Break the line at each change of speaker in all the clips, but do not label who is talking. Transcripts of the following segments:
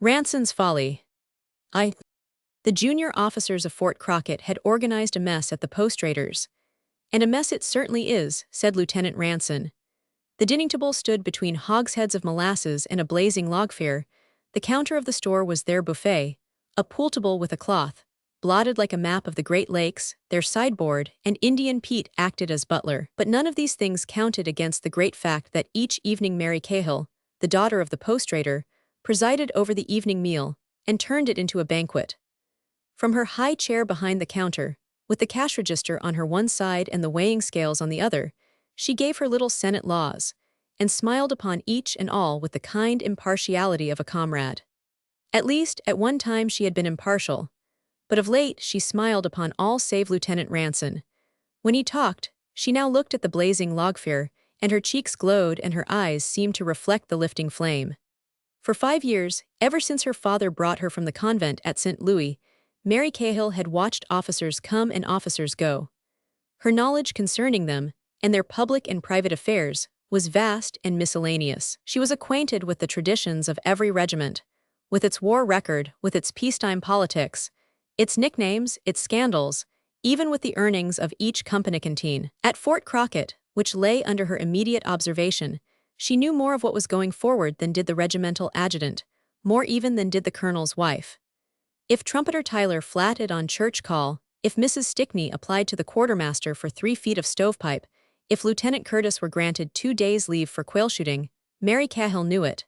Ranson's Folly. I. The junior officers of Fort Crockett had organized a mess at the post raiders. And a mess it certainly is, said Lieutenant Ranson. The dining table stood between hogsheads of molasses and a blazing log fire. The counter of the store was their buffet, a pool table with a cloth, blotted like a map of the Great Lakes, their sideboard, and Indian Pete acted as butler. But none of these things counted against the great fact that each evening Mary Cahill, the daughter of the post raider, presided over the evening meal and turned it into a banquet. From her high chair behind the counter, with the cash register on her one side and the weighing scales on the other, she gave her little Senate laws, and smiled upon each and all with the kind impartiality of a comrade. At least, at one time she had been impartial, but of late she smiled upon all save Lieutenant Ranson. When he talked, she now looked at the blazing log fire, and her cheeks glowed and her eyes seemed to reflect the lifting flame. For 5 years, ever since her father brought her from the convent at St. Louis, Mary Cahill had watched officers come and officers go. Her knowledge concerning them, and their public and private affairs, was vast and miscellaneous. She was acquainted with the traditions of every regiment, with its war record, with its peacetime politics, its nicknames, its scandals, even with the earnings of each company canteen. At Fort Crockett, which lay under her immediate observation, she knew more of what was going forward than did the regimental adjutant, more even than did the colonel's wife. If Trumpeter Tyler flatted on church call, if Mrs. Stickney applied to the quartermaster for 3 feet of stovepipe, if Lieutenant Curtis were granted 2 days' leave for quail shooting, Mary Cahill knew it.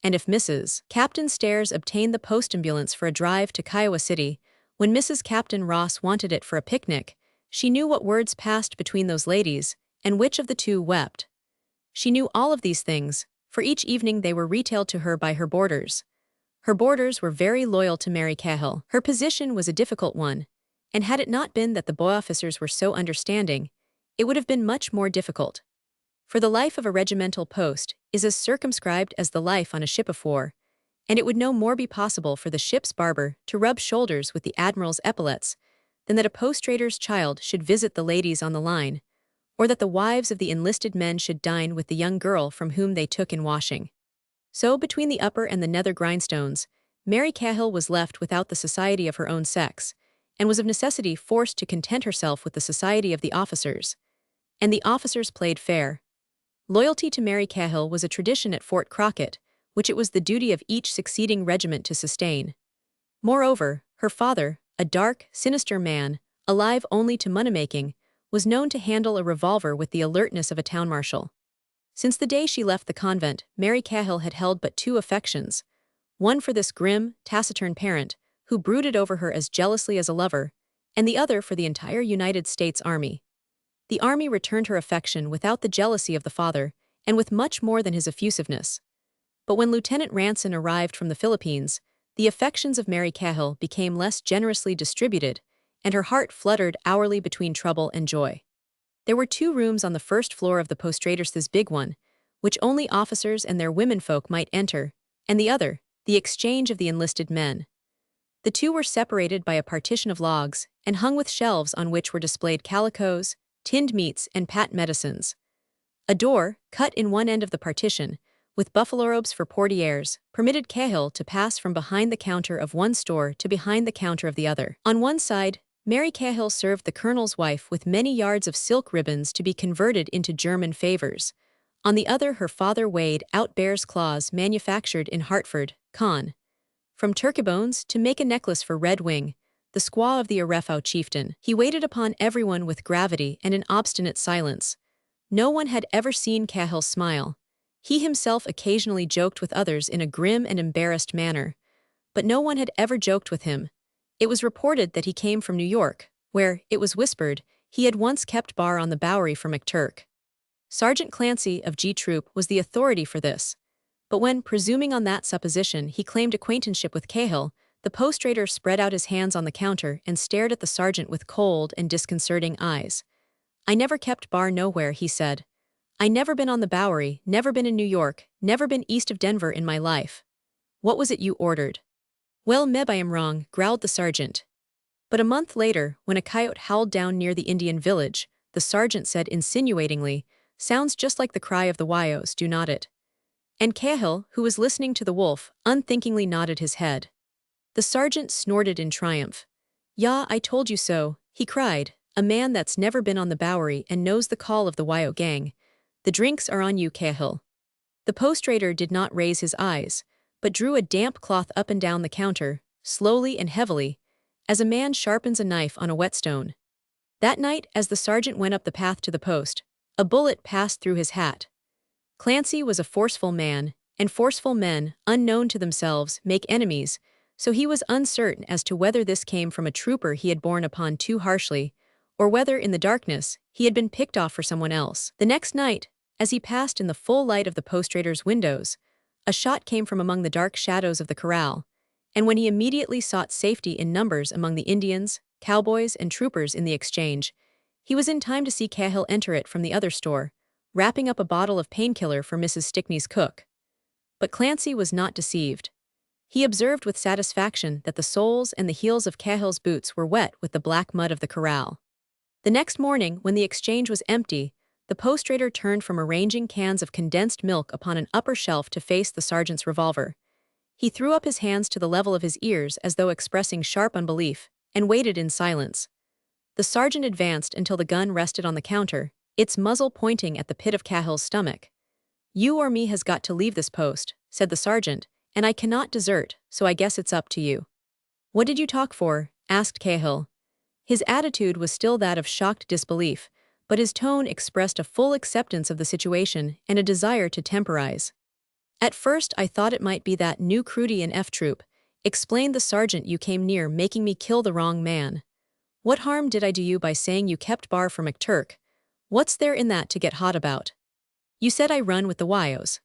And if Mrs. Captain Stairs obtained the post ambulance for a drive to Kiowa City, when Mrs. Captain Ross wanted it for a picnic, she knew what words passed between those ladies, and which of the two wept. She knew all of these things, for each evening they were retailed to her by her boarders. Her boarders were very loyal to Mary Cahill. Her position was a difficult one, and had it not been that the boy officers were so understanding, it would have been much more difficult. For the life of a regimental post is as circumscribed as the life on a ship of war, and it would no more be possible for the ship's barber to rub shoulders with the admiral's epaulets than that a post raider's child should visit the ladies on the line, or that the wives of the enlisted men should dine with the young girl from whom they took in washing. So, between the upper and the nether grindstones, Mary Cahill was left without the society of her own sex, and was of necessity forced to content herself with the society of the officers. And the officers played fair. Loyalty to Mary Cahill was a tradition at Fort Crockett, which it was the duty of each succeeding regiment to sustain. Moreover, her father, a dark, sinister man, alive only to money-making, was known to handle a revolver with the alertness of a town marshal. Since the day she left the convent, Mary Cahill had held but 2 affections, one for this grim, taciturn parent, who brooded over her as jealously as a lover, and the other for the entire United States Army. The Army returned her affection without the jealousy of the father, and with much more than his effusiveness. But when Lieutenant Ranson arrived from the Philippines, the affections of Mary Cahill became less generously distributed, and her heart fluttered hourly between trouble and joy. There were 2 rooms on the first floor of the post-raiders, this big one, which only officers and their womenfolk might enter, and the other, the exchange of the enlisted men. The 2 were separated by a partition of logs, and hung with shelves on which were displayed calicoes, tinned meats, and pat medicines. A door, cut in one end of the partition, with buffalo robes for portieres, permitted Cahill to pass from behind the counter of one store to behind the counter of the other. On one side, Mary Cahill served the colonel's wife with many yards of silk ribbons to be converted into German favors. On the other, her father weighed out bear's claws manufactured in Hartford, Con. From turkey bones to make a necklace for Red Wing, the squaw of the Arefau chieftain. He waited upon everyone with gravity and an obstinate silence. No one had ever seen Cahill smile. He himself occasionally joked with others in a grim and embarrassed manner, but no one had ever joked with him. It was reported that he came from New York, where, it was whispered, he had once kept bar on the Bowery for McTurk. Sergeant Clancy of G Troop was the authority for this, but when, presuming on that supposition, he claimed acquaintanceship with Cahill, the post-raider spread out his hands on the counter and stared at the sergeant with cold and disconcerting eyes. "I never kept bar nowhere," he said. "I never been on the Bowery, never been in New York, never been east of Denver in my life." "What was it you ordered?" "Well, meb I am wrong," growled the sergeant. But a month later, when a coyote howled down near the Indian village, the sergeant said insinuatingly, "Sounds just like the cry of the Wyos, do not it?" And Cahill, who was listening to the wolf, unthinkingly nodded his head. The sergeant snorted in triumph. "Yeah, I told you so," he cried, "a man that's never been on the Bowery and knows the call of the Wyo gang. The drinks are on you, Cahill." The post-raider did not raise his eyes, but drew a damp cloth up and down the counter, slowly and heavily, as a man sharpens a knife on a whetstone. That night, as the sergeant went up the path to the post, a bullet passed through his hat. Clancy was a forceful man, and forceful men, unknown to themselves, make enemies, so he was uncertain as to whether this came from a trooper he had borne upon too harshly, or whether, in the darkness, he had been picked off for someone else. The next night, as he passed in the full light of the post-raider's windows, a shot came from among the dark shadows of the corral, and when he immediately sought safety in numbers among the Indians, cowboys, and troopers in the exchange, he was in time to see Cahill enter it from the other store, wrapping up a bottle of painkiller for Mrs. Stickney's cook. But Clancy was not deceived. He observed with satisfaction that the soles and the heels of Cahill's boots were wet with the black mud of the corral. The next morning, when the exchange was empty, the post-raider turned from arranging cans of condensed milk upon an upper shelf to face the sergeant's revolver. He threw up his hands to the level of his ears as though expressing sharp unbelief, and waited in silence. The sergeant advanced until the gun rested on the counter, its muzzle pointing at the pit of Cahill's stomach. "You or me has got to leave this post," said the sergeant, "and I cannot desert, so I guess it's up to you." "What did you talk for?" asked Cahill. His attitude was still that of shocked disbelief, but his tone expressed a full acceptance of the situation and a desire to temporize. "At first I thought it might be that new crudie in F Troop," explained the sergeant. "You came near making me kill the wrong man. What harm did I do you by saying you kept bar for McTurk? What's there in that to get hot about? You said I run with the Wyos."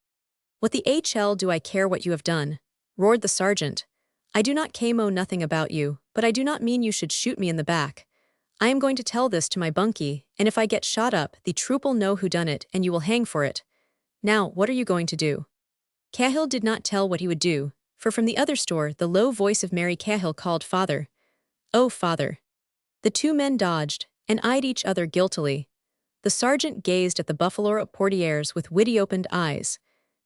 "What the HL do I care what you have done?" roared the sergeant. "I do not know nothing about you, but I do not mean you should shoot me in the back. I am going to tell this to my bunkie, and if I get shot up, the troop'll know who done it and you will hang for it. Now, what are you going to do?" Cahill did not tell what he would do, for from the other store the low voice of Mary Cahill called, "Father. Oh, father." The two men dodged, and eyed each other guiltily. The sergeant gazed at the buffalo portieres with wide-opened eyes.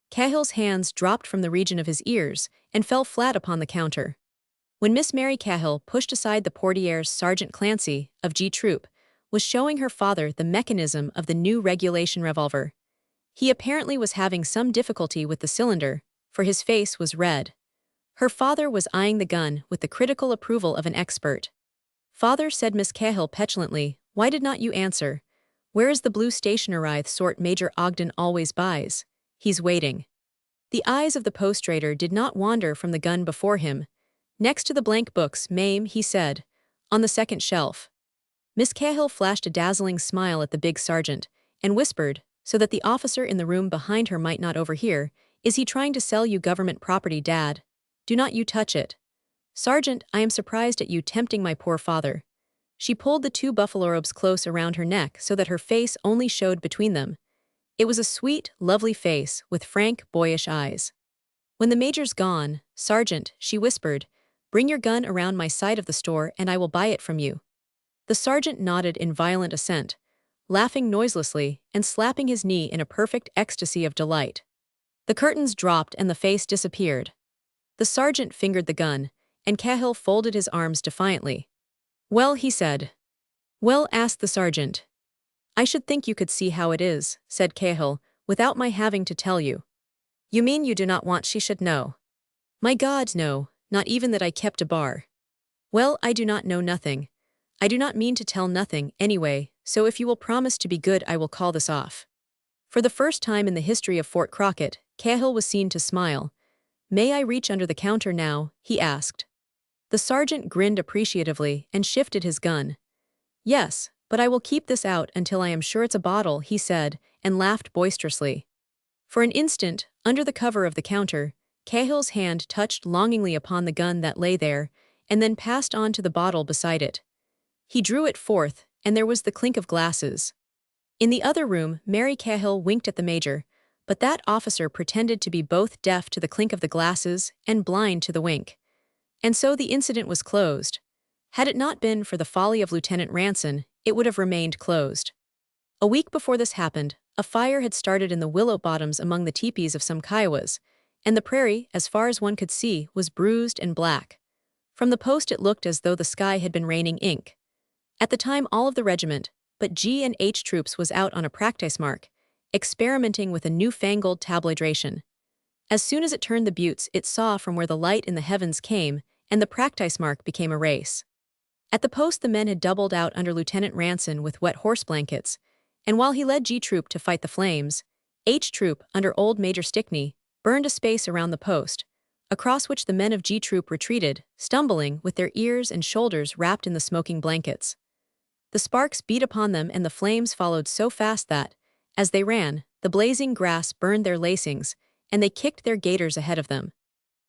Cahill's hands dropped from the region of his ears and fell flat upon the counter. When Miss Mary Cahill pushed aside the portieres, Sergeant Clancy, of G Troop, was showing her father the mechanism of the new regulation revolver. He apparently was having some difficulty with the cylinder, for his face was red. Her father was eyeing the gun with the critical approval of an expert. "Father," said Miss Cahill petulantly, "why did not you answer? Where is the blue stationery sort Major Ogden always buys? He's waiting." The eyes of the post-raider did not wander from the gun before him. "Next to the blank books, ma'am," he said, "on the second shelf." Miss Cahill flashed a dazzling smile at the big sergeant, and whispered, so that the officer in the room behind her might not overhear, "Is he trying to sell you government property, Dad? Do not you touch it. Sergeant, I am surprised at you tempting my poor father." She pulled the two buffalo robes close around her neck so that her face only showed between them. It was a sweet, lovely face with frank, boyish eyes. "When the major's gone, Sergeant," she whispered, "bring your gun around my side of the store and I will buy it from you." The sergeant nodded in violent assent, laughing noiselessly and slapping his knee in a perfect ecstasy of delight. The curtains dropped and the face disappeared. The sergeant fingered the gun, and Cahill folded his arms defiantly. "Well," he said. "Well?" asked the sergeant. "I should think you could see how it is," said Cahill, "without my having to tell you." "You mean you do not want she should know?" "My God, no, not even that I kept a bar." "Well, I do not know nothing. I do not mean to tell nothing, anyway, so if you will promise to be good I will call this off." For the first time in the history of Fort Crockett, Cahill was seen to smile. "May I reach under the counter now?" he asked. The sergeant grinned appreciatively and shifted his gun. "Yes, but I will keep this out until I am sure it's a bottle," he said, and laughed boisterously. For an instant, under the cover of the counter, Cahill's hand touched longingly upon the gun that lay there, and then passed on to the bottle beside it. He drew it forth, and there was the clink of glasses. In the other room, Mary Cahill winked at the major, but that officer pretended to be both deaf to the clink of the glasses and blind to the wink. And so the incident was closed. Had it not been for the folly of Lieutenant Ranson, it would have remained closed. A week before this happened, A fire had started in the willow bottoms among the teepees of some Kiowas, and the prairie, as far as one could see, was bruised and black. From the post it looked as though the sky had been raining ink. At the time all of the regiment, but G and H troops, was out on a practice mark, experimenting with a newfangled tabloidration. As soon as it turned the buttes, it saw from where the light in the heavens came, and the practice mark became a race. At the post the men had doubled out under Lieutenant Ranson with wet horse blankets, and while he led G Troop to fight the flames, H Troop, under old Major Stickney, burned a space around the post, across which the men of G Troop retreated, stumbling, with their ears and shoulders wrapped in the smoking blankets. The sparks beat upon them and the flames followed so fast that, as they ran, the blazing grass burned their lacings, and they kicked their gaiters ahead of them.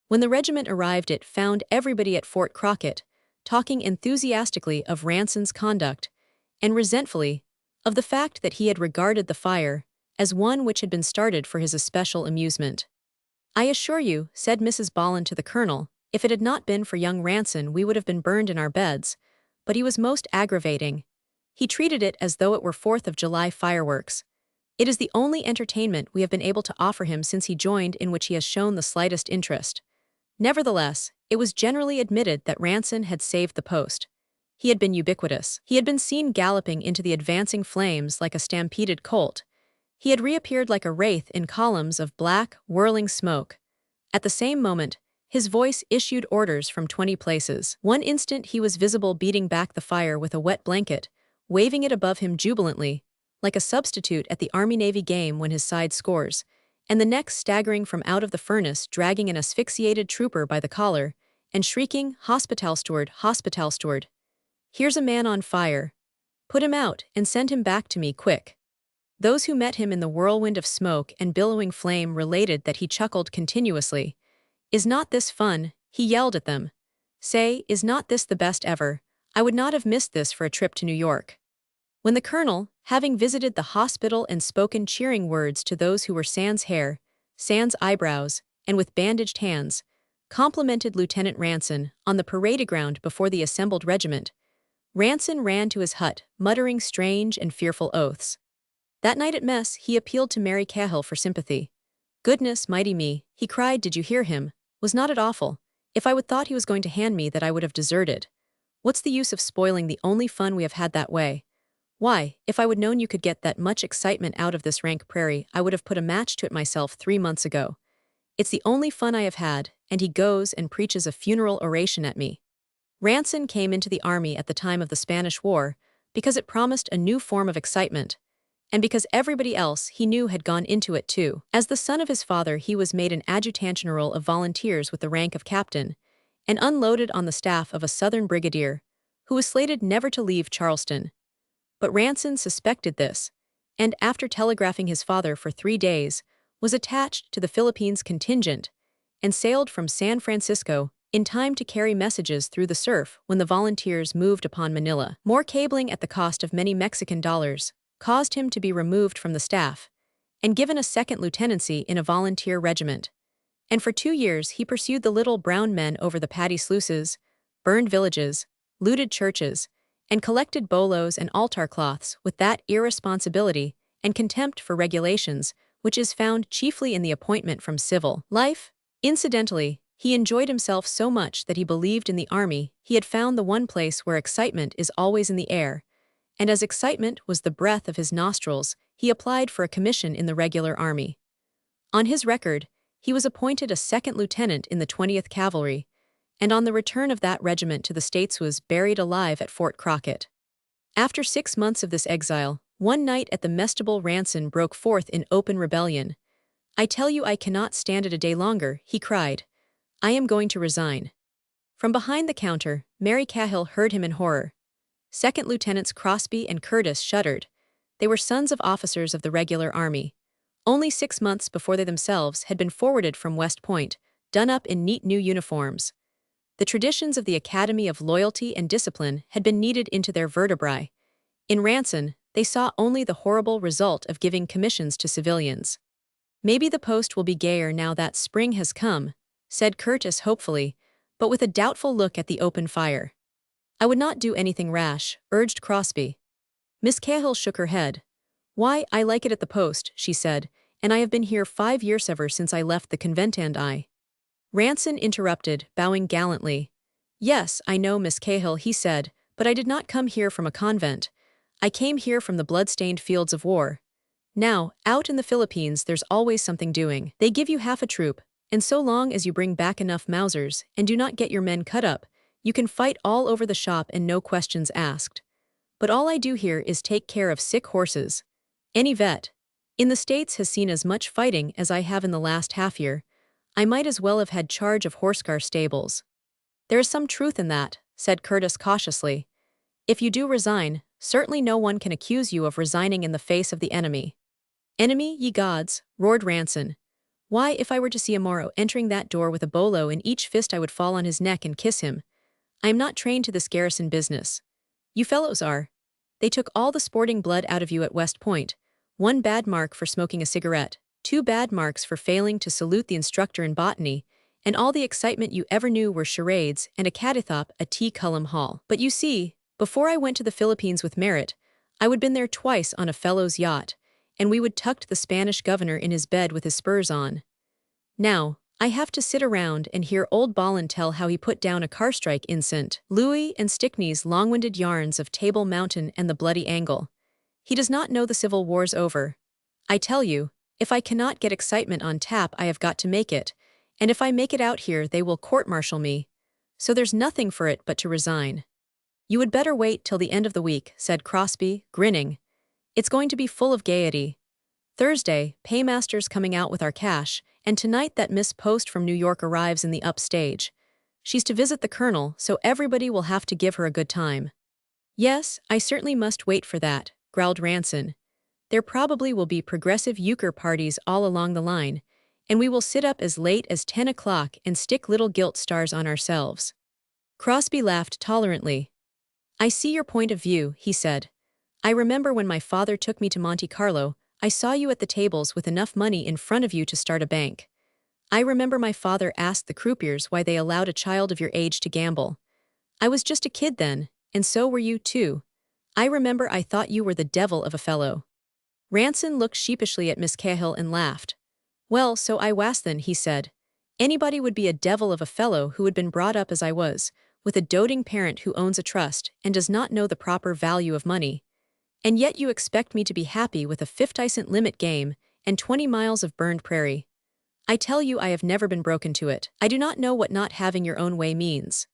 When the regiment arrived it found everybody at Fort Crockett, talking enthusiastically of Ranson's conduct, and resentfully of the fact that he had regarded the fire as one which had been started for his especial amusement. "I assure you," said Mrs. Bolland to the colonel, "if it had not been for young Ranson we would have been burned in our beds, but he was most aggravating. He treated it as though it were 4th of July fireworks. It is the only entertainment we have been able to offer him since he joined, in which he has shown the slightest interest." Nevertheless, it was generally admitted that Ranson had saved the post. He had been ubiquitous. He had been seen galloping into the advancing flames like a stampeded colt. He had reappeared like a wraith in columns of black, whirling smoke. At the same moment, his voice issued orders from 20 places. One instant he was visible beating back the fire with a wet blanket, waving it above him jubilantly, like a substitute at the Army-Navy game when his side scores, and the next staggering from out of the furnace dragging an asphyxiated trooper by the collar, and shrieking, "Hospital steward, hospital steward. Here's a man on fire. Put him out and send him back to me, quick." Those who met him in the whirlwind of smoke and billowing flame related that he chuckled continuously. "Is not this fun?" he yelled at them. "Say, is not this the best ever? I would not have missed this for a trip to New York." When the colonel, having visited the hospital and spoken cheering words to those who were sans hair, sans eyebrows, and with bandaged hands, complimented Lieutenant Ranson on the parade ground before the assembled regiment, Ranson ran to his hut, muttering strange and fearful oaths. That night at mess he appealed to Mary Cahill for sympathy. "Goodness mighty me," he cried, "did you hear him? Was not it awful? If I would thought he was going to hand me that I would have deserted. What's the use of spoiling the only fun we have had that way? Why, if I would known you could get that much excitement out of this rank prairie, I would have put a match to it myself 3 months ago. It's the only fun I have had," and he goes and preaches a funeral oration at me. Ranson came into the army at the time of the Spanish War because it promised a new form of excitement, and because everybody else he knew had gone into it too. As the son of his father he was made an adjutant general of volunteers with the rank of captain, and unloaded on the staff of a Southern brigadier, who was slated never to leave Charleston. But Ranson suspected this, and after telegraphing his father for 3 days, was attached to the Philippines contingent, and sailed from San Francisco in time to carry messages through the surf when the volunteers moved upon Manila. More cabling at the cost of many Mexican dollars caused him to be removed from the staff, and given a second lieutenancy in a volunteer regiment. And for 2 years he pursued the little brown men over the paddy sluices, burned villages, looted churches, and collected bolos and altar cloths with that irresponsibility and contempt for regulations which is found chiefly in the appointment from civil life. Incidentally, he enjoyed himself so much that he believed in the army he had found the one place where excitement is always in the air, and as excitement was the breath of his nostrils, he applied for a commission in the regular army. On his record, he was appointed a second lieutenant in the 20th Cavalry, and on the return of that regiment to the States was buried alive at Fort Crockett. After 6 months of this exile, one night at the Mestable Ranson broke forth in open rebellion. "I tell you I cannot stand it a day longer," he cried. "I am going to resign." From behind the counter, Mary Cahill heard him in horror. Second Lieutenants Crosby and Curtis shuddered. They were sons of officers of the regular army. Only 6 months before they themselves had been forwarded from West Point, done up in neat new uniforms. The traditions of the Academy of Loyalty and Discipline had been kneaded into their vertebrae. In Ranson, they saw only the horrible result of giving commissions to civilians. "Maybe the post will be gayer now that spring has come," said Curtis hopefully, but with a doubtful look at the open fire. "I would not do anything rash," urged Crosby. Miss Cahill shook her head. Why, I like it at the post, she said, and I have been here 5 years ever since I left the convent and I. Ranson interrupted, bowing gallantly. Yes, I know, Miss Cahill, he said, but I did not come here from a convent. I came here from the blood-stained fields of war. Now, out in the Philippines there's always something doing. They give you half a troop, and so long as you bring back enough Mausers and do not get your men cut up, you can fight all over the shop and no questions asked. But all I do here is take care of sick horses. Any vet in the States has seen as much fighting as I have in the last half-year. I might as well have had charge of horse-car stables. There is some truth in that, said Curtis cautiously. If you do resign, certainly no one can accuse you of resigning in the face of the enemy. Enemy, ye gods, roared Ranson. Why, if I were to see a Moro entering that door with a bolo in each fist I would fall on his neck and kiss him. I am not trained to this garrison business. You fellows are. They took all the sporting blood out of you at West Point. 1 bad mark for smoking a cigarette, 2 bad marks for failing to salute the instructor in botany, and all the excitement you ever knew were charades and a catethop at T. Cullum Hall. But you see, before I went to the Philippines with Merritt, I would been there twice on a fellow's yacht, and we would tucked the Spanish governor in his bed with his spurs on. Now, I have to sit around and hear old Ballin tell how he put down a car strike in St. Louis and Stickney's long-winded yarns of Table Mountain and the Bloody Angle. He does not know the Civil War's over. I tell you, if I cannot get excitement on tap I have got to make it, and if I make it out here they will court-martial me. So there's nothing for it but to resign. You would better wait till the end of the week, said Crosby, grinning. It's going to be full of gaiety. Thursday, paymaster's coming out with our cash, and tonight that Miss Post from New York arrives in the upstage. She's to visit the colonel, so everybody will have to give her a good time. Yes, I certainly must wait for that, growled Ranson. There probably will be progressive euchre parties all along the line, and we will sit up as late as 10 o'clock and stick little gilt stars on ourselves. Crosby laughed tolerantly. I see your point of view, he said. I remember when my father took me to Monte Carlo, I saw you at the tables with enough money in front of you to start a bank. I remember my father asked the croupiers why they allowed a child of your age to gamble. I was just a kid then, and so were you too. I remember I thought you were the devil of a fellow. Ranson looked sheepishly at Miss Cahill and laughed. Well, so I was then, he said. Anybody would be a devil of a fellow who had been brought up as I was, with a doting parent who owns a trust and does not know the proper value of money. And yet you expect me to be happy with a 50-cent limit game and 20 miles of burned prairie. I tell you I have never been broken to it. I do not know what not having your own way means.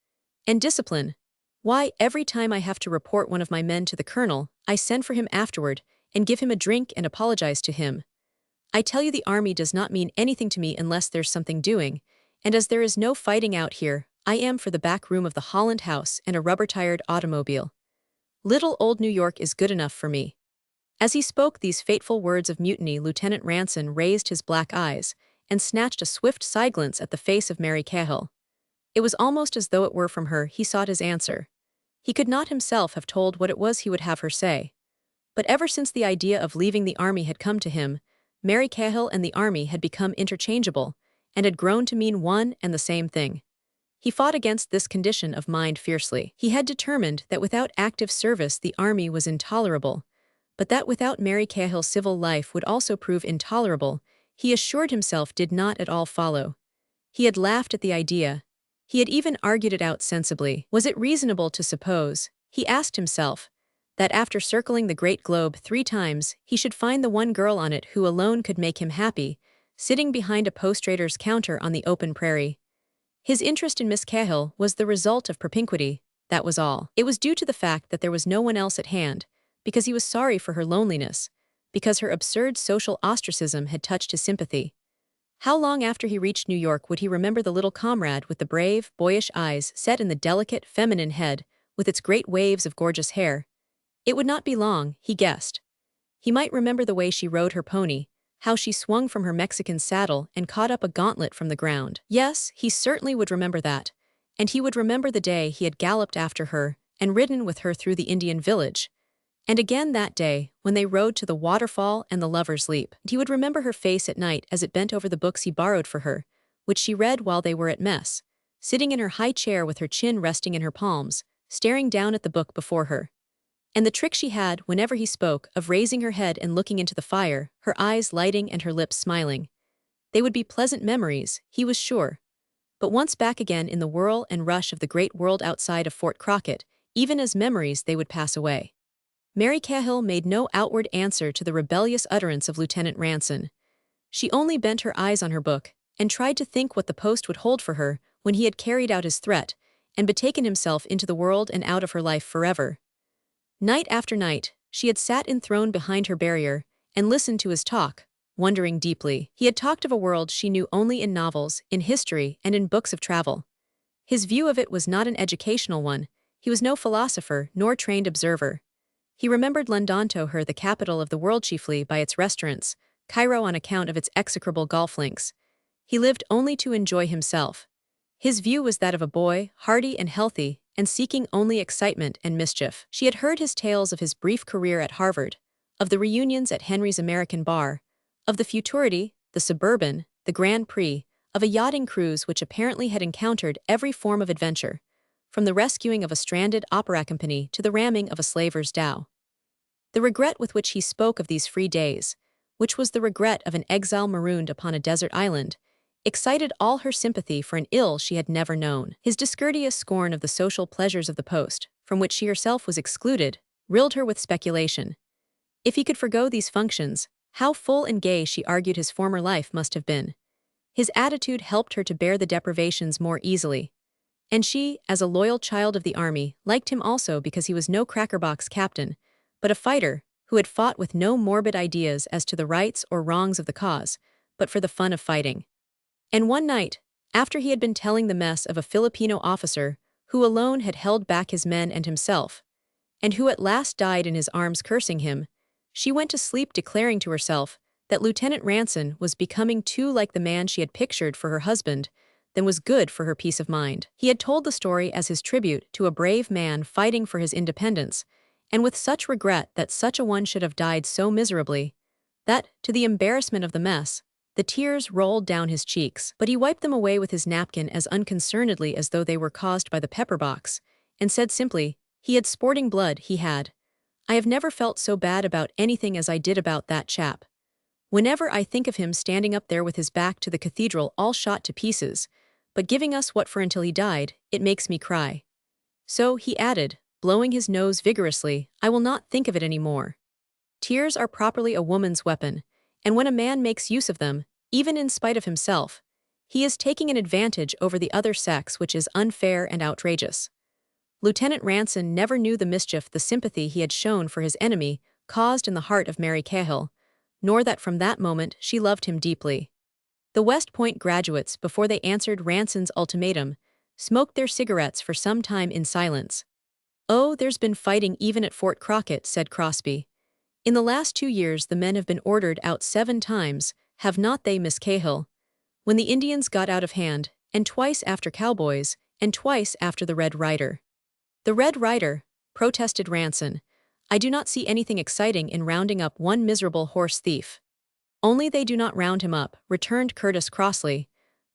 And discipline. Why, every time I have to report one of my men to the colonel, I send for him afterward and give him a drink and apologize to him. I tell you the army does not mean anything to me unless there's something doing, and as there is no fighting out here, I am for the back room of the Holland House and a rubber-tired automobile. Little old New York is good enough for me. As he spoke these fateful words of mutiny, Lieutenant Ranson raised his black eyes and snatched a swift side glance at the face of Mary Cahill. It was almost as though it were from her he sought his answer. He could not himself have told what it was he would have her say. But ever since the idea of leaving the army had come to him, Mary Cahill and the army had become interchangeable and had grown to mean one and the same thing. He fought against this condition of mind fiercely. He had determined that without active service the army was intolerable, but that without Mary Cahill civil life would also prove intolerable, he assured himself did not at all follow. He had laughed at the idea. He had even argued it out sensibly. Was it reasonable to suppose, he asked himself, that after circling the great globe 3 times, he should find the one girl on it who alone could make him happy, sitting behind a post-trader's counter on the open prairie? His interest in Miss Cahill was the result of propinquity, that was all. It was due to the fact that there was no one else at hand, because he was sorry for her loneliness, because her absurd social ostracism had touched his sympathy. How long after he reached New York would he remember the little comrade with the brave, boyish eyes set in the delicate, feminine head, with its great waves of gorgeous hair? It would not be long, he guessed. He might remember the way she rode her pony, how she swung from her Mexican saddle and caught up a gauntlet from the ground. Yes, he certainly would remember that, and he would remember the day he had galloped after her and ridden with her through the Indian village, and again that day when they rode to the waterfall and the lover's leap. And he would remember her face at night as it bent over the books he borrowed for her, which she read while they were at mess, sitting in her high chair with her chin resting in her palms, staring down at the book before her. And the trick she had, whenever he spoke, of raising her head and looking into the fire, her eyes lighting and her lips smiling. They would be pleasant memories, he was sure. But once back again in the whirl and rush of the great world outside of Fort Crockett, even as memories they would pass away. Mary Cahill made no outward answer to the rebellious utterance of Lieutenant Ranson. She only bent her eyes on her book, and tried to think what the post would hold for her when he had carried out his threat, and betaken himself into the world and out of her life forever. Night after night, she had sat enthroned behind her barrier, and listened to his talk, wondering deeply. He had talked of a world she knew only in novels, in history, and in books of travel. His view of it was not an educational one. He was no philosopher, nor trained observer. He remembered London to her the capital of the world chiefly by its restaurants, Cairo on account of its execrable golf links. He lived only to enjoy himself. His view was that of a boy, hardy and healthy, and seeking only excitement and mischief. She had heard his tales of his brief career at Harvard, of the reunions at Henry's American Bar, of the futurity, the suburban, the Grand Prix, of a yachting cruise which apparently had encountered every form of adventure, from the rescuing of a stranded opera company to the ramming of a slaver's dhow. The regret with which he spoke of these free days, which was the regret of an exile marooned upon a desert island, excited all her sympathy for an ill she had never known. His discourteous scorn of the social pleasures of the post, from which she herself was excluded, rilled her with speculation. If he could forgo these functions, how full and gay she argued his former life must have been. His attitude helped her to bear the deprivations more easily. And she, as a loyal child of the army, liked him also because he was no crackerbox captain, but a fighter who had fought with no morbid ideas as to the rights or wrongs of the cause, but for the fun of fighting. And one night, after he had been telling the mess of a Filipino officer who alone had held back his men and himself, and who at last died in his arms cursing him, she went to sleep declaring to herself that Lieutenant Ranson was becoming too like the man she had pictured for her husband than was good for her peace of mind. He had told the story as his tribute to a brave man fighting for his independence, and with such regret that such a one should have died so miserably, that, to the embarrassment of the mess, the tears rolled down his cheeks. But he wiped them away with his napkin as unconcernedly as though they were caused by the pepper box, and said simply, "He had sporting blood, he had. I have never felt so bad about anything as I did about that chap. Whenever I think of him standing up there with his back to the cathedral all shot to pieces, but giving us what for until he died, it makes me cry. So," he added, blowing his nose vigorously, "I will not think of it any more. Tears are properly a woman's weapon, and when a man makes use of them, even in spite of himself, he is taking an advantage over the other sex which is unfair and outrageous." Lieutenant Ranson never knew the mischief the sympathy he had shown for his enemy caused in the heart of Mary Cahill, nor that from that moment she loved him deeply. The West Point graduates, before they answered Ranson's ultimatum, smoked their cigarettes for some time in silence. "Oh, there's been fighting even at Fort Crockett," said Crosby. "In the last 2 years the men have been ordered out 7 times, have not they, Miss Cahill? When the Indians got out of hand, and twice after cowboys, and twice after the Red Rider." "The Red Rider," protested Ranson. "I do not see anything exciting in rounding up one miserable horse thief." "Only they do not round him up," returned Curtis crossly.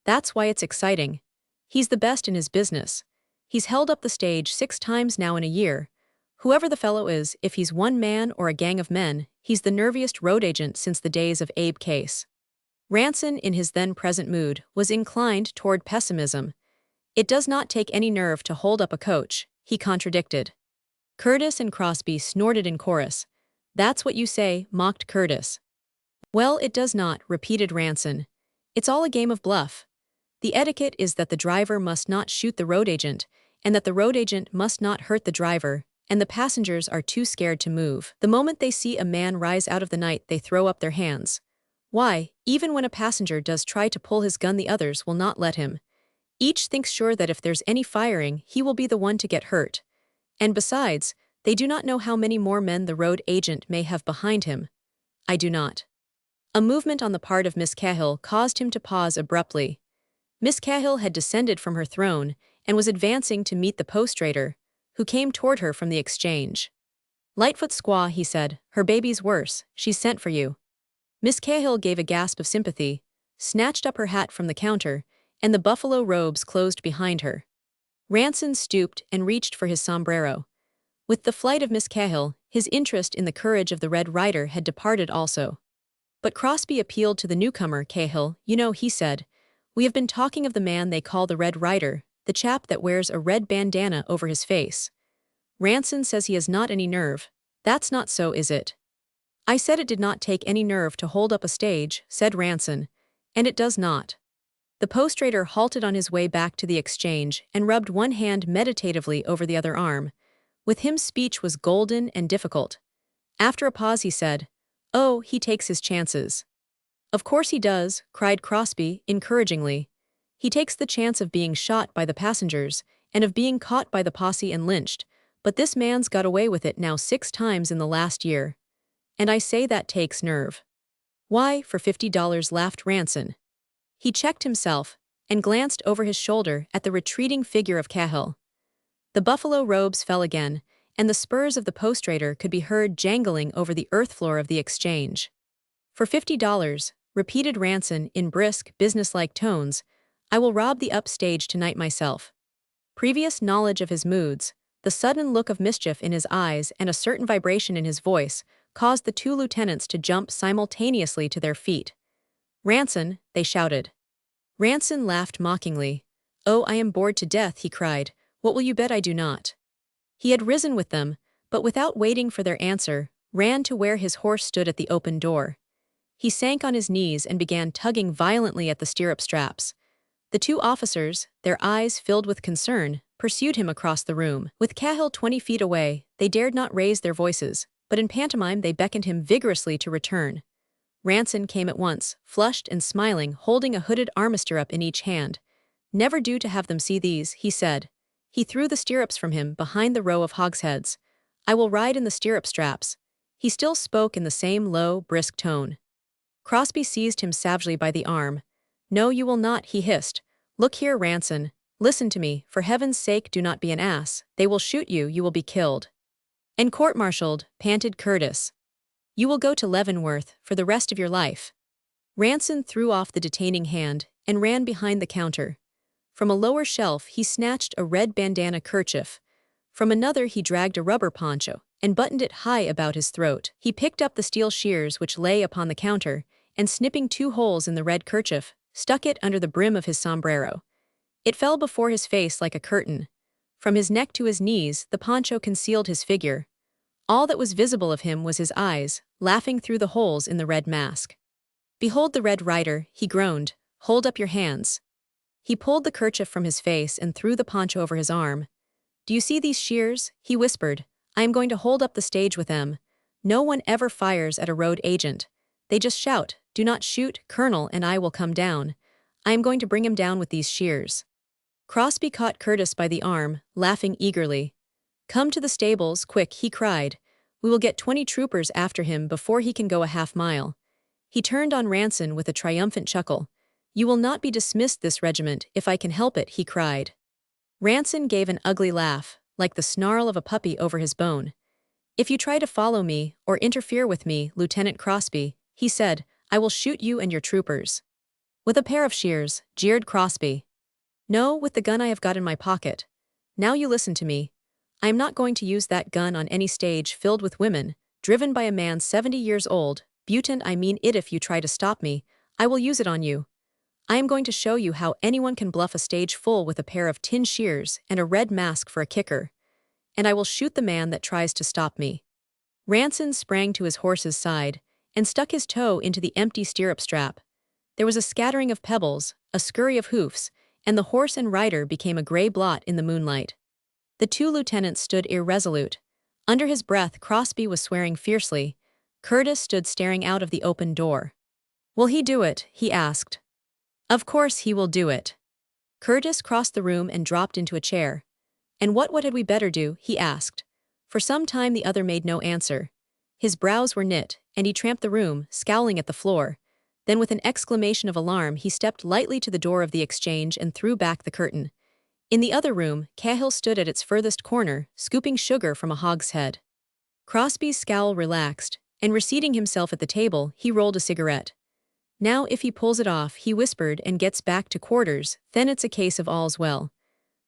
"That's why it's exciting. He's the best in his business. He's held up the stage 6 times now in a year. Whoever the fellow is, if he's one man or a gang of men, he's the nerviest road agent since the days of Abe Case." Ranson, in his then-present mood, was inclined toward pessimism. "It does not take any nerve to hold up a coach," he contradicted. Curtis and Crosby snorted in chorus. "That's what you say," mocked Curtis. "Well, it does not," repeated Ranson. "It's all a game of bluff. The etiquette is that the driver must not shoot the road agent, and that the road agent must not hurt the driver, and the passengers are too scared to move. The moment they see a man rise out of the night they throw up their hands. Why, even when a passenger does try to pull his gun the others will not let him. Each thinks sure that if there's any firing he will be the one to get hurt. And besides, they do not know how many more men the road agent may have behind him. I do not." A movement on the part of Miss Cahill caused him to pause abruptly. Miss Cahill had descended from her throne and was advancing to meet the post-trader, who came toward her from the exchange. "Lightfoot squaw," he said, "her baby's worse, she's sent for you." Miss Cahill gave a gasp of sympathy, snatched up her hat from the counter, and the buffalo robes closed behind her. Ranson stooped and reached for his sombrero. With the flight of Miss Cahill, his interest in the courage of the Red Rider had departed also. But Crosby appealed to the newcomer, Cahill. You know, he said, we have been talking of the man they call the Red Rider, the chap that wears a red bandana over his face. Ranson says he has not any nerve. That's not so, is it? I said it did not take any nerve to hold up a stage, said Ranson, and it does not. The postrader halted on his way back to the exchange and rubbed one hand meditatively over the other arm. With him speech was golden and difficult. After a pause he said, "Oh, he takes his chances." "Of course he does," cried Crosby, encouragingly. "He takes the chance of being shot by the passengers, and of being caught by the posse and lynched, but this man's got away with it now 6 times in the last year. And I say that takes nerve." "Why, for $50, laughed Ranson. He checked himself, and glanced over his shoulder at the retreating figure of Cahill. The buffalo robes fell again, and the spurs of the postrader could be heard jangling over the earth floor of the exchange. "For $50, repeated Ranson in brisk, businesslike tones, "I will rob the upstage tonight myself." Previous knowledge of his moods, the sudden look of mischief in his eyes and a certain vibration in his voice, caused the 2 lieutenants to jump simultaneously to their feet. "Ranson," they shouted. Ranson laughed mockingly. "Oh, I am bored to death," he cried. "What will you bet I do not?" He had risen with them, but without waiting for their answer, ran to where his horse stood at the open door. He sank on his knees and began tugging violently at the stirrup straps. The 2 officers, their eyes filled with concern, pursued him across the room. With Cahill 20 feet away, they dared not raise their voices, but in pantomime they beckoned him vigorously to return. Ranson came at once, flushed and smiling, holding a hooded armistirrup in each hand. "Never do to have them see these," he said. He threw the stirrups from him behind the row of hogsheads. "I will ride in the stirrup straps." He still spoke in the same low, brisk tone. Crosby seized him savagely by the arm. "No, you will not," he hissed. "Look here, Ranson. Listen to me, for heaven's sake do not be an ass. They will shoot you, you will be killed." "And court-martialed," panted Curtis. "You will go to Leavenworth for the rest of your life." Ranson threw off the detaining hand and ran behind the counter. From a lower shelf he snatched a red bandana kerchief. From another he dragged a rubber poncho and buttoned it high about his throat. He picked up the steel shears which lay upon the counter, and snipping 2 holes in the red kerchief, stuck it under the brim of his sombrero. It fell before his face like a curtain. From his neck to his knees the poncho concealed his figure. All that was visible of him was his eyes, laughing through the holes in the red mask. "Behold the Red Rider," he groaned. "Hold up your hands." He pulled the kerchief from his face and threw the poncho over his arm. "Do you see these shears?" he whispered. "I am going to hold up the stage with them. No one ever fires at a road agent. They just shout, 'Do not shoot, Colonel,' and I will come down. I am going to bring him down with these shears." Crosby caught Curtis by the arm, laughing eagerly. "Come to the stables, quick," he cried. "We will get 20 troopers after him before he can go a half-mile." He turned on Ranson with a triumphant chuckle. "You will not be dismissed this regiment if I can help it," he cried. Ranson gave an ugly laugh, like the snarl of a puppy over his bone. "If you try to follow me or interfere with me, Lieutenant Crosby," he said, "I will shoot you and your troopers." "With a pair of shears," jeered Crosby. "No, with the gun I have got in my pocket. Now you listen to me. I am not going to use that gun on any stage filled with women, driven by a man 70 years old, Butin, I mean it. If you try to stop me, I will use it on you. I am going to show you how anyone can bluff a stage full with a pair of tin shears and a red mask for a kicker. And I will shoot the man that tries to stop me." Ranson sprang to his horse's side and stuck his toe into the empty stirrup strap. There was a scattering of pebbles, a scurry of hoofs, and the horse and rider became a gray blot in the moonlight. The 2 lieutenants stood irresolute. Under his breath Crosby was swearing fiercely. Curtis stood staring out of the open door. "Will he do it?" he asked. "Of course he will do it." Curtis crossed the room and dropped into a chair. "And what had we better do?" he asked. For some time the other made no answer. His brows were knit, and he tramped the room, scowling at the floor. Then with an exclamation of alarm he stepped lightly to the door of the exchange and threw back the curtain. In the other room, Cahill stood at its furthest corner, scooping sugar from a hogshead. Crosby's scowl relaxed, and reseating himself at the table, he rolled a cigarette. "Now if he pulls it off," he whispered, "and gets back to quarters, then it's a case of all's well.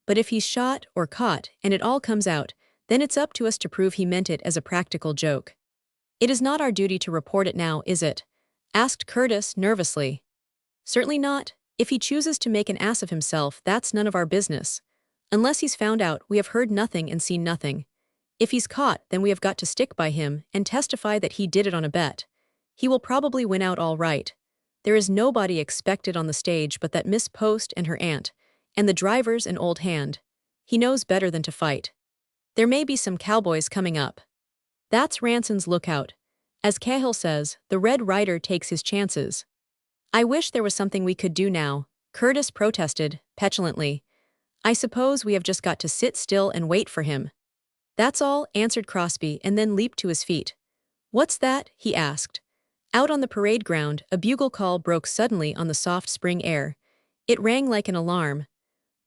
But if he's shot or caught, and it all comes out, Then it's up to us to prove he meant it as a practical joke. It is not our duty to report it now, is it? Asked Curtis nervously. Certainly not. If he chooses to make an ass of himself, that's none of our business. Unless he's found out, we have heard nothing and seen nothing. If he's caught, then we have got to stick by him and testify that he did it on a bet. He will probably win out all right. There is nobody expected on the stage but that Miss Post and her aunt, and the driver's an old hand. He knows better than to fight. There may be some cowboys coming up. That's Ranson's lookout. As Cahill says, the Red Rider takes his chances. I wish there was something we could do now, Curtis protested, petulantly. I suppose we have just got to sit still and wait for him. That's all, answered Crosby, and then leaped to his feet. What's that? He asked. Out on the parade ground, a bugle call broke suddenly on the soft spring air. It rang like an alarm.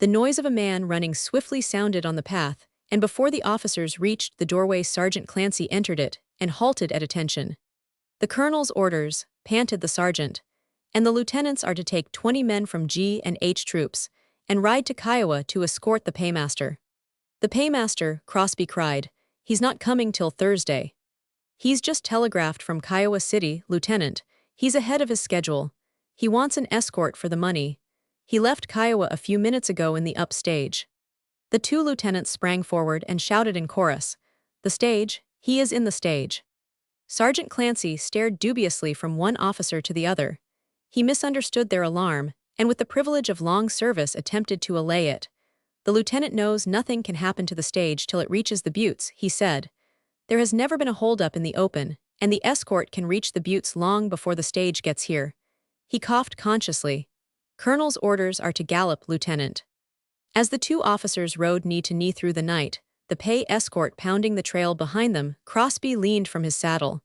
The noise of a man running swiftly sounded on the path, and before the officers reached the doorway, Sergeant Clancy entered it and halted at attention. The colonel's orders, panted the sergeant, and the lieutenants are to take 20 men from G and H troops and ride to Kiowa to escort the paymaster. The paymaster, Crosby cried. He's not coming till Thursday. He's just telegraphed from Kiowa City, Lieutenant. He's ahead of his schedule. He wants an escort for the money. He left Kiowa a few minutes ago in the upstage. The two lieutenants sprang forward and shouted in chorus. The stage? He is in the stage. Sergeant Clancy stared dubiously from one officer to the other. He misunderstood their alarm, and with the privilege of long service attempted to allay it. The lieutenant knows nothing can happen to the stage till it reaches the buttes, he said. There has never been a holdup in the open, and the escort can reach the buttes long before the stage gets here. He coughed consciously. Colonel's orders are to gallop, Lieutenant. As the two officers rode knee to knee through the night, the pay escort pounding the trail behind them, Crosby leaned from his saddle.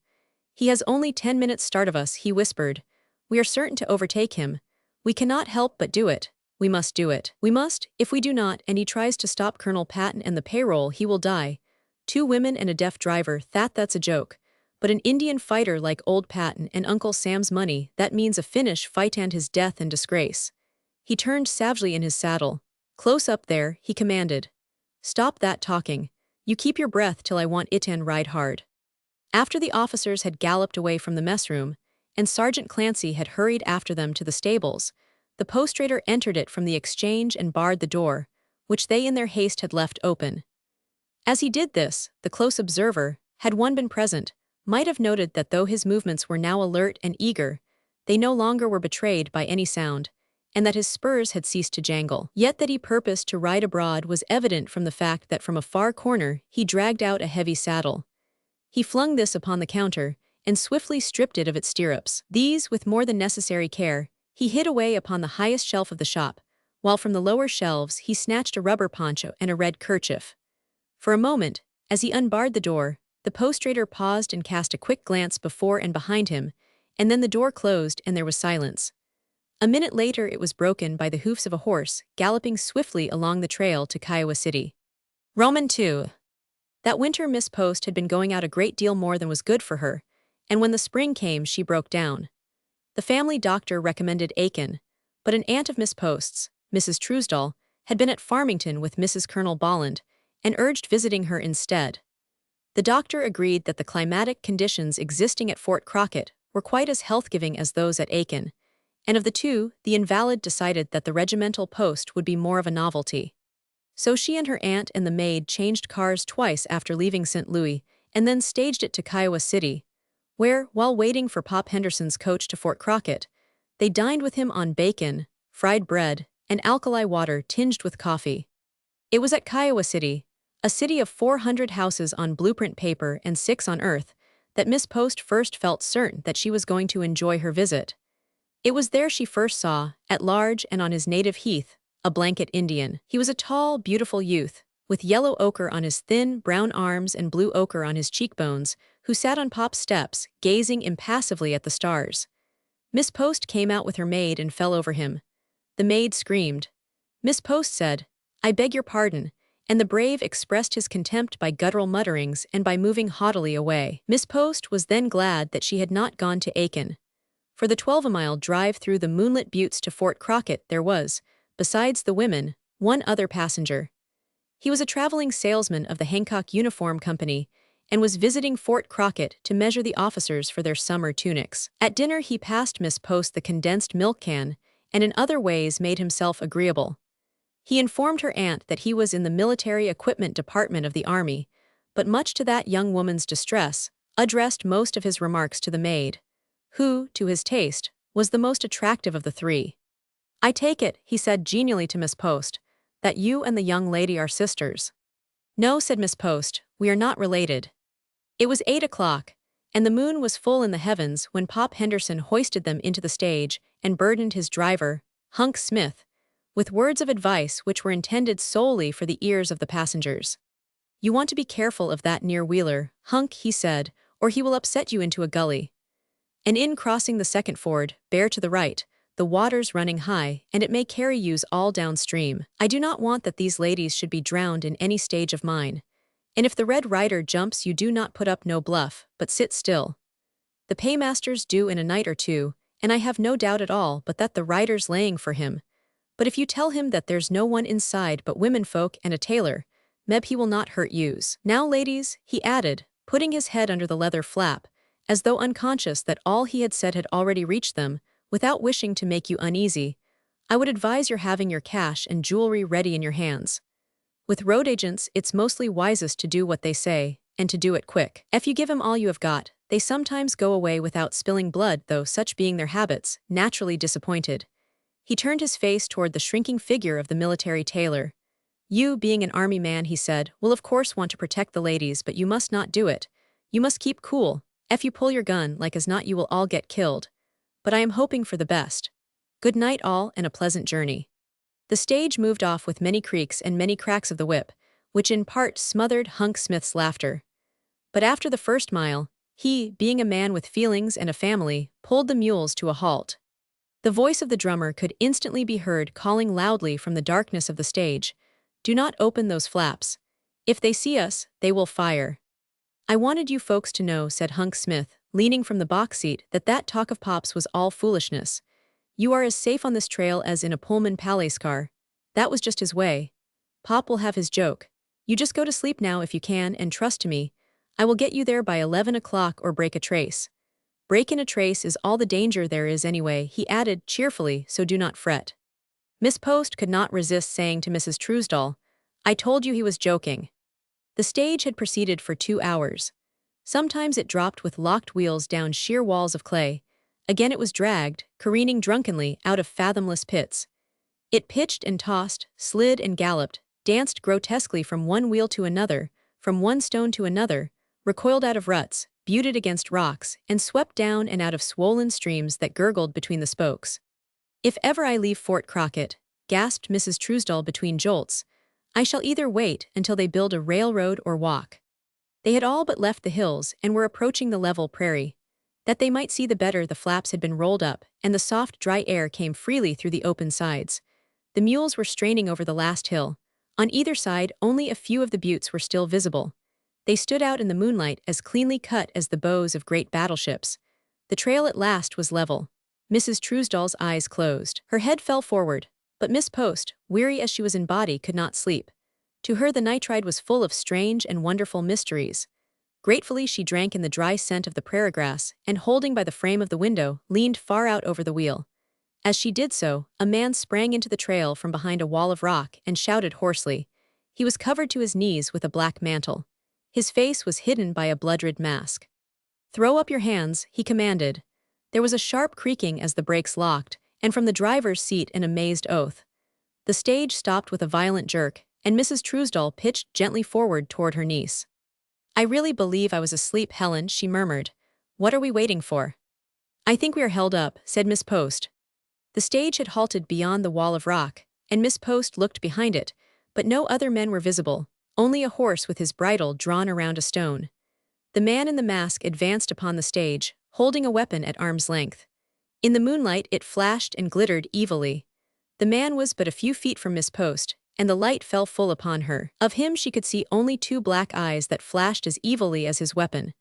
He has only 10 minutes start of us, he whispered. We are certain to overtake him. We cannot help but do it. We must do it. We must. If we do not, and he tries to stop Colonel Patton and the payroll, he will die. 2 women and a deaf driver, that's a joke. But an Indian fighter like old Patton and Uncle Sam's money, that means a finish fight and his death and disgrace. He turned savagely in his saddle. Close up there, he commanded. Stop that talking. You keep your breath till I want it and ride hard. After the officers had galloped away from the mess room, and Sergeant Clancy had hurried after them to the stables, the postrader entered it from the exchange and barred the door, which they in their haste had left open. As he did this, the close observer, had one been present, might have noted that though his movements were now alert and eager, they no longer were betrayed by any sound, and that his spurs had ceased to jangle. Yet that he purposed to ride abroad was evident from the fact that from a far corner he dragged out a heavy saddle. He flung this upon the counter, and swiftly stripped it of its stirrups. These, with more than necessary care, he hid away upon the highest shelf of the shop, while from the lower shelves he snatched a rubber poncho and a red kerchief. For a moment, as he unbarred the door, the postrader paused and cast a quick glance before and behind him, and then the door closed and there was silence. A minute later it was broken by the hoofs of a horse galloping swiftly along the trail to Kiowa City. Roman 2. That winter Miss Post had been going out a great deal more than was good for her, and when the spring came she broke down. The family doctor recommended Aiken, but an aunt of Miss Post's, Mrs. Truesdell, had been at Farmington with Mrs. Colonel Bolland, and urged visiting her instead. The doctor agreed that the climatic conditions existing at Fort Crockett were quite as health-giving as those at Aiken, and of the two, the invalid decided that the regimental post would be more of a novelty. So she and her aunt and the maid changed cars twice after leaving St. Louis, and then staged it to Kiowa City, where, while waiting for Pop Henderson's coach to Fort Crockett, they dined with him on bacon, fried bread, and alkali water tinged with coffee. It was at Kiowa City, a city of 400 houses on blueprint paper and 6 on earth, that Miss Post first felt certain that she was going to enjoy her visit. It was there she first saw, at large and on his native heath, a blanket Indian. He was a tall, beautiful youth, with yellow ochre on his thin, brown arms and blue ochre on his cheekbones, who sat on Pop's steps, gazing impassively at the stars. Miss Post came out with her maid and fell over him. The maid screamed. Miss Post said, I beg your pardon, and the brave expressed his contempt by guttural mutterings and by moving haughtily away. Miss Post was then glad that she had not gone to Aiken. For the 12-mile drive through the moonlit buttes to Fort Crockett there was, besides the women, one other passenger. He was a traveling salesman of the Hancock Uniform Company and was visiting Fort Crockett to measure the officers for their summer tunics. At dinner he passed Miss Post the condensed milk can and in other ways made himself agreeable. He informed her aunt that he was in the military equipment department of the army, but much to that young woman's distress, addressed most of his remarks to the maid, who, to his taste, was the most attractive of the three. "I take it," he said genially to Miss Post, "that you and the young lady are sisters." "No," said Miss Post, "we are not related." It was 8 o'clock, and the moon was full in the heavens when Pop Henderson hoisted them into the stage and burdened his driver, Hunk Smith, with words of advice which were intended solely for the ears of the passengers. "You want to be careful of that near-wheeler, Hunk," he said, "or he will upset you into a gully. And in crossing the second ford, bear to the right, the water's running high, and it may carry yous all downstream. I do not want that these ladies should be drowned in any stage of mine. And if the Red Rider jumps you do not put up no bluff, but sit still. The paymasters do in a night or two, and I have no doubt at all but that the rider's laying for him. But if you tell him that there's no one inside but womenfolk and a tailor, meb he will not hurt yous. Now ladies," he added, putting his head under the leather flap, as though unconscious that all he had said had already reached them, without wishing to make you uneasy, "I would advise your having your cash and jewelry ready in your hands. With road agents it's mostly wisest to do what they say, and to do it quick. If you give 'em all you have got, they sometimes go away without spilling blood, though such being their habits, naturally disappointed." He turned his face toward the shrinking figure of the military tailor. "You, being an army man," he said, "will of course want to protect the ladies, but you must not do it. You must keep cool. If you pull your gun, like as not you will all get killed. But I am hoping for the best. Good night all, and a pleasant journey." The stage moved off with many creaks and many cracks of the whip, which in part smothered Hunk Smith's laughter. But after the first mile, he, being a man with feelings and a family, pulled the mules to a halt. The voice of the drummer could instantly be heard calling loudly from the darkness of the stage, "Do not open those flaps. If they see us, they will fire." "I wanted you folks to know," said Hunk Smith, leaning from the box seat, "that talk of Pop's was all foolishness. You are as safe on this trail as in a Pullman Palace car. That was just his way. Pop will have his joke. You just go to sleep now if you can, and trust to me. I will get you there by 11 o'clock or break a trace. Breaking a trace is all the danger there is anyway," he added cheerfully, "so do not fret." Miss Post could not resist saying to Mrs. Truesdell, "I told you he was joking." The stage had proceeded for 2 hours. Sometimes it dropped with locked wheels down sheer walls of clay. Again it was dragged, careening drunkenly, out of fathomless pits. It pitched and tossed, slid and galloped, danced grotesquely from one wheel to another, from one stone to another, recoiled out of ruts, butted against rocks, and swept down and out of swollen streams that gurgled between the spokes. "If ever I leave Fort Crockett," gasped Mrs. Truesdell between jolts, "I shall either wait until they build a railroad or walk." They had all but left the hills and were approaching the level prairie. That they might see the better, the flaps had been rolled up, and the soft, dry air came freely through the open sides. The mules were straining over the last hill. On either side, only a few of the buttes were still visible. They stood out in the moonlight as cleanly cut as the bows of great battleships. The trail at last was level. Mrs. Truesdell's eyes closed. Her head fell forward, but Miss Post, weary as she was in body, could not sleep. To her the night ride was full of strange and wonderful mysteries. Gratefully she drank in the dry scent of the prairie grass, and holding by the frame of the window, leaned far out over the wheel. As she did so, a man sprang into the trail from behind a wall of rock and shouted hoarsely. He was covered to his knees with a black mantle. His face was hidden by a blood-red mask. "Throw up your hands," he commanded. There was a sharp creaking as the brakes locked, and from the driver's seat an amazed oath. The stage stopped with a violent jerk, and Mrs. Truesdell pitched gently forward toward her niece. "I really believe I was asleep, Helen," she murmured. "What are we waiting for?" "I think we are held up," said Miss Post. The stage had halted beyond the wall of rock, and Miss Post looked behind it, but no other men were visible, only a horse with his bridle drawn around a stone. The man in the mask advanced upon the stage, holding a weapon at arm's length. In the moonlight it flashed and glittered evilly. The man was but a few feet from Miss Post, and the light fell full upon her. Of him she could see only 2 black eyes that flashed as evilly as his weapon.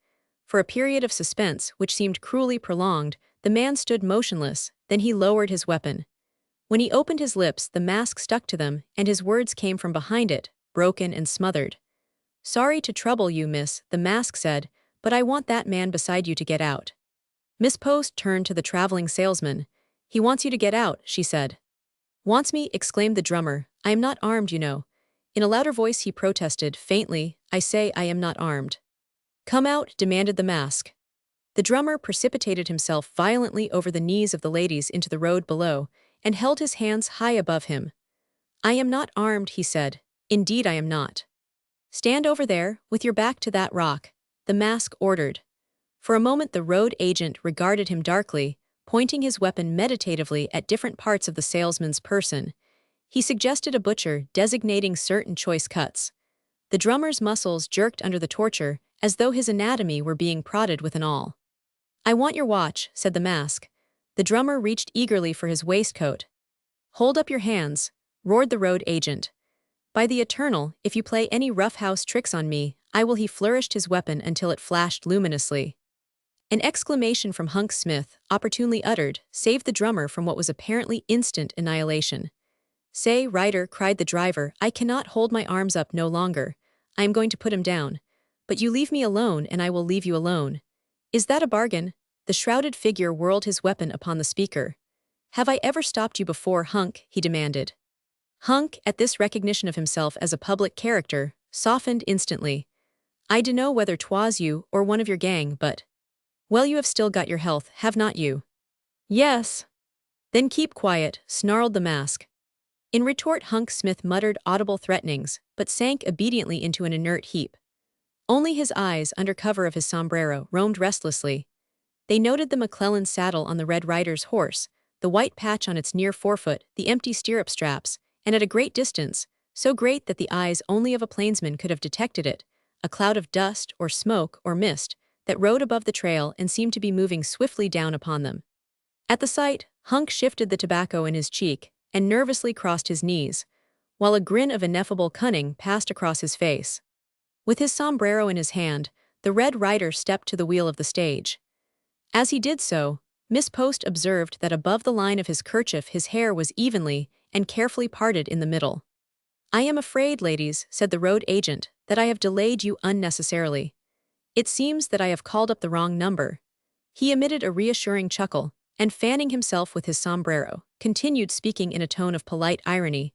For a period of suspense, which seemed cruelly prolonged, the man stood motionless, then he lowered his weapon. When he opened his lips, the mask stuck to them, and his words came from behind it, broken and smothered. "Sorry to trouble you, miss," the mask said, "but I want that man beside you to get out." Miss Post turned to the traveling salesman. "He wants you to get out," she said. "Wants me?" exclaimed the drummer. "I am not armed, you know." In a louder voice he protested, faintly, "I say I am not armed." "Come out," demanded the mask. The drummer precipitated himself violently over the knees of the ladies into the road below, and held his hands high above him. "I am not armed," he said. "Indeed I am not." "Stand over there, with your back to that rock," the mask ordered. For a moment the road agent regarded him darkly, pointing his weapon meditatively at different parts of the salesman's person. He suggested a butcher, designating certain choice cuts. The drummer's muscles jerked under the torture, as though his anatomy were being prodded with an awl. "I want your watch," said the mask. The drummer reached eagerly for his waistcoat. "Hold up your hands," roared the road agent. "By the eternal, if you play any roughhouse tricks on me, I will." He flourished his weapon until it flashed luminously. An exclamation from Hunk Smith, opportunely uttered, saved the drummer from what was apparently instant annihilation. "Say, rider," cried the driver, "I cannot hold my arms up no longer. I am going to put him down. But you leave me alone and I will leave you alone. Is that a bargain?" The shrouded figure whirled his weapon upon the speaker. "Have I ever stopped you before, Hunk?" he demanded. Hunk, at this recognition of himself as a public character, softened instantly. "I dunno whether 'twas you or one of your gang, but—" "Well, you have still got your health, have not you?" "Yes." "Then keep quiet," snarled the mask. In retort Hunk Smith muttered audible threatenings, but sank obediently into an inert heap. Only his eyes, under cover of his sombrero, roamed restlessly. They noted the McClellan saddle on the Red Rider's horse, the white patch on its near forefoot, the empty stirrup straps, and at a great distance, so great that the eyes only of a plainsman could have detected it, a cloud of dust or smoke or mist that rode above the trail and seemed to be moving swiftly down upon them. At the sight, Hunk shifted the tobacco in his cheek and nervously crossed his knees, while a grin of ineffable cunning passed across his face. With his sombrero in his hand, the Red Rider stepped to the wheel of the stage. As he did so, Miss Post observed that above the line of his kerchief his hair was evenly and carefully parted in the middle. "I am afraid, ladies," said the road agent, "that I have delayed you unnecessarily. It seems that I have called up the wrong number." He emitted a reassuring chuckle, and fanning himself with his sombrero, continued speaking in a tone of polite irony.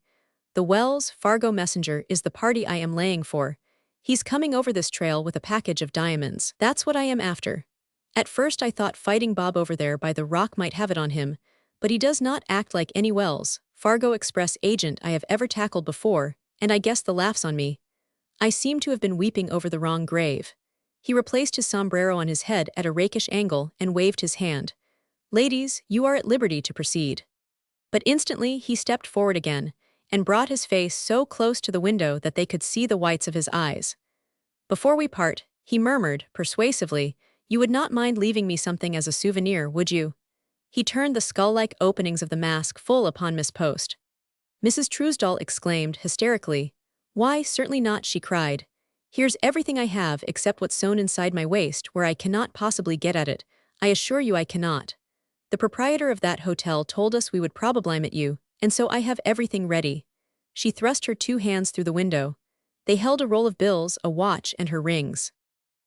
"The Wells Fargo messenger is the party I am laying for. He's coming over this trail with a package of diamonds. That's what I am after. At first I thought Fighting Bob over there by the rock might have it on him, but he does not act like any Wells Fargo Express agent I have ever tackled before, and I guess the laugh's on me. I seem to have been weeping over the wrong grave." He replaced his sombrero on his head at a rakish angle and waved his hand. "Ladies, you are at liberty to proceed." But instantly he stepped forward again, and brought his face so close to the window that they could see the whites of his eyes. "Before we part," he murmured, persuasively, "you would not mind leaving me something as a souvenir, would you?" He turned the skull-like openings of the mask full upon Miss Post. Mrs. Truesdell exclaimed hysterically. "Why, certainly not," she cried. "Here's everything I have except what's sewn inside my waist, where I cannot possibly get at it. I assure you I cannot. The proprietor of that hotel told us we would probleme you, and so I have everything ready." She thrust her two hands through the window. They held a roll of bills, a watch, and her rings.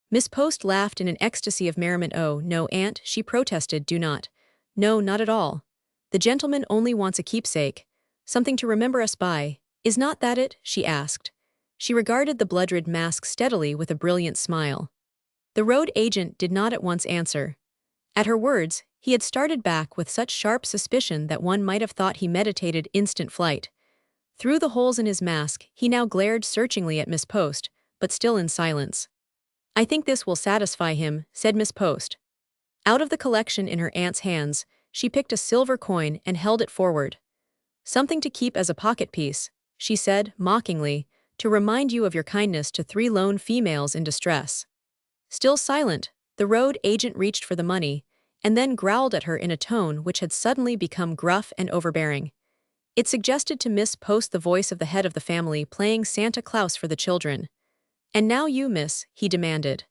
Miss Post laughed in an ecstasy of merriment. "Oh, no, aunt," she protested, "do not. No, not at all. The gentleman only wants a keepsake, something to remember us by. Is not that it?" she asked. She regarded the blood-red mask steadily with a brilliant smile. The road agent did not at once answer. At her words, he had started back with such sharp suspicion that one might have thought he meditated instant flight. Through the holes in his mask, he now glared searchingly at Miss Post, but still in silence. "I think this will satisfy him," said Miss Post. Out of the collection in her aunt's hands, she picked a silver coin and held it forward. "Something to keep as a pocket-piece," she said, mockingly, "to remind you of your kindness to 3 lone females in distress." Still silent, the road agent reached for the money, and then growled at her in a tone which had suddenly become gruff and overbearing. It suggested to Miss Post the voice of the head of the family playing Santa Claus for the children. "And now you, miss," he demanded.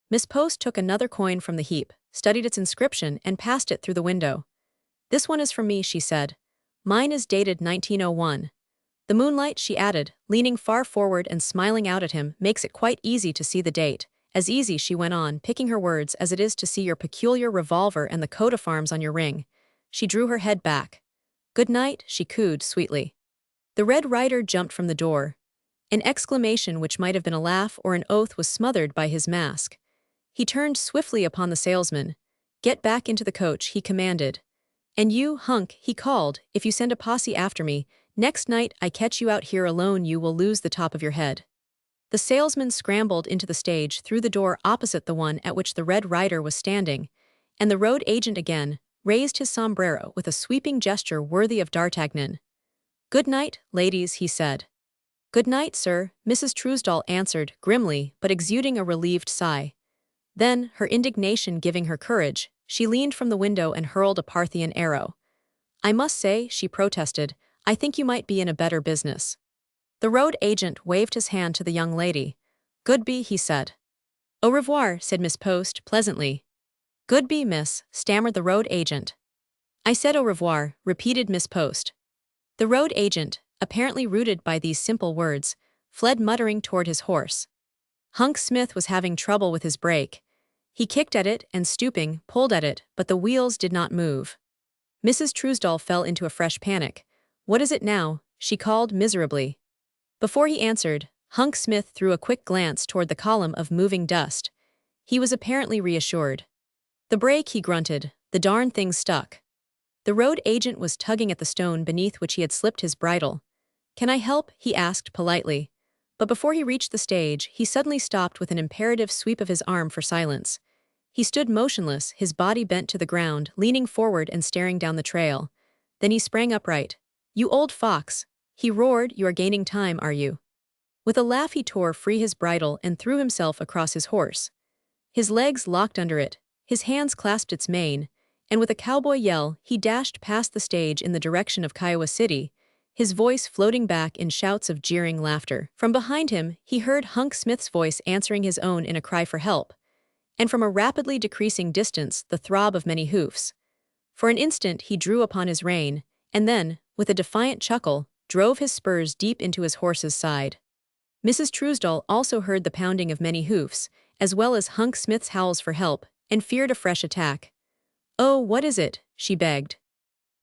Miss Post took another coin from the heap, studied its inscription, and passed it through the window. "This one is from me," she said. "Mine is dated 1901. The moonlight, she added, leaning far forward and smiling out at him, makes it quite easy to see the date. As easy, she went on, picking her words, as it is to see your peculiar revolver and the coat of arms on your ring. She drew her head back. Good night, she cooed sweetly. The Red Rider jumped from the door. An exclamation which might have been a laugh or an oath was smothered by his mask. He turned swiftly upon the salesman. Get back into the coach, he commanded. And you, hunk, he called, if you send a posse after me, next night I catch you out here alone, you will lose the top of your head. The salesman scrambled into the stage through the door opposite the one at which the Red Rider was standing, and the road agent again raised his sombrero with a sweeping gesture worthy of D'Artagnan. Good night, ladies, he said. Good night, sir, Mrs. Truesdale answered, grimly, but exuding a relieved sigh. Then, her indignation giving her courage, she leaned from the window and hurled a Parthian arrow. I must say, she protested, I think you might be in a better business. The road agent waved his hand to the young lady. Goodby, he said. Au revoir, said Miss Post, pleasantly. Goodby, miss, stammered the road agent. I said au revoir, repeated Miss Post. The road agent, apparently rooted by these simple words, fled muttering toward his horse. Hunk Smith was having trouble with his brake. He kicked at it and, stooping, pulled at it, but the wheels did not move. Mrs. Truesdale fell into a fresh panic. What is it now? She called miserably. Before he answered, Hunk Smith threw a quick glance toward the column of moving dust. He was apparently reassured. The brake, he grunted, the darn thing stuck. The road agent was tugging at the stone beneath which he had slipped his bridle. Can I help? He asked politely. But before he reached the stage, he suddenly stopped with an imperative sweep of his arm for silence. He stood motionless, his body bent to the ground, leaning forward and staring down the trail. Then he sprang upright. You old fox! He roared, you are gaining time, are you? With a laugh he tore free his bridle and threw himself across his horse. His legs locked under it, his hands clasped its mane, and with a cowboy yell, he dashed past the stage in the direction of Kiowa City, his voice floating back in shouts of jeering laughter. From behind him, he heard Hunk Smith's voice answering his own in a cry for help, and from a rapidly decreasing distance the throb of many hoofs. For an instant he drew upon his rein, and then, with a defiant chuckle, drove his spurs deep into his horse's side. Mrs. Truesdale also heard the pounding of many hoofs, as well as Hunk Smith's howls for help, and feared a fresh attack. Oh, what is it? She begged.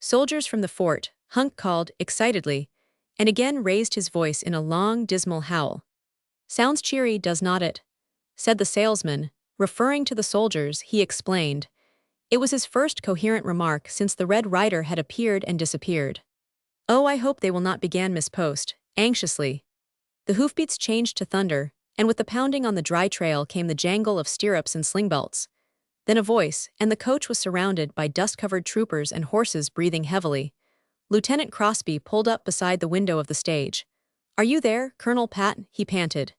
Soldiers from the fort, Hunk called, excitedly, and again raised his voice in a long, dismal howl. Sounds cheery, does not it? Said the salesman. Referring to the soldiers, he explained. It was his first coherent remark since the Red Rider had appeared and disappeared. Oh, I hope they will not, began Miss Post, anxiously. The hoofbeats changed to thunder, and with the pounding on the dry trail came the jangle of stirrups and slingbelts. Then a voice, and the coach was surrounded by dust-covered troopers and horses breathing heavily. Lieutenant Crosby pulled up beside the window of the stage. Are you there, Colonel Patton? He panted.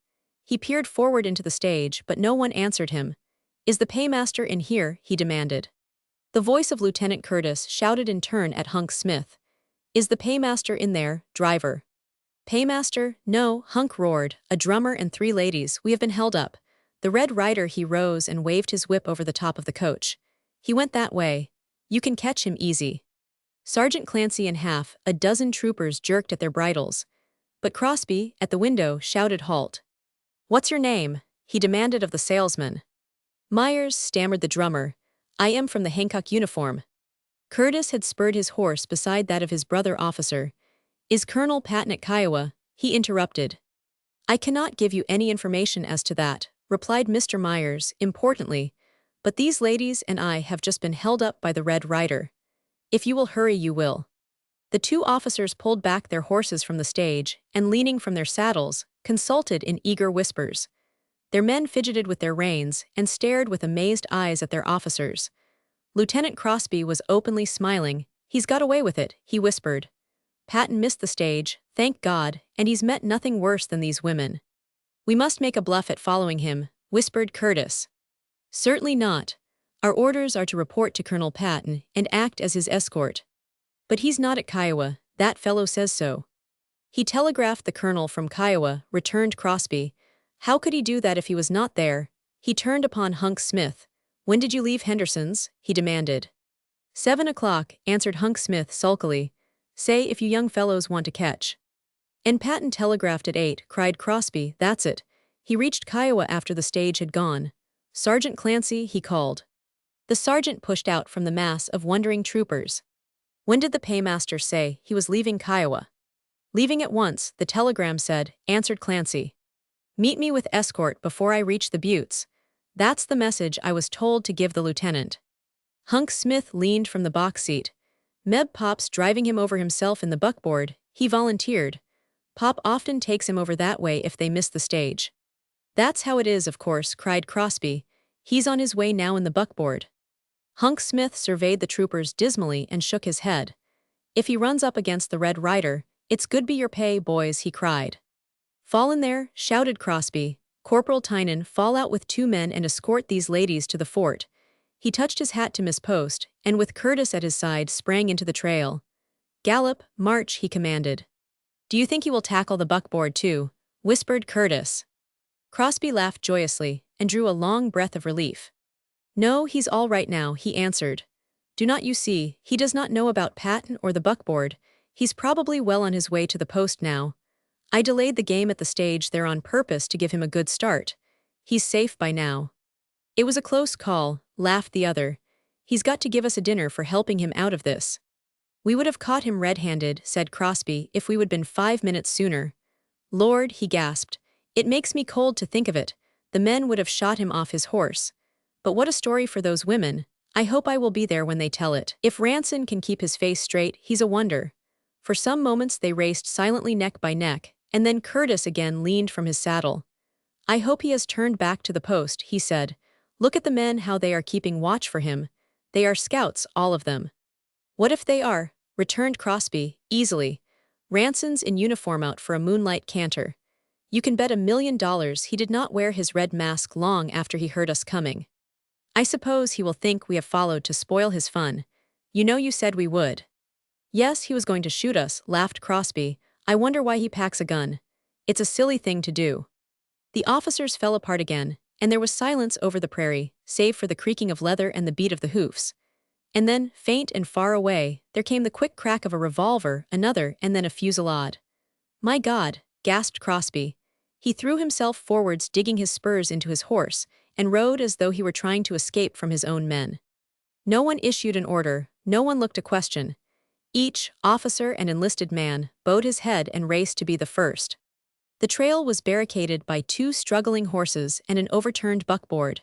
He peered forward into the stage, but no one answered him. Is the paymaster in here? He demanded. The voice of Lieutenant Curtis shouted in turn at Hunk Smith. Is the paymaster in there, driver? Paymaster? No, Hunk roared. A drummer and 3 ladies, we have been held up. The Red Rider, he rose and waved his whip over the top of the coach. He went that way. You can catch him easy. Sergeant Clancy and half a dozen troopers jerked at their bridles. But Crosby, at the window, shouted halt. What's your name? He demanded of the salesman. Myers, stammered the drummer. I am from the Hancock uniform. Curtis had spurred his horse beside that of his brother officer. Is Colonel Patton at Kiowa? He interrupted. I cannot give you any information as to that, replied Mr. Myers, importantly, but these ladies and I have just been held up by the Red Rider. If you will hurry, you will. The 2 officers pulled back their horses from the stage, and leaning from their saddles, consulted in eager whispers. Their men fidgeted with their reins and stared with amazed eyes at their officers. Lieutenant Crosby was openly smiling. He's got away with it, he whispered. Patton missed the stage, thank God, and he's met nothing worse than these women. We must make a bluff at following him, whispered Curtis. Certainly not. Our orders are to report to Colonel Patton and act as his escort. But he's not at Kiowa, that fellow says so. He telegraphed the colonel from Kiowa, returned Crosby. How could he do that if he was not there? He turned upon Hunk Smith. When did you leave Henderson's? He demanded. 7 o'clock, answered Hunk Smith sulkily. Say if you young fellows want to catch And Patton telegraphed at 8, cried Crosby, that's it. He reached Kiowa after the stage had gone. Sergeant Clancy, he called. The sergeant pushed out from the mass of wondering troopers. When did the paymaster say he was leaving Kiowa? Leaving at once, the telegram said, answered Clancy. Meet me with escort before I reach the buttes. That's the message I was told to give the lieutenant. Hunk Smith leaned from the box seat. Meb Pop's driving him over himself in the buckboard, he volunteered. Pop often takes him over that way if they miss the stage. That's how it is, of course, cried Crosby. He's on his way now in the buckboard. Hunk Smith surveyed the troopers dismally and shook his head. If he runs up against the Red Rider, it's good be your pay, boys, he cried. Fall in there, shouted Crosby. Corporal Tynan, fall out with 2 men and escort these ladies to the fort. He touched his hat to Miss Post, and with Curtis at his side sprang into the trail. Gallop, march, he commanded. Do you think he will tackle the buckboard too? Whispered Curtis. Crosby laughed joyously, and drew a long breath of relief. No, he's all right now, he answered. Do not you see, he does not know about Patton or the buckboard. He's probably well on his way to the post now. I delayed the game at the stage there on purpose to give him a good start. He's safe by now. It was a close call, laughed the other. He's got to give us a dinner for helping him out of this. We would have caught him red-handed, said Crosby, if we would been 5 minutes sooner. Lord, he gasped. It makes me cold to think of it. The men would have shot him off his horse. But what a story for those women. I hope I will be there when they tell it. If Ranson can keep his face straight, he's a wonder. For some moments they raced silently neck by neck, and then Curtis again leaned from his saddle. I hope he has turned back to the post, he said. Look at the men, how they are keeping watch for him. They are scouts, all of them. What if they are? Returned Crosby, easily. Ranson's in uniform out for a moonlight canter. You can bet $1 million he did not wear his red mask long after he heard us coming. I suppose he will think we have followed to spoil his fun. You know you said we would. Yes, he was going to shoot us, laughed Crosby. I wonder why he packs a gun. It's a silly thing to do. The officers fell apart again, and there was silence over the prairie, save for the creaking of leather and the beat of the hoofs. And then, faint and far away, there came the quick crack of a revolver, another, and then a fusillade. My God, gasped Crosby. He threw himself forwards, digging his spurs into his horse, and rode as though he were trying to escape from his own men. No one issued an order, no one looked a question. Each, officer and enlisted man, bowed his head and raced to be the first. The trail was barricaded by 2 struggling horses and an overturned buckboard.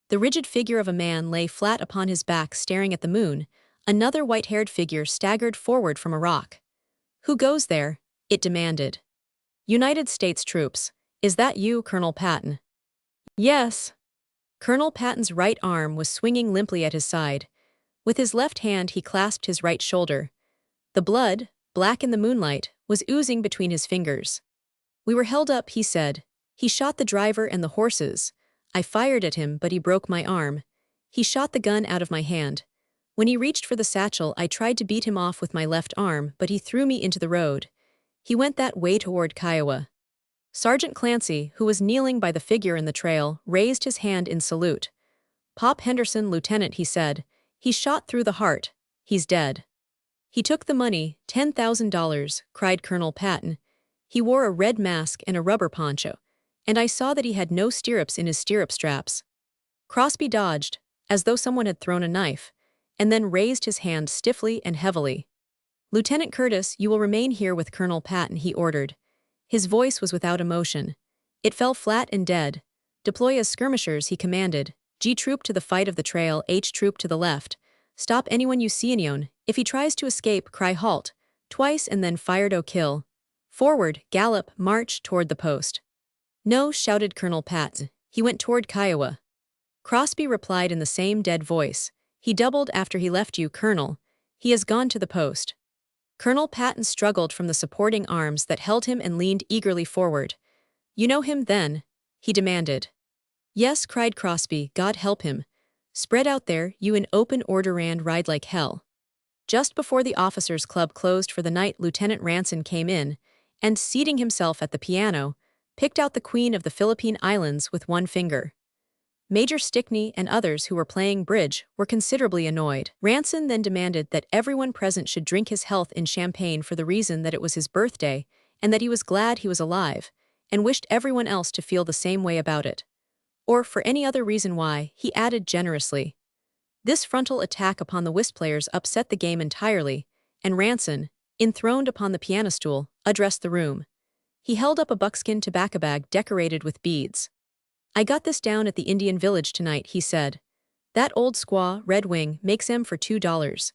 The rigid figure of a man lay flat upon his back staring at the moon. Another white-haired figure staggered forward from a rock. Who goes there? It demanded. United States troops. Is that you, Colonel Patton? Yes. Colonel Patton's right arm was swinging limply at his side. With his left hand he clasped his right shoulder. The blood, black in the moonlight, was oozing between his fingers. We were held up, he said. He shot the driver and the horses. I fired at him, but he broke my arm. He shot the gun out of my hand. When he reached for the satchel, I tried to beat him off with my left arm, but he threw me into the road. He went that way toward Kiowa. Sergeant Clancy, who was kneeling by the figure in the trail, raised his hand in salute. Pop Henderson, Lieutenant, he said. He's shot through the heart. He's dead. He took the money, $10,000, cried Colonel Patton. He wore a red mask and a rubber poncho, and I saw that he had no stirrups in his stirrup straps. Crosby dodged, as though someone had thrown a knife, and then raised his hand stiffly and heavily. Lieutenant Curtis, you will remain here with Colonel Patton, he ordered. His voice was without emotion. It fell flat and dead. Deploy as skirmishers, he commanded. G Troop to the fight of the trail, H Troop to the left. Stop anyone you see, Inion. If he tries to escape, cry halt. Twice and then fired or kill. Forward, gallop, march toward the post. No, shouted Colonel Patton. He went toward Kiowa. Crosby replied in the same dead voice. He doubled after he left you, Colonel. He has gone to the post. Colonel Patton struggled from the supporting arms that held him and leaned eagerly forward. You know him, then? He demanded. Yes, cried Crosby, God help him. Spread out there, you in open order and ride like hell. Just before the officers' club closed for the night, Lieutenant Ranson came in, and, seating himself at the piano, picked out the Queen of the Philippine Islands with one finger. Major Stickney and others who were playing bridge were considerably annoyed. Ranson then demanded that everyone present should drink his health in champagne for the reason that it was his birthday, and that he was glad he was alive, and wished everyone else to feel the same way about it. Or for any other reason why, he added generously. This frontal attack upon the whist players upset the game entirely, and Ranson, enthroned upon the piano stool, addressed the room. He held up a buckskin tobacco bag decorated with beads. "I got this down at the Indian village tonight," he said. "That old squaw, Red Wing, makes 'em for $2.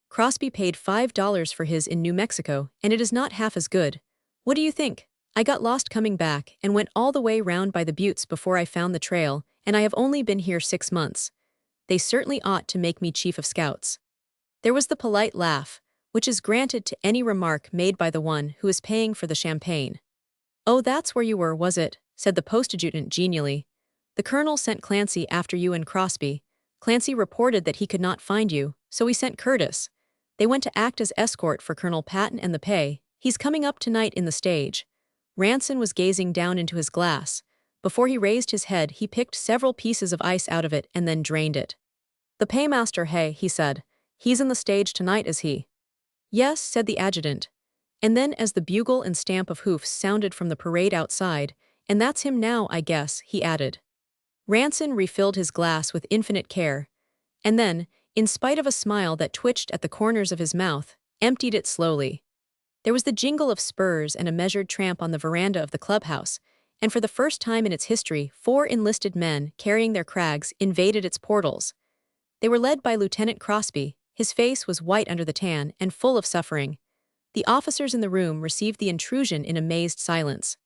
Crosby paid $5 for his in New Mexico, and it is not half as good. What do you think? I got lost coming back and went all the way round by the buttes before I found the trail, and I have only been here 6 months. They certainly ought to make me chief of scouts." There was the polite laugh, which is granted to any remark made by the one who is paying for the champagne. "Oh, that's where you were, was it?" said the post-adjutant genially. "The colonel sent Clancy after you and Crosby. Clancy reported that he could not find you, so he sent Curtis. They went to act as escort for Colonel Patton and the pay. He's coming up tonight in the stage." Ranson was gazing down into his glass. Before he raised his head, he picked several pieces of ice out of it and then drained it. "The paymaster, hey," he said. "He's in the stage tonight, is he?" "Yes," said the adjutant. And then as the bugle and stamp of hoofs sounded from the parade outside, "And that's him now, I guess," he added. Ranson refilled his glass with infinite care, and then, in spite of a smile that twitched at the corners of his mouth, emptied it slowly. There was the jingle of spurs and a measured tramp on the veranda of the clubhouse, and for the first time in its history, 4 enlisted men carrying their crags invaded its portals. They were led by Lieutenant Crosby. His face was white under the tan and full of suffering. The officers in the room received the intrusion in amazed silence.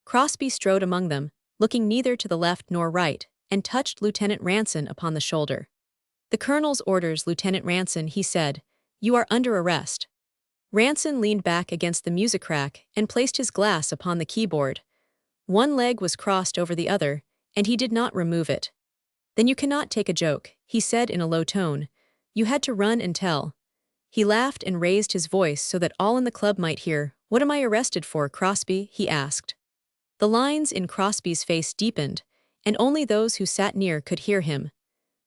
Crosby strode among them, looking neither to the left nor right, and touched Lieutenant Ranson upon the shoulder. "The colonel's orders, Lieutenant Ranson," he said. "You are under arrest." Ranson leaned back against the music rack and placed his glass upon the keyboard. One leg was crossed over the other, and he did not remove it. "Then you cannot take a joke," he said in a low tone. "You had to run and tell." He laughed and raised his voice so that all in the club might hear. "What am I arrested for, Crosby?" he asked. The lines in Crosby's face deepened, and only those who sat near could hear him.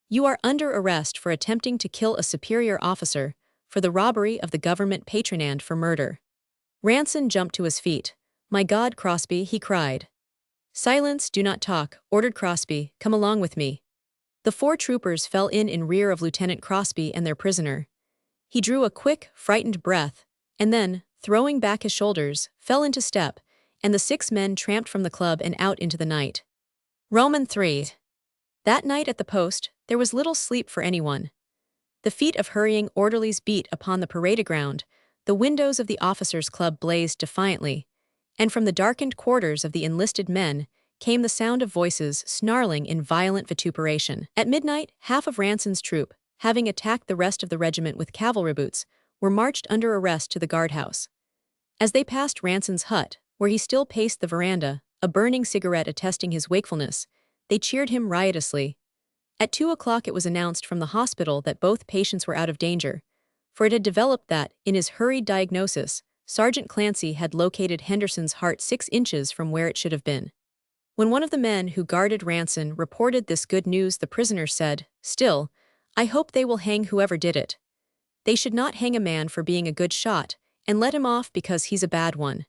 "You are under arrest for attempting to kill a superior officer, for the robbery of the government patron and for murder." Ranson jumped to his feet. "My God, Crosby," he cried. "Silence, do not talk," ordered Crosby. "Come along with me." The 4 troopers fell in rear of Lieutenant Crosby and their prisoner. He drew a quick, frightened breath, and then, throwing back his shoulders, fell into step, and the 6 men tramped from the club and out into the night. Roman 3. That night at the post, there was little sleep for anyone. The feet of hurrying orderlies beat upon the parade ground, the windows of the officers' club blazed defiantly, and from the darkened quarters of the enlisted men came the sound of voices snarling in violent vituperation. At midnight, half of Ranson's troop, having attacked the rest of the regiment with cavalry boots, were marched under arrest to the guardhouse. As they passed Ranson's hut, where he still paced the veranda, a burning cigarette attesting his wakefulness, they cheered him riotously. At 2 o'clock it was announced from the hospital that both patients were out of danger, for it had developed that, in his hurried diagnosis, Sergeant Clancy had located Henderson's heart 6 inches from where it should have been. When one of the men who guarded Ranson reported this good news, the prisoner said, "Still, I hope they will hang whoever did it. They should not hang a man for being a good shot, and let him off because he's a bad one."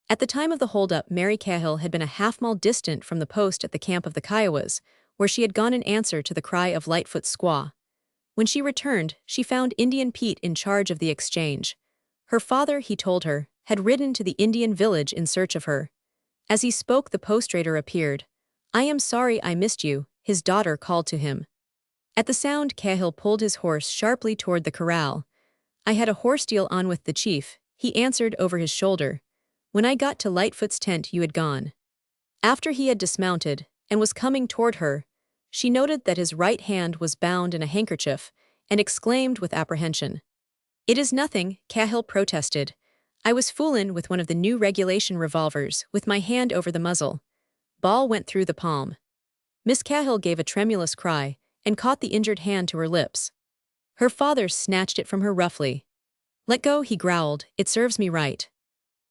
At the time of the holdup, Mary Cahill had been a half-mile distant from the post at the camp of the Kiowas, where she had gone in answer to the cry of Lightfoot's squaw. When she returned, she found Indian Pete in charge of the exchange. Her father, he told her, had ridden to the Indian village in search of her. As he spoke, the post-raider appeared. "I am sorry I missed you," his daughter called to him. At the sound, Cahill pulled his horse sharply toward the corral. "I had a horse deal on with the chief," he answered over his shoulder. "When I got to Lightfoot's tent you had gone." After he had dismounted, and was coming toward her, she noted that his right hand was bound in a handkerchief, and exclaimed with apprehension. "It is nothing," Cahill protested. "I was foolin' with one of the new regulation revolvers, with my hand over the muzzle." Ball went through the palm. Miss Cahill gave a tremulous cry, and caught the injured hand to her lips. Her father snatched it from her roughly. "Let go," he growled, "it serves me right."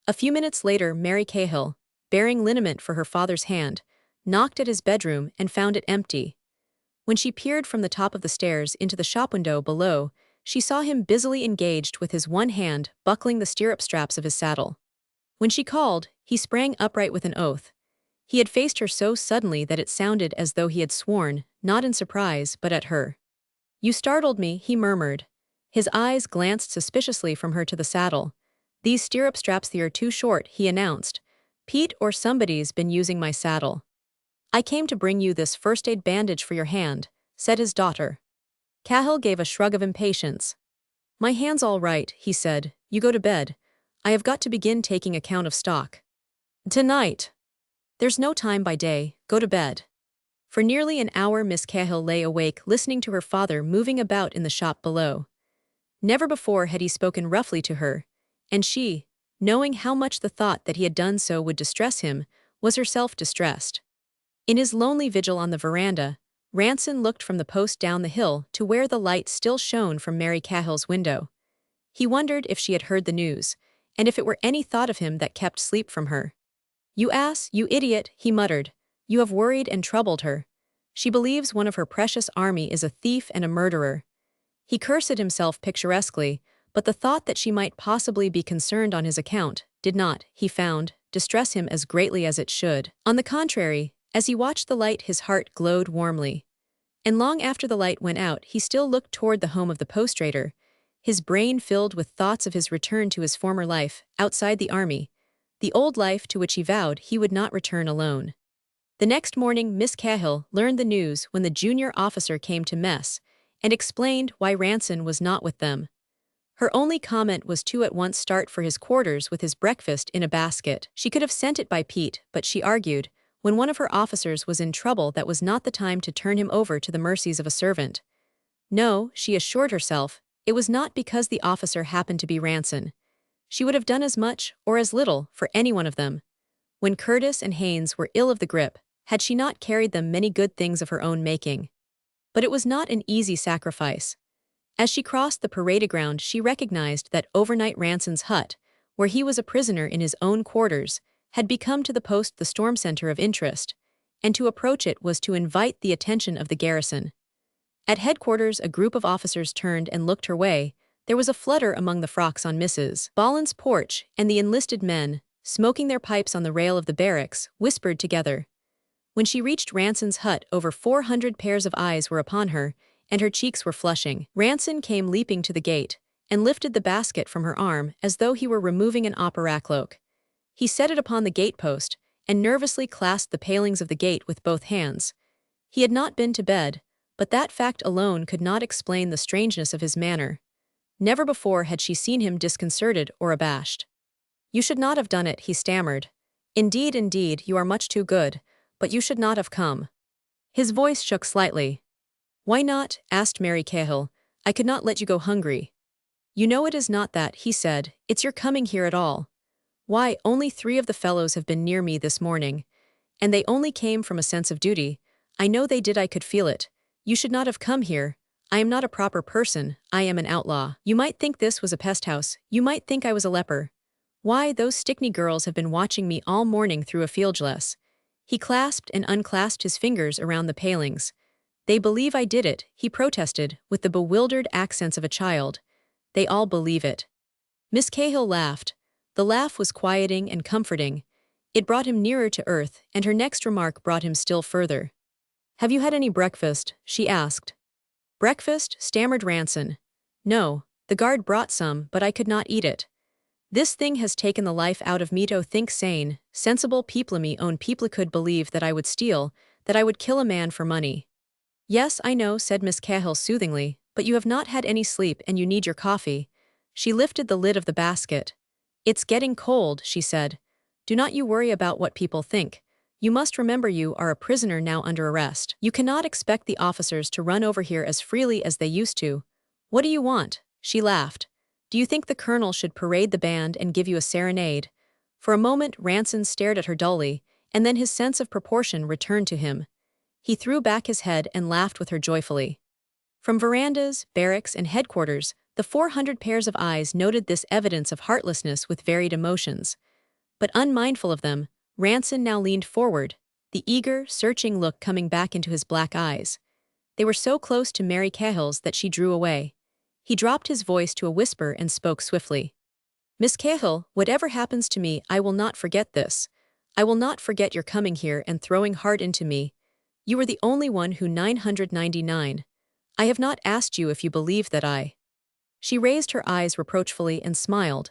A few minutes later, Mary Cahill, bearing liniment for her father's hand, knocked at his bedroom and found it empty. When she peered from the top of the stairs into the shop window below, she saw him busily engaged with his one hand buckling the stirrup straps of his saddle. When she called, he sprang upright with an oath. He had faced her so suddenly that it sounded as though he had sworn, not in surprise, but at her. "You startled me," he murmured. His eyes glanced suspiciously from her to the saddle. "These stirrup straps are too short," he announced. "Pete or somebody's been using my saddle." "I came to bring you this first-aid bandage for your hand," said his daughter. Cahill gave a shrug of impatience. "My hand's all right," he said. "You go to bed. I have got to begin taking account of stock. Tonight. There's no time by day, go to bed." For nearly an hour Miss Cahill lay awake listening to her father moving about in the shop below. Never before had he spoken roughly to her, and she, knowing how much the thought that he had done so would distress him, was herself distressed. In his lonely vigil on the veranda, Ranson looked from the post down the hill to where the light still shone from Mary Cahill's window. He wondered if she had heard the news, and if it were any thought of him that kept sleep from her. "You ass, you idiot," he muttered. "You have worried and troubled her. She believes one of her precious army is a thief and a murderer." He cursed himself picturesquely, but the thought that she might possibly be concerned on his account did not, he found, distress him as greatly as it should. On the contrary, as he watched the light his heart glowed warmly. And long after the light went out he still looked toward the home of the post-trader, his brain filled with thoughts of his return to his former life, outside the army, the old life to which he vowed he would not return alone. The next morning Miss Cahill learned the news when the junior officer came to mess and explained why Ranson was not with them. Her only comment was to at once start for his quarters with his breakfast in a basket. She could have sent it by Pete, but she argued, when one of her officers was in trouble, that was not the time to turn him over to the mercies of a servant. No, she assured herself, it was not because the officer happened to be Ranson. She would have done as much, or as little, for any one of them. When Curtis and Haynes were ill of the grippe, had she not carried them many good things of her own making? But it was not an easy sacrifice. As she crossed the parade ground she recognized that overnight Ranson's hut, where he was a prisoner in his own quarters, had become to the post the storm center of interest, and to approach it was to invite the attention of the garrison. At headquarters a group of officers turned and looked her way. There was a flutter among the frocks on Mrs. Bolland's porch, and the enlisted men, smoking their pipes on the rail of the barracks, whispered together. When she reached Ranson's hut over 400 pairs of eyes were upon her, and her cheeks were flushing. Ranson came leaping to the gate, and lifted the basket from her arm as though he were removing an opera cloak. He set it upon the gate-post, and nervously clasped the palings of the gate with both hands. He had not been to bed, but that fact alone could not explain the strangeness of his manner. Never before had she seen him disconcerted or abashed. "You should not have done it," he stammered. Indeed, you are much too good, but you should not have come." His voice shook slightly. "Why not?" asked Mary Cahill. "I could not let you go hungry." "You know it is not that," he said. "It's your coming here at all. Why, only 3 of the fellows have been near me this morning. And they only came from a sense of duty. I know they did, I could feel it. You should not have come here. I am not a proper person, I am an outlaw. You might think this was a pest house, you might think I was a leper. Why, those Stickney girls have been watching me all morning through a field glass." He clasped and unclasped his fingers around the palings. "They believe I did it," he protested, with the bewildered accents of a child. "They all believe it." Miss Cahill laughed. The laugh was quieting and comforting. It brought him nearer to earth, and her next remark brought him still further. "Have you had any breakfast?" she asked. "Breakfast?" stammered Ranson. "No, the guard brought some, but I could not eat it. This thing has taken the life out of me to think sane, sensible people. Me own people could believe that I would steal, that I would kill a man for money." "Yes, I know," said Miss Cahill soothingly, "but you have not had any sleep and you need your coffee." She lifted the lid of the basket. "It's getting cold," she said. "Do not you worry about what people think. You must remember you are a prisoner now under arrest. You cannot expect the officers to run over here as freely as they used to. What do you want?" She laughed. "Do you think the colonel should parade the band and give you a serenade?" For a moment Ranson stared at her dully, and then his sense of proportion returned to him. He threw back his head and laughed with her joyfully. From verandas, barracks, and headquarters, the 400 pairs of eyes noted this evidence of heartlessness with varied emotions. But unmindful of them, Ranson now leaned forward, the eager, searching look coming back into his black eyes. They were so close to Mary Cahill's that she drew away. He dropped his voice to a whisper and spoke swiftly. Miss Cahill, whatever happens to me, I will not forget this. I will not forget your coming here and throwing heart into me. You were the only one who 999. I have not asked you if you believe that I. She raised her eyes reproachfully and smiled.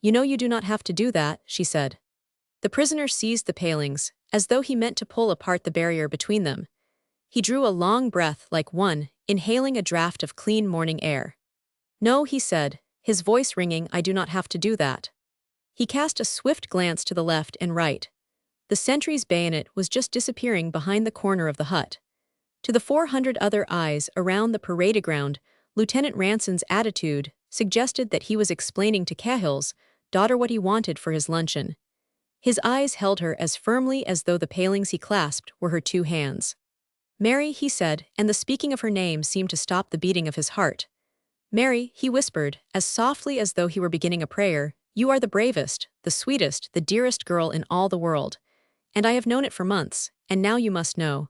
You know you do not have to do that, she said. The prisoner seized the palings, as though he meant to pull apart the barrier between them. He drew a long breath like one, inhaling a draught of clean morning air. No, he said, his voice ringing, I do not have to do that. He cast a swift glance to the left and right. The sentry's bayonet was just disappearing behind the corner of the hut. To the 400 other eyes around the parade ground, Lieutenant Ranson's attitude suggested that he was explaining to Cahill's daughter what he wanted for his luncheon. His eyes held her as firmly as though the palings he clasped were her two hands. Mary, he said, and the speaking of her name seemed to stop the beating of his heart. Mary, he whispered, as softly as though he were beginning a prayer, you are the bravest, the sweetest, the dearest girl in all the world. And I have known it for months, and now you must know.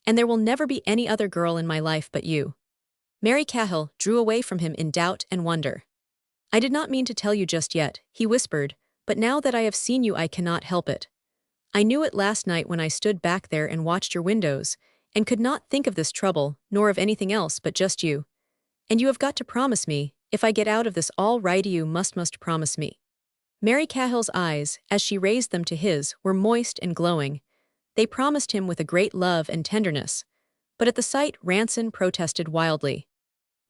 And there will never be any other girl in my life but you. Mary Cahill drew away from him in doubt and wonder. I did not mean to tell you just yet, he whispered, but now that I have seen you I cannot help it. I knew it last night when I stood back there and watched your windows, and could not think of this trouble, nor of anything else but just you. And you have got to promise me, if I get out of this all right, you must promise me. Mary Cahill's eyes, as she raised them to his, were moist and glowing. They promised him with a great love and tenderness. But at the sight, Ranson protested wildly.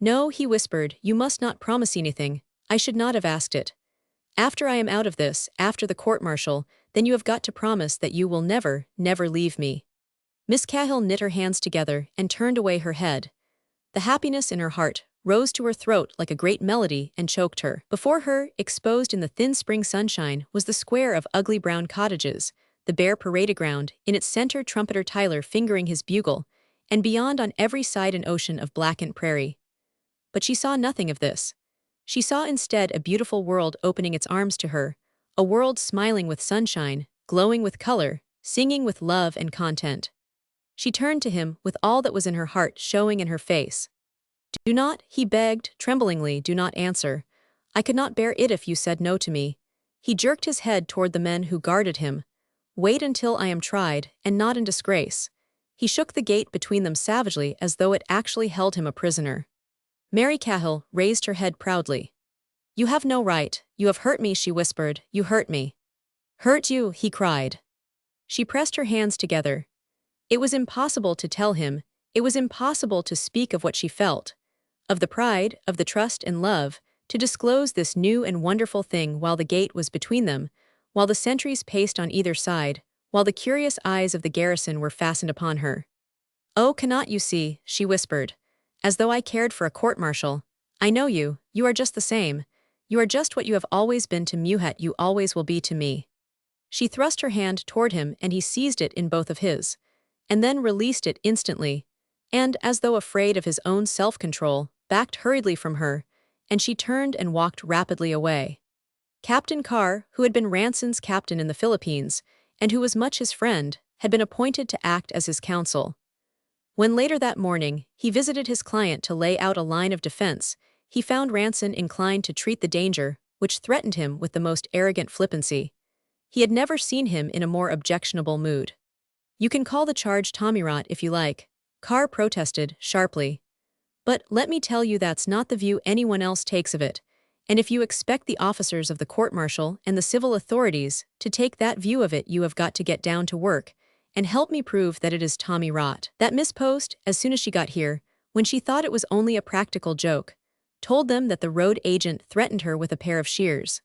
No, he whispered, you must not promise anything. I should not have asked it. After I am out of this, after the court-martial, then you have got to promise that you will never, never leave me. Miss Cahill knit her hands together and turned away her head. The happiness in her heart rose to her throat like a great melody and choked her. Before her, exposed in the thin spring sunshine, was the square of ugly brown cottages, the bare parade ground, in its center trumpeter Tyler fingering his bugle, and beyond on every side an ocean of blackened prairie. But she saw nothing of this. She saw instead a beautiful world opening its arms to her, a world smiling with sunshine, glowing with color, singing with love and content. She turned to him with all that was in her heart showing in her face. Do not, he begged, tremblingly, do not answer. I could not bear it if you said no to me. He jerked his head toward the men who guarded him. Wait until I am tried, and not in disgrace. He shook the gate between them savagely as though it actually held him a prisoner. Mary Cahill raised her head proudly. You have no right, you have hurt me, she whispered, you hurt me. Hurt you, he cried. She pressed her hands together. It was impossible to tell him, it was impossible to speak of what she felt, of the pride, of the trust and love, to disclose this new and wonderful thing while the gate was between them, while the sentries paced on either side, while the curious eyes of the garrison were fastened upon her. Oh, cannot you see, she whispered, as though I cared for a court-martial. I know you, you are just the same. You are just what you have always been to Muhet, you always will be to me. She thrust her hand toward him and he seized it in both of his, and then released it instantly, and, as though afraid of his own self-control, backed hurriedly from her, and she turned and walked rapidly away. Captain Carr, who had been Ranson's captain in the Philippines, and who was much his friend, had been appointed to act as his counsel. When later that morning, he visited his client to lay out a line of defense, he found Ranson inclined to treat the danger, which threatened him, with the most arrogant flippancy. He had never seen him in a more objectionable mood. You can call the charge tommyrot if you like, Carr protested sharply. But let me tell you that's not the view anyone else takes of it, and if you expect the officers of the court-martial and the civil authorities to take that view of it, you have got to get down to work and help me prove that it is Tommy Rot. That Miss Post, as soon as she got here, when she thought it was only a practical joke, told them that the road agent threatened her with a pair of shears.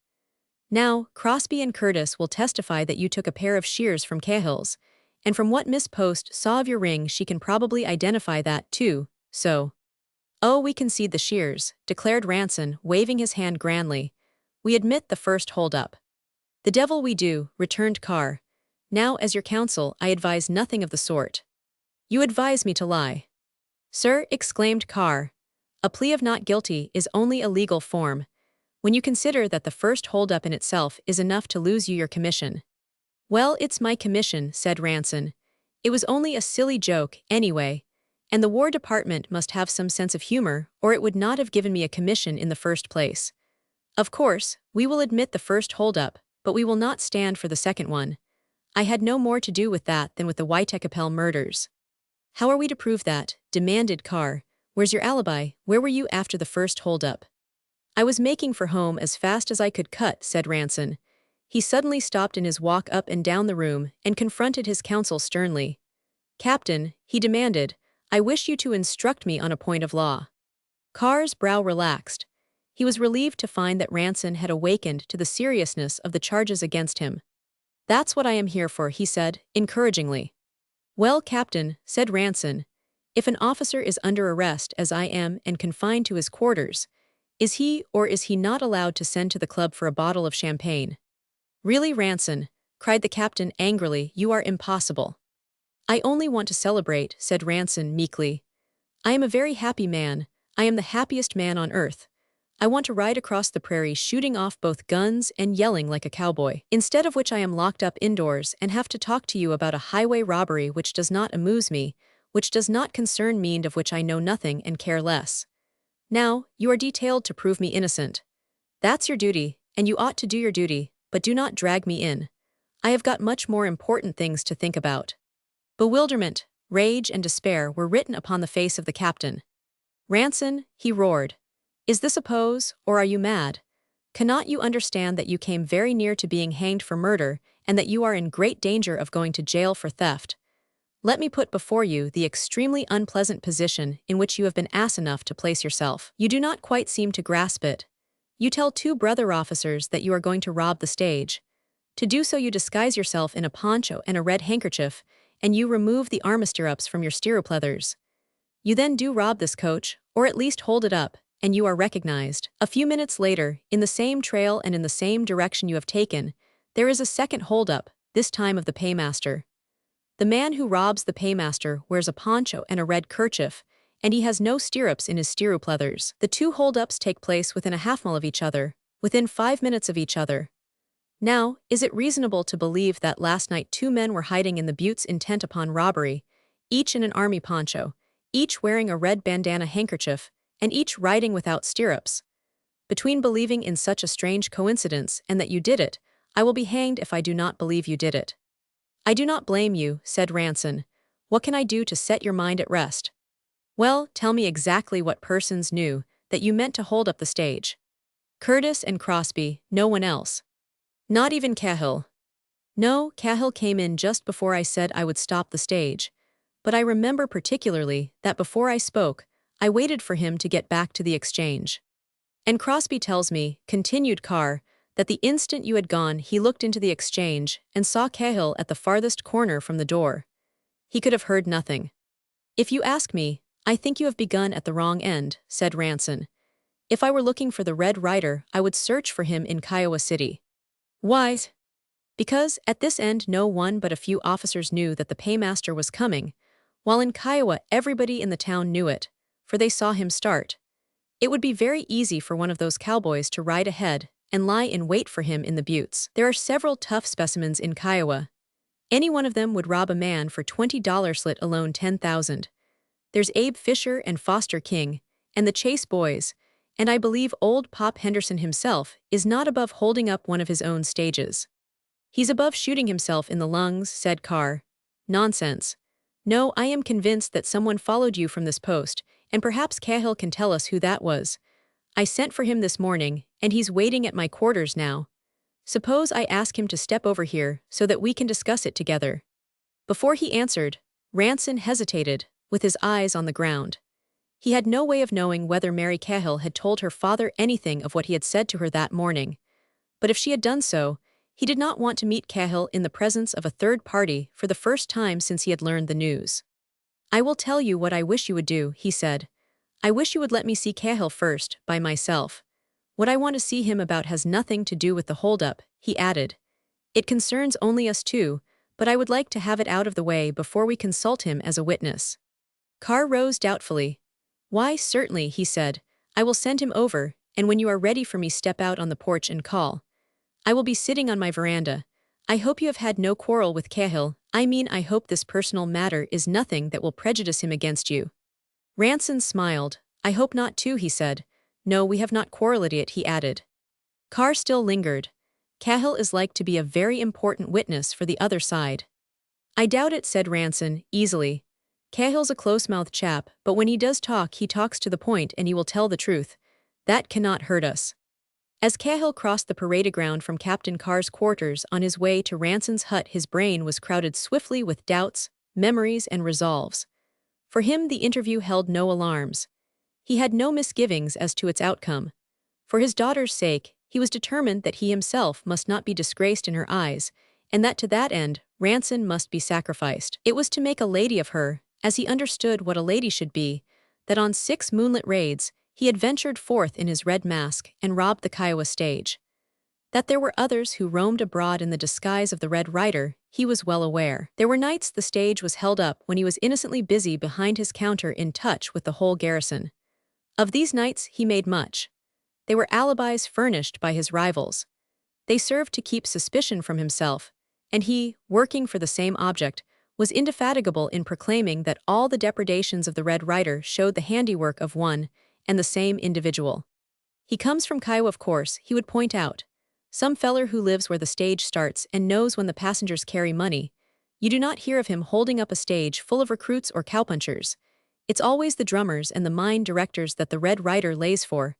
Now, Crosby and Curtis will testify that you took a pair of shears from Cahill's, and from what Miss Post saw of your ring she can probably identify that too, so. Oh, we concede the shears, declared Ranson, waving his hand grandly. We admit the first hold-up. The devil we do, returned Carr. Now, as your counsel, I advise nothing of the sort. You advise me to lie. Sir, exclaimed Carr, a plea of not guilty is only a legal form, when you consider that the first hold-up in itself is enough to lose you your commission. Well, it's my commission, said Ranson. It was only a silly joke, anyway, and the War Department must have some sense of humor, or it would not have given me a commission in the first place. Of course, we will admit the first holdup, but we will not stand for the second one. I had no more to do with that than with the Whitekapelle murders. How are we to prove that? Demanded Carr. Where's your alibi? Where were you after the first holdup? I was making for home as fast as I could cut, said Ranson. He suddenly stopped in his walk up and down the room and confronted his counsel sternly. Captain, he demanded, I wish you to instruct me on a point of law. Carr's brow relaxed. He was relieved to find that Ranson had awakened to the seriousness of the charges against him. That's what I am here for, he said, encouragingly. Well, Captain, said Ranson, if an officer is under arrest as I am and confined to his quarters, is he or is he not allowed to send to the club for a bottle of champagne? Really, Ranson, cried the captain angrily, you are impossible. I only want to celebrate, said Ranson meekly. I am a very happy man. I am the happiest man on earth. I want to ride across the prairie shooting off both guns and yelling like a cowboy. Instead of which I am locked up indoors and have to talk to you about a highway robbery which does not amuse me, which does not concern me and of which I know nothing and care less. Now, you are detailed to prove me innocent. That's your duty, and you ought to do your duty, but do not drag me in. I have got much more important things to think about. Bewilderment, rage, and despair were written upon the face of the captain. Ranson, he roared. Is this a pose, or are you mad? Cannot you understand that you came very near to being hanged for murder, and that you are in great danger of going to jail for theft? Let me put before you the extremely unpleasant position in which you have been ass enough to place yourself. You do not quite seem to grasp it. You tell two brother officers that you are going to rob the stage. To do so you disguise yourself in a poncho and a red handkerchief, and you remove the arm-stirrups from your stirrup leathers. You then do rob this coach, or at least hold it up, and you are recognized. A few minutes later, in the same trail and in the same direction you have taken, there is a second hold-up, this time of the paymaster. The man who robs the paymaster wears a poncho and a red kerchief, and he has no stirrups in his stirrup leathers. The two hold-ups take place within a half-mile of each other, within 5 minutes of each other. Now, is it reasonable to believe that last night 2 men were hiding in the buttes intent upon robbery, each in an army poncho, each wearing a red bandana handkerchief, and each riding without stirrups? Between believing in such a strange coincidence and that you did it, I will be hanged if I do not believe you did it. I do not blame you, said Ranson. What can I do to set your mind at rest? Well, tell me exactly what persons knew that you meant to hold up the stage. Curtis and Crosby, no one else. Not even Cahill. No, Cahill came in just before I said I would stop the stage. But I remember particularly that before I spoke, I waited for him to get back to the exchange. And Crosby tells me, continued Carr, that the instant you had gone he looked into the exchange and saw Cahill at the farthest corner from the door. He could have heard nothing. If you ask me, I think you have begun at the wrong end, said Ranson. If I were looking for the Red Rider, I would search for him in Kiowa City. Why? Because, at this end no one but a few officers knew that the paymaster was coming, while in Kiowa everybody in the town knew it, for they saw him start. It would be very easy for one of those cowboys to ride ahead and lie in wait for him in the buttes. There are several tough specimens in Kiowa. Any one of them would rob a man for $20, let alone 10,000. There's Abe Fisher and Foster King, and the Chase boys, and I believe old Pop Henderson himself is not above holding up one of his own stages. He's above shooting himself in the lungs, said Carr. Nonsense. No, I am convinced that someone followed you from this post, and perhaps Cahill can tell us who that was. I sent for him this morning, and he's waiting at my quarters now. Suppose I ask him to step over here so that we can discuss it together. Before he answered, Ranson hesitated, with his eyes on the ground. He had no way of knowing whether Mary Cahill had told her father anything of what he had said to her that morning. But if she had done so, he did not want to meet Cahill in the presence of a third party for the first time since he had learned the news. I will tell you what I wish you would do, he said. I wish you would let me see Cahill first, by myself. What I want to see him about has nothing to do with the holdup, he added. It concerns only us two, but I would like to have it out of the way before we consult him as a witness. Carr rose doubtfully. Why, certainly, he said. I will send him over, and when you are ready for me step out on the porch and call. I will be sitting on my veranda. I hope you have had no quarrel with Cahill. I hope this personal matter is nothing that will prejudice him against you. Ranson smiled. I hope not too, he said. No, we have not quarreled yet, he added. Carr still lingered. Cahill is like to be a very important witness for the other side. I doubt it, said Ranson, easily. Cahill's a close-mouthed chap, but when he does talk, he talks to the point and he will tell the truth. That cannot hurt us. As Cahill crossed the parade ground from Captain Carr's quarters on his way to Ranson's hut, his brain was crowded swiftly with doubts, memories, and resolves. For him, the interview held no alarms. He had no misgivings as to its outcome. For his daughter's sake, he was determined that he himself must not be disgraced in her eyes, and that to that end, Ranson must be sacrificed. It was to make a lady of her, as he understood what a lady should be, that on 6 moonlit raids, he had ventured forth in his red mask and robbed the Kiowa stage. That there were others who roamed abroad in the disguise of the Red Rider, he was well aware. There were nights the stage was held up when he was innocently busy behind his counter in touch with the whole garrison. Of these nights he made much. They were alibis furnished by his rivals. They served to keep suspicion from himself, and he, working for the same object, was indefatigable in proclaiming that all the depredations of the Red Rider showed the handiwork of one and the same individual. He comes from Kiowa, of course, he would point out. Some feller who lives where the stage starts and knows when the passengers carry money. You do not hear of him holding up a stage full of recruits or cowpunchers. It's always the drummers and the mine directors that the Red Rider lays for.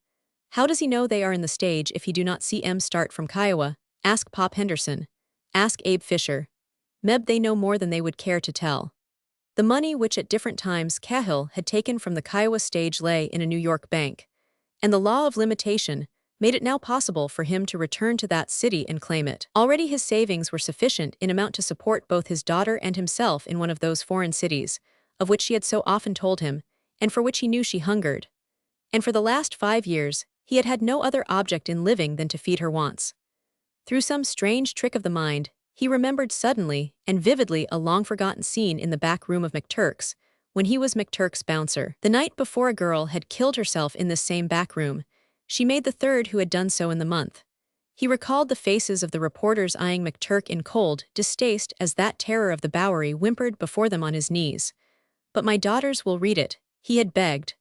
How does he know they are in the stage if he do not see 'em start from Kiowa? Ask Pop Henderson. Ask Abe Fisher. Meb they know more than they would care to tell. The money which at different times Cahill had taken from the Kiowa stage lay in a New York bank, and the law of limitation made it now possible for him to return to that city and claim it. Already his savings were sufficient in amount to support both his daughter and himself in one of those foreign cities, of which she had so often told him, and for which he knew she hungered. And for the last 5 years, he had had no other object in living than to feed her wants. Through some strange trick of the mind, he remembered suddenly and vividly a long-forgotten scene in the back room of McTurk's, when he was McTurk's bouncer. The night before, a girl had killed herself in this same back room. She made the third who had done so in the month. He recalled the faces of the reporters eyeing McTurk in cold distaste as that terror of the Bowery whimpered before them on his knees. But my daughters will read it, he had begged.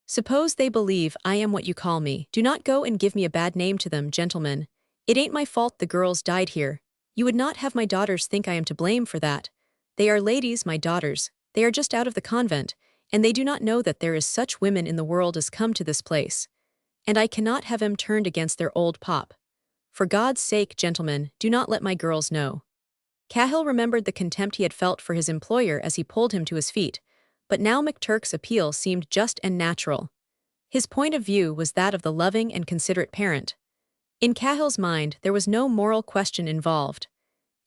Suppose they believe I am what you call me. Do not go and give me a bad name to them, gentlemen. It ain't my fault the girls died here. You would not have my daughters think I am to blame for that. They are ladies, my daughters. They are just out of the convent, and they do not know that there is such women in the world as come to this place. And I cannot have 'em turned against their old pop. For God's sake, gentlemen, do not let my girls know. Cahill remembered the contempt he had felt for his employer as he pulled him to his feet, but now McTurk's appeal seemed just and natural. His point of view was that of the loving and considerate parent. In Cahill's mind, there was no moral question involved.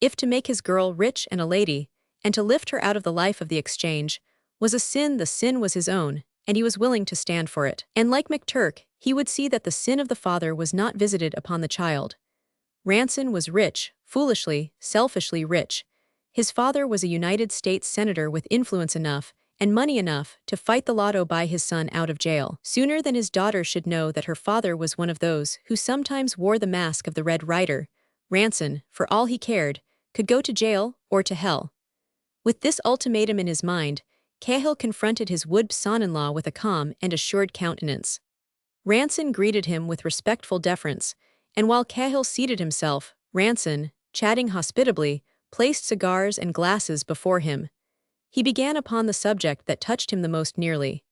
If to make his girl rich and a lady, and to lift her out of the life of the exchange, was a sin, the sin was his own, and he was willing to stand for it. And like McTurk, he would see that the sin of the father was not visited upon the child. Ranson was rich, foolishly, selfishly rich. His father was a United States senator with influence enough and money enough to fight the lotto buy his son out of jail. Sooner than his daughter should know that her father was one of those who sometimes wore the mask of the Red Rider, Ranson, for all he cared, could go to jail or to hell. With this ultimatum in his mind, Cahill confronted his would-son-in-law with a calm and assured countenance. Ranson greeted him with respectful deference, and while Cahill seated himself, Ranson, chatting hospitably, placed cigars and glasses before him. He began upon the subject that touched him the most nearly.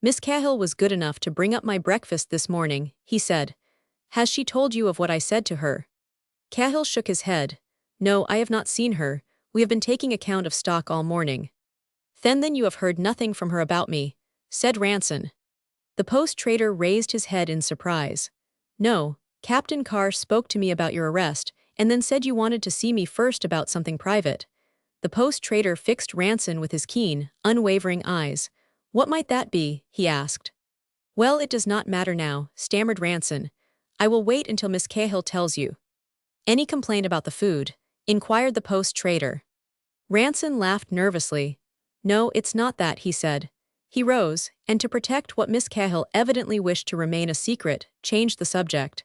Miss Cahill was good enough to bring up my breakfast this morning, he said. Has she told you of what I said to her? Cahill shook his head. No, I have not seen her. We have been taking account of stock all morning. Then you have heard nothing from her about me, said Ranson. The post-trader raised his head in surprise. No, Captain Carr spoke to me about your arrest, and then said you wanted to see me first about something private. The post-trader fixed Ranson with his keen, unwavering eyes. What might that be? He asked. Well, it does not matter now, stammered Ranson. I will wait until Miss Cahill tells you. Any complaint about the food? Inquired the post-trader. Ranson laughed nervously. No, it's not that, he said. He rose, and to protect what Miss Cahill evidently wished to remain a secret, changed the subject.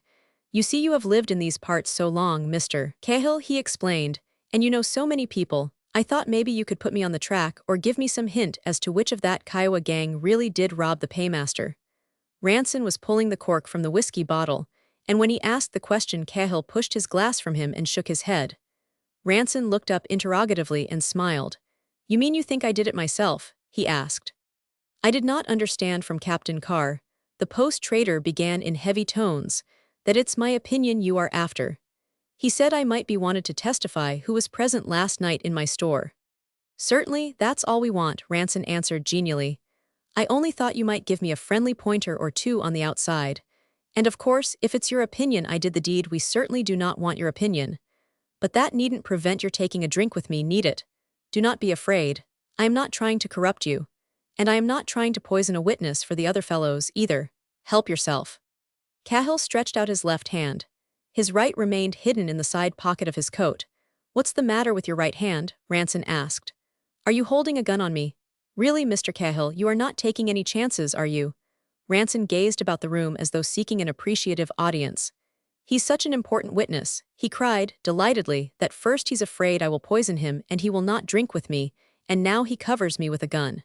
You see, you have lived in these parts so long, Mr. Cahill, he explained, and you know so many people. I thought maybe you could put me on the track or give me some hint as to which of that Kiowa gang really did rob the paymaster. Ranson was pulling the cork from the whiskey bottle, And when he asked the question, Cahill pushed his glass from him and shook his head. Ranson looked up interrogatively and smiled. "You mean you think I did it myself?" he asked. "I did not understand from Captain Carr," the post-trader began in heavy tones, "that it's my opinion you are after. He said I might be wanted to testify who was present last night in my store." "Certainly, that's all we want," Ranson answered genially. "I only thought you might give me a friendly pointer or two on the outside. And of course, if it's your opinion I did the deed, we certainly do not want your opinion. But that needn't prevent your taking a drink with me, need it? Do not be afraid. I am not trying to corrupt you. And I am not trying to poison a witness for the other fellows, either. Help yourself." Cahill stretched out his left hand. His right remained hidden in the side pocket of his coat. "What's the matter with your right hand?" Ranson asked. "Are you holding a gun on me? Really, Mr. Cahill, you are not taking any chances, are you?" Ranson gazed about the room as though seeking an appreciative audience. "He's such an important witness," he cried, delightedly, "that first he's afraid I will poison him and he will not drink with me, and now he covers me with a gun."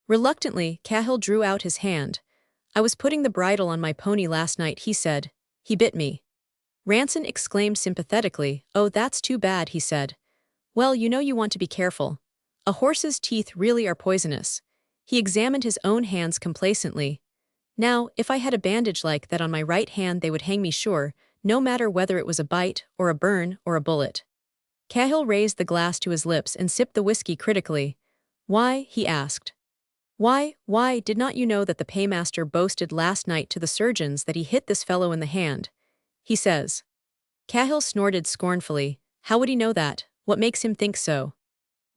Reluctantly, Cahill drew out his hand. "I was putting the bridle on my pony last night," he said. "He bit me." Ranson exclaimed sympathetically, "Oh, that's too bad," he said. "Well, you know you want to be careful. A horse's teeth really are poisonous." He examined his own hands complacently. "Now, if I had a bandage like that on my right hand they would hang me sure, no matter whether it was a bite, or a burn, or a bullet." Cahill raised the glass to his lips and sipped the whiskey critically. "Why?" he asked. Why, did not you know that the paymaster boasted last night to the surgeons that he hit this fellow in the hand? He says." Cahill snorted scornfully. "How would he know that? What makes him think so?"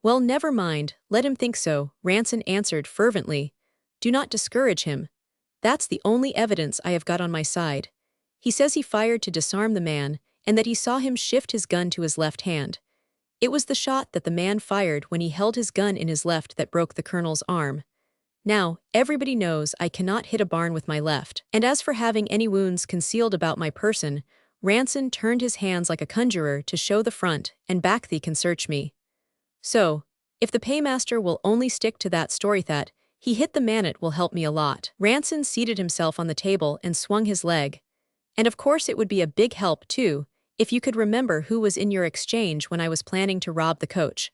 "Well, never mind, let him think so," Ranson answered fervently. "Do not discourage him. That's the only evidence I have got on my side. He says he fired to disarm the man, and that he saw him shift his gun to his left hand. It was the shot that the man fired when he held his gun in his left that broke the colonel's arm. Now, everybody knows I cannot hit a barn with my left, and as for having any wounds concealed about my person, Ranson turned his hands like a conjurer to show the front and back thee can search me. So, if the paymaster will only stick to that story that he hit the man, it will help me a lot." Ranson seated himself on the table and swung his leg. "And of course it would be a big help, too, if you could remember who was in your exchange when I was planning to rob the coach.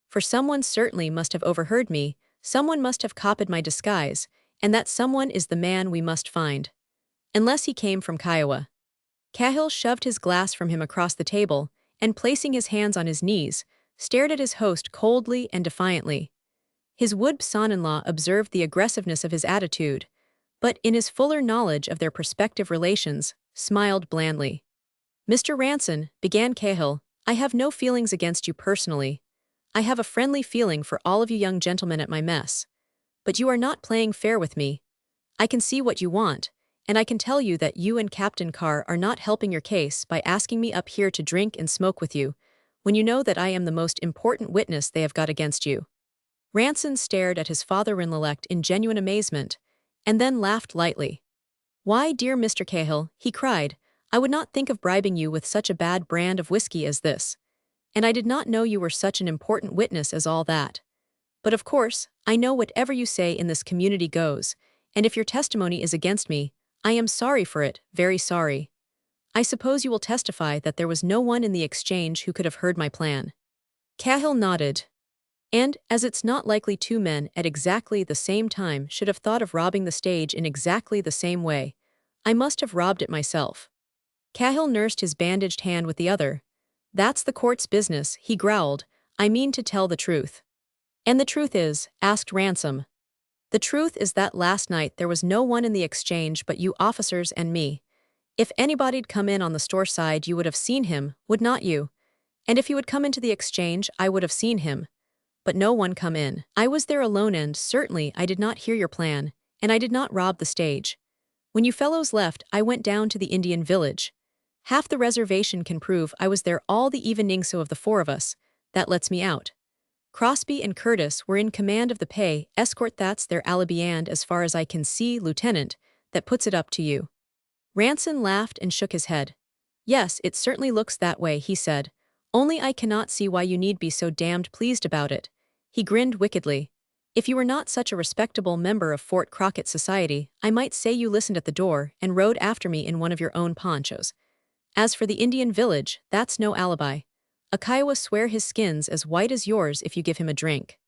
For someone certainly must have overheard me, someone must have copied my disguise, and that someone is the man we must find. Unless he came from Kiowa." Cahill shoved his glass from him across the table, and placing his hands on his knees, stared at his host coldly and defiantly. His would son-in-law observed the aggressiveness of his attitude, but in his fuller knowledge of their prospective relations, smiled blandly. "Mr. Ranson," began Cahill, "I have no feelings against you personally. I have a friendly feeling for all of you young gentlemen at my mess. But you are not playing fair with me. I can see what you want, and I can tell you that you and Captain Carr are not helping your case by asking me up here to drink and smoke with you, when you know that I am the most important witness they have got against you." Ranson stared at his father-in-law in genuine amazement, and then laughed lightly. "Why, dear Mr. Cahill," he cried, "I would not think of bribing you with such a bad brand of whiskey as this. And I did not know you were such an important witness as all that. But of course, I know whatever you say in this community goes, and if your testimony is against me, I am sorry for it, very sorry. I suppose you will testify that there was no one in the exchange who could have heard my plan." Cahill nodded. "And, as it's not likely two men at exactly the same time should have thought of robbing the stage in exactly the same way, I must have robbed it myself." Cahill nursed his bandaged hand with the other. "That's the court's business," he growled. "I mean to tell the truth." "And the truth is?" asked Ransom. "The truth is that last night there was no one in the exchange but you officers and me. If anybody'd come in on the store side you would have seen him, would not you? And if he would come into the exchange I would have seen him. But no one come in. I was there alone and, certainly, I did not hear your plan, and I did not rob the stage. When you fellows left I went down to the Indian village. Half the reservation can prove I was there all the evening, so of the four of us, that lets me out. Crosby and Curtis were in command of the pay escort, that's their alibi, and as far as I can see, Lieutenant, that puts it up to you." Ranson laughed and shook his head. "Yes, it certainly looks that way," he said. "Only I cannot see why you need be so damned pleased about it." He grinned wickedly. If you were not such a respectable member of Fort Crockett society, I might say you listened at the door and rode after me in one of your own ponchos. As for the Indian village, that's no alibi. A Kiowa swear his skin's as white as yours if you give him a drink.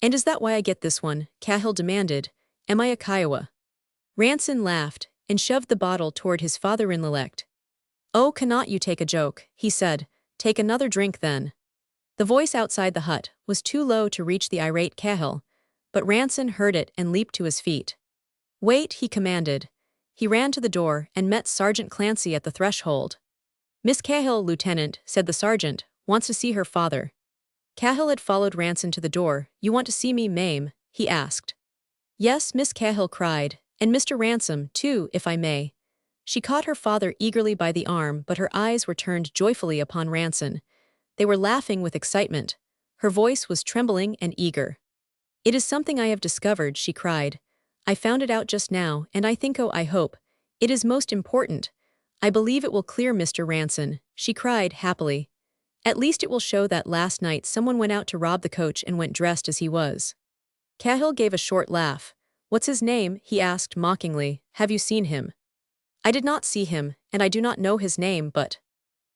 And is that why I get this one? Cahill demanded. Am I a Kiowa? Ranson laughed and shoved the bottle toward his father-in-elect. Oh, cannot you take a joke, he said. Take another drink then. The voice outside the hut was too low to reach the irate Cahill, but Ranson heard it and leaped to his feet. Wait, he commanded. He ran to the door and met Sergeant Clancy at the threshold. Miss Cahill, Lieutenant, said the sergeant, wants to see her father. Cahill had followed Ranson to the door. You want to see me, Mame? He asked. Yes, Miss Cahill cried, and Mr. Ransom, too, if I may. She caught her father eagerly by the arm, but her eyes were turned joyfully upon Ranson. They were laughing with excitement. Her voice was trembling and eager. It is something I have discovered, she cried. I found it out just now, and I hope. It is most important. I believe it will clear Mr. Ranson, she cried happily. At least it will show that last night someone went out to rob the coach and went dressed as he was. Cahill gave a short laugh. What's his name? He asked mockingly. Have you seen him? I did not see him, and I do not know his name, but…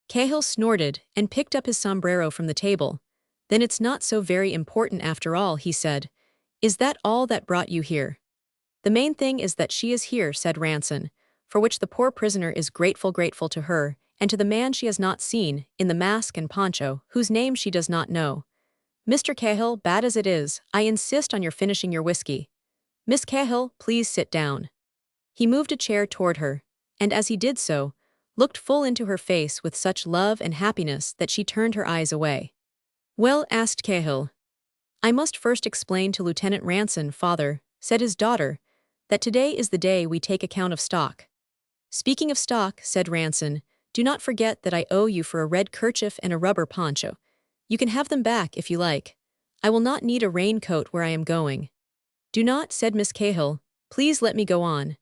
Cahill snorted and picked up his sombrero from the table. Then it's not so very important after all, he said. Is that all that brought you here? The main thing is that she is here, said Ranson, for which the poor prisoner is grateful to her, and to the man she has not seen, in the mask and poncho, whose name she does not know. Mr. Cahill, bad as it is, I insist on your finishing your whiskey. Miss Cahill, please sit down. He moved a chair toward her, and as he did so, looked full into her face with such love and happiness that she turned her eyes away. Well, asked Cahill. I must first explain to Lieutenant Ranson, father, said his daughter, that today is the day we take account of stock. Speaking of stock, said Ranson, do not forget that I owe you for a red kerchief and a rubber poncho. You can have them back if you like. I will not need a raincoat where I am going. Do not, said Miss Cahill. Please let me go on.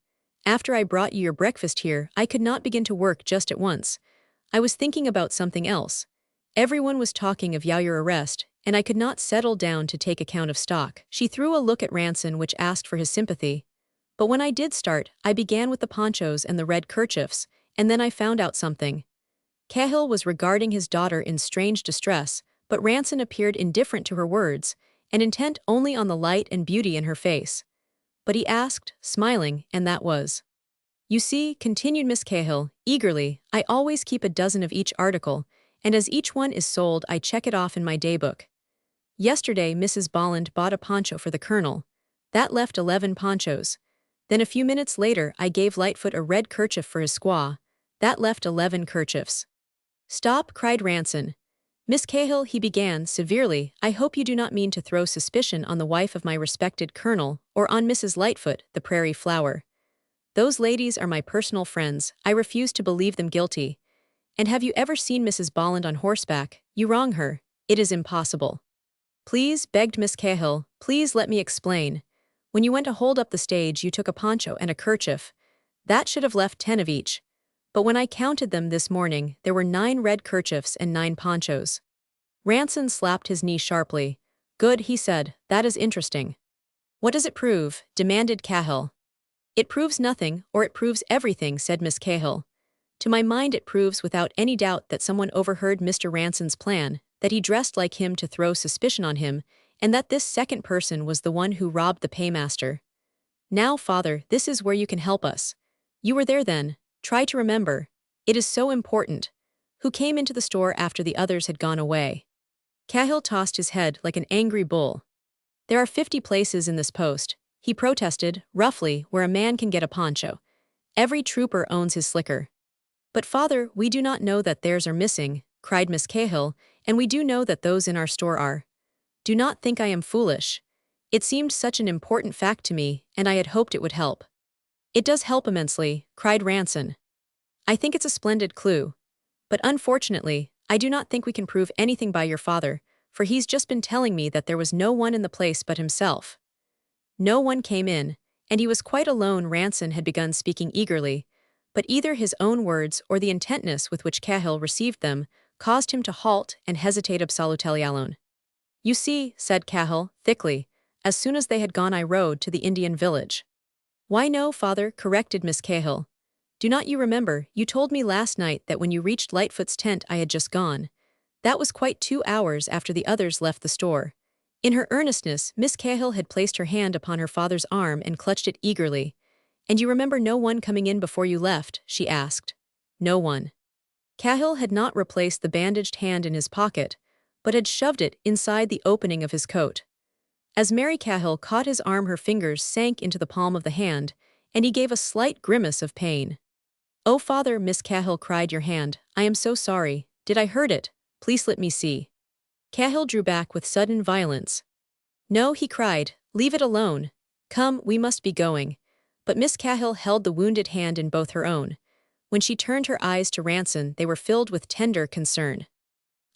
After I brought you your breakfast here, I could not begin to work just at once. I was thinking about something else. Everyone was talking of your arrest, and I could not settle down to take account of stock. She threw a look at Ranson which asked for his sympathy. But when I did start, I began with the ponchos and the red kerchiefs, and then I found out something. Cahill was regarding his daughter in strange distress, but Ranson appeared indifferent to her words, and intent only on the light and beauty in her face. But he asked, smiling, and that was. You see, continued Miss Cahill, eagerly, I always keep a dozen of each article, and as each one is sold I check it off in my daybook. Yesterday Mrs. Bolland bought a poncho for the colonel. That left 11 ponchos. Then a few minutes later I gave Lightfoot a red kerchief for his squaw. That left 11 kerchiefs. Stop, cried Ranson. Miss Cahill, he began, severely, I hope you do not mean to throw suspicion on the wife of my respected colonel, or on Mrs. Lightfoot, the prairie flower. Those ladies are my personal friends, I refuse to believe them guilty. And have you ever seen Mrs. Bolland on horseback? You wrong her. It is impossible. Please, begged Miss Cahill, please let me explain. When you went to hold up the stage you took a poncho and a kerchief. That should have left 10 of each. But when I counted them this morning, there were 9 red kerchiefs and 9 ponchos. Ranson slapped his knee sharply. Good, he said, that is interesting. What does it prove? Demanded Cahill. It proves nothing, or it proves everything, said Miss Cahill. To my mind it proves without any doubt that someone overheard Mr. Ranson's plan, that he dressed like him to throw suspicion on him, and that this second person was the one who robbed the paymaster. Now, father, this is where you can help us. You were there then. Try to remember. It is so important. Who came into the store after the others had gone away? Cahill tossed his head like an angry bull. There are 50 places in this post, he protested, roughly, where a man can get a poncho. Every trooper owns his slicker. But father, we do not know that theirs are missing, cried Miss Cahill, and we do know that those in our store are. Do not think I am foolish. It seemed such an important fact to me, and I had hoped it would help. It does help immensely, cried Ranson. I think it's a splendid clue. But unfortunately, I do not think we can prove anything by your father, for he's just been telling me that there was no one in the place but himself. No one came in, and he was quite alone. Ranson had begun speaking eagerly, but either his own words or the intentness with which Cahill received them caused him to halt and hesitate absolutely alone. You see, said Cahill, thickly, As soon as they had gone I rode to the Indian village. Why no, father, corrected Miss Cahill. Do not you remember, you told me last night that when you reached Lightfoot's tent I had just gone. That was quite 2 hours after the others left the store. In her earnestness, Miss Cahill had placed her hand upon her father's arm and clutched it eagerly. And you remember no one coming in before you left, she asked. No one. Cahill had not replaced the bandaged hand in his pocket, but had shoved it inside the opening of his coat. As Mary Cahill caught his arm her fingers sank into the palm of the hand, and he gave a slight grimace of pain. Oh father, Miss Cahill cried, your hand, I am so sorry, did I hurt it? Please let me see. Cahill drew back with sudden violence. No, he cried, leave it alone. Come, we must be going. But Miss Cahill held the wounded hand in both her own. When she turned her eyes to Ranson, they were filled with tender concern.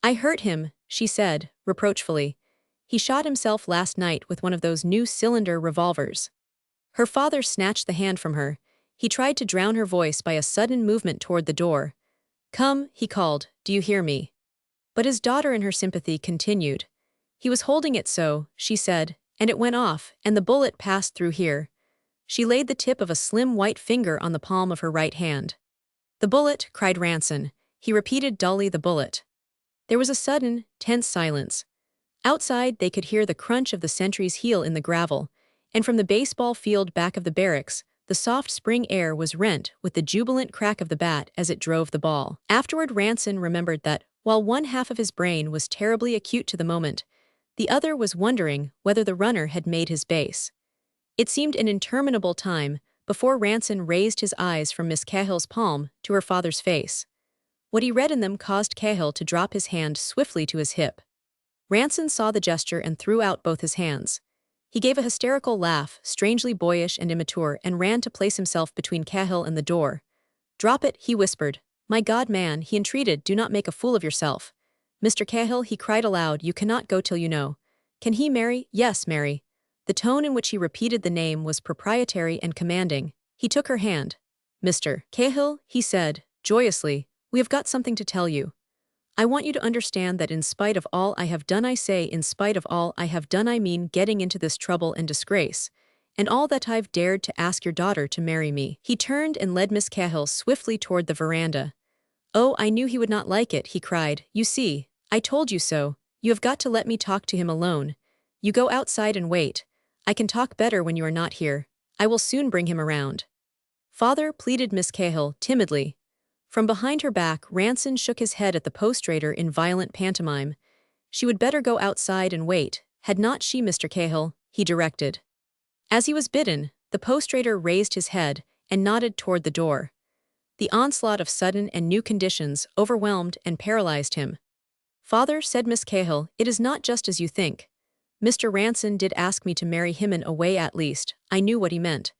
I hurt him, she said, reproachfully. He shot himself last night with one of those new cylinder revolvers. Her father snatched the hand from her. He tried to drown her voice by a sudden movement toward the door. Come, he called, do you hear me? But his daughter in her sympathy continued. He was holding it so, she said, and it went off, and the bullet passed through here. She laid the tip of a slim white finger on the palm of her right hand. The bullet, cried Ranson. He repeated dully, the bullet. There was a sudden, tense silence. Outside they could hear the crunch of the sentry's heel in the gravel, and from the baseball field back of the barracks, the soft spring air was rent with the jubilant crack of the bat as it drove the ball. Afterward Ranson remembered that, while one half of his brain was terribly acute to the moment, the other was wondering whether the runner had made his base. It seemed an interminable time before Ranson raised his eyes from Miss Cahill's palm to her father's face. What he read in them caused Cahill to drop his hand swiftly to his hip. Ranson saw the gesture and threw out both his hands. He gave a hysterical laugh, strangely boyish and immature, and ran to place himself between Cahill and the door. Drop it, he whispered. My God, man, he entreated, do not make a fool of yourself. Mr. Cahill, he cried aloud, you cannot go till you know. Can he marry? Yes, marry. The tone in which he repeated the name was proprietary and commanding. He took her hand. Mr. Cahill, he said, joyously, we have got something to tell you. I want you to understand that in spite of all I have done, I say in spite of all I have done, I mean getting into this trouble and disgrace, and all that I've dared to ask your daughter to marry me. He turned and led Miss Cahill swiftly toward the veranda. Oh, I knew he would not like it, he cried. You see, I told you so. You have got to let me talk to him alone. You go outside and wait. I can talk better when you are not here. I will soon bring him around. Father, pleaded Miss Cahill, timidly. From behind her back, Ranson shook his head at the postrader in violent pantomime. She would better go outside and wait, had not she, Mr. Cahill, he directed. As he was bidden, the postrader raised his head and nodded toward the door. The onslaught of sudden and new conditions overwhelmed and paralyzed him. Father, said Miss Cahill, it is not just as you think. Mr. Ranson did ask me to marry him in a way, at least, I knew what he meant.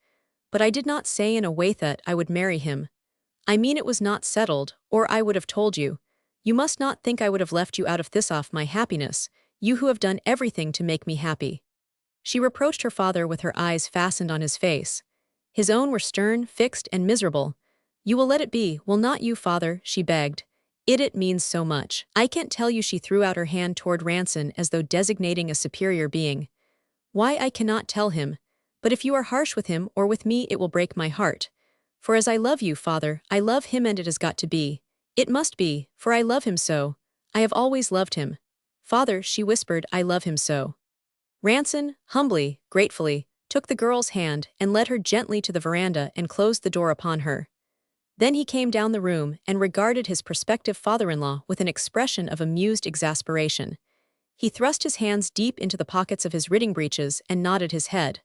But I did not say in a way that I would marry him. I mean it was not settled, or I would have told you. You must not think I would have left you out of this off my happiness, you who have done everything to make me happy. She reproached her father with her eyes fastened on his face. His own were stern, fixed, and miserable. You will let it be, will not you, father, she begged. It means so much. I can't tell you, she threw out her hand toward Ranson as though designating a superior being. Why, I cannot tell him. But if you are harsh with him or with me, it will break my heart. For as I love you, father, I love him, and it has got to be. It must be, for I love him so. I have always loved him. Father, she whispered, I love him so. Ranson, humbly, gratefully, took the girl's hand and led her gently to the veranda and closed the door upon her. Then he came down the room and regarded his prospective father-in-law with an expression of amused exasperation. He thrust his hands deep into the pockets of his riding breeches and nodded his head.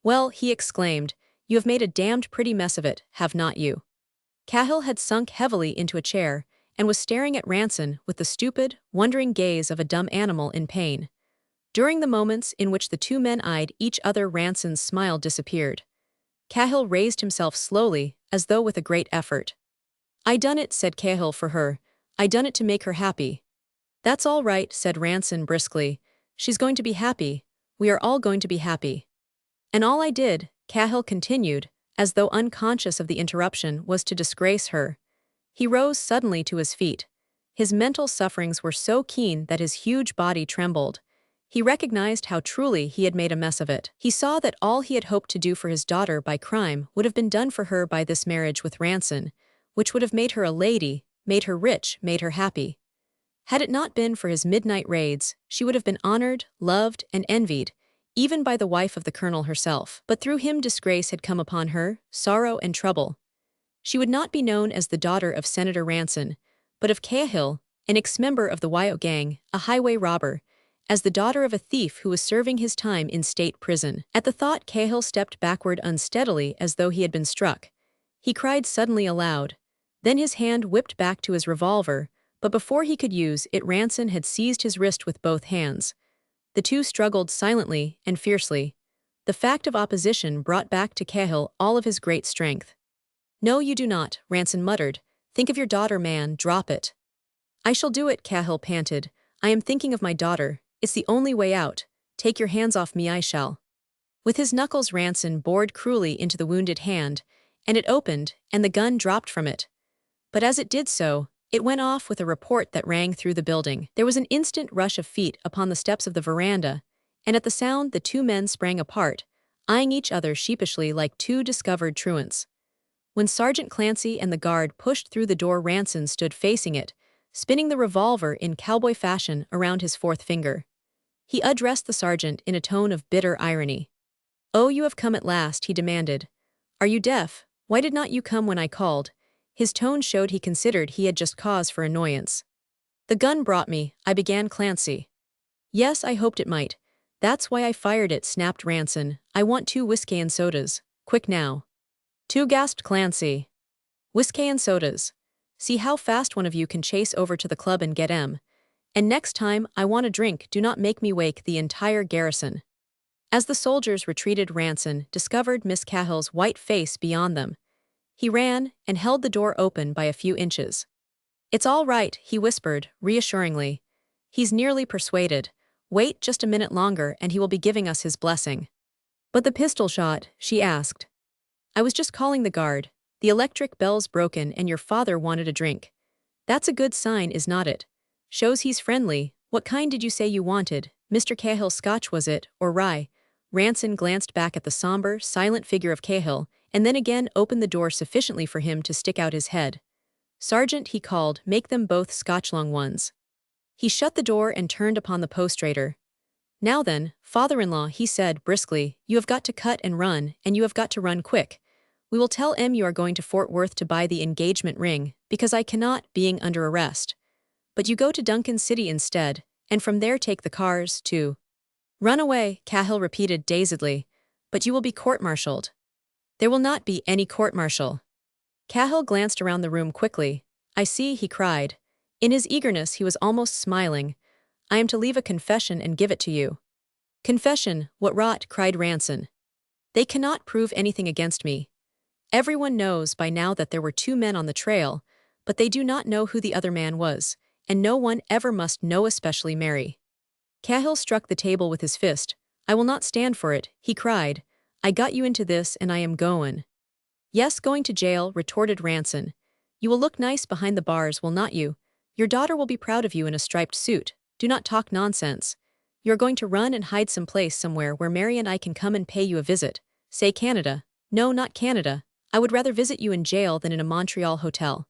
Well, he exclaimed, you have made a damned pretty mess of it, have not you? Cahill had sunk heavily into a chair and was staring at Ranson with the stupid, wondering gaze of a dumb animal in pain. During the moments in which the two men eyed each other, Ranson's smile disappeared. Cahill raised himself slowly, as though with a great effort. I done it, said Cahill, for her. I done it to make her happy. That's all right, said Ranson briskly. She's going to be happy. We are all going to be happy. And all I did, Cahill continued, as though unconscious of the interruption, was to disgrace her. He rose suddenly to his feet. His mental sufferings were so keen that his huge body trembled. He recognized how truly he had made a mess of it. He saw that all he had hoped to do for his daughter by crime would have been done for her by this marriage with Ranson, which would have made her a lady, made her rich, made her happy. Had it not been for his midnight raids, she would have been honored, loved, and envied, even by the wife of the colonel herself. But through him disgrace had come upon her, sorrow and trouble. She would not be known as the daughter of Senator Ranson, but of Cahill, an ex-member of the Wyote gang, a highway robber, as the daughter of a thief who was serving his time in state prison. At the thought, Cahill stepped backward unsteadily as though he had been struck. He cried suddenly aloud. Then his hand whipped back to his revolver, but before he could use it, Ranson had seized his wrist with both hands. The two struggled silently and fiercely. The fact of opposition brought back to Cahill all of his great strength. "No, you do not," Ranson muttered. "Think of your daughter, man, drop it." "I shall do it," Cahill panted. "I am thinking of my daughter. It's the only way out. Take your hands off me, I shall." With his knuckles, Ranson bored cruelly into the wounded hand, and it opened, and the gun dropped from it. But as it did so, it went off with a report that rang through the building. There was an instant rush of feet upon the steps of the veranda, and at the sound the two men sprang apart, eyeing each other sheepishly like two discovered truants. When Sergeant Clancy and the guard pushed through the door, Ranson stood facing it, spinning the revolver in cowboy fashion around his fourth finger. He addressed the sergeant in a tone of bitter irony. "Oh, you have come at last," he demanded. "Are you deaf? Why did not you come when I called?" His tone showed he considered he had just cause for annoyance. "The gun brought me," I began Clancy. "Yes, I hoped it might. That's why I fired it," snapped Ranson. "I want 2 whiskey and sodas. Quick now." "2," gasped Clancy. "Whiskey and sodas. See how fast one of you can chase over to the club and get 'em. And next time I want a drink, do not make me wake the entire garrison." As the soldiers retreated, Ranson discovered Miss Cahill's white face beyond them. He ran and held the door open by a few inches. "It's all right," he whispered, reassuringly. "He's nearly persuaded. Wait just a minute longer and he will be giving us his blessing." "But the pistol shot?" she asked. "I was just calling the guard. The electric bell's broken and your father wanted a drink. That's a good sign, is not it? Shows he's friendly. What kind did you say you wanted? Mr. Cahill, Scotch was it, or rye?" Ranson glanced back at the somber, silent figure of Cahill, and then again opened the door sufficiently for him to stick out his head. "Sergeant," he called, "make them both Scotch long ones." He shut the door and turned upon the post-raider. "Now then, father-in-law," he said briskly, "you have got to cut and run, and you have got to run quick. We will tell M you are going to Fort Worth to buy the engagement ring, because I cannot, being under arrest. But you go to Duncan City instead, and from there take the cars to—" "Run away," Cahill repeated dazedly. "But you will be court-martialed." "There will not be any court-martial." Cahill glanced around the room quickly. "I see," he cried. In his eagerness he was almost smiling. "I am to leave a confession and give it to you." "Confession? What rot?" cried Ranson. "They cannot prove anything against me. Everyone knows by now that there were 2 men on the trail, but they do not know who the other man was, and no one ever must know, especially Mary." Cahill struck the table with his fist. "I will not stand for it," he cried. "I got you into this and I am goin'." "Yes, going to jail," retorted Ranson. "You will look nice behind the bars, will not you? Your daughter will be proud of you in a striped suit. Do not talk nonsense. You're going to run and hide someplace somewhere where Mary and I can come and pay you a visit. Say Canada. No, not Canada. I would rather visit you in jail than in a Montreal hotel.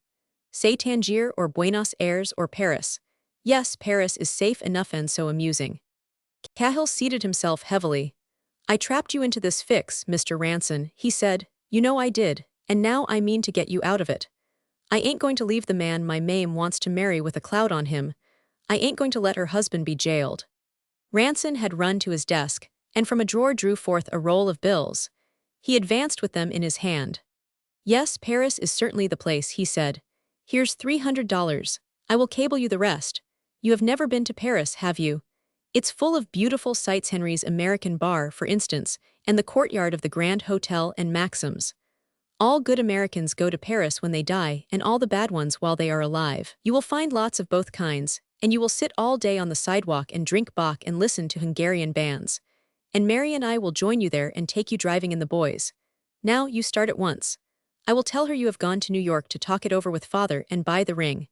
Say Tangier or Buenos Aires or Paris. Yes, Paris is safe enough and so amusing." Cahill seated himself heavily. "I trapped you into this fix, Mr. Ranson," he said. "You know I did, and now I mean to get you out of it. I ain't going to leave the man my mame wants to marry with a clout on him. I ain't going to let her husband be jailed." Ranson had run to his desk, and from a drawer drew forth a roll of bills. He advanced with them in his hand. "Yes, Paris is certainly the place," he said. "Here's $300. I will cable you the rest. You have never been to Paris, have you? It's full of beautiful sights, Henry's American Bar, for instance, and the courtyard of the Grand Hotel and Maxim's. All good Americans go to Paris when they die, and all the bad ones while they are alive. You will find lots of both kinds, and you will sit all day on the sidewalk and drink bock and listen to Hungarian bands. And Mary and I will join you there and take you driving in the boys. Now, you start at once. I will tell her you have gone to New York to talk it over with father and buy the ring.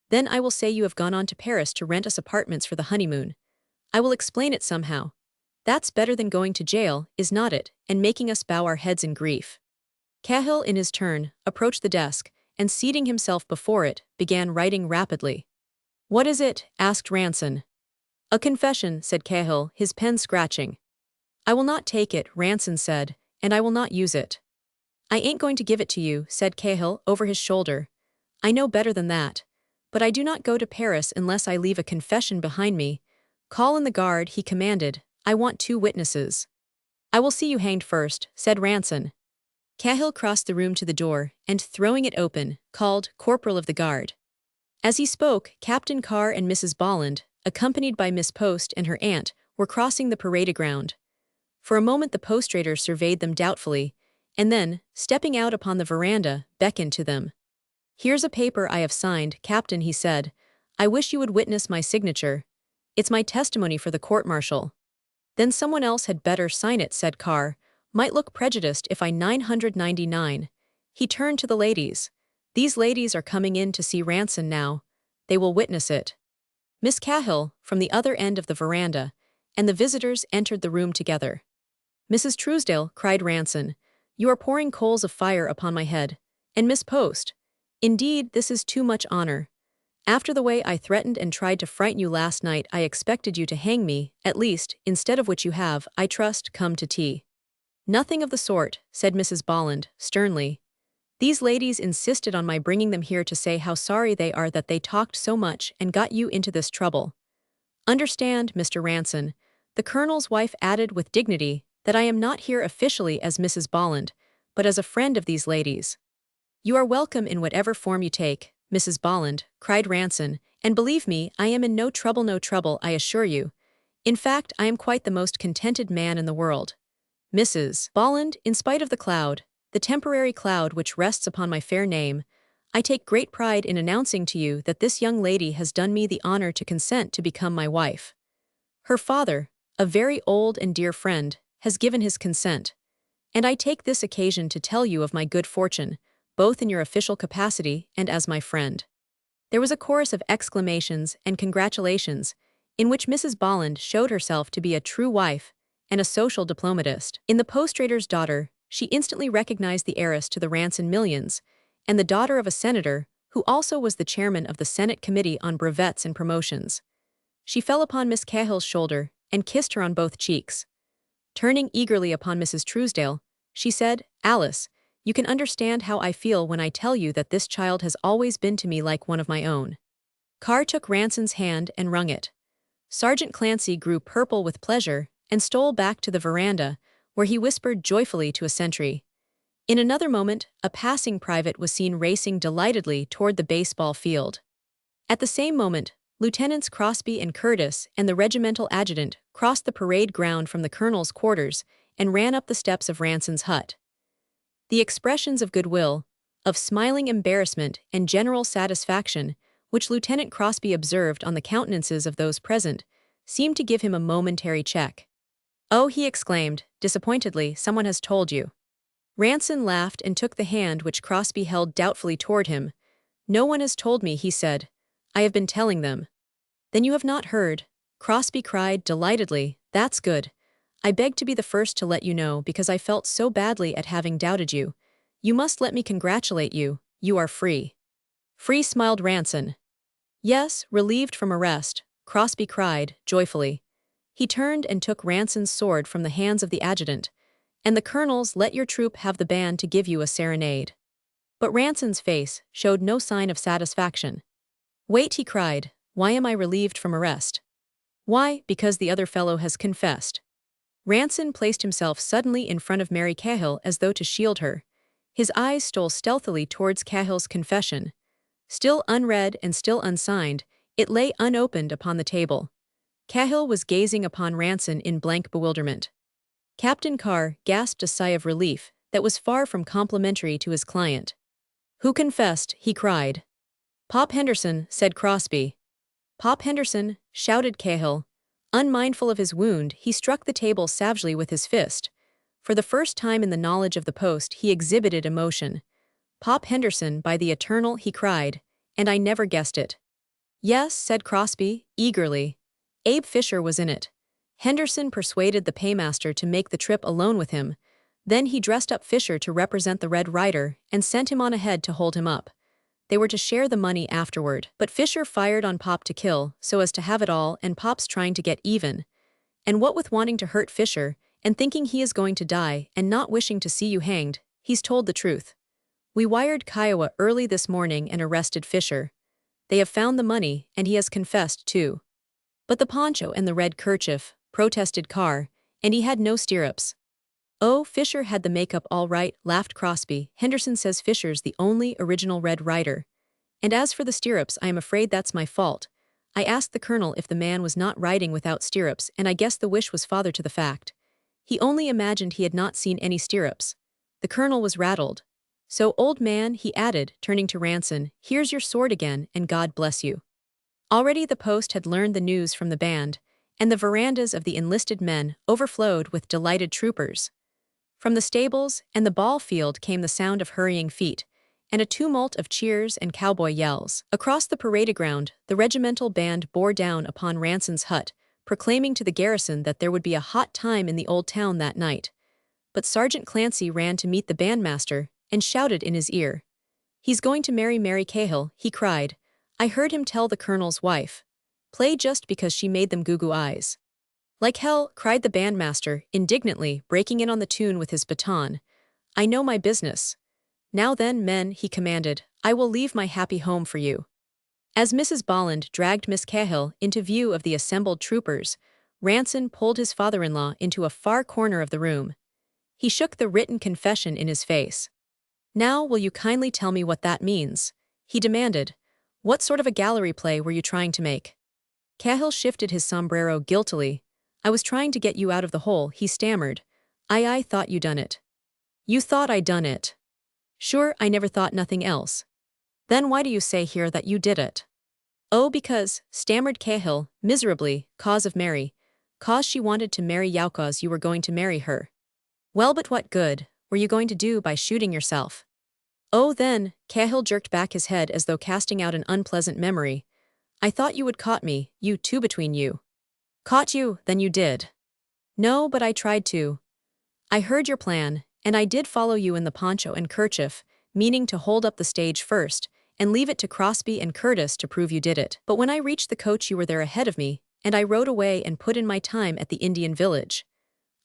Then I will say you have gone on to Paris to rent us apartments for the honeymoon. I will explain it somehow. That's better than going to jail, is not it, and making us bow our heads in grief. Cahill, in his turn, approached the desk, and seating himself before it, began writing rapidly. "What is it?" asked Ranson. "A confession," said Cahill, his pen scratching. "I will not take it," Ranson said, "and I will not use it." "I ain't going to give it to you," said Cahill over his shoulder. "I know better than that. But I do not go to Paris unless I leave a confession behind me. Call in the guard," he commanded. "I want 2 witnesses." "I will see you hanged first," said Ranson. Cahill crossed the room to the door, and throwing it open, called Corporal of the Guard. As he spoke, Captain Carr and Mrs. Bolland, accompanied by Miss Post and her aunt, were crossing the parade ground. For a moment the postrator surveyed them doubtfully, and then, stepping out upon the veranda, beckoned to them. "Here's a paper I have signed, Captain," he said. "I wish you would witness my signature. It's my testimony for the court-martial." "Then someone else had better sign it," said Carr. "Might look prejudiced if I 999. He turned to the ladies. "These ladies are coming in to see Ranson now. They will witness it." Miss Cahill, from the other end of the veranda, and the visitors entered the room together. "Mrs. Truesdale," cried Ranson, "you are pouring coals of fire upon my head. And Miss Post, indeed, this is too much honor. After the way I threatened and tried to frighten you last night, I expected you to hang me, at least, instead of which you have, I trust, come to tea." "Nothing of the sort," said Mrs. Bolland, sternly. "These ladies insisted on my bringing them here to say how sorry they are that they talked so much and got you into this trouble. Understand, Mr. Ranson," the colonel's wife added with dignity, "that I am not here officially as Mrs. Bolland, but as a friend of these ladies." "You are welcome in whatever form you take, Mrs. Bolland," cried Ranson, "and believe me, I am in no trouble, I assure you. In fact, I am quite the most contented man in the world. Mrs. Bolland, in spite of the cloud, the temporary cloud which rests upon my fair name, I take great pride in announcing to you that this young lady has done me the honor to consent to become my wife. Her father, a very old and dear friend, has given his consent, and I take this occasion to tell you of my good fortune, both in your official capacity and as my friend." There was a chorus of exclamations and congratulations, in which Mrs. Bolland showed herself to be a true wife and a social diplomatist. In the postrator's daughter, she instantly recognized the heiress to the Ranson millions, and the daughter of a senator, who also was the chairman of the Senate Committee on Brevets and Promotions. She fell upon Miss Cahill's shoulder and kissed her on both cheeks. Turning eagerly upon Mrs. Truesdale, she said, "Alice, you can understand how I feel when I tell you that this child has always been to me like one of my own." Carr took Ranson's hand and wrung it. Sergeant Clancy grew purple with pleasure and stole back to the veranda, where he whispered joyfully to a sentry. In another moment, a passing private was seen racing delightedly toward the baseball field. At the same moment, Lieutenants Crosby and Curtis and the regimental adjutant crossed the parade ground from the colonel's quarters and ran up the steps of Ranson's hut. The expressions of goodwill, of smiling embarrassment and general satisfaction, which Lieutenant Crosby observed on the countenances of those present, seemed to give him a momentary check. "Oh," he exclaimed, disappointedly, "someone has told you." Ranson laughed and took the hand which Crosby held doubtfully toward him. "No one has told me," he said. "I have been telling them." "Then you have not heard," Crosby cried delightedly. "That's good. I beg to be the first to let you know because I felt so badly at having doubted you. You must let me congratulate you. You are free." "Free?" smiled Ranson. "Yes, relieved from arrest," Crosby cried, joyfully. He turned and took Ranson's sword from the hands of the adjutant. "And the colonels let your troop have the band to give you a serenade." But Ranson's face showed no sign of satisfaction. "Wait," he cried. "Why am I relieved from arrest?" "Why, because the other fellow has confessed." Ranson placed himself suddenly in front of Mary Cahill as though to shield her. His eyes stole stealthily towards Cahill's confession. Still unread and still unsigned, it lay unopened upon the table. Cahill was gazing upon Ranson in blank bewilderment. Captain Carr gasped a sigh of relief that was far from complimentary to his client. "Who confessed?" he cried. "Pop Henderson," said Crosby. "Pop Henderson," shouted Cahill. Unmindful of his wound, he struck the table savagely with his fist. For the first time in the knowledge of the post, he exhibited emotion. "Pop Henderson, by the eternal," he cried, "and I never guessed it." "Yes," said Crosby, eagerly. Abe Fisher was in it. Henderson persuaded the paymaster to make the trip alone with him. Then he dressed up Fisher to represent the Red Rider and sent him on ahead to hold him up. They were to share the money afterward, but Fisher fired on Pop to kill, so as to have it all, and Pop's trying to get even. And what with wanting to hurt Fisher, and thinking he is going to die, and not wishing to see you hanged, he's told the truth. We wired Kiowa early this morning and arrested Fisher. They have found the money, and he has confessed too. But the poncho and the red kerchief, protested Carr, and he had no stirrups. Oh, Fisher had the makeup all right, laughed Crosby. Henderson says Fisher's the only original Red Rider. And as for the stirrups, I am afraid that's my fault. I asked the colonel if the man was not riding without stirrups, and I guess the wish was father to the fact. He only imagined he had not seen any stirrups. The colonel was rattled. So, old man, he added, turning to Ranson, here's your sword again, and God bless you. Already the post had learned the news from the band, and the verandas of the enlisted men overflowed with delighted troopers. From the stables and the ball field came the sound of hurrying feet, and a tumult of cheers and cowboy yells. Across the parade ground, the regimental band bore down upon Ranson's hut, proclaiming to the garrison that there would be a hot time in the old town that night. But Sergeant Clancy ran to meet the bandmaster and shouted in his ear. He's going to marry Mary Cahill, he cried. I heard him tell the colonel's wife. Play just because she made them goo-goo eyes. Like hell, cried the bandmaster, indignantly, breaking in on the tune with his baton. I know my business. Now then, men, he commanded, I will leave my happy home for you. As Mrs. Bolland dragged Miss Cahill into view of the assembled troopers, Ranson pulled his father-in-law into a far corner of the room. He shook the written confession in his face. Now will you kindly tell me what that means? He demanded. What sort of a gallery play were you trying to make? Cahill shifted his sombrero guiltily. I was trying to get you out of the hole, he stammered. I thought you done it. You thought I done it. Sure, I never thought nothing else. Then why do you say here that you did it? Oh, because, stammered Cahill, miserably, cause of Mary. Cause she wanted to marry you, cause you were going to marry her. Well, but what good were you going to do by shooting yourself? Oh, then, Cahill jerked back his head as though casting out an unpleasant memory. I thought you would caught me, you two between you. Caught you, then you did. No, but I tried to. I heard your plan, and I did follow you in the poncho and kerchief, meaning to hold up the stage first, and leave it to Crosby and Curtis to prove you did it. But when I reached the coach you were there ahead of me, and I rode away and put in my time at the Indian village.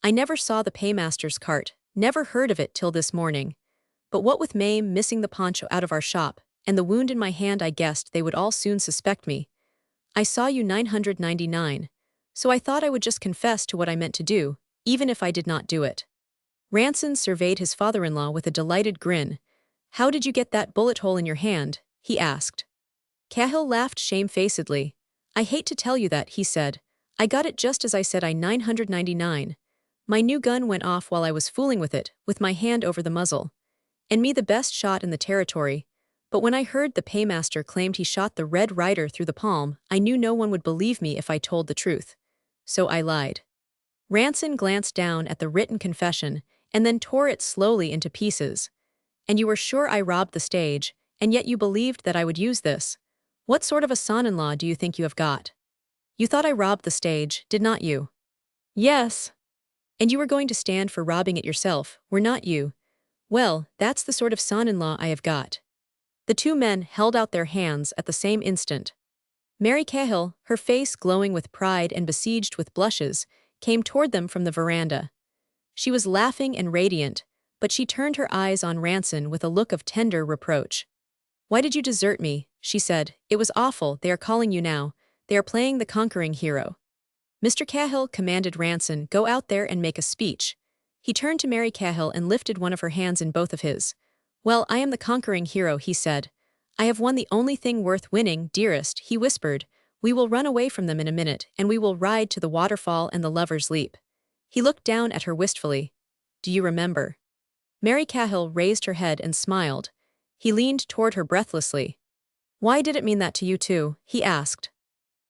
I never saw the paymaster's cart, never heard of it till this morning. But what with Mame missing the poncho out of our shop, and the wound in my hand, I guessed they would all soon suspect me. I saw you 999. So I thought I would just confess to what I meant to do, even if I did not do it. Ranson surveyed his father-in-law with a delighted grin. How did you get that bullet hole in your hand? He asked. Cahill laughed shamefacedly. I hate to tell you that, he said. I got it just as I said, I 999. My new gun went off while I was fooling with it, with my hand over the muzzle. And me the best shot in the territory. But when I heard the paymaster claimed he shot the Red Rider through the palm, I knew no one would believe me if I told the truth. So I lied. Ranson glanced down at the written confession, and then tore it slowly into pieces. And you were sure I robbed the stage, and yet you believed that I would use this. What sort of a son-in-law do you think you have got? You thought I robbed the stage, did not you? Yes. And you were going to stand for robbing it yourself, were not you? Well, that's the sort of son-in-law I have got. The two men held out their hands at the same instant. Mary Cahill, her face glowing with pride and besieged with blushes, came toward them from the veranda. She was laughing and radiant, but she turned her eyes on Ranson with a look of tender reproach. Why did you desert me? She said. It was awful, they are calling you now. They are playing the conquering hero. Mr. Cahill commanded Ranson, go out there and make a speech. He turned to Mary Cahill and lifted one of her hands in both of his. Well, I am the conquering hero, he said. I have won the only thing worth winning, dearest, he whispered. We will run away from them in a minute, and we will ride to the waterfall and the Lover's Leap. He looked down at her wistfully. Do you remember? Mary Cahill raised her head and smiled. He leaned toward her breathlessly. Why did it mean that to you too? He asked.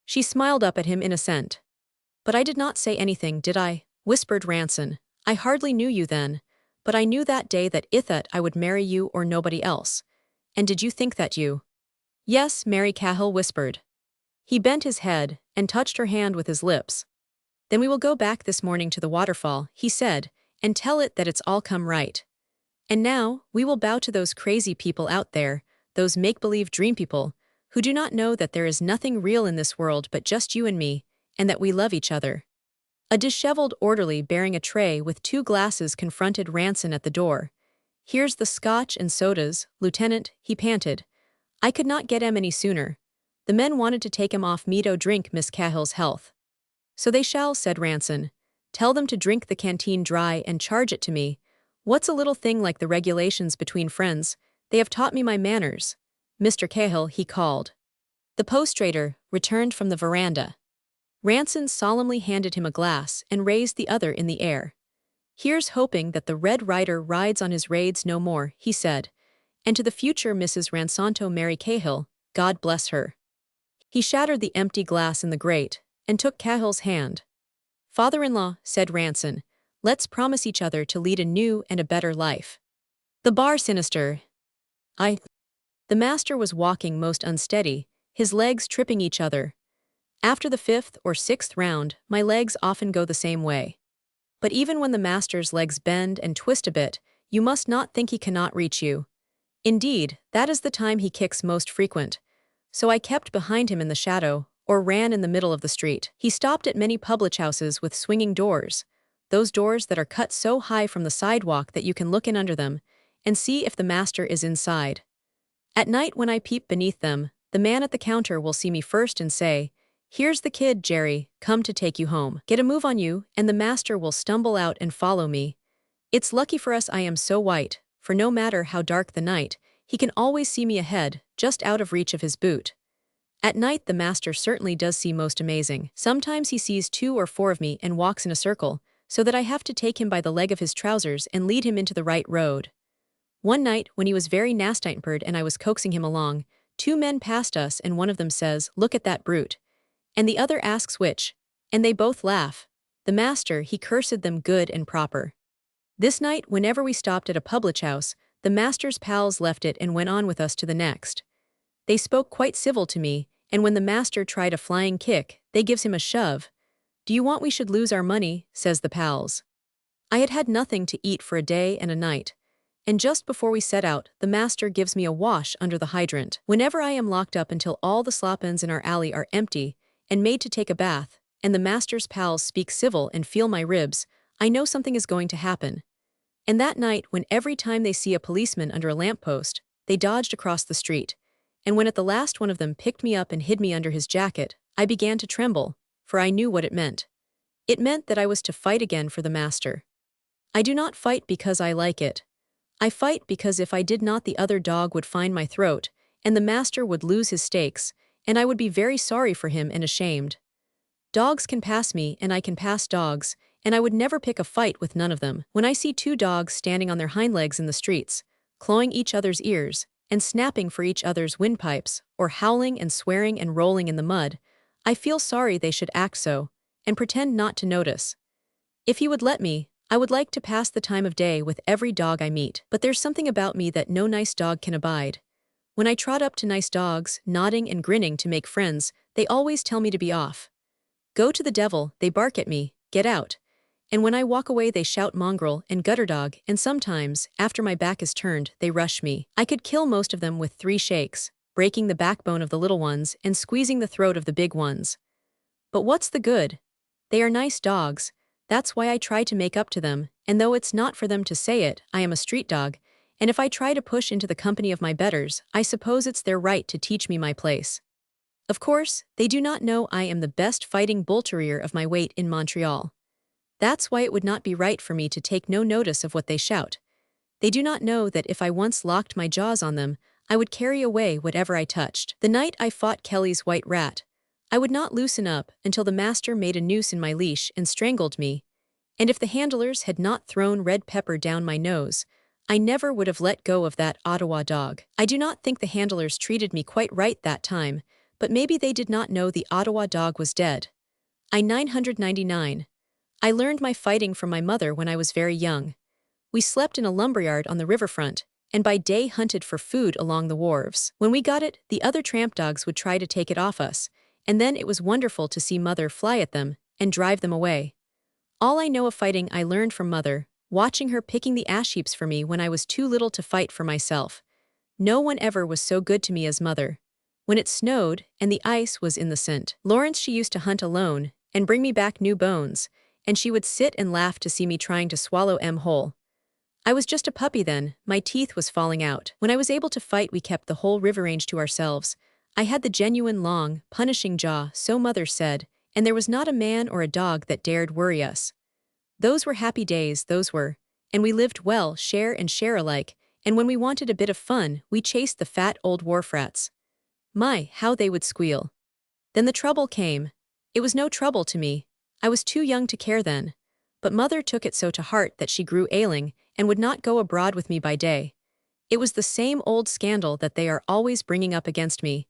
She smiled up at him in assent. But I did not say anything, did I? Whispered Ranson. I hardly knew you then, but I knew that day that I would marry you or nobody else. And did you think that you? Yes, Mary Cahill whispered. He bent his head, and touched her hand with his lips. "Then we will go back this morning to the waterfall," he said, "and tell it that it's all come right. And now, we will bow to those crazy people out there, those make-believe dream people, who do not know that there is nothing real in this world but just you and me, and that we love each other." A disheveled orderly bearing a tray with 2 glasses confronted Ranson at the door. "Here's the scotch and sodas, Lieutenant," he panted. "I could not get 'em any sooner. The men wanted to take 'em off me to drink Miss Cahill's health." "So they shall," said Ranson. "Tell them to drink the canteen dry and charge it to me. What's a little thing like the regulations between friends? They have taught me my manners. Mr. Cahill," he called. The post-trader returned from the veranda. Ranson solemnly handed him a glass and raised the other in the air. "Here's hoping that the Red Rider rides on his raids no more," he said. "And to the future Mrs. Ransonto Mary Cahill, God bless her." He shattered the empty glass in the grate and took Cahill's hand. "Father-in-law," said Ranson, "let's promise each other to lead a new and a better life." The bar sinister. The master was walking most unsteady, his legs tripping each other. After the 5th or 6th round, my legs often go the same way. But even when the master's legs bend and twist a bit, you must not think he cannot reach you. Indeed, that is the time he kicks most frequent. So I kept behind him in the shadow, or ran in the middle of the street. He stopped at many public houses with swinging doors, those doors that are cut so high from the sidewalk that you can look in under them and see if the master is inside. At night when I peep beneath them, the man at the counter will see me first and say, "Here's the kid, Jerry, come to take you home. Get a move on you," and the master will stumble out and follow me. It's lucky for us I am so white, for no matter how dark the night, he can always see me ahead, just out of reach of his boot. At night the master certainly does see most amazing. Sometimes he sees 2 or 4 of me and walks in a circle, so that I have to take him by the leg of his trousers and lead him into the right road. One night, when he was very nasty-tempered and I was coaxing him along, 2 men passed us and one of them says, "Look at that brute." And the other asks which, and they both laugh. The master, he cursed them good and proper. This night, whenever we stopped at a public house, the master's pals left it and went on with us to the next. They spoke quite civil to me, and when the master tried a flying kick, they gives him a shove. "Do you want we should lose our money?" says the pals. I had had nothing to eat for a day and a night, and just before we set out, the master gives me a wash under the hydrant. Whenever I am locked up until all the slop-ins in our alley are empty, and made to take a bath, and the master's pals speak civil and feel my ribs, I know something is going to happen. And that night, when every time they see a policeman under a lamppost, they dodged across the street, and when at the last one of them picked me up and hid me under his jacket, I began to tremble, for I knew what it meant. It meant that I was to fight again for the master. I do not fight because I like it. I fight because if I did not the other dog would find my throat, and the master would lose his stakes, and I would be very sorry for him and ashamed. Dogs can pass me and I can pass dogs, and I would never pick a fight with none of them. When I see 2 dogs standing on their hind legs in the streets, clawing each other's ears, and snapping for each other's windpipes, or howling and swearing and rolling in the mud, I feel sorry they should act so, and pretend not to notice. If he would let me, I would like to pass the time of day with every dog I meet, but there's something about me that no nice dog can abide. When I trot up to nice dogs, nodding and grinning to make friends, they always tell me to be off. "Go to the devil," they bark at me, "get out." And when I walk away they shout mongrel and gutter dog, and sometimes, after my back is turned, they rush me. I could kill most of them with 3 shakes, breaking the backbone of the little ones and squeezing the throat of the big ones. But what's the good? They are nice dogs, that's why I try to make up to them, and though it's not for them to say it, I am a street dog, and if I try to push into the company of my betters, I suppose it's their right to teach me my place. Of course, they do not know I am the best fighting bull terrier of my weight in Montreal. That's why it would not be right for me to take no notice of what they shout. They do not know that if I once locked my jaws on them, I would carry away whatever I touched. The night I fought Kelly's white rat, I would not loosen up until the master made a noose in my leash and strangled me, and if the handlers had not thrown red pepper down my nose, I never would have let go of that Ottawa dog. I do not think the handlers treated me quite right that time, but maybe they did not know the Ottawa dog was dead. 999. I learned my fighting from my mother when I was very young. We slept in a lumberyard on the riverfront, and by day hunted for food along the wharves. When we got it, the other tramp dogs would try to take it off us, and then it was wonderful to see Mother fly at them and drive them away. All I know of fighting I learned from Mother, watching her picking the ash heaps for me when I was too little to fight for myself. No one ever was so good to me as Mother. When it snowed and the ice was in the scent, Lawrence she used to hunt alone and bring me back new bones, and she would sit and laugh to see me trying to swallow em whole. I was just a puppy then, my teeth was falling out. When I was able to fight we kept the whole river range to ourselves. I had the genuine long, punishing jaw, so Mother said, and there was not a man or a dog that dared worry us. Those were happy days, those were, and we lived well, share and share alike, and when we wanted a bit of fun, we chased the fat old wharf-rats. My, how they would squeal. Then the trouble came. It was no trouble to me. I was too young to care then. But Mother took it so to heart that she grew ailing and would not go abroad with me by day. It was the same old scandal that they are always bringing up against me.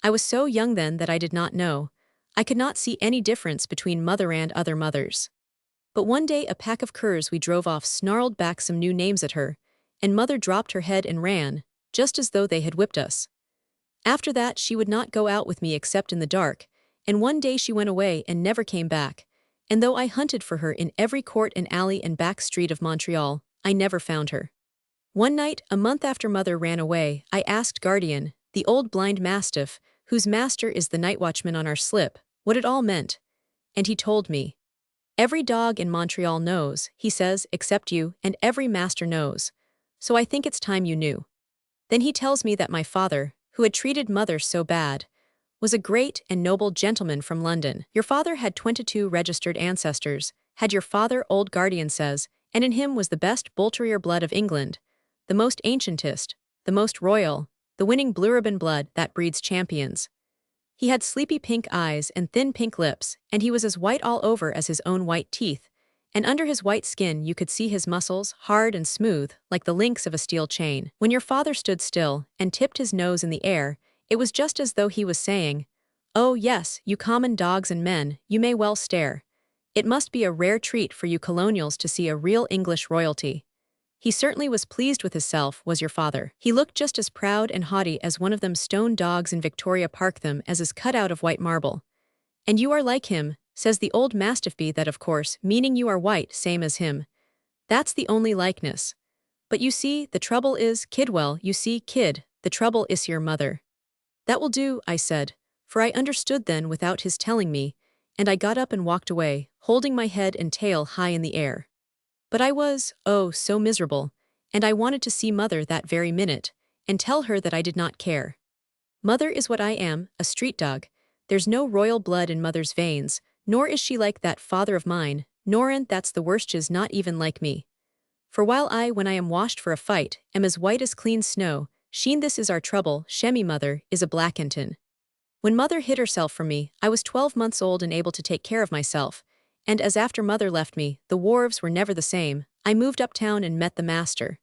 I was so young then that I did not know. I could not see any difference between Mother and other mothers. But one day a pack of curs we drove off snarled back some new names at her, and Mother dropped her head and ran, just as though they had whipped us. After that she would not go out with me except in the dark, and one day she went away and never came back, and though I hunted for her in every court and alley and back street of Montreal, I never found her. One night, a month after Mother ran away, I asked Guardian, the old blind mastiff, whose master is the night watchman on our slip, what it all meant. And he told me. Every dog in Montreal knows, he says, except you, and every master knows. So I think it's time you knew. Then he tells me that my father, who had treated Mother so bad, was a great and noble gentleman from London. Your father had 22 registered ancestors, had your father, old Guardian says, and in him was the best bull-terrier blood of England, the most ancientest, the most royal, the winning blue ribbon blood that breeds champions. He had sleepy pink eyes and thin pink lips, and he was as white all over as his own white teeth, and under his white skin you could see his muscles, hard and smooth, like the links of a steel chain. When your father stood still and tipped his nose in the air, it was just as though he was saying, "Oh yes, you common dogs and men, you may well stare. It must be a rare treat for you colonials to see a real English royalty." He certainly was pleased with himself, was your father. He looked just as proud and haughty as one of them stone dogs in Victoria Park them as is cut out of white marble. "And you are like him," says the old mastiff bee, that of course, meaning you are white, same as him. "That's the only likeness. But you see, the trouble is, Kidwell, you see, kid, the trouble is your mother." "That will do," I said, for I understood then without his telling me, and I got up and walked away, holding my head and tail high in the air. But I was, oh, so miserable, and I wanted to see Mother that very minute, and tell her that I did not care. Mother is what I am, a street dog. There's no royal blood in Mother's veins, nor is she like that father of mine, nor and that's the worst is not even like me. For while I, when I am washed for a fight, am as white as clean snow, sheen this is our trouble, shemmy Mother, is a blackenton. When Mother hid herself from me, I was 12 months old and able to take care of myself, and as after Mother left me, the wharves were never the same, I moved uptown and met the master.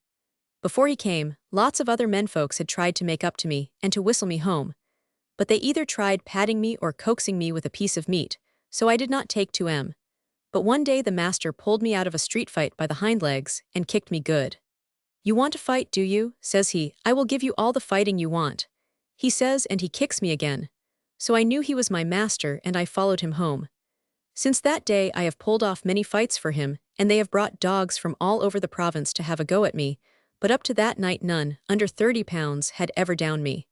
Before he came, lots of other menfolks had tried to make up to me and to whistle me home, but they either tried patting me or coaxing me with a piece of meat, so I did not take to 'em. But one day the master pulled me out of a street fight by the hind legs and kicked me good. "You want to fight, do you?" says he. "I will give you all the fighting you want," he says, and he kicks me again. So I knew he was my master and I followed him home. Since that day I have pulled off many fights for him, and they have brought dogs from all over the province to have a go at me, but up to that night none, under 30 pounds, had ever downed me.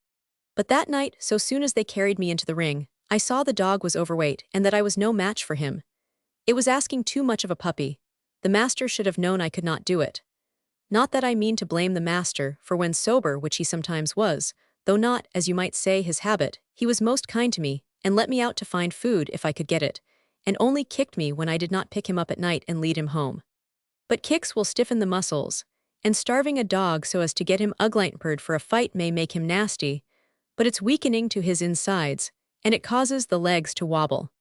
But that night, so soon as they carried me into the ring, I saw the dog was overweight and that I was no match for him. It was asking too much of a puppy. The master should have known I could not do it. Not that I mean to blame the master, for when sober, which he sometimes was, though not, as you might say, his habit, he was most kind to me, and let me out to find food if I could get it, and only kicked me when I did not pick him up at night and lead him home. But kicks will stiffen the muscles, and starving a dog so as to get him uglinpered for a fight may make him nasty, but it's weakening to his insides, and it causes the legs to wobble.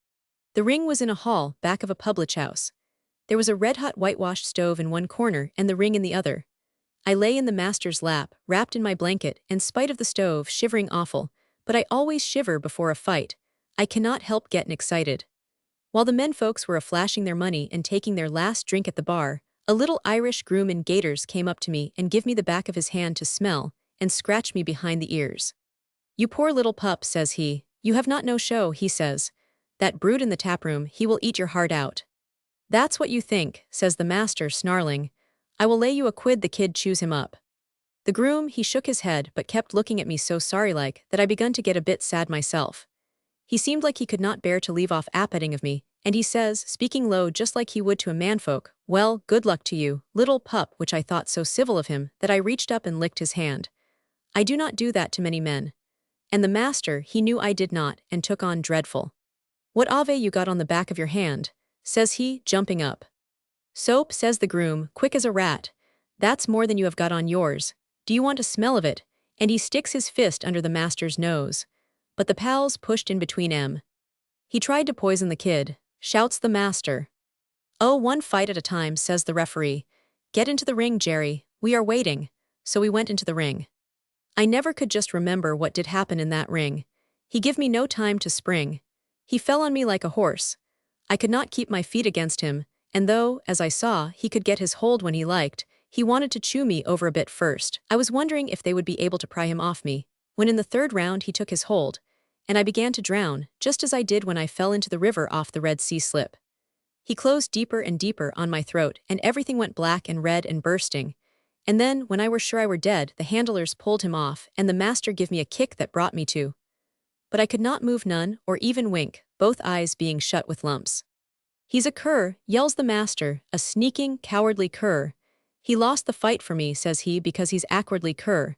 The ring was in a hall, back of a public house. There was a red-hot whitewashed stove in one corner and the ring in the other. I lay in the master's lap, wrapped in my blanket, in spite of the stove, shivering awful, but I always shiver before a fight. I cannot help getting excited. While the menfolks were a-flashing their money and taking their last drink at the bar, a little Irish groom in gaiters came up to me and give me the back of his hand to smell, and scratch me behind the ears. "You poor little pup," says he, You have not no show, he says. That brute in the taproom, he will eat your heart out. That's what you think, says the master, snarling. I will lay you a quid the kid chews him up. The groom, he shook his head but kept looking at me so sorry-like that I begun to get a bit sad myself. He seemed like he could not bear to leave off appeting of me, and he says, speaking low just like he would to a manfolk, well, good luck to you, little pup, which I thought so civil of him that I reached up and licked his hand. I do not do that to many men. And the master, he knew I did not, and took on dreadful. What ave you got on the back of your hand? Says he, jumping up. Soap, says the groom, quick as a rat. That's more than you have got on yours. Do you want a smell of it? And he sticks his fist under the master's nose. But the pals pushed in between em. He tried to poison the kid, shouts the master. Oh, one fight at a time, says the referee. Get into the ring, Jerry, we are waiting. So we went into the ring. I never could just remember what did happen in that ring. He give me no time to spring. He fell on me like a horse. I could not keep my feet against him, and though, as I saw, he could get his hold when he liked, he wanted to chew me over a bit first. I was wondering if they would be able to pry him off me, when in the third round he took his hold, and I began to drown, just as I did when I fell into the river off the Red Sea slip. He closed deeper and deeper on my throat, and everything went black and red and bursting. And then, when I were sure I were dead, the handlers pulled him off, and the master give me a kick that brought me to. But I could not move none, or even wink, both eyes being shut with lumps. He's a cur, yells the master, a sneaking, cowardly cur. He lost the fight for me, says he, because he's awkwardly cur.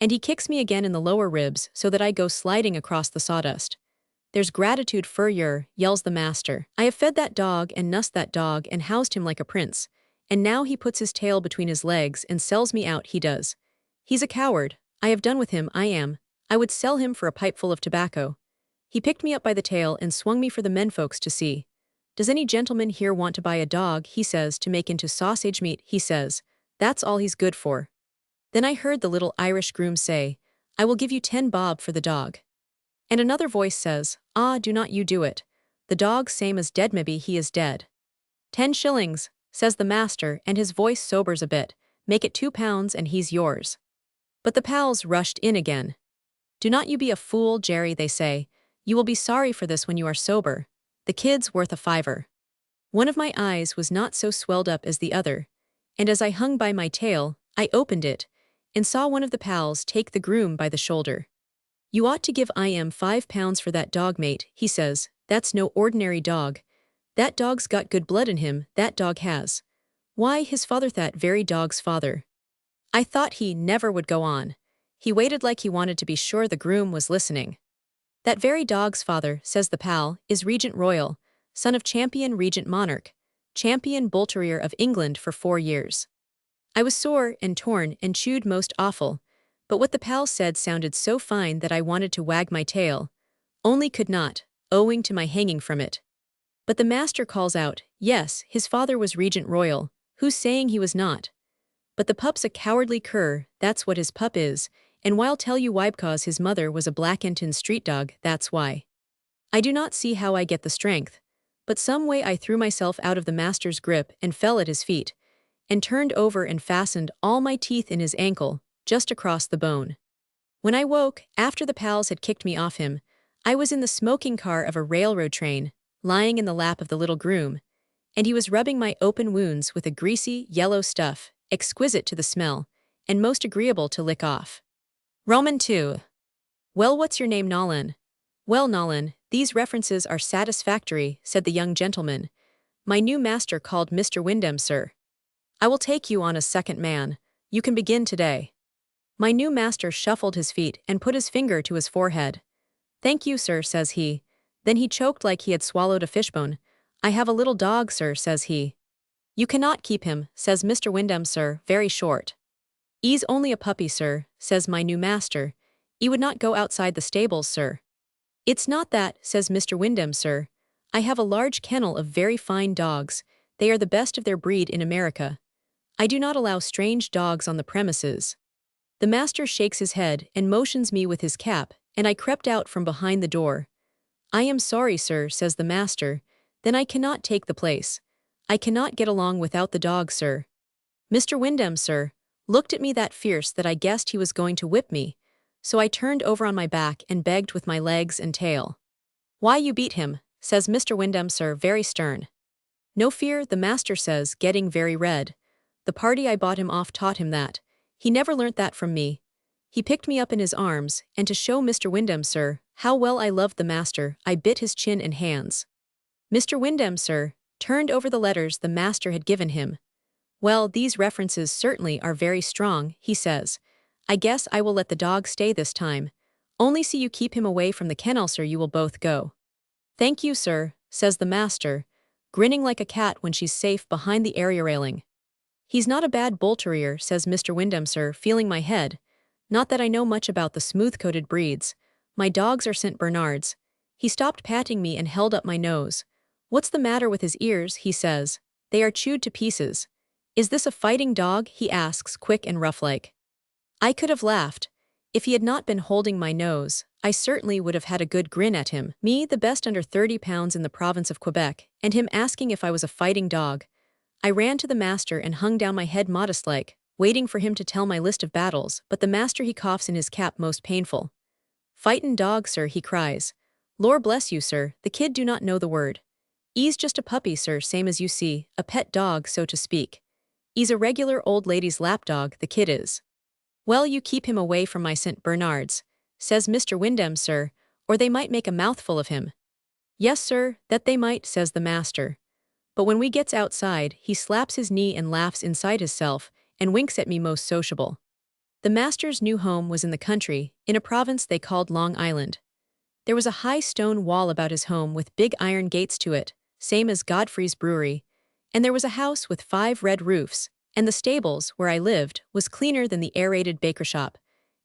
And he kicks me again in the lower ribs so that I go sliding across the sawdust. There's gratitude for yer, yells the master. I have fed that dog and nussed that dog and housed him like a prince. And now he puts his tail between his legs and sells me out, he does. He's a coward. I have done with him, I am. I would sell him for a pipeful of tobacco. He picked me up by the tail and swung me for the menfolks to see. Does any gentleman here want to buy a dog, he says, to make into sausage meat, he says. That's all he's good for. Then I heard the little Irish groom say, I will give you 10 bob for the dog. And another voice says, ah, do not you do it. The dog same as dead, maybe he is dead. 10 shillings, says the master, and his voice sobers a bit, make it £2 and he's yours. But the pals rushed in again. Do not you be a fool, Jerry, they say. You will be sorry for this when you are sober. The kid's worth a fiver. One of my eyes was not so swelled up as the other, and as I hung by my tail, I opened it, and saw one of the pals take the groom by the shoulder. You ought to give £5 for that dog, mate, he says. That's no ordinary dog. That dog's got good blood in him, that dog has. Why, his father that very dog's father. I thought he never would go on. He waited like he wanted to be sure the groom was listening. That very dog's father, says the pal, is Regent Royal, son of Champion Regent Monarch, Champion Bull Terrier of England for 4 years. I was sore and torn and chewed most awful, but what the pal said sounded so fine that I wanted to wag my tail, only could not, owing to my hanging from it. But the master calls out, yes, his father was Regent Royal, who's saying he was not? But the pup's a cowardly cur, that's what his pup is, and while tell you why, because his mother was a Blackenton street dog, that's why. I do not see how I get the strength, but some way I threw myself out of the master's grip and fell at his feet, and turned over and fastened all my teeth in his ankle, just across the bone. When I woke, after the pals had kicked me off him, I was in the smoking car of a railroad train, lying in the lap of the little groom, and he was rubbing my open wounds with a greasy, yellow stuff, exquisite to the smell, and most agreeable to lick off. Roman 2. Well, what's your name, Nolan? Well, Nolan, these references are satisfactory, said the young gentleman. My new master called Mr. Wyndham, sir. I will take you on as second man. You can begin today. My new master shuffled his feet and put his finger to his forehead. Thank you, sir, says he. Then he choked like he had swallowed a fishbone. I have a little dog, sir, says he. You cannot keep him, says Mr. Wyndham, sir, very short. He's only a puppy, sir, says my new master. He would not go outside the stables, sir. It's not that, says Mr. Wyndham, sir. I have a large kennel of very fine dogs. They are the best of their breed in America. I do not allow strange dogs on the premises. The master shakes his head and motions me with his cap, and I crept out from behind the door. I am sorry, sir, says the master. Then I cannot take the place. I cannot get along without the dog, sir. Mr. Wyndham, sir, looked at me that fierce that I guessed he was going to whip me, so I turned over on my back and begged with my legs and tail. "Why you beat him?" says Mr. Windham, sir, very stern. "No fear," the master says, getting very red. "The party I bought him off taught him that. He never learnt that from me." He picked me up in his arms, and to show Mr. Windham, sir, how well I loved the master, I bit his chin and hands. Mr. Windham, sir, turned over the letters the master had given him. "Well, these references certainly are very strong," he says. "I guess I will let the dog stay this time. Only see you keep him away from the kennel, sir, you will both go." "Thank you, sir," says the master, grinning like a cat when she's safe behind the area railing. "He's not a bad bull terrier," says Mr. Windham, sir, feeling my head. "Not that I know much about the smooth-coated breeds. My dogs are St. Bernards." He stopped patting me and held up my nose. "What's the matter with his ears?" he says. "They are chewed to pieces." "Is this a fighting dog?" he asks, quick and rough-like. I could have laughed. If he had not been holding my nose, I certainly would have had a good grin at him. Me, the best under 30 pounds in the province of Quebec, and him asking if I was a fighting dog. I ran to the master and hung down my head modest-like, waiting for him to tell my list of battles, but the master he coughs in his cap most painful. "Fightin' dog, sir," he cries. "Lor bless you, sir, the kid do not know the word. 'E's just a puppy, sir, same as you see, a pet dog, so to speak. 'E's a regular old lady's lapdog, the kid is." "Well, you keep him away from my St. Bernards," says Mr. Windham, sir, "or they might make a mouthful of him." "Yes, sir, that they might," says the master. But when we gets outside, he slaps his knee and laughs inside himself, and winks at me most sociable. The master's new home was in the country, in a province they called Long Island. There was a high stone wall about his home with big iron gates to it, same as Godfrey's brewery, and there was a house with 5 red roofs, and the stables, where I lived, was cleaner than the aerated baker shop.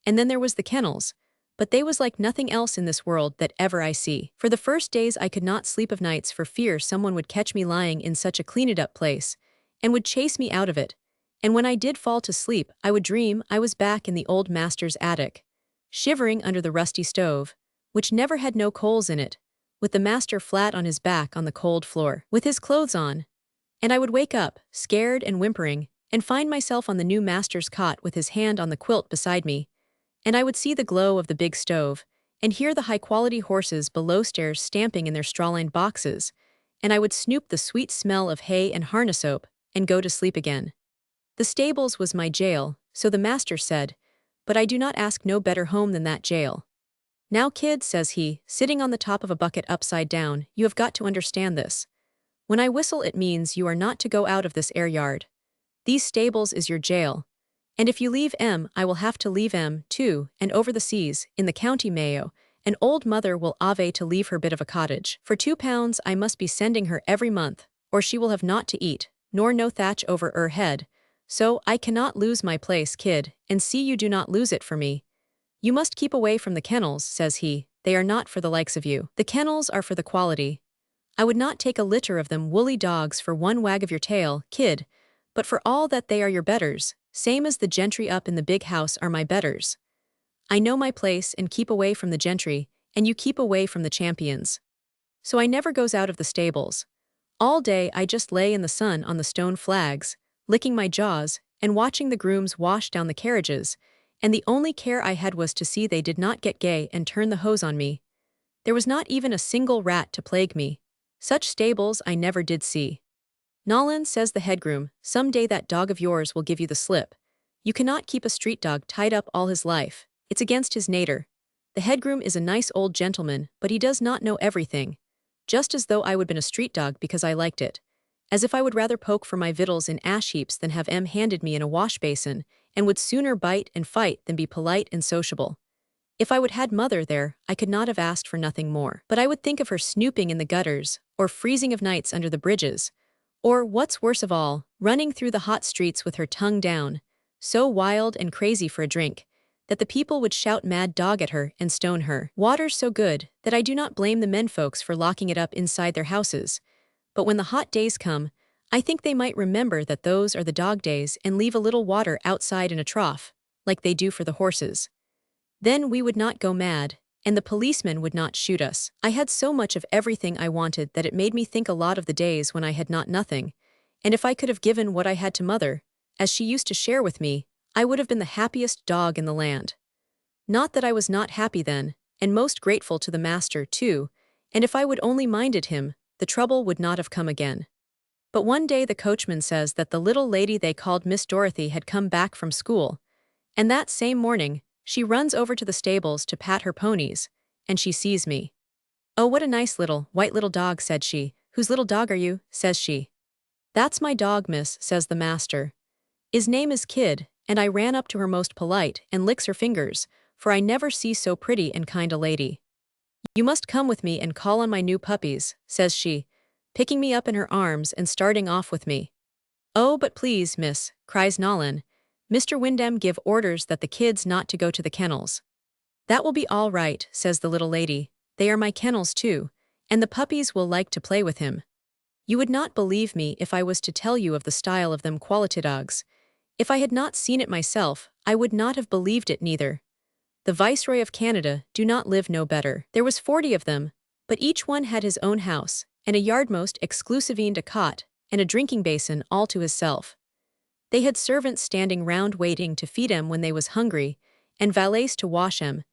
And then there was the kennels, but they was like nothing else in this world that ever I see. For the first days I could not sleep of nights for fear someone would catch me lying in such a cleaned-up place, and would chase me out of it. And when I did fall to sleep, I would dream I was back in the old master's attic, shivering under the rusty stove, which never had no coals in it, with the master flat on his back on the cold floor, with his clothes on. And I would wake up, scared and whimpering, and find myself on the new master's cot with his hand on the quilt beside me. And I would see the glow of the big stove, and hear the high-quality horses below stairs stamping in their straw-lined boxes, and I would snoop the sweet smell of hay and harness soap, and go to sleep again. The stables was my jail, so the master said, but I do not ask no better home than that jail. "Now, kid," says he, sitting on the top of a bucket upside down, "you have got to understand this. When I whistle, it means you are not to go out of this air yard. These stables is your jail. And if you leave I will have to leave too, and over the seas, in the county Mayo, an old mother will ave to leave her bit of a cottage. For £2 I must be sending her every month, or she will have naught to eat, nor no thatch over her head. So I cannot lose my place, kid, and see you do not lose it for me. You must keep away from the kennels," says he, "they are not for the likes of you. The kennels are for the quality. I would not take a litter of them woolly dogs for one wag of your tail, kid, but for all that they are your betters, same as the gentry up in the big house are my betters. I know my place and keep away from the gentry, and you keep away from the champions. So I never goes out of the stables. All day I just lay in the sun on the stone flags, licking my jaws, and watching the grooms wash down the carriages, and the only care I had was to see they did not get gay and turn the hose on me. There was not even a single rat to plague me. Such stables I never did see." "Nolan," says the headgroom, "some day that dog of yours will give you the slip. You cannot keep a street dog tied up all his life. It's against his nature. The headgroom is a nice old gentleman, but he does not know everything. Just as though I would been a street dog because I liked it. As if I would rather poke for my victuals in ash heaps than have handed me in a wash basin, and would sooner bite and fight than be polite and sociable. If I would had mother there, I could not have asked for nothing more. But I would think of her snooping in the gutters, or freezing of nights under the bridges, or, what's worse of all, running through the hot streets with her tongue down, so wild and crazy for a drink, that the people would shout mad dog at her and stone her. Water's so good that I do not blame the menfolks for locking it up inside their houses, but when the hot days come, I think they might remember that those are the dog days and leave a little water outside in a trough, like they do for the horses. Then we would not go mad, and the policemen would not shoot us. I had so much of everything I wanted that it made me think a lot of the days when I had not nothing, and if I could have given what I had to mother, as she used to share with me, I would have been the happiest dog in the land. Not that I was not happy then, and most grateful to the master, too, and if I would only minded him, the trouble would not have come again. But one day the coachman says that the little lady they called Miss Dorothy had come back from school, and that same morning, she runs over to the stables to pat her ponies, and she sees me. "Oh, what a nice white little dog," said she. "Whose little dog are you?" says she. "That's my dog, miss," says the master. "His name is Kid," and I ran up to her most polite and licks her fingers, for I never see so pretty and kind a lady. "You must come with me and call on my new puppies," says she, picking me up in her arms and starting off with me. "Oh, but please, miss," cries Nolan, "Mr. Wyndham give orders that the kids not to go to the kennels." "That will be all right," says the little lady. "They are my kennels too, and the puppies will like to play with him. You would not believe me if I was to tell you of the style of them quality dogs. If I had not seen it myself, I would not have believed it neither. The Viceroy of Canada do not live no better. There was 40 of them, but each one had his own house, and a yard most exclusiveined a cot, and a drinking basin all to hisself. They had servants standing round waiting to feed 'em when they was hungry, and valets to wash 'em,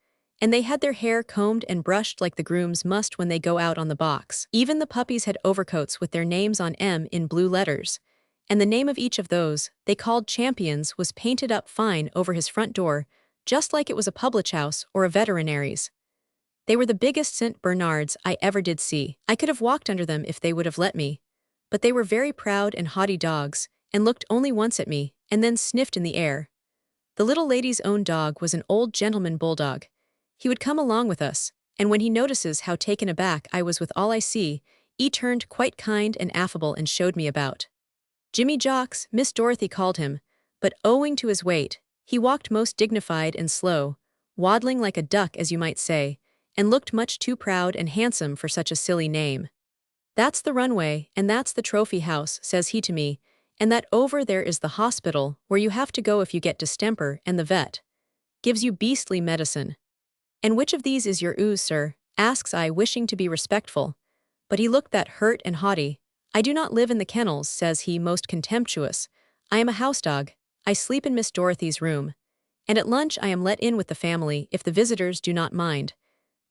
and they had their hair combed and brushed like the grooms must when they go out on the box. Even the puppies had overcoats with their names on 'em in blue letters, and the name of each of those, they called champions, was painted up fine over his front door, just like it was a public house or a veterinary's. They were the biggest St. Bernards I ever did see. I could have walked under them if they would have let me, but they were very proud and haughty dogs, and looked only once at me, and then sniffed in the air. The little lady's own dog was an old gentleman bulldog. He would come along with us, and when he notices how taken aback I was with all I see, he turned quite kind and affable and showed me about. Jimmy Jocks, Miss Dorothy called him, but owing to his weight, he walked most dignified and slow, waddling like a duck as you might say, and looked much too proud and handsome for such a silly name. "That's the runway, and that's the trophy house," says he to me, "and that over there is the hospital, where you have to go if you get distemper, and the vet gives you beastly medicine." "And which of these is your ooze, sir?" asks I, wishing to be respectful. But he looked that hurt and haughty. "I do not live in the kennels," says he, most contemptuous. "I am a house dog. I sleep in Miss Dorothy's room. And at lunch I am let in with the family if the visitors do not mind.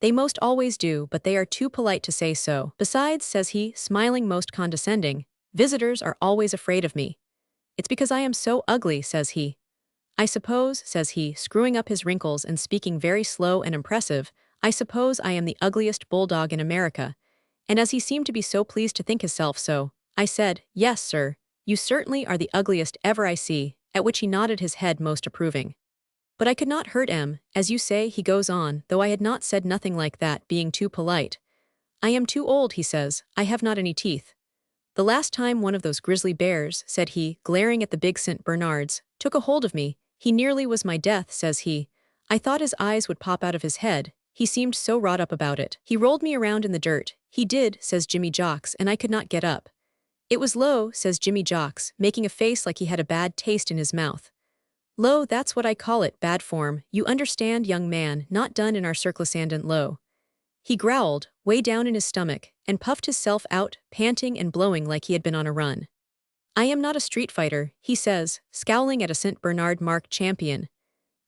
They most always do, but they are too polite to say so. Besides," says he, smiling most condescending, "visitors are always afraid of me. It's because I am so ugly," says he. "I suppose," says he, screwing up his wrinkles and speaking very slow and impressive, "I suppose I am the ugliest bulldog in America." And as he seemed to be so pleased to think himself so, I said, "Yes, sir, you certainly are the ugliest ever I see," at which he nodded his head most approving. "But I could not hurt 'em, as you say," he goes on, though I had not said nothing like that, being too polite. "I am too old," he says, "I have not any teeth. The last time one of those grizzly bears," said he, glaring at the big St. Bernards, "took a hold of me, he nearly was my death," says he. "I thought his eyes would pop out of his head, he seemed so wrought up about it. He rolled me around in the dirt, he did," says Jimmy Jocks, "and I could not get up." "It was low," says Jimmy Jocks, making a face like he had a bad taste in his mouth. "Low, that's what I call it, bad form, you understand, young man, not done in our circumstandent low." He growled, way down in his stomach, and puffed himself out, panting and blowing like he had been on a run. "I am not a street fighter," he says, scowling at a St. Bernard marked champion.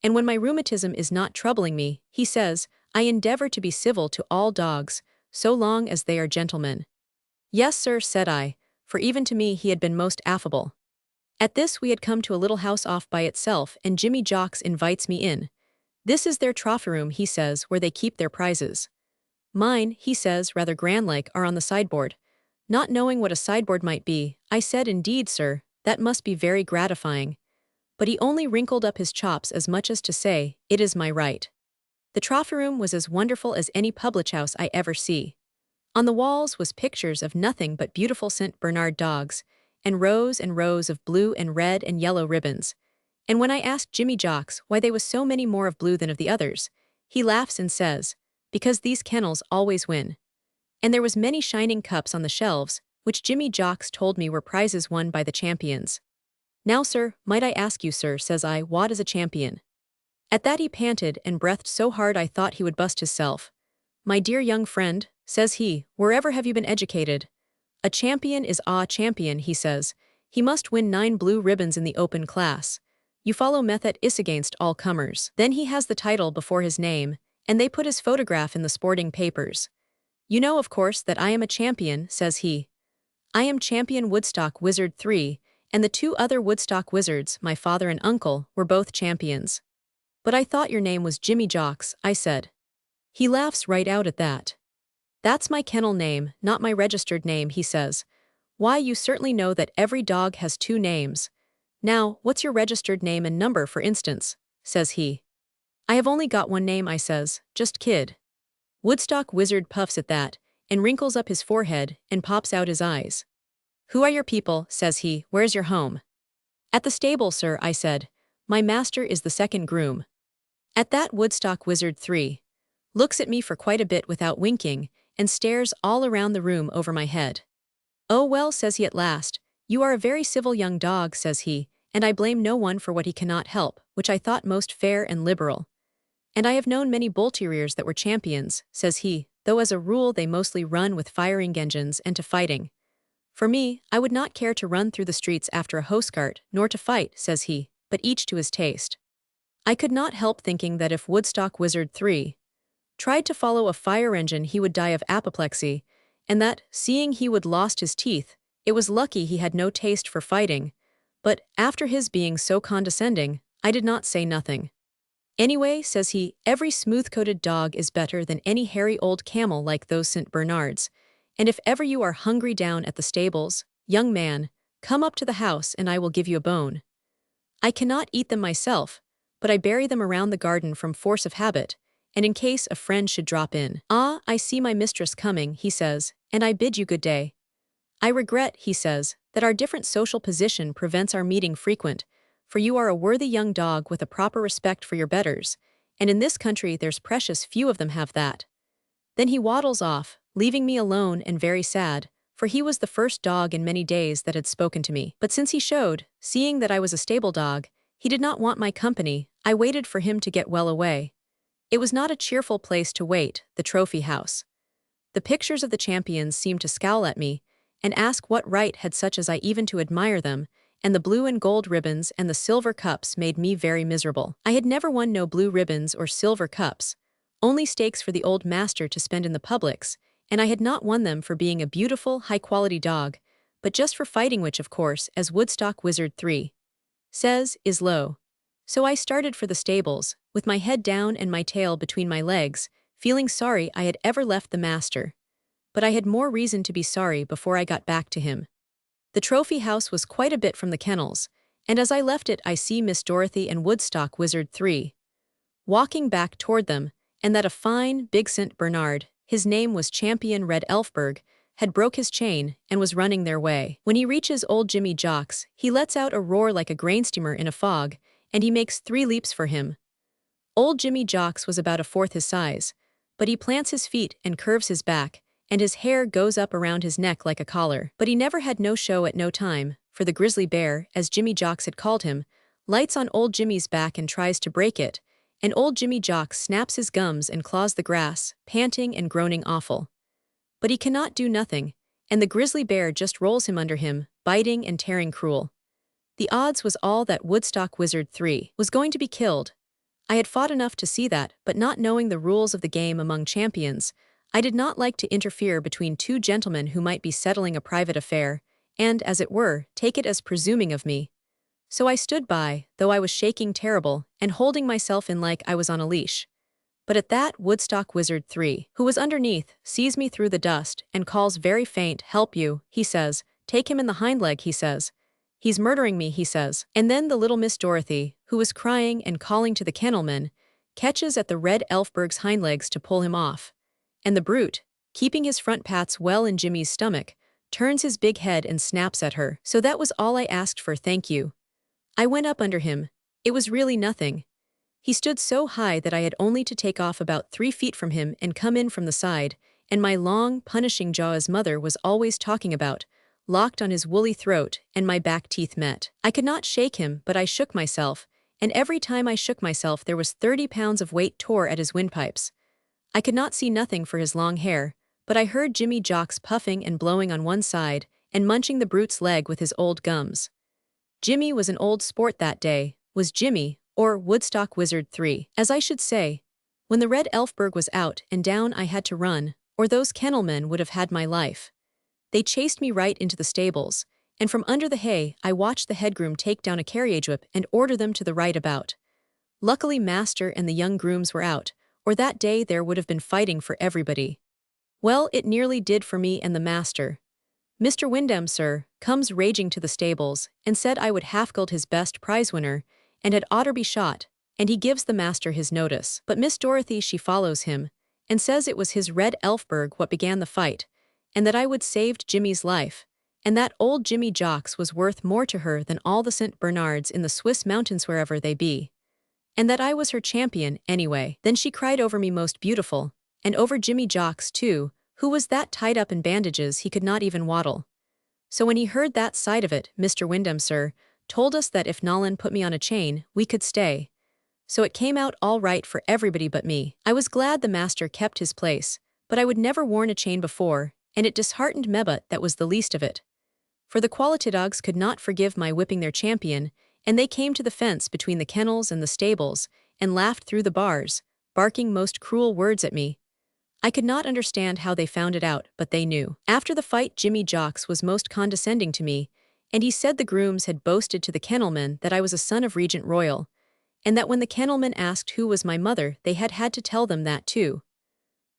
"And when my rheumatism is not troubling me," he says, "I endeavor to be civil to all dogs, so long as they are gentlemen." "Yes, sir," said I, for even to me he had been most affable. At this we had come to a little house off by itself, and Jimmy Jocks invites me in. "This is their trophy room," he says, "where they keep their prizes. Mine," he says, rather grand-like, "are on the sideboard." Not knowing what a sideboard might be, I said, "Indeed, sir, that must be very gratifying." But he only wrinkled up his chops as much as to say, "It is my right." The trophy room was as wonderful as any public house I ever see. On the walls was pictures of nothing but beautiful St. Bernard dogs, and rows of blue and red and yellow ribbons. And when I asked Jimmy Jocks why they was so many more of blue than of the others, he laughs and says, "Because these kennels always win." And there was many shining cups on the shelves, which Jimmy Jocks told me were prizes won by the champions. "Now, sir, might I ask you, sir," says I, "what is a champion?" At that he panted and breathed so hard I thought he would bust hisself. "My dear young friend," says he, "wherever have you been educated? A champion is a champion," he says. "He must win 9 blue ribbons in the open class. You follow method is against all comers. Then he has the title before his name, and they put his photograph in the sporting papers. You know, of course, that I am a champion, says he. I am champion Woodstock Wizard 3, and the two other Woodstock wizards, my father and uncle, were both champions. But I thought your name was Jimmy Jocks, I said. He laughs right out at that. That's my kennel name, not my registered name, he says. Why, you certainly know that every dog has two names. Now, what's your registered name and number, for instance? Says he. I have only got one name, I says, just Kid. Woodstock Wizard puffs at that, and wrinkles up his forehead, and pops out his eyes. Who are your people, says he, where's your home? At the stable, sir, I said. My master is the second groom. At that, Woodstock Wizard 3 looks at me for quite a bit without winking, and stares all around the room over my head. Oh well, says he at last, you are a very civil young dog, says he, and I blame no one for what he cannot help, which I thought most fair and liberal. And I have known many bull terriers that were champions, says he, though as a rule they mostly run with firing engines and to fighting. For me, I would not care to run through the streets after a hose cart, nor to fight, says he, but each to his taste. I could not help thinking that if Woodstock Wizard 3 tried to follow a fire engine he would die of apoplexy, and that, seeing he would lost his teeth, it was lucky he had no taste for fighting, but, after his being so condescending, I did not say nothing. Anyway, says he, every smooth-coated dog is better than any hairy old camel like those St. Bernards, and if ever you are hungry down at the stables, young man, come up to the house and I will give you a bone. I cannot eat them myself, but I bury them around the garden from force of habit, and in case a friend should drop in. Ah, I see my mistress coming, he says, and I bid you good day. I regret, he says, that our different social position prevents our meeting frequent, for you are a worthy young dog with a proper respect for your betters, and in this country there's precious few of them have that. Then he waddles off, leaving me alone and very sad, for he was the first dog in many days that had spoken to me. But since he showed, seeing that I was a stable dog, he did not want my company, I waited for him to get well away. It was not a cheerful place to wait, the trophy house. The pictures of the champions seemed to scowl at me, and ask what right had such as I even to admire them, and the blue and gold ribbons and the silver cups made me very miserable. I had never won no blue ribbons or silver cups, only stakes for the old master to spend in the publics, and I had not won them for being a beautiful, high-quality dog, but just for fighting, which, of course, as Woodstock Wizard 3 says, is low. So I started for the stables, with my head down and my tail between my legs, feeling sorry I had ever left the master. But I had more reason to be sorry before I got back to him. The trophy house was quite a bit from the kennels, and as I left it I see Miss Dorothy and Woodstock Wizard 3 walking back toward them, and that a fine, big St. Bernard, his name was Champion Red Elfberg, had broke his chain and was running their way. When he reaches old Jimmy Jocks, he lets out a roar like a grain steamer in a fog, and he makes 3 leaps for him. Old Jimmy Jocks was about a fourth his size, but he plants his feet and curves his back, and his hair goes up around his neck like a collar. But he never had no show at no time, for the grizzly bear, as Jimmy Jocks had called him, lights on old Jimmy's back and tries to break it, and old Jimmy Jocks snaps his gums and claws the grass, panting and groaning awful. But he cannot do nothing, and the grizzly bear just rolls him under him, biting and tearing cruel. The odds was all that Woodstock Wizard 3 was going to be killed. I had fought enough to see that, but not knowing the rules of the game among champions, I did not like to interfere between two gentlemen who might be settling a private affair, and, as it were, take it as presuming of me. So I stood by, though I was shaking terrible, and holding myself in like I was on a leash. But at that, Woodstock Wizard 3, who was underneath, sees me through the dust, and calls very faint, "Help you," he says. "Take him in the hind leg," he says. "He's murdering me," he says. And then the little Miss Dorothy, who was crying and calling to the kennelman, catches at the Red Elfberg's hind legs to pull him off. And the brute, keeping his front pats well in Jimmy's stomach, turns his big head and snaps at her. So that was all I asked for, thank you. I went up under him. It was really nothing. He stood so high that I had only to take off about 3 feet from him and come in from the side, and my long, punishing jaw as mother was always talking about, locked on his woolly throat, and my back teeth met. I could not shake him, but I shook myself, and every time I shook myself there was 30 pounds of weight tore at his windpipes. I could not see nothing for his long hair, but I heard Jimmy Jocks puffing and blowing on one side, and munching the brute's leg with his old gums. Jimmy was an old sport that day, was Jimmy, or Woodstock Wizard 3. As I should say, when the red Elfberg was out and down I had to run, or those kennelmen would have had my life. They chased me right into the stables, and from under the hay I watched the headgroom take down a carriage whip and order them to the right about. Luckily master and the young grooms were out, or that day there would have been fighting for everybody. Well, it nearly did for me and the master. Mr. Wyndham, sir, comes raging to the stables, and said I would half-gild his best prize-winner, and had oughter be shot, and he gives the master his notice. But Miss Dorothy she follows him, and says it was his red Elfberg what began the fight, and that I would saved Jimmy's life, and that old Jimmy Jocks was worth more to her than all the St. Bernards in the Swiss mountains wherever they be, and that I was her champion, anyway. Then she cried over me most beautiful, and over Jimmy Jocks too, who was that tied up in bandages he could not even waddle. So when he heard that side of it, Mr. Wyndham, sir, told us that if Nolan put me on a chain, we could stay. So it came out all right for everybody but me. I was glad the master kept his place, but I would never worn a chain before, and it disheartened me, but that was the least of it. For the quality dogs could not forgive my whipping their champion, and they came to the fence between the kennels and the stables, and laughed through the bars, barking most cruel words at me. I could not understand how they found it out, but they knew. After the fight Jimmy Jocks was most condescending to me, and he said the grooms had boasted to the kennelmen that I was a son of Regent Royal, and that when the kennelmen asked who was my mother they had to tell them that too.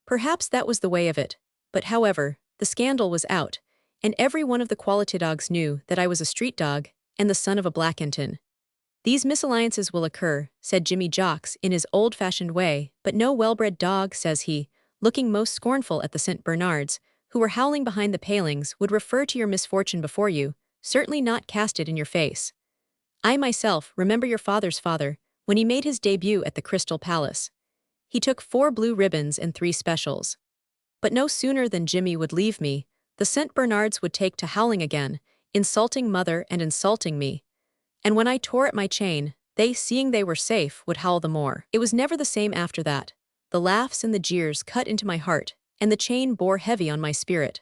Perhaps that was the way of it, but however, the scandal was out, and every one of the quality dogs knew that I was a street dog, and the son of a Blackenton. These misalliances will occur, said Jimmy Jocks in his old-fashioned way, but no well-bred dog, says he, looking most scornful at the St. Bernards, who were howling behind the palings, would refer to your misfortune before you, certainly not cast it in your face. I myself remember your father's father, when he made his debut at the Crystal Palace. He took 4 blue ribbons and 3 specials. But no sooner than Jimmy would leave me, the St. Bernards would take to howling again, insulting mother and insulting me. And when I tore at my chain, they, seeing they were safe, would howl the more. It was never the same after that. The laughs and the jeers cut into my heart, and the chain bore heavy on my spirit.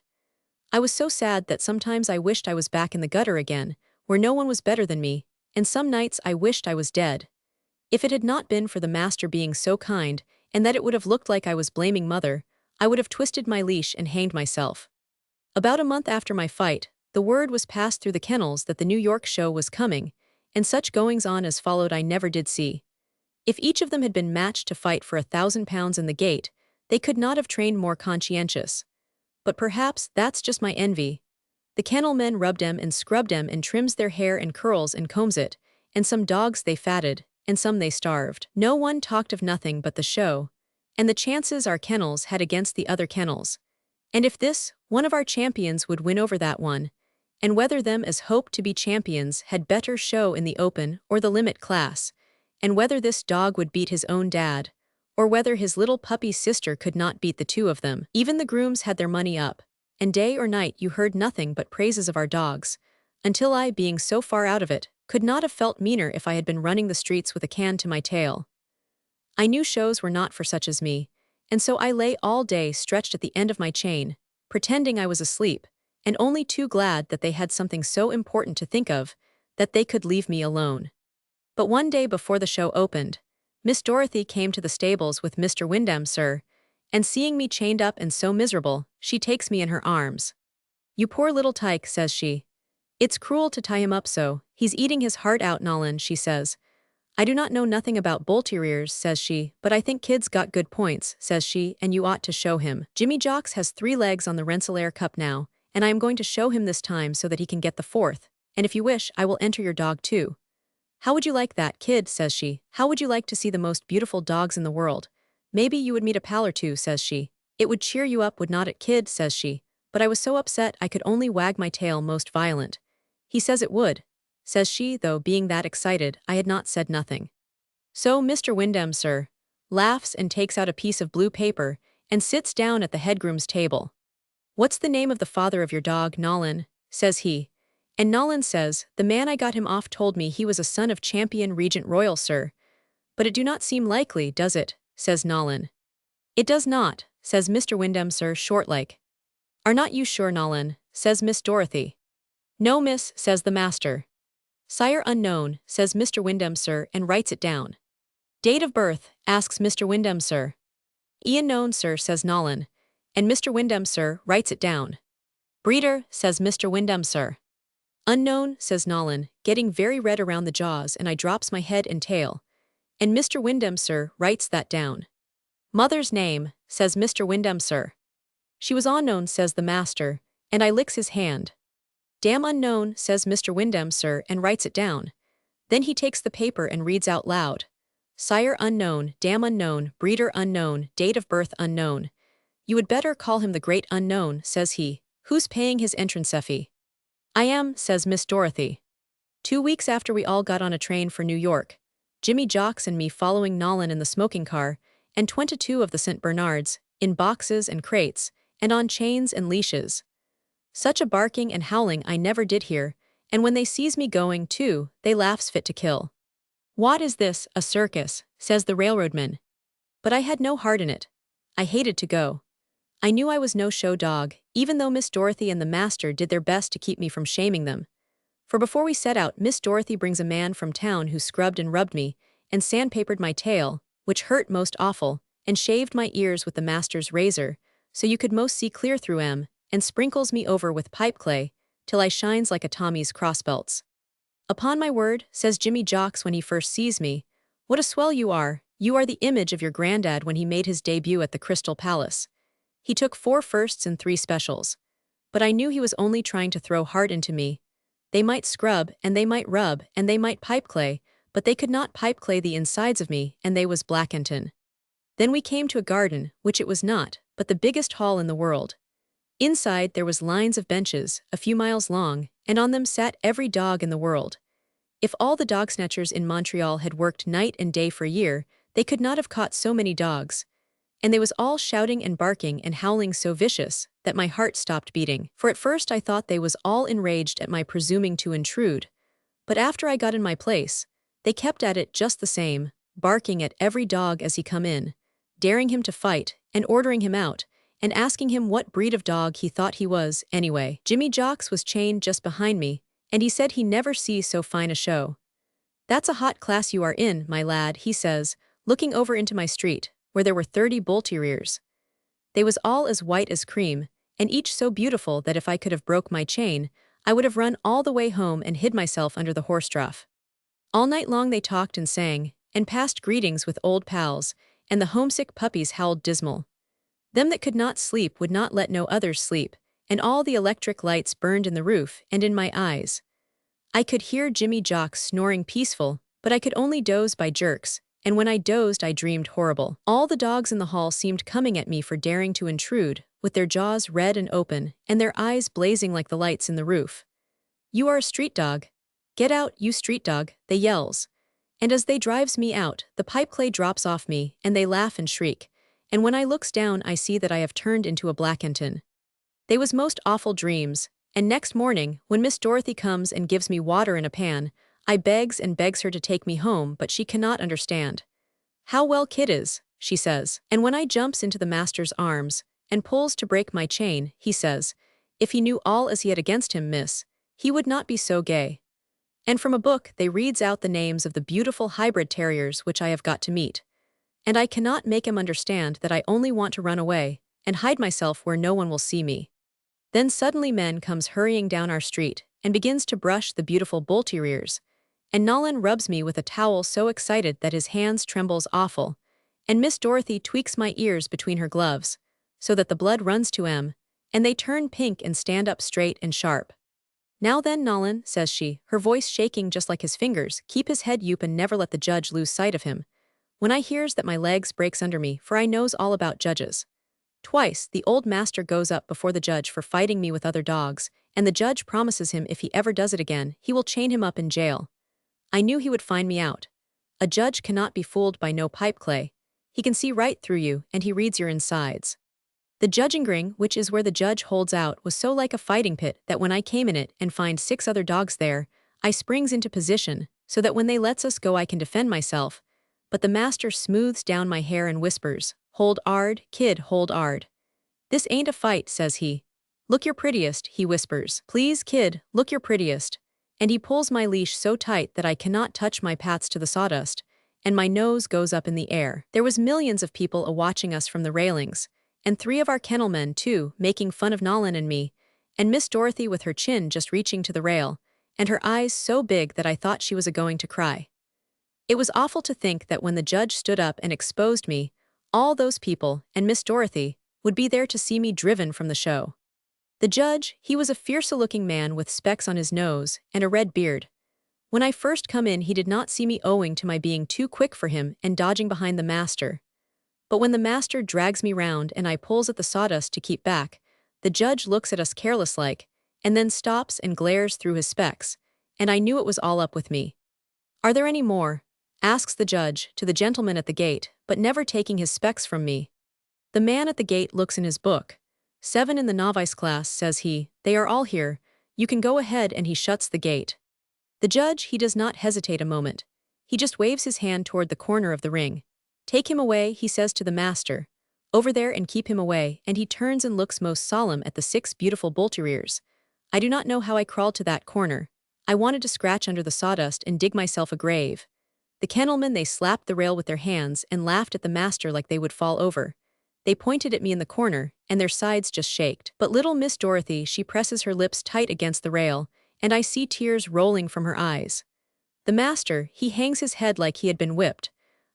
I was so sad that sometimes I wished I was back in the gutter again, where no one was better than me, and some nights I wished I was dead. If it had not been for the master being so kind, and that it would have looked like I was blaming mother, I would have twisted my leash and hanged myself. About a month after my fight, the word was passed through the kennels that the New York show was coming, and such goings-on as followed I never did see. If each of them had been matched to fight for £1,000 in the gate, they could not have trained more conscientious. But perhaps that's just my envy. The kennel-men rubbed 'em and scrubbed 'em and trims their hair and curls and combs it, and some dogs they fatted, and some they starved. No one talked of nothing but the show, and the chances our kennels had against the other kennels. And if this, one of our champions would win over that one, and whether them as hoped to be champions had better show in the open or the limit class, and whether this dog would beat his own dad, or whether his little puppy's sister could not beat the 2 of them. Even the grooms had their money up, and day or night you heard nothing but praises of our dogs, until I, being so far out of it, could not have felt meaner if I had been running the streets with a can to my tail. I knew shows were not for such as me, and so I lay all day stretched at the end of my chain, pretending I was asleep, and only too glad that they had something so important to think of, that they could leave me alone. But one day before the show opened, Miss Dorothy came to the stables with Mr. Wyndham, sir, and seeing me chained up and so miserable, she takes me in her arms. "You poor little tyke," says she. "It's cruel to tie him up so, he's eating his heart out, Nolan," she says. "I do not know nothing about bull terriers," says she, "but I think kid's got good points," says she, "and you ought to show him. Jimmy Jocks has 3 legs on the Rensselaer Cup now, and I am going to show him this time so that he can get the 4th, and if you wish I will enter your dog too. How would you like that, kid?" says she. "How would you like to see the most beautiful dogs in the world? Maybe you would meet a pal or 2, says she. "It would cheer you up, would not it, kid?" says she. But I was so upset I could only wag my tail most violent. "He says it would," says she, though being that excited I had not said nothing. So Mr. Wyndham, sir, laughs and takes out a piece of blue paper and sits down at the headgroom's table. "What's the name of the father of your dog, Nolan?" says he. And Nolan says, "The man I got him off told me he was a son of champion Regent Royal, sir." "But it do not seem likely, does it?" says Nolan. "It does not," says Mr. Wyndham, sir, short-like. "Are not you sure, Nolan?" says Miss Dorothy. "No, miss," says the master. Sire unknown, says Mr. Wyndham, sir, and writes it down. Date of birth, asks Mr. Wyndham, sir. Ian known, sir, says Nolan, and Mr. Wyndham, sir, writes it down. Breeder, says Mr. Wyndham, sir. Unknown, says Nolan, getting very red around the jaws, and I drops my head and tail. And Mr. Wyndham, sir, writes that down. Mother's name, says Mr. Wyndham, sir. She was unknown, says the master, and I licks his hand. Damn unknown, says Mr. Wyndham, sir, and writes it down. Then he takes the paper and reads out loud. Sire unknown, damn unknown, breeder unknown, date of birth unknown. You would better call him the great unknown, says he. Who's paying his entrance fee? I am, says Miss Dorothy. 2 weeks after we all got on a train for New York, Jimmy Jocks and me following Nolan in the smoking car, and 22 of the St. Bernards, in boxes and crates, and on chains and leashes. Such a barking and howling I never did hear, and when they sees me going too, they laughs fit to kill. What is this, a circus, says the railroadman. But I had no heart in it. I hated to go. I knew I was no show dog, even though Miss Dorothy and the master did their best to keep me from shaming them. For before we set out, Miss Dorothy brings a man from town who scrubbed and rubbed me, and sandpapered my tail, which hurt most awful, and shaved my ears with the master's razor, so you could most see clear through 'em, and sprinkles me over with pipe clay, till I shines like a Tommy's crossbelts. Upon my word, says Jimmy Jocks when he first sees me, what a swell you are the image of your granddad when he made his debut at the Crystal Palace. He took 4 firsts and 3 specials. But I knew he was only trying to throw heart into me. They might scrub, and they might rub, and they might pipe clay, but they could not pipe clay the insides of me, and they was blackentin'. Then we came to a garden, which it was not, but the biggest hall in the world. Inside there was lines of benches, a few miles long, and on them sat every dog in the world. If all the dog snatchers in Montreal had worked night and day for a year, they could not have caught so many dogs. And they was all shouting and barking and howling so vicious that my heart stopped beating. For at first I thought they was all enraged at my presuming to intrude. But after I got in my place, they kept at it just the same, barking at every dog as he come in, daring him to fight, and ordering him out, and asking him what breed of dog he thought he was, anyway. Jimmy Jocks was chained just behind me, and he said he never sees so fine a show. That's a hot class you are in, my lad, he says, looking over into my street, where there were 30 bull terriers. They was all as white as cream, and each so beautiful that if I could have broke my chain, I would have run all the way home and hid myself under the horse trough. All night long they talked and sang, and passed greetings with old pals, and the homesick puppies howled dismal. Them that could not sleep would not let no others sleep, and all the electric lights burned in the roof and in my eyes. I could hear Jimmy Jocks snoring peaceful, but I could only doze by jerks, and when I dozed I dreamed horrible. All the dogs in the hall seemed coming at me for daring to intrude, with their jaws red and open, and their eyes blazing like the lights in the roof. You are a street dog. Get out, you street dog, they yells. And as they drives me out, the pipe clay drops off me, and they laugh and shriek, and when I looks down I see that I have turned into a blackenton. They was most awful dreams, and next morning, when Miss Dorothy comes and gives me water in a pan, I begs and begs her to take me home, but she cannot understand. How well kid is, she says. And when I jumps into the master's arms, and pulls to break my chain, he says, if he knew all as he had against him, miss, he would not be so gay. And from a book they reads out the names of the beautiful hybrid terriers which I have got to meet. And I cannot make him understand that I only want to run away, and hide myself where no one will see me. Then suddenly men comes hurrying down our street, and begins to brush the beautiful bull terriers, and Nolan rubs me with a towel so excited that his hands trembles awful, and Miss Dorothy tweaks my ears between her gloves, so that the blood runs to 'em, and they turn pink and stand up straight and sharp. Now then, Nolan, says she, her voice shaking just like his fingers, keep his head up and never let the judge lose sight of him. When I hears that my legs breaks under me, for I knows all about judges. Twice, the old master goes up before the judge for fighting me with other dogs, and the judge promises him if he ever does it again, he will chain him up in jail. I knew he would find me out. A judge cannot be fooled by no pipe clay. He can see right through you, and he reads your insides. The judging ring, which is where the judge holds out, was so like a fighting pit that when I came in it and find 6 other dogs there, I springs into position, so that when they lets us go I can defend myself. But the master smooths down my hair and whispers, hold ard, kid, hold ard. This ain't a fight, says he. Look your prettiest, he whispers. Please, kid, look your prettiest. and he pulls my leash so tight that I cannot touch my paths to the sawdust, and my nose goes up in the air. There was millions of people a-watching us from the railings, and 3 of our kennelmen, too, making fun of Nolan and me, and Miss Dorothy with her chin just reaching to the rail, and her eyes so big that I thought she was a-going to cry. It was awful to think that when the judge stood up and exposed me, all those people, and Miss Dorothy, would be there to see me driven from the show. The judge, he was a fierce-looking man with specks on his nose and a red beard. When I first come in, he did not see me owing to my being too quick for him and dodging behind the master. But when the master drags me round and I pulls at the sawdust to keep back, the judge looks at us careless-like, and then stops and glares through his specs, and I knew it was all up with me. "Are there any more?" asks the judge to the gentleman at the gate, but never taking his specs from me. The man at the gate looks in his book. 7 in the novice class, says he, they are all here, you can go ahead, and he shuts the gate. The judge, he does not hesitate a moment. He just waves his hand toward the corner of the ring. "Take him away," he says to the master. "Over there, and keep him away," and he turns and looks most solemn at the 6 beautiful bull-terriers. I do not know how I crawled to that corner. I wanted to scratch under the sawdust and dig myself a grave. The kennelmen, they slapped the rail with their hands and laughed at the master like they would fall over. They pointed at me in the corner, and their sides just shaked. But little Miss Dorothy, she presses her lips tight against the rail, and I see tears rolling from her eyes. The master, he hangs his head like he had been whipped.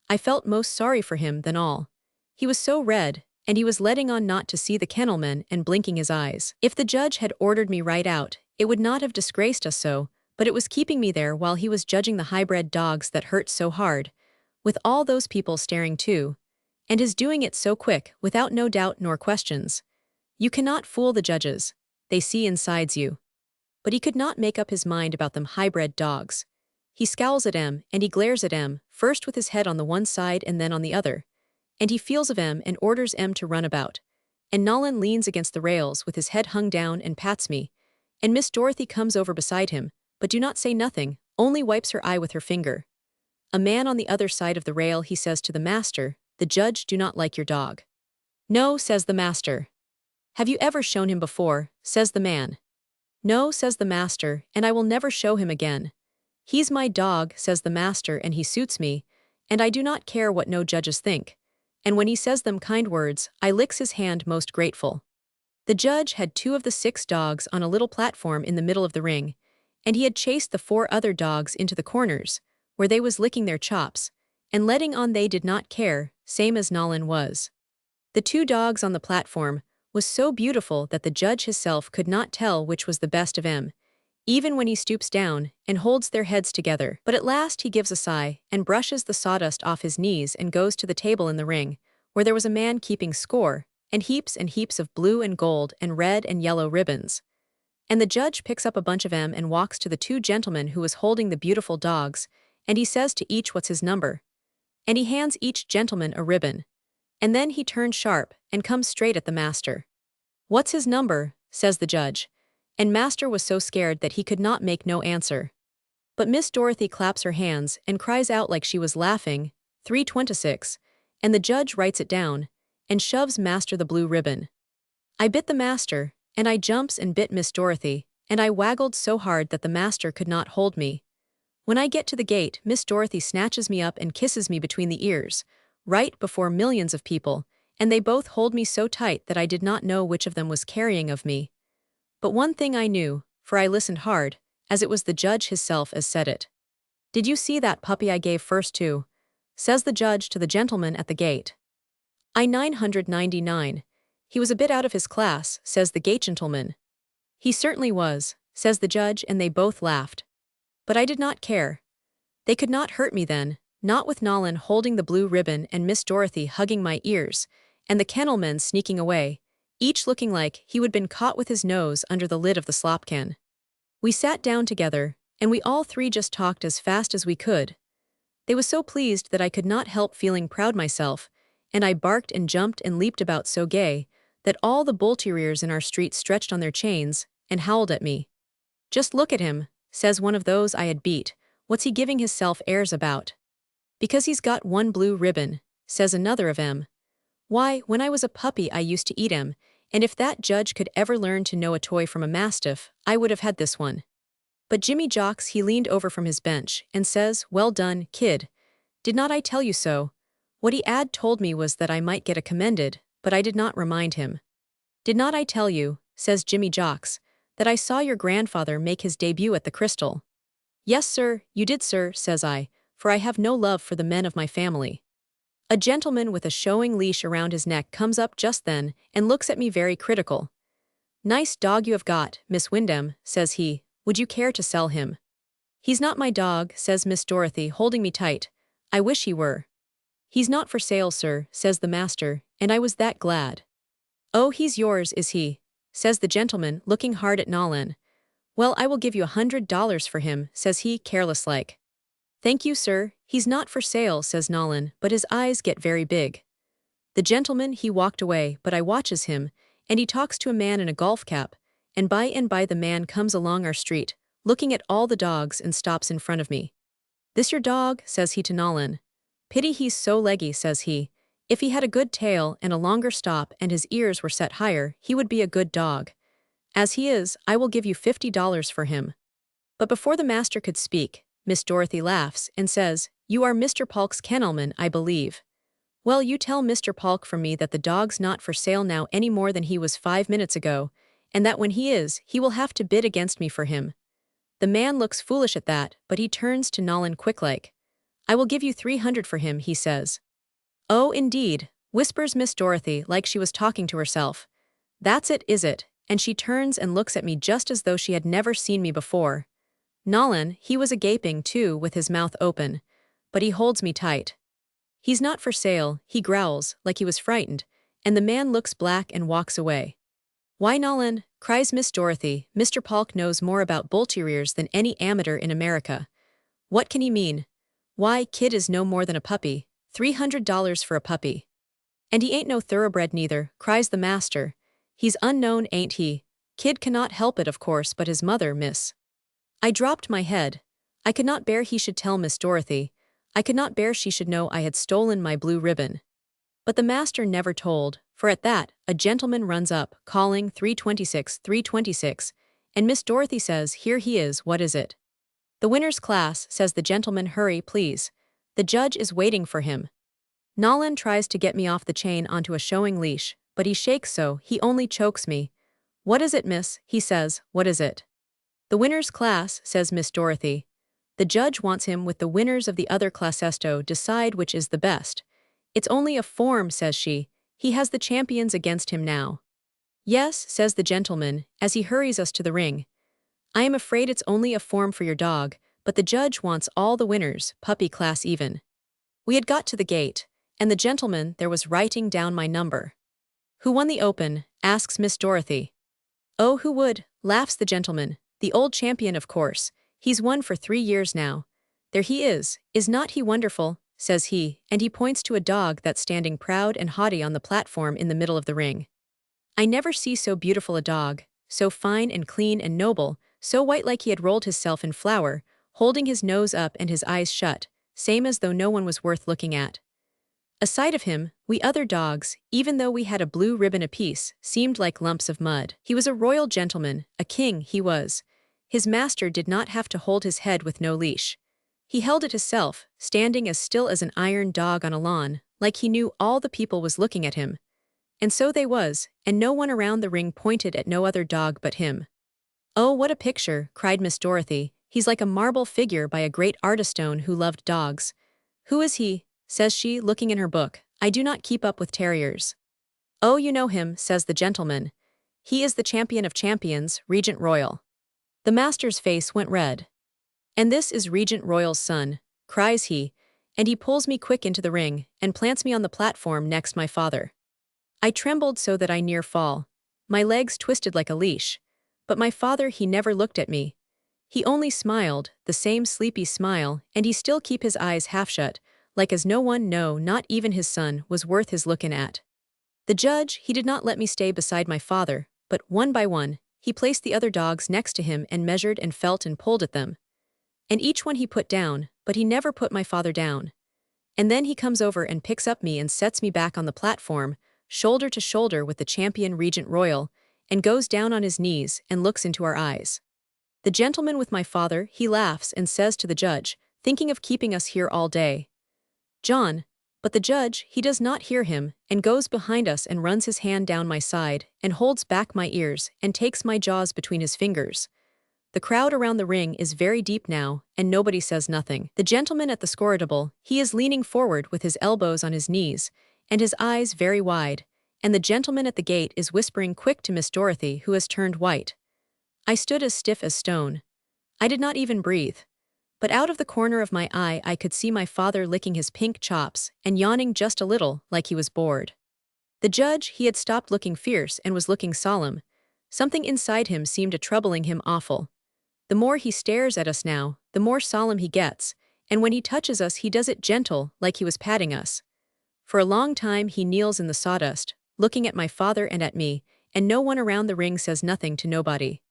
I felt most sorry for him than all. He was so red, and he was letting on not to see the kennelmen and blinking his eyes. If the judge had ordered me right out, it would not have disgraced us so, but it was keeping me there while he was judging the high-bred dogs that hurt so hard, with all those people staring too, and his doing it so quick, without no doubt nor questions. You cannot fool the judges. They see insides you. But he could not make up his mind about them high-bred dogs. He scowls at em, and he glares at em, first with his head on the one side and then on the other, and he feels of em and orders em to run about. And Nolan leans against the rails with his head hung down and pats me, and Miss Dorothy comes over beside him, but do not say nothing, only wipes her eye with her finger. A man on the other side of the rail, he says to the master, "The judge do not like your dog." "No," says the master. "Have you ever shown him before?" says the man. "No," says the master, "and I will never show him again. He's my dog," says the master, "and he suits me, and I do not care what no judges think." And when he says them kind words, I licks his hand most grateful. The judge had 2 of the 6 dogs on a little platform in the middle of the ring, and he had chased the 4 other dogs into the corners, where they was licking their chops, and letting on they did not care, same as Nolan was. The 2 dogs on the platform was so beautiful that the judge himself could not tell which was the best of em, even when he stoops down and holds their heads together. But at last he gives a sigh and brushes the sawdust off his knees and goes to the table in the ring, where there was a man keeping score, and heaps of blue and gold and red and yellow ribbons. And the judge picks up a bunch of em and walks to the 2 gentlemen who was holding the beautiful dogs, and he says to each what's his number. And he hands each gentleman a ribbon. And then he turns sharp and comes straight at the master. "What's his number?" says the judge. And master was so scared that he could not make no answer. But Miss Dorothy claps her hands and cries out like she was laughing, 326, and the judge writes it down, and shoves master the blue ribbon. I bit the master, and I jumps and bit Miss Dorothy, and I waggled so hard that the master could not hold me. When I get to the gate, Miss Dorothy snatches me up and kisses me between the ears, right before millions of people, and they both hold me so tight that I did not know which of them was carrying of me. But one thing I knew, for I listened hard, as it was the judge hisself as said it. "Did you see that puppy I gave first to?" says the judge to the gentleman at the gate. "I 999. He was a bit out of his class," says the gate gentleman. "He certainly was," says the judge, and they both laughed. But I did not care. They could not hurt me then, not with Nolan holding the blue ribbon and Miss Dorothy hugging my ears, and the kennelmen sneaking away, each looking like he would been caught with his nose under the lid of the slop can. We sat down together, and we all 3 just talked as fast as we could. They was so pleased that I could not help feeling proud myself, and I barked and jumped and leaped about so gay that all the bull-terriers in our street stretched on their chains and howled at me. "Just look at him," says one of those I had beat, "what's he giving hisself airs about?" "Because he's got 1 blue ribbon," says another of em. "Why, when I was a puppy I used to eat em, and if that judge could ever learn to know a toy from a mastiff, I would have had this one." But Jimmy jocks he leaned over from his bench and says, "Well done, kid. Did not I tell you so?" What he had told me was that I might get a commended, but I did not remind him. "Did not I tell you," says Jimmy jocks, "that I saw your grandfather make his debut at the Crystal?" "Yes, sir, you did, sir," says I, for I have no love for the men of my family. A gentleman with a showing leash around his neck comes up just then and looks at me very critical. "Nice dog you have got, Miss Wyndham," says he. "Would you care to sell him?" "He's not my dog," says Miss Dorothy, holding me tight. "I wish he were." "He's not for sale, sir," says the master, and I was that glad. "Oh, he's yours, is he?" says the gentleman, looking hard at Nolan. "Well, I will give you $100 for him," says he, careless-like. "Thank you, sir, he's not for sale," says Nolan, but his eyes get very big. The gentleman he walked away, but I watches him, and he talks to a man in a golf cap, and by the man comes along our street, looking at all the dogs and stops in front of me. "This your dog?" says he to Nolan. "Pity he's so leggy," says he. "If he had a good tail and a longer stop and his ears were set higher, he would be a good dog. As he is, I will give you $50 for him." But before the master could speak, Miss Dorothy laughs and says, "You are Mr. Polk's kennelman, I believe. Well, you tell Mr. Polk from me that the dog's not for sale now any more than he was 5 minutes ago, and that when he is, he will have to bid against me for him." The man looks foolish at that, but he turns to Nolan quick-like. "I will give you 300 for him," he says. "Oh, indeed," whispers Miss Dorothy like she was talking to herself. "That's it, is it?" And she turns and looks at me just as though she had never seen me before. Nolan, he was a-gaping too with his mouth open, but he holds me tight. "He's not for sale," he growls, like he was frightened, and the man looks black and walks away. "Why, Nolan," cries Miss Dorothy, "Mr. Polk knows more about bull terriers than any amateur in America. What can he mean? Why, kid is no more than a puppy, $300 for a puppy." "And he ain't no thoroughbred neither," cries the master. "He's unknown, ain't he? Kid cannot help it, of course, but his mother, miss." I dropped my head. I could not bear he should tell Miss Dorothy. I could not bear she should know I had stolen my blue ribbon. But the master never told, for at that, a gentleman runs up, calling 326, 326, and Miss Dorothy says, "Here he is, what is it?" "The winner's class," says the gentleman. "Hurry, please. The judge is waiting for him." Nolan tries to get me off the chain onto a showing leash, but he shakes so, he only chokes me. "What is it, miss?" he says, "what is it?" "The winner's class," says Miss Dorothy. "The judge wants him with the winners of the other classes to decide which is the best. It's only a form," says she. "He has the champions against him now." "Yes," says the gentleman, as he hurries us to the ring. "I am afraid it's only a form for your dog, but the judge wants all the winners, puppy class even." We had got to the gate, and the gentleman there was writing down my number. "Who won the Open?" asks Miss Dorothy. "Oh, who would?" laughs the gentleman. "The old champion, of course. He's won for 3 years now. There he is not he wonderful?" says he, and he points to a dog that's standing proud and haughty on the platform in the middle of the ring. I never see so beautiful a dog, so fine and clean and noble, so white like he had rolled hisself in flour, holding his nose up and his eyes shut, same as though no one was worth looking at. Aside of him, we other dogs, even though we had a blue ribbon apiece, seemed like lumps of mud. He was a royal gentleman, a king he was. His master did not have to hold his head with no leash. He held it himself, standing as still as an iron dog on a lawn, like he knew all the people was looking at him. And so they was, and no one around the ring pointed at no other dog but him. "Oh, what a picture," cried Miss Dorothy. "He's like a marble figure by a great artistone who loved dogs." "Who is he?" says she, looking in her book. "I do not keep up with terriers." "Oh, you know him," says the gentleman. "He is the champion of champions, Regent Royal." The master's face went red. "And this is Regent Royal's son," cries he, and he pulls me quick into the ring, and plants me on the platform next my father. I trembled so that I near fall. My legs twisted like a leash. But my father he never looked at me. He only smiled, the same sleepy smile, and he still keep his eyes half shut, like as no one, no, not even his son, was worth his lookin' at. The judge, he did not let me stay beside my father, but one by one, he placed the other dogs next to him and measured and felt and pulled at them. And each one he put down, but he never put my father down. And then he comes over and picks up me and sets me back on the platform, shoulder to shoulder with the champion Regent Royal, and goes down on his knees and looks into our eyes. The gentleman with my father, he laughs and says to the judge, thinking of keeping us here all day. John, but the judge, he does not hear him, and goes behind us and runs his hand down my side, and holds back my ears, and takes my jaws between his fingers. The crowd around the ring is very deep now, and nobody says nothing. The gentleman at the scorable, he is leaning forward with his elbows on his knees, and his eyes very wide, and the gentleman at the gate is whispering quick to Miss Dorothy, who has turned white. I stood as stiff as stone. I did not even breathe. But out of the corner of my eye I could see my father licking his pink chops and yawning just a little, like he was bored. The judge, he had stopped looking fierce and was looking solemn. Something inside him seemed troubling him awful. The more he stares at us now, the more solemn he gets, and when he touches us he does it gentle, like he was patting us. For a long time he kneels in the sawdust, looking at my father and at me, and no one around the ring says nothing to nobody.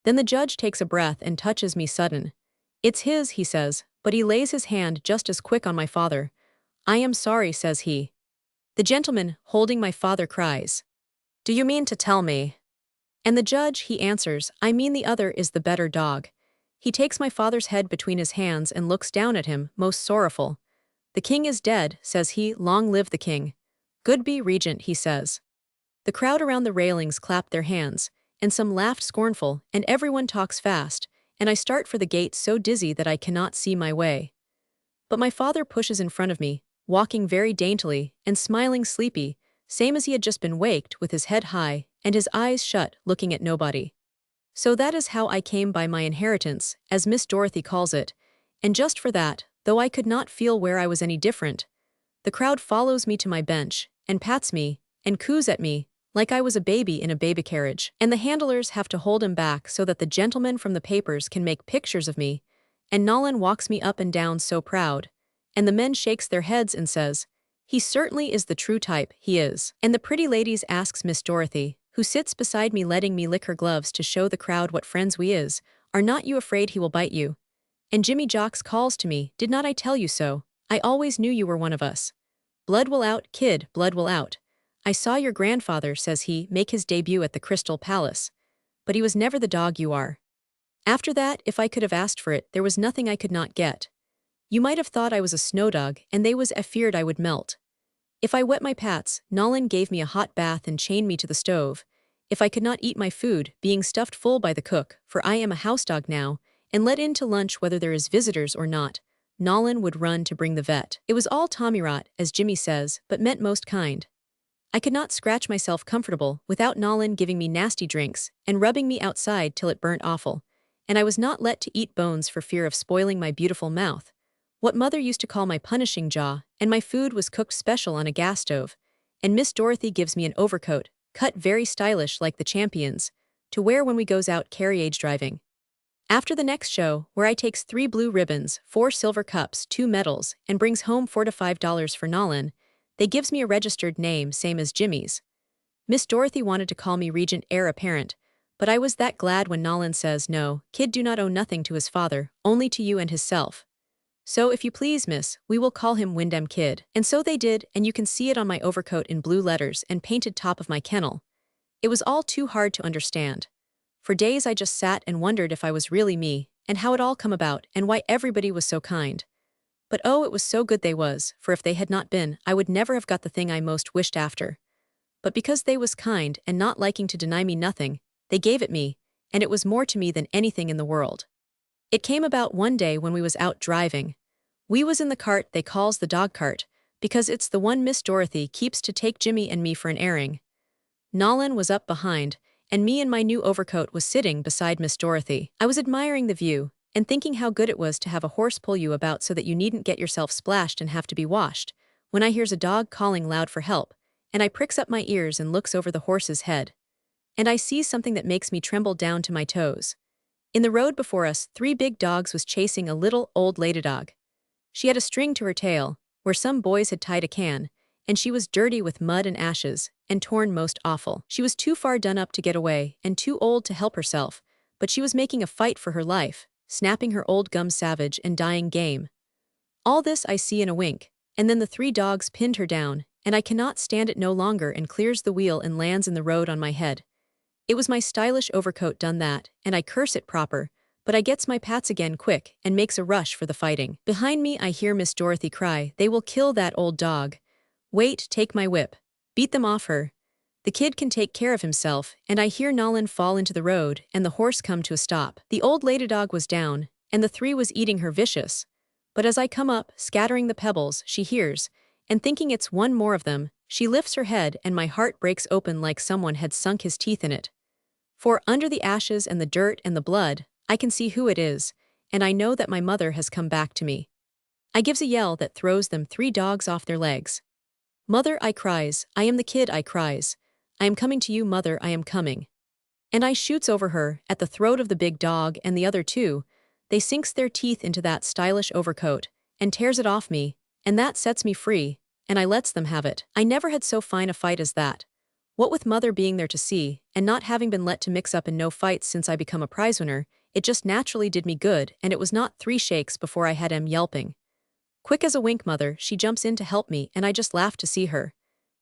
Then the judge takes a breath and touches me sudden. It's his, he says, but he lays his hand just as quick on my father. I am sorry, says he. The gentleman, holding my father, cries, Do you mean to tell me? And the judge, he answers, I mean the other is the better dog. He takes my father's head between his hands and looks down at him, most sorrowful. The king is dead, says he, long live the king. Good be regent, he says. The crowd around the railings clapped their hands, and some laughed scornful, and everyone talks fast, and I start for the gate so dizzy that I cannot see my way. But my father pushes in front of me, walking very daintily, and smiling sleepy, same as he had just been waked, with his head high, and his eyes shut, looking at nobody. So that is how I came by my inheritance, as Miss Dorothy calls it, and just for that, though I could not feel where I was any different, the crowd follows me to my bench, and pats me, and coos at me, like I was a baby in a baby carriage, and the handlers have to hold him back so that the gentleman from the papers can make pictures of me, and Nolan walks me up and down so proud, and the men shakes their heads and says, He certainly is the true type, he is. And the pretty ladies asks Miss Dorothy, who sits beside me letting me lick her gloves to show the crowd what friends we is, Are not you afraid he will bite you? And Jimmy Jocks calls to me, Did not I tell you so? I always knew you were one of us. Blood will out, kid, blood will out. I saw your grandfather, says he, make his debut at the Crystal Palace. But he was never the dog you are. After that, if I could have asked for it, there was nothing I could not get. You might have thought I was a snow dog, and they was afeared I would melt. If I wet my pats, Nolan gave me a hot bath and chained me to the stove. If I could not eat my food, being stuffed full by the cook, for I am a house dog now, and let in to lunch whether there is visitors or not, Nolan would run to bring the vet. It was all tommyrot, as Jimmy says, but meant most kind. I could not scratch myself comfortable without Nolan giving me nasty drinks and rubbing me outside till it burnt awful, and I was not let to eat bones for fear of spoiling my beautiful mouth, what mother used to call my punishing jaw, and my food was cooked special on a gas stove, and Miss Dorothy gives me an overcoat, cut very stylish like the champions, to wear when we goes out carriage driving. After the next show, where I takes 3 blue ribbons, 4 silver cups, 2 medals, and brings home $4 to $5 for Nolan, they gives me a registered name same as Jimmy's. Miss Dorothy wanted to call me Regent Heir Apparent, but I was that glad when Nolan says, No, kid do not owe nothing to his father, only to you and hisself. So if you please, miss, we will call him Wyndham Kid. And so they did, and you can see it on my overcoat in blue letters and painted top of my kennel. It was all too hard to understand. For days I just sat and wondered if I was really me, and how it all come about, and why everybody was so kind. But oh, it was so good they was, for if they had not been, I would never have got the thing I most wished after. But because they was kind, and not liking to deny me nothing, they gave it me, and it was more to me than anything in the world. It came about one day when we was out driving. We was in the cart they calls the dog cart, because it's the one Miss Dorothy keeps to take Jimmy and me for an airing. Nolan was up behind, and me in my new overcoat was sitting beside Miss Dorothy. I was admiring the view, and thinking how good it was to have a horse pull you about so that you needn't get yourself splashed and have to be washed, when I hears a dog calling loud for help, and I pricks up my ears and looks over the horse's head. And I sees something that makes me tremble down to my toes. In the road before us, 3 big dogs was chasing a little, old lady dog. She had a string to her tail, where some boys had tied a can, and she was dirty with mud and ashes, and torn most awful. She was too far done up to get away, and too old to help herself, but she was making a fight for her life, snapping her old gums savage and dying game. All this I see in a wink, and then the 3 dogs pinned her down, and I cannot stand it no longer and clears the wheel and lands in the road on my head. It was my stylish overcoat done that, and I curse it proper, but I gets my pats again quick and makes a rush for the fighting. Behind me I hear Miss Dorothy cry, "They will kill that old dog. Wait, take my whip. Beat them off her. The kid can take care of himself," and I hear Nolan fall into the road and the horse come to a stop. The old lady dog was down, and the three was eating her vicious. But as I come up, scattering the pebbles, she hears, and thinking it's one more of them, she lifts her head and my heart breaks open like someone had sunk his teeth in it. For under the ashes and the dirt and the blood, I can see who it is, and I know that my mother has come back to me. I gives a yell that throws them three dogs off their legs. "Mother," I cries, "I am the kid," I cries. "I am coming to you, mother, I am coming." And I shoots over her, at the throat of the big dog and the other two. They sinks their teeth into that stylish overcoat, and tears it off me, and that sets me free, and I lets them have it. I never had so fine a fight as that. What with mother being there to see, and not having been let to mix up in no fights since I become a prize winner, it just naturally did me good, and it was not 3 shakes before I had em yelping. Quick as a wink, mother, she jumps in to help me, and I just laughed to see her.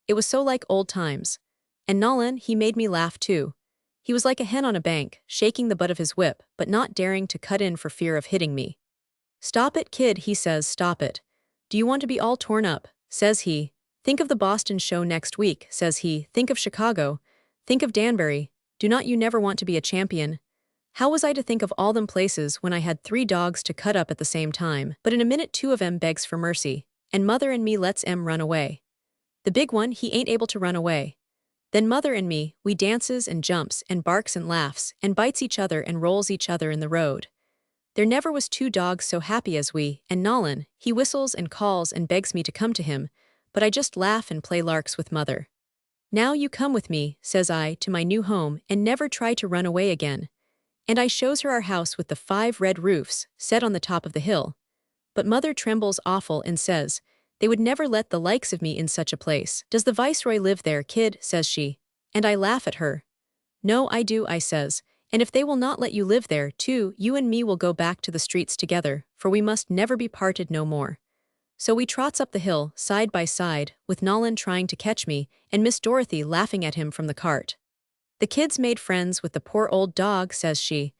It was so like old times. And Nolan, he made me laugh too. He was like a hen on a bank, shaking the butt of his whip, but not daring to cut in for fear of hitting me. "Stop it, kid," he says, "stop it. Do you want to be all torn up?" says he. "Think of the Boston show next week," says he. "Think of Chicago. Think of Danbury. Do not you never want to be a champion?" How was I to think of all them places when I had 3 dogs to cut up at the same time? But in a minute 2 of em begs for mercy, and mother and me lets em run away. The big one, he ain't able to run away. Then mother and me, we dances and jumps and barks and laughs and bites each other and rolls each other in the road. There never was 2 dogs so happy as we, and Nolan, he whistles and calls and begs me to come to him, but I just laugh and play larks with mother. "Now you come with me," says I, "to my new home and never try to run away again." And I shows her our house with the 5 red roofs, set on the top of the hill. But mother trembles awful and says, "They would never let the likes of me in such a place." "Does the viceroy live there, kid?" says she. And I laugh at her. "No, I do," I says, "and if they will not let you live there, too, you and me will go back to the streets together, for we must never be parted no more." So we trots up the hill, side by side, with Nolan trying to catch me, and Miss Dorothy laughing at him from the cart. "The kid's made friends with the poor old dog," says she.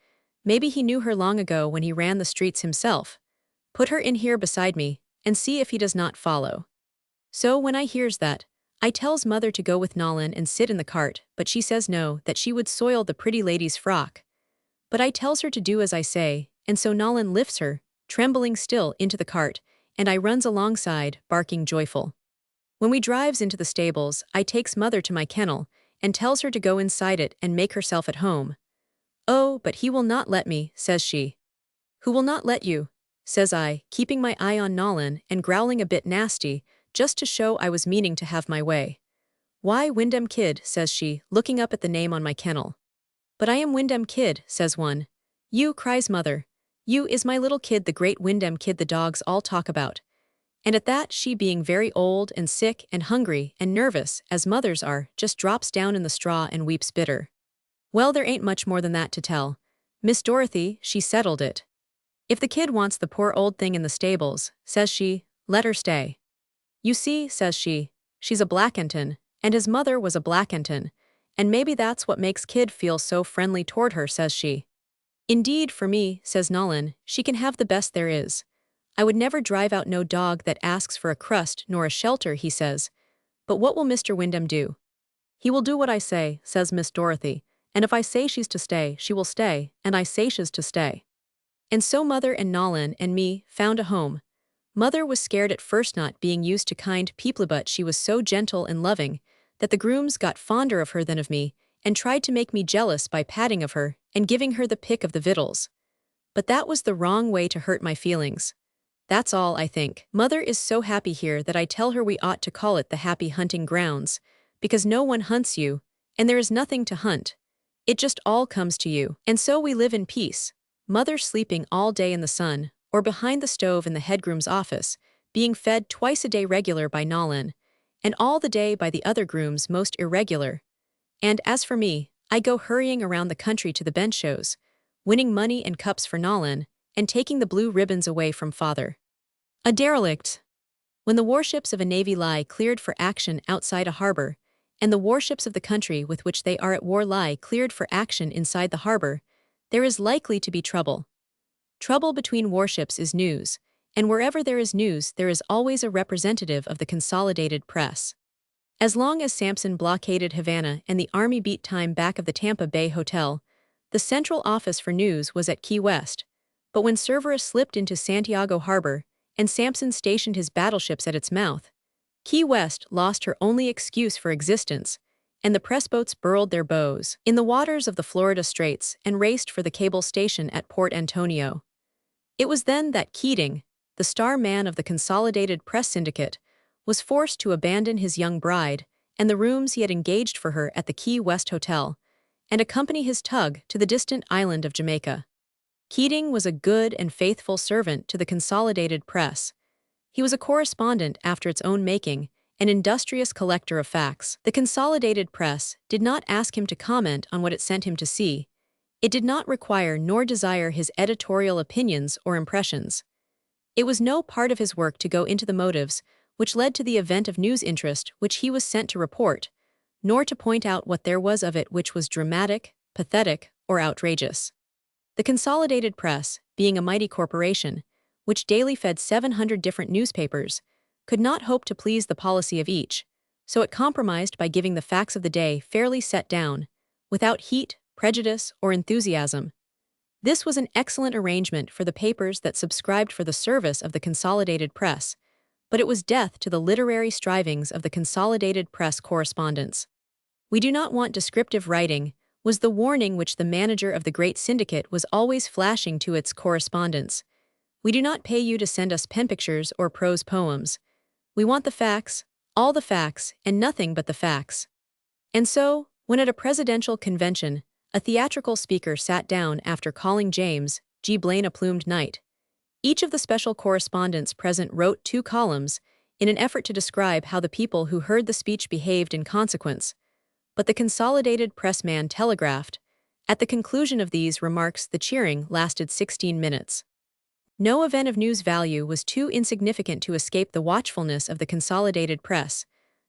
"Maybe he knew her long ago when he ran the streets himself. Put her in here beside me, and see if he does not follow." So when I hears that, I tells mother to go with Nolan and sit in the cart, but she says no, that she would soil the pretty lady's frock. But I tells her to do as I say, and so Nolan lifts her, trembling still, into the cart, and I runs alongside, barking joyful. When we drives into the stables, I takes mother to my kennel, and tells her to go inside it and make herself at home. "Oh, but he will not let me," says she. "Who will not let you?" says I, keeping my eye on Nolan and growling a bit nasty, just to show I was meaning to have my way. "Why, Wyndham Kid," says she, looking up at the name on my kennel. "But I am Wyndham Kid," says one. "You," cries mother. "You is my little kid, the great Wyndham Kid the dogs all talk about." And at that, she being very old and sick and hungry and nervous, as mothers are, just drops down in the straw and weeps bitter. Well, there ain't much more than that to tell. Miss Dorothy, she settled it. "If the kid wants the poor old thing in the stables," says she, "let her stay. You see," says she, "she's a Blackenton, and his mother was a Blackenton, and maybe that's what makes kid feel so friendly toward her," says she. "Indeed, for me," says Nolan, "she can have the best there is. I would never drive out no dog that asks for a crust nor a shelter," he says. "But what will Mr. Wyndham do?" "He will do what I say," says Miss Dorothy, "and if I say she's to stay, she will stay, and I say she's to stay." And so mother and Nolan and me found a home. Mother was scared at first, not being used to kind people, but she was so gentle and loving that the grooms got fonder of her than of me, and tried to make me jealous by patting of her and giving her the pick of the victuals. But that was the wrong way to hurt my feelings. That's all, I think. Mother is so happy here that I tell her we ought to call it the happy hunting grounds, because no one hunts you, and there is nothing to hunt. It just all comes to you. And so we live in peace. Mother sleeping all day in the sun, or behind the stove in the headgroom's office, being fed twice a day regular by Nolan, and all the day by the other grooms most irregular. And as for me, I go hurrying around the country to the bench shows, winning money and cups for Nolan, and taking the blue ribbons away from father. A derelict. When the warships of a navy lie cleared for action outside a harbor, and the warships of the country with which they are at war lie cleared for action inside the harbor, there is likely to be trouble. Trouble between warships is news, and wherever there is news, there is always a representative of the consolidated press. As long as Sampson blockaded Havana and the Army beat time back of the Tampa Bay Hotel, the central office for news was at Key West. But when Cerberus slipped into Santiago Harbor and Sampson stationed his battleships at its mouth, Key West lost her only excuse for existence, and the pressboats burrowed their bows in the waters of the Florida Straits and raced for the cable station at Port Antonio. It was then that Keating, the star man of the Consolidated Press Syndicate, was forced to abandon his young bride and the rooms he had engaged for her at the Key West Hotel and accompany his tug to the distant island of Jamaica. Keating was a good and faithful servant to the Consolidated Press. He was a correspondent after its own making, an industrious collector of facts. The Consolidated Press did not ask him to comment on what it sent him to see. It did not require nor desire his editorial opinions or impressions. It was no part of his work to go into the motives which led to the event of news interest which he was sent to report, nor to point out what there was of it which was dramatic, pathetic, or outrageous. The Consolidated Press, being a mighty corporation, which daily fed 700 different newspapers, could not hope to please the policy of each, so it compromised by giving the facts of the day fairly set down, without heat, prejudice, or enthusiasm. This was an excellent arrangement for the papers that subscribed for the service of the Consolidated Press, but it was death to the literary strivings of the Consolidated Press correspondents. "We do not want descriptive writing," was the warning which the manager of the great syndicate was always flashing to its correspondents. "We do not pay you to send us pen pictures or prose poems. We want the facts, all the facts, and nothing but the facts." And so, when at a presidential convention, a theatrical speaker sat down after calling James G. Blaine a plumed knight, each of the special correspondents present wrote 2 columns in an effort to describe how the people who heard the speech behaved in consequence. But the Consolidated Press man telegraphed, at the conclusion of these remarks the cheering lasted 16 minutes. No event of news value was too insignificant to escape the watchfulness of the Consolidated Press,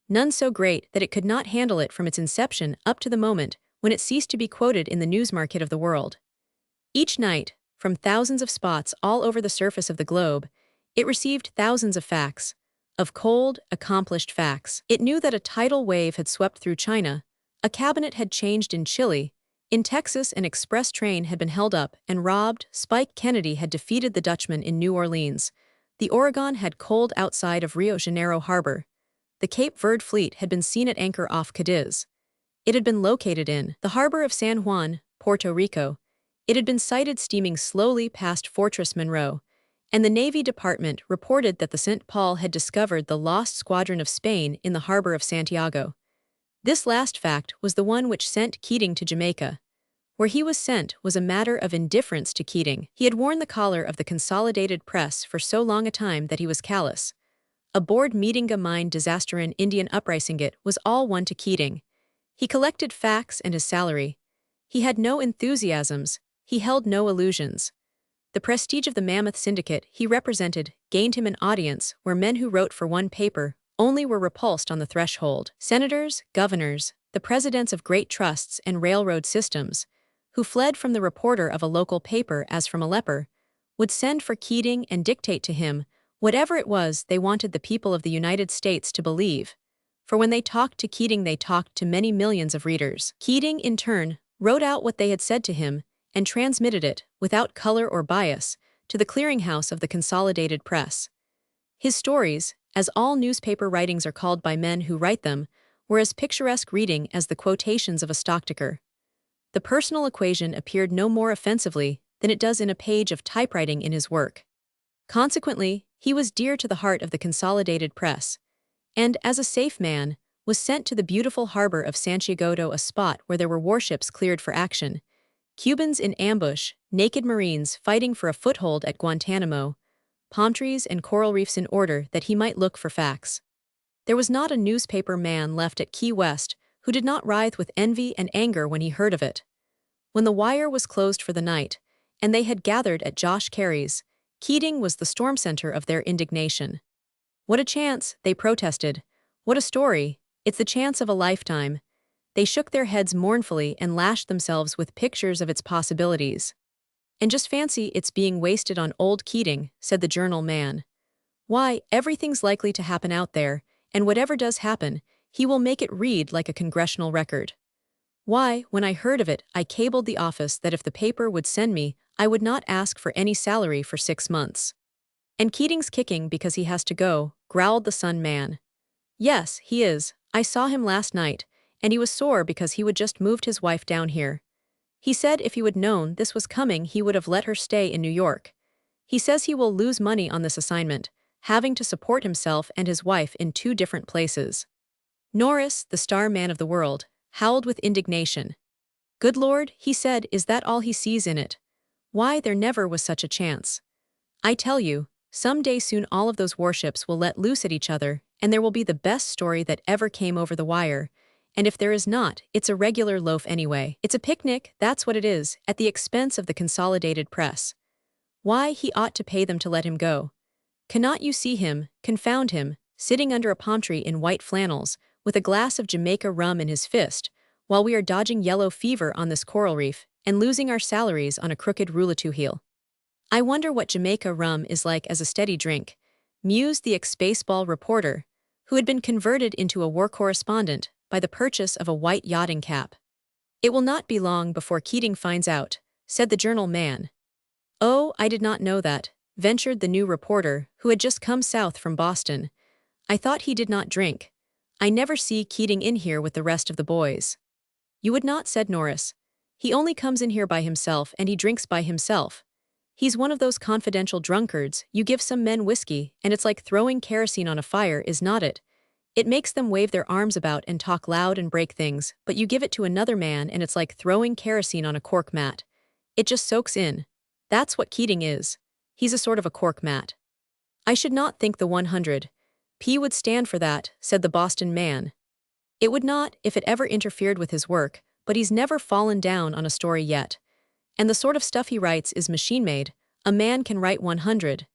none so great that it could not handle it from its inception up to the moment when it ceased to be quoted in the news market of the world. Each night, from thousands of spots all over the surface of the globe, it received thousands of facts, of cold, accomplished facts. It knew that a tidal wave had swept through China, a cabinet had changed in Chile, in Texas an express train had been held up and robbed, Spike Kennedy had defeated the Dutchman in New Orleans, the Oregon had coaled outside of Rio Janeiro harbor, the Cape Verde fleet had been seen at anchor off Cadiz. It had been located in the harbor of San Juan, Puerto Rico. It had been sighted steaming slowly past Fortress Monroe, and the Navy Department reported that the St. Paul had discovered the lost squadron of Spain in the harbor of Santiago. This last fact was the one which sent Keating to Jamaica. Where he was sent was a matter of indifference to Keating. He had worn the collar of the Consolidated Press for so long a time that he was callous. Aboard Meetinga mine disaster in Indian uprisingit was all one to Keating. He collected facts and his salary. He had no enthusiasms. He held no illusions. The prestige of the mammoth syndicate he represented gained him an audience where men who wrote for one paper only were repulsed on the threshold. Senators, governors, the presidents of great trusts and railroad systems, who fled from the reporter of a local paper as from a leper, would send for Keating and dictate to him whatever it was they wanted the people of the United States to believe. For when they talked to Keating, they talked to many millions of readers. Keating, in turn, wrote out what they had said to him and transmitted it, without color or bias, to the clearinghouse of the Consolidated Press. His stories, as all newspaper writings are called by men who write them, were as picturesque reading as the quotations of a stockticker. The personal equation appeared no more offensively than it does in a page of typewriting in his work. Consequently, he was dear to the heart of the Consolidated Press, and, as a safe man, was sent to the beautiful harbor of Santiago, a spot where there were warships cleared for action, Cubans in ambush, naked Marines fighting for a foothold at Guantanamo, palm trees and coral reefs in order that he might look for facts. There was not a newspaper man left at Key West who did not writhe with envy and anger when he heard of it. When the wire was closed for the night, and they had gathered at Josh Carey's, Keating was the storm center of their indignation. "What a chance," they protested. "What a story. It's the chance of a lifetime." They shook their heads mournfully and lashed themselves with pictures of its possibilities. And just fancy it's being wasted on old Keating, said the journal man. Why, everything's likely to happen out there, and whatever does happen, he will make it read like a congressional record. Why, when I heard of it, I cabled the office that if the paper would send me, I would not ask for any salary for 6 months. And Keating's kicking because he has to go, growled the Sun man. Yes, he is. I saw him last night, and he was sore because he would just moved his wife down here. He said if he would known this was coming he would have let her stay in New York. He says he will lose money on this assignment, having to support himself and his wife in 2 different places. Norris, the star man of the world, howled with indignation. Good Lord, he said, is that all he sees in it? Why, there never was such a chance. I tell you, some day soon all of those warships will let loose at each other, and there will be the best story that ever came over the wire. And if there is not, it's a regular loaf anyway. It's a picnic, that's what it is, at the expense of the Consolidated Press. Why, he ought to pay them to let him go. Cannot you see him, confound him, sitting under a palm tree in white flannels, with a glass of Jamaica rum in his fist, while we are dodging yellow fever on this coral reef, and losing our salaries on a crooked rouletou heel. I wonder what Jamaica rum is like as a steady drink, mused the ex-baseball reporter, who had been converted into a war correspondent by the purchase of a white yachting cap. It will not be long before Keating finds out, said the journal man. Oh, I did not know that, ventured the new reporter, who had just come south from Boston. I thought he did not drink. I never see Keating in here with the rest of the boys. You would not, said Norris. He only comes in here by himself and he drinks by himself. He's one of those confidential drunkards, you give some men whiskey, and it's like throwing kerosene on a fire, is not it? It makes them wave their arms about and talk loud and break things, but you give it to another man and it's like throwing kerosene on a cork mat. It just soaks in. That's what Keating is. He's a sort of a cork mat. I should not think the 100p would stand for that, said the Boston man. It would not if it ever interfered with his work, but he's never fallen down on a story yet. And the sort of stuff he writes is machine-made. A man can write 100p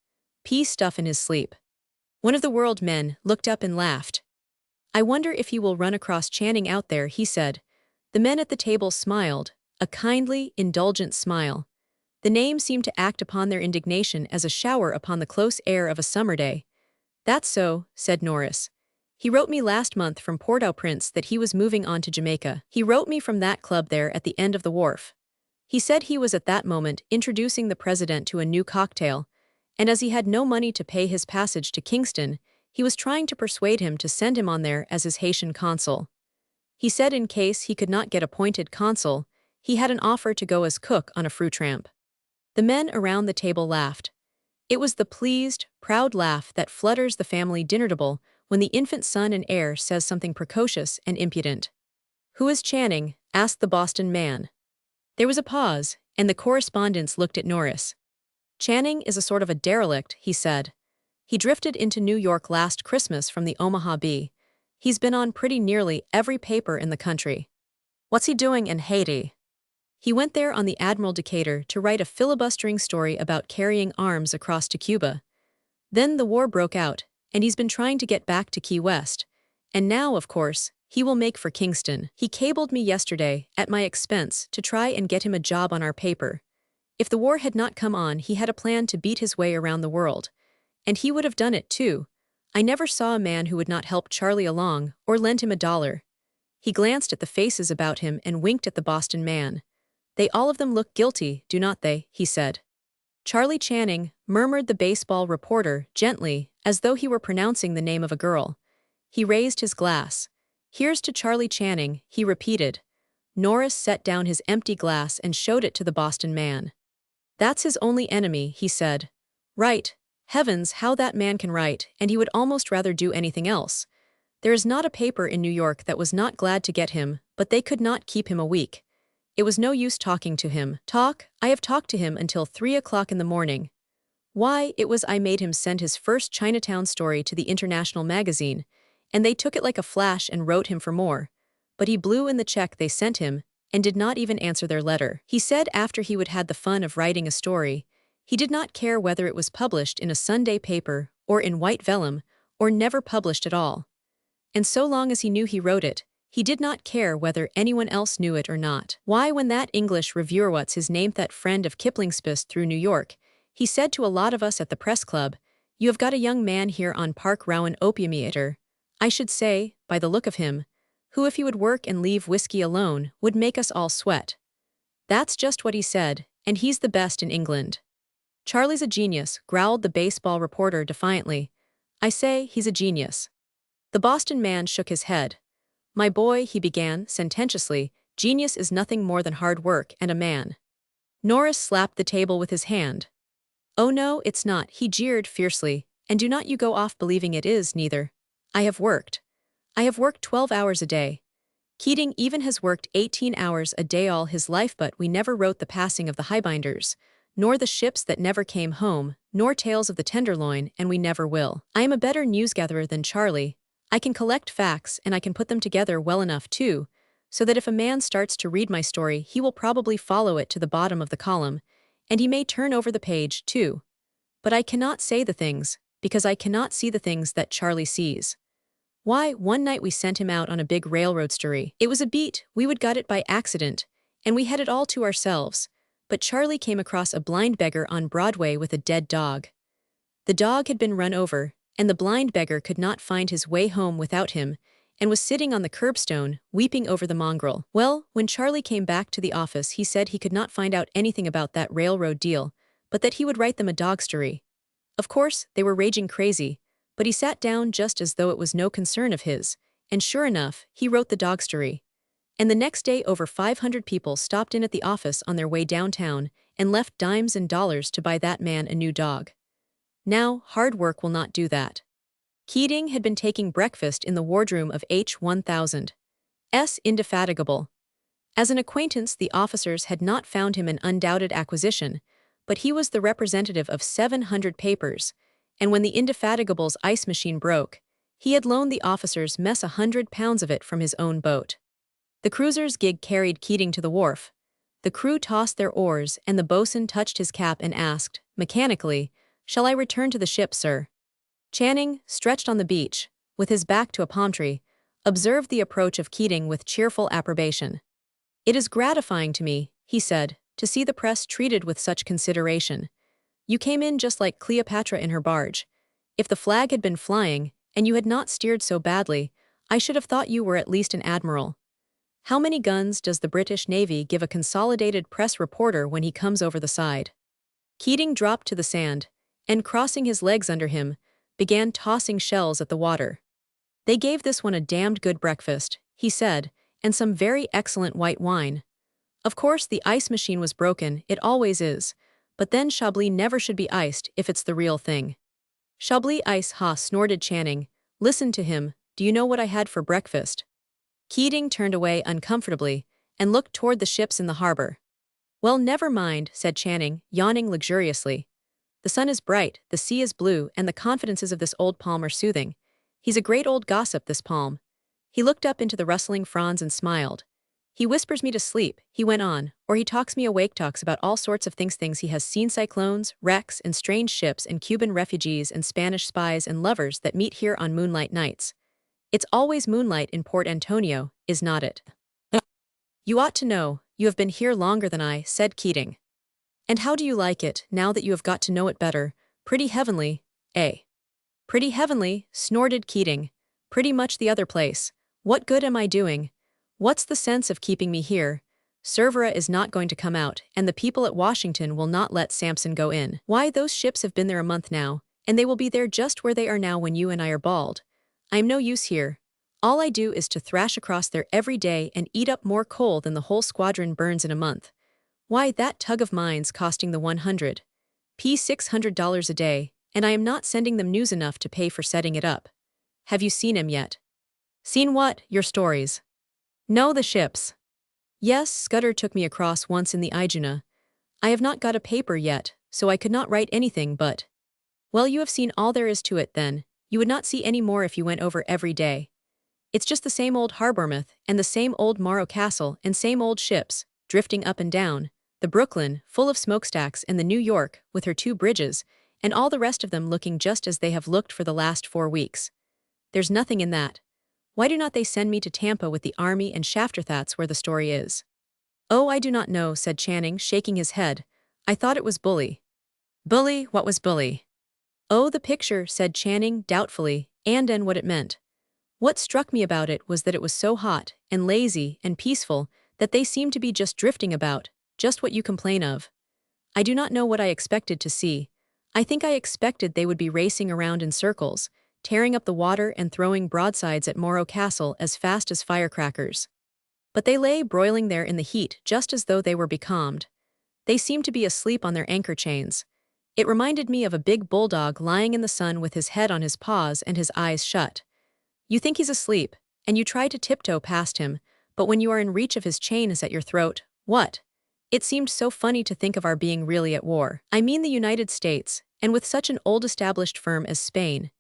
stuff in his sleep. One of the world men looked up and laughed. I wonder if he will run across Channing out there, he said. The men at the table smiled, a kindly, indulgent smile. The name seemed to act upon their indignation as a shower upon the close air of a summer day. That's so, said Norris. He wrote me last month from Port-au-Prince that he was moving on to Jamaica. He wrote me from that club there at the end of the wharf. He said he was at that moment introducing the president to a new cocktail, and as he had no money to pay his passage to Kingston, he was trying to persuade him to send him on there as his Haitian consul. He said in case he could not get appointed consul, he had an offer to go as cook on a fruit tramp. The men around the table laughed. It was the pleased, proud laugh that flutters the family dinner table when the infant son and heir says something precocious and impudent. Who is Channing? Asked the Boston man. There was a pause, and the correspondents looked at Norris. Channing is a sort of a derelict, he said. He drifted into New York last Christmas from the Omaha Bee. He's been on pretty nearly every paper in the country. What's he doing in Haiti? He went there on the Admiral Decatur to write a filibustering story about carrying arms across to Cuba. Then the war broke out, and he's been trying to get back to Key West. And now, of course, he will make for Kingston. He cabled me yesterday, at my expense, to try and get him a job on our paper. If the war had not come on, he had a plan to beat his way around the world. And he would have done it, too. I never saw a man who would not help Charlie along, or lend him $1. He glanced at the faces about him and winked at the Boston man. They all of them look guilty, do not they? He said. Charlie Channing, murmured the baseball reporter, gently, as though he were pronouncing the name of a girl. He raised his glass. Here's to Charlie Channing, he repeated. Norris set down his empty glass and showed it to the Boston man. That's his only enemy, he said. Right. Heavens, how that man can write, and he would almost rather do anything else. There is not a paper in New York that was not glad to get him, but they could not keep him a week. It was no use talking to him. I have talked to him until 3 o'clock in the morning. Why, it was I made him send his first Chinatown story to the International magazine, and they took it like a flash and wrote him for more. But he blew in the check they sent him, and did not even answer their letter. He said after he would had the fun of writing a story, he did not care whether it was published in a Sunday paper, or in white vellum, or never published at all. And so long as he knew he wrote it, He did not care whether anyone else knew it or not. Why, when that English reviewer, what's his name, that friend of Kipling's passed through New York, he said to a lot of us at the press club, "You have got a young man here on Park Rowan opium eater, I should say, by the look of him, who if he would work and leave whiskey alone, would make us all sweat." That's just what he said, and he's the best in England. Charlie's a genius, growled the baseball reporter defiantly. I say, he's a genius. The Boston man shook his head. My boy, he began, sententiously, genius is nothing more than hard work and a man. Norris slapped the table with his hand. Oh no, it's not, he jeered fiercely, and do not you go off believing it is, neither. I have worked 12 hours a day. Keating even has worked 18 hours a day all his life, but we never wrote The Passing of the Highbinders, nor The Ships That Never Came Home, nor Tales of the Tenderloin, and we never will. I am a better newsgatherer than Charlie. I can collect facts and I can put them together well enough too, so that if a man starts to read my story he will probably follow it to the bottom of the column, and he may turn over the page too. But I cannot say the things, because I cannot see the things that Charlie sees. Why, one night we sent him out on a big railroad story. It was a beat, we would got it by accident, and we had it all to ourselves, but Charlie came across a blind beggar on Broadway with a dead dog. The dog had been run over, and the blind beggar could not find his way home without him, and was sitting on the curbstone, weeping over the mongrel. Well, when Charlie came back to the office he said he could not find out anything about that railroad deal, but that he would write them a dog story. Of course, they were raging crazy, but he sat down just as though it was no concern of his, and sure enough, he wrote the dog story. And the next day over 500 people stopped in at the office on their way downtown and left dimes and dollars to buy that man a new dog. Now, hard work will not do that. Keating had been taking breakfast in the wardroom of H-1000's Indefatigable. As an acquaintance, the officers had not found him an undoubted acquisition, but he was the representative of 700 papers, and when the Indefatigable's ice machine broke, he had loaned the officers' mess 100 pounds of it from his own boat. The cruiser's gig carried Keating to the wharf. The crew tossed their oars, and the boatswain touched his cap and asked, mechanically, "Shall I return to the ship, sir?" Channing, stretched on the beach, with his back to a palm tree, observed the approach of Keating with cheerful approbation. "It is gratifying to me," he said, "to see the press treated with such consideration. You came in just like Cleopatra in her barge. If the flag had been flying, and you had not steered so badly, I should have thought you were at least an admiral. How many guns does the British Navy give a Consolidated Press reporter when he comes over the side?" Keating dropped to the sand, and crossing his legs under him, began tossing shells at the water. "They gave this one a damned good breakfast," he said, "and some very excellent white wine. Of course the ice machine was broken, it always is, but then Chablis never should be iced if it's the real thing." "Chablis ice, ha," snorted Channing. "Listen to him, do you know what I had for breakfast?" Keating turned away uncomfortably, and looked toward the ships in the harbor. "Well, never mind," said Channing, yawning luxuriously. "The sun is bright, the sea is blue, and the confidences of this old palm are soothing. He's a great old gossip, this palm." He looked up into the rustling fronds and smiled. "He whispers me to sleep," he went on, "or he talks me awake, talks about all sorts of things he has seen, cyclones, wrecks, and strange ships, and Cuban refugees, and Spanish spies and lovers that meet here on moonlight nights. It's always moonlight in Port Antonio, is not it?" "You ought to know, you have been here longer than I," said Keating. "And how do you like it, now that you have got to know it better? Pretty heavenly, eh?" "Pretty heavenly," snorted Keating. "Pretty much the other place. What good am I doing? What's the sense of keeping me here? Cervera is not going to come out, and the people at Washington will not let Sampson go in. Why, those ships have been there a month now, and they will be there just where they are now when you and I are bald. I am no use here. All I do is to thrash across there every day and eat up more coal than the whole squadron burns in a month. Why, that tug of mine's costing the $100,600 a day, and I am not sending them news enough to pay for setting it up. Have you seen him yet?" "Seen what? Your stories?" "No, the ships." "Yes, Scudder took me across once in the Ijuna. I have not got a paper yet, so I could not write anything but—" "Well, you have seen all there is to it then. You would not see any more if you went over every day. It's just the same old Harbourmouth, and the same old Morro Castle, and same old ships, drifting up and down, the Brooklyn, full of smokestacks, and the New York, with her 2 bridges, and all the rest of them looking just as they have looked for the last 4 weeks. There's nothing in that. Why do not they send me to Tampa with the army and Shafterthats where the story is? Oh, I do not know, said Channing, shaking his head. I thought it was bully. Bully? What was bully? Oh, the picture, said Channing, doubtfully, and what it meant. What struck me about it was that it was so hot, and lazy, and peaceful, that they seemed to be just drifting about, just what you complain of. I do not know what I expected to see. I think I expected they would be racing around in circles, tearing up the water and throwing broadsides at Morro Castle as fast as firecrackers. But they lay broiling there in the heat just as though they were becalmed. They seemed to be asleep on their anchor chains. It reminded me of a big bulldog lying in the sun with his head on his paws and his eyes shut. You think he's asleep, and you try to tiptoe past him, but when you are in reach of his chain is at your throat, what? It seemed so funny to think of our being really at war. I mean the United States, and with such an old established firm as Spain.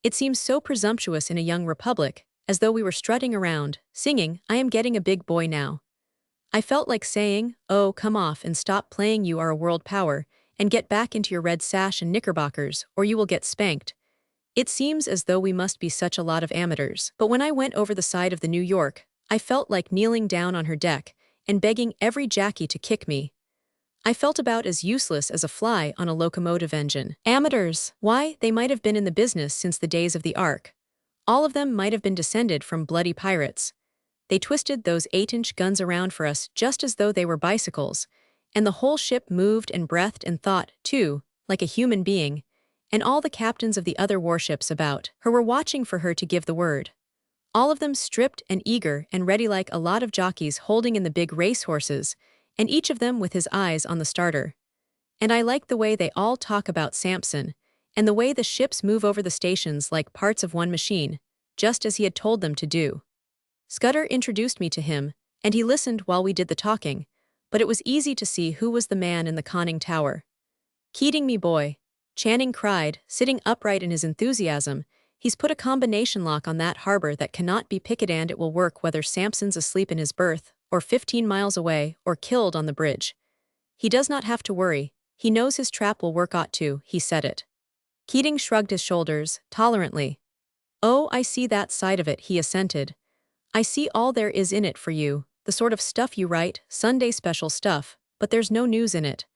It seems so presumptuous in a young republic, as though we were strutting around, singing, I am getting a big boy now. I felt like saying, oh, come off and stop playing you are a world power, and get back into your red sash and knickerbockers, or you will get spanked. It seems as though we must be such a lot of amateurs. But when I went over the side of the New York, I felt like kneeling down on her deck and begging every Jackie to kick me. I felt about as useless as a fly on a locomotive engine. Amateurs! Why, they might have been in the business since the days of the Ark. All of them might have been descended from bloody pirates. They twisted those 8-inch guns around for us just as though they were bicycles, and the whole ship moved and breathed and thought, too, like a human being, and all the captains of the other warships about her were watching for her to give the word. All of them stripped and eager and ready like a lot of jockeys holding in the big racehorses, and each of them with his eyes on the starter. And I like the way they all talk about Samson, and the way the ships move over the stations like parts of one machine, just as he had told them to do. Scudder introduced me to him, and he listened while we did the talking, but it was easy to see who was the man in the conning tower. Keating me boy, Channing cried, sitting upright in his enthusiasm, he's put a combination lock on that harbor that cannot be picked and it will work whether Samson's asleep in his berth, or 15 miles away, or killed on the bridge. He does not have to worry, he knows his trap will work ought to, he said it. Keating shrugged his shoulders, tolerantly. Oh, I see that side of it, he assented. I see all there is in it for you, the sort of stuff you write, Sunday special stuff, but there's no news in it.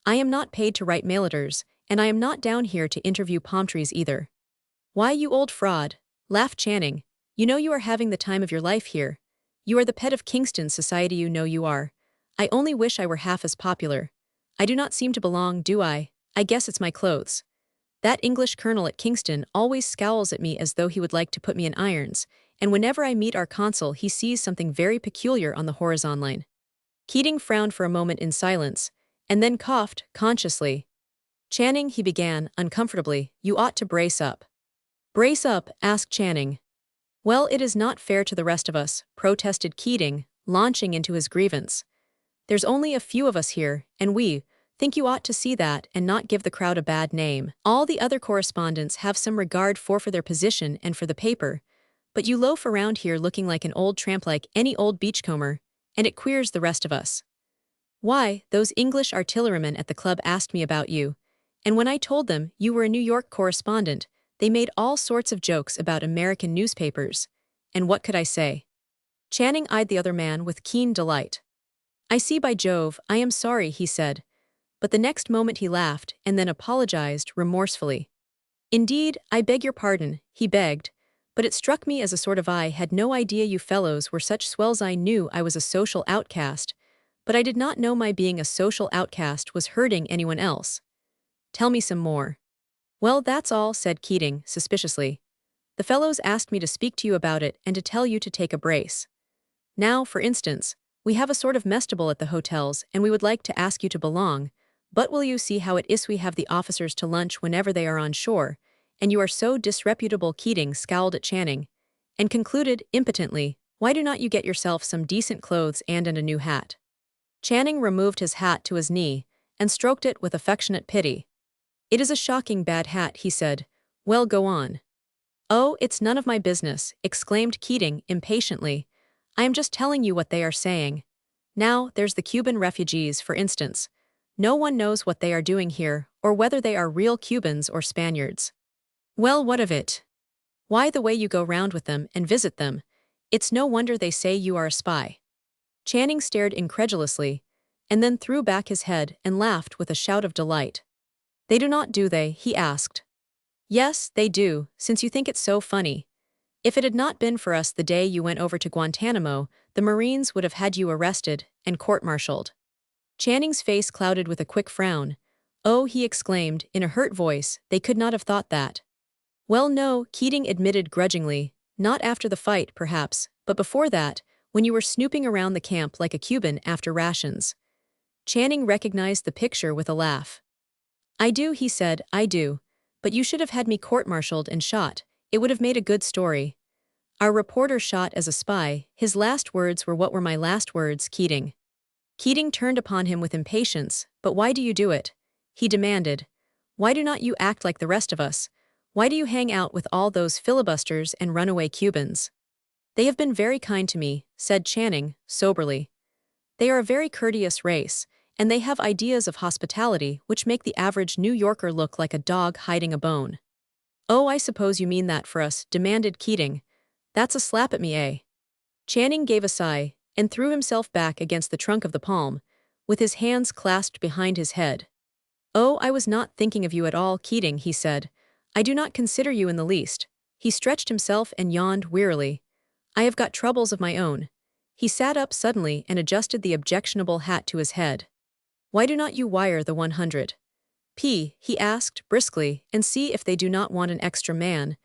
I am not paid to write mail letters, and I am not down here to interview palm trees either. Why, you old fraud, laughed Channing. You know you are having the time of your life here. You are the pet of Kingston society, you know you are. I only wish I were half as popular. I do not seem to belong, do I? I guess it's my clothes. That English colonel at Kingston always scowls at me as though he would like to put me in irons, and whenever I meet our consul he sees something very peculiar on the horizon line. Keating frowned for a moment in silence, and then coughed, consciously. Channing, he began, uncomfortably, you ought to brace up. Brace up, asked Channing. Well, it is not fair to the rest of us, protested Keating, launching into his grievance. There's only a few of us here, and we think you ought to see that and not give the crowd a bad name. All the other correspondents have some regard for their position and for the paper, but you loaf around here looking like an old tramp like any old beachcomber, and it queers the rest of us. Why, those English artillerymen at the club asked me about you, and when I told them you were a New York correspondent, they made all sorts of jokes about American newspapers. And what could I say? Channing eyed the other man with keen delight. I see, by Jove, I am sorry, he said. But the next moment he laughed and then apologized remorsefully. Indeed, I beg your pardon, he begged, but it struck me as a sort of I had no idea you fellows were such swells. I knew I was a social outcast, but I did not know my being a social outcast was hurting anyone else. Tell me some more. Well, that's all, said Keating, suspiciously. The fellows asked me to speak to you about it and to tell you to take a brace. Now, for instance, we have a sort of mestable at the hotels and we would like to ask you to belong, but will you see how it is we have the officers to lunch whenever they are on shore, and you are so disreputable. Keating scowled at Channing, and concluded, impotently, why do not you get yourself some decent clothes and a new hat? Channing removed his hat to his knee, and stroked it with affectionate pity. It is a shocking bad hat, he said. Well, go on. Oh, it's none of my business, exclaimed Keating, impatiently. I am just telling you what they are saying. Now, there's the Cuban refugees, for instance. No one knows what they are doing here, or whether they are real Cubans or Spaniards. Well, what of it? Why the way you go round with them and visit them? It's no wonder they say you are a spy." Channing stared incredulously, and then threw back his head and laughed with a shout of delight. "They do not, do they?" he asked. "Yes, they do, since you think it's so funny. If it had not been for us the day you went over to Guantanamo, the Marines would have had you arrested and court-martialed." Channing's face clouded with a quick frown. "Oh," he exclaimed, in a hurt voice, "they could not have thought that." "Well, no," Keating admitted grudgingly, "not after the fight, perhaps, but before that, when you were snooping around the camp like a Cuban after rations." Channing recognized the picture with a laugh. "I do," he said, "I do. But you should have had me court-martialed and shot. It would have made a good story. Our reporter shot as a spy. His last words were what were my last words, Keating." Keating turned upon him with impatience. "But why do you do it?" he demanded. "Why do not you act like the rest of us? Why do you hang out with all those filibusters and runaway Cubans?" "They have been very kind to me," said Channing, soberly. "They are a very courteous race, and they have ideas of hospitality which make the average New Yorker look like a dog hiding a bone." "Oh, I suppose you mean that for us," demanded Keating. "That's a slap at me, eh?" Channing gave a sigh, and threw himself back against the trunk of the palm, with his hands clasped behind his head. "Oh, I was not thinking of you at all, Keating," he said. "I do not consider you in the least." He stretched himself and yawned wearily. "I have got troubles of my own." He sat up suddenly and adjusted the objectionable hat to his head. "Why do not you wire the 100p?" he asked, briskly, "and see if they do not want an extra man?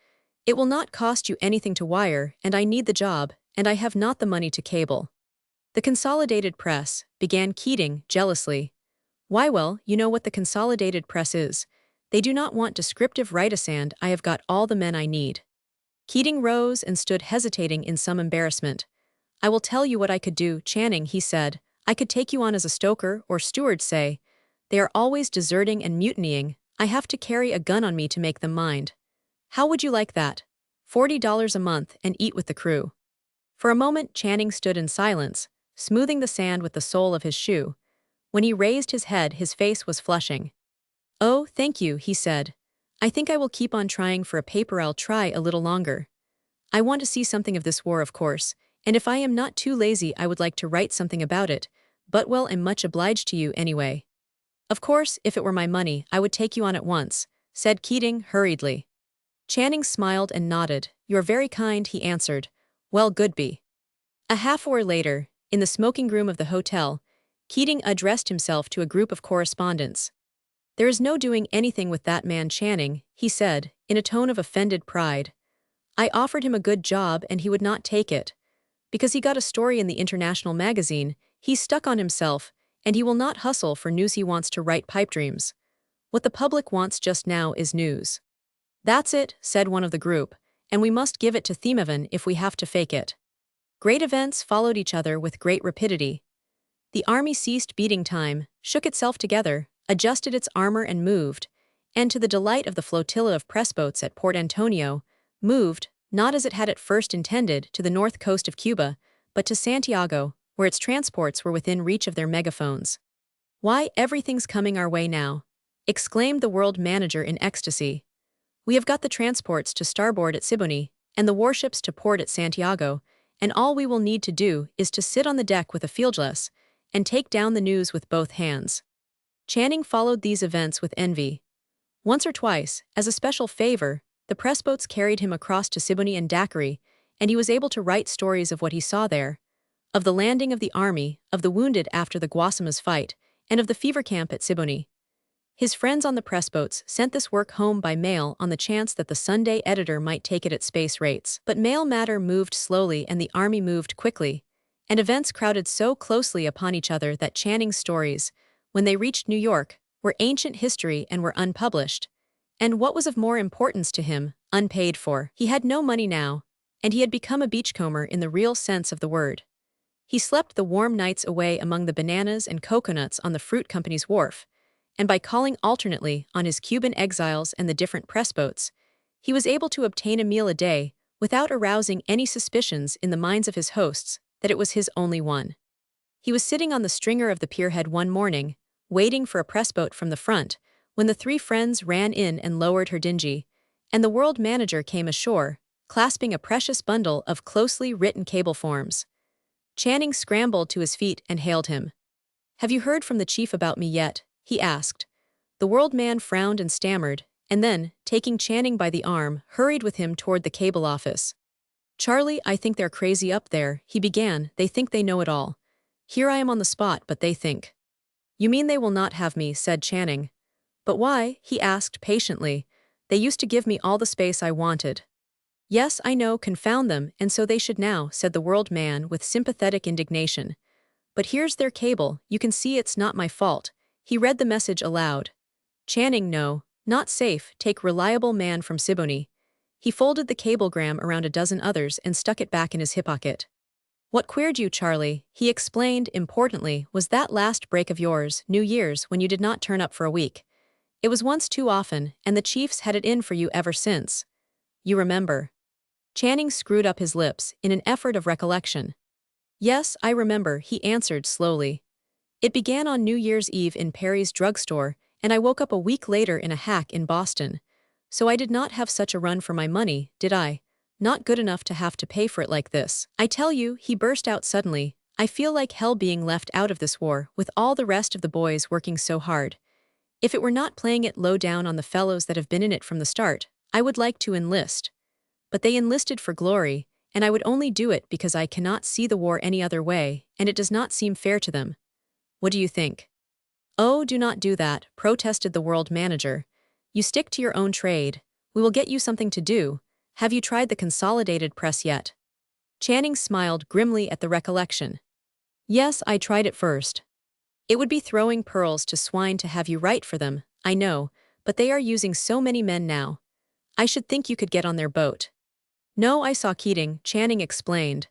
It will not cost you anything to wire, and I need the job, and I have not the money to cable." "The Consolidated Press," began Keating, jealously. "Why, well, you know what the Consolidated Press is. They do not want descriptive write-a-sand. I have got all the men I need." Keating rose and stood hesitating in some embarrassment. "I will tell you what I could do, Channing," he said. "I could take you on as a stoker or steward, say. They are always deserting and mutinying. I have to carry a gun on me to make them mind. How would you like that? $40 a month and eat with the crew." For a moment Channing stood in silence, smoothing the sand with the sole of his shoe. When he raised his head, his face was flushing. "Oh, thank you," he said. "I think I will keep on trying for a paper. I'll try a little longer. I want to see something of this war, of course, and if I am not too lazy I would like to write something about it, but well, I'm much obliged to you anyway." "Of course, if it were my money, I would take you on at once," said Keating hurriedly. Channing smiled and nodded. "You're very kind," he answered. "Well, Goodby." A half hour later, in the smoking room of the hotel, Keating addressed himself to a group of correspondents. "There is no doing anything with that man Channing," he said, in a tone of offended pride. "I offered him a good job and he would not take it. Because he got a story in the International magazine, he's stuck on himself, and he will not hustle for news. He wants to write pipe dreams. What the public wants just now is news." "That's it," said one of the group, "and we must give it to Themevan if we have to fake it." Great events followed each other with great rapidity. The army ceased beating time, shook itself together, adjusted its armor and moved, and to the delight of the flotilla of pressboats at Port Antonio, moved, not as it had at first intended, to the north coast of Cuba, but to Santiago, where its transports were within reach of their megaphones. "Why, everything's coming our way now," exclaimed the world manager in ecstasy. "We have got the transports to starboard at Siboney, and the warships to port at Santiago, and all we will need to do is to sit on the deck with a fieldglass and take down the news with both hands." Channing followed these events with envy. Once or twice, as a special favor, the pressboats carried him across to Siboney and Daiquiri, and he was able to write stories of what he saw there, of the landing of the army, of the wounded after the Guasimas fight, and of the fever camp at Siboney. His friends on the pressboats sent this work home by mail on the chance that the Sunday editor might take it at space rates. But mail matter moved slowly and the army moved quickly, and events crowded so closely upon each other that Channing's stories, when they reached New York, were ancient history and were unpublished. And what was of more importance to him, unpaid for. He had no money now, and he had become a beachcomber in the real sense of the word. He slept the warm nights away among the bananas and coconuts on the fruit company's wharf, and by calling alternately on his Cuban exiles and the different pressboats, he was able to obtain a meal a day without arousing any suspicions in the minds of his hosts that it was his only one. He was sitting on the stringer of the pierhead one morning, waiting for a pressboat from the front, when the three friends ran in and lowered her dinghy, and the world manager came ashore, clasping a precious bundle of closely written cable forms. Channing scrambled to his feet and hailed him. "Have you heard from the chief about me yet?" he asked. The world man frowned and stammered, and then, taking Channing by the arm, hurried with him toward the cable office. "Charlie, I think they're crazy up there," he began. "They think they know it all. Here I am on the spot, but they think." "You mean they will not have me," said Channing. "But why?" he asked patiently. "They used to give me all the space I wanted." "Yes, I know, confound them, and so they should now," said the world man with sympathetic indignation. "But here's their cable, you can see it's not my fault." He read the message aloud. "Channing, no, not safe, take reliable man from Siboney." He folded the cablegram around a dozen others and stuck it back in his hip pocket. "What queered you, Charlie," he explained importantly, "was that last break of yours, New Year's, when you did not turn up for a week. It was once too often, and the chief's had it in for you ever since. You remember?" Channing screwed up his lips in an effort of recollection. "Yes, I remember," he answered slowly. "It began on New Year's Eve in Perry's drugstore, and I woke up a week later in a hack in Boston. So I did not have such a run for my money, did I? Not good enough to have to pay for it like this. I tell you," he burst out suddenly, "I feel like hell being left out of this war, with all the rest of the boys working so hard. If it were not playing it low down on the fellows that have been in it from the start, I would like to enlist. But they enlisted for glory, and I would only do it because I cannot see the war any other way, and it does not seem fair to them. What do you think?" "Oh, do not do that," protested the world manager. "You stick to your own trade. We will get you something to do. Have you tried the Consolidated Press yet?" Channing smiled grimly at the recollection. "Yes, I tried it first. It would be throwing pearls to swine to have you write for them, I know, but they are using so many men now. I should think you could get on their boat." "No, I saw Keating," Channing explained.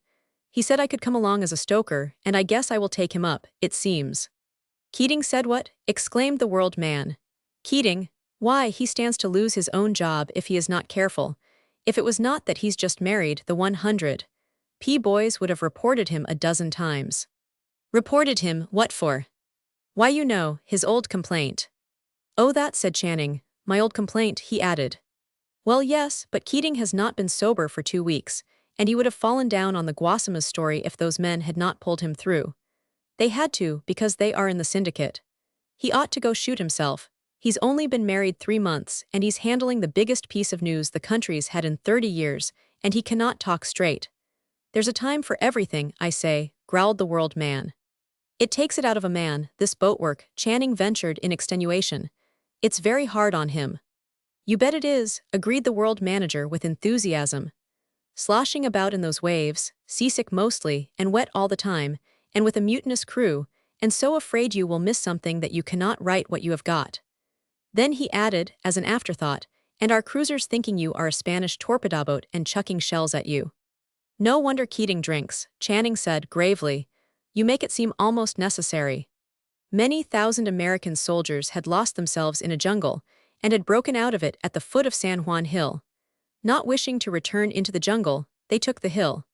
"He said I could come along as a stoker, and I guess I will take him up, it seems." "Keating said what?" exclaimed the world man. "Keating? Why, he stands to lose his own job if he is not careful. If it was not that he's just married the 100 P boys would have reported him a dozen times." "Reported him, what for?" "Why, you know, his old complaint." "Oh, that," said Channing. "My old complaint," he added. "Well, yes, but Keating has not been sober for 2 weeks, and he would have fallen down on the Guasamas story if those men had not pulled him through. They had to, because they are in the syndicate. He ought to go shoot himself. He's only been married 3 months, and he's handling the biggest piece of news the country's had in 30 years, and he cannot talk straight." "There's a time for everything, I say," growled the world man. "It takes it out of a man, this boat work," Channing ventured in extenuation. "It's very hard on him." "You bet it is," agreed the world manager with enthusiasm. "Sloshing about in those waves, seasick mostly, and wet all the time, and with a mutinous crew, and so afraid you will miss something that you cannot write what you have got." Then he added, as an afterthought, "And our cruisers thinking you are a Spanish torpedo boat and chucking shells at you." "No wonder Keating drinks," Channing said gravely. "You make it seem almost necessary." Many thousand American soldiers had lost themselves in a jungle, and had broken out of it at the foot of San Juan Hill. Not wishing to return into the jungle, they took the hill.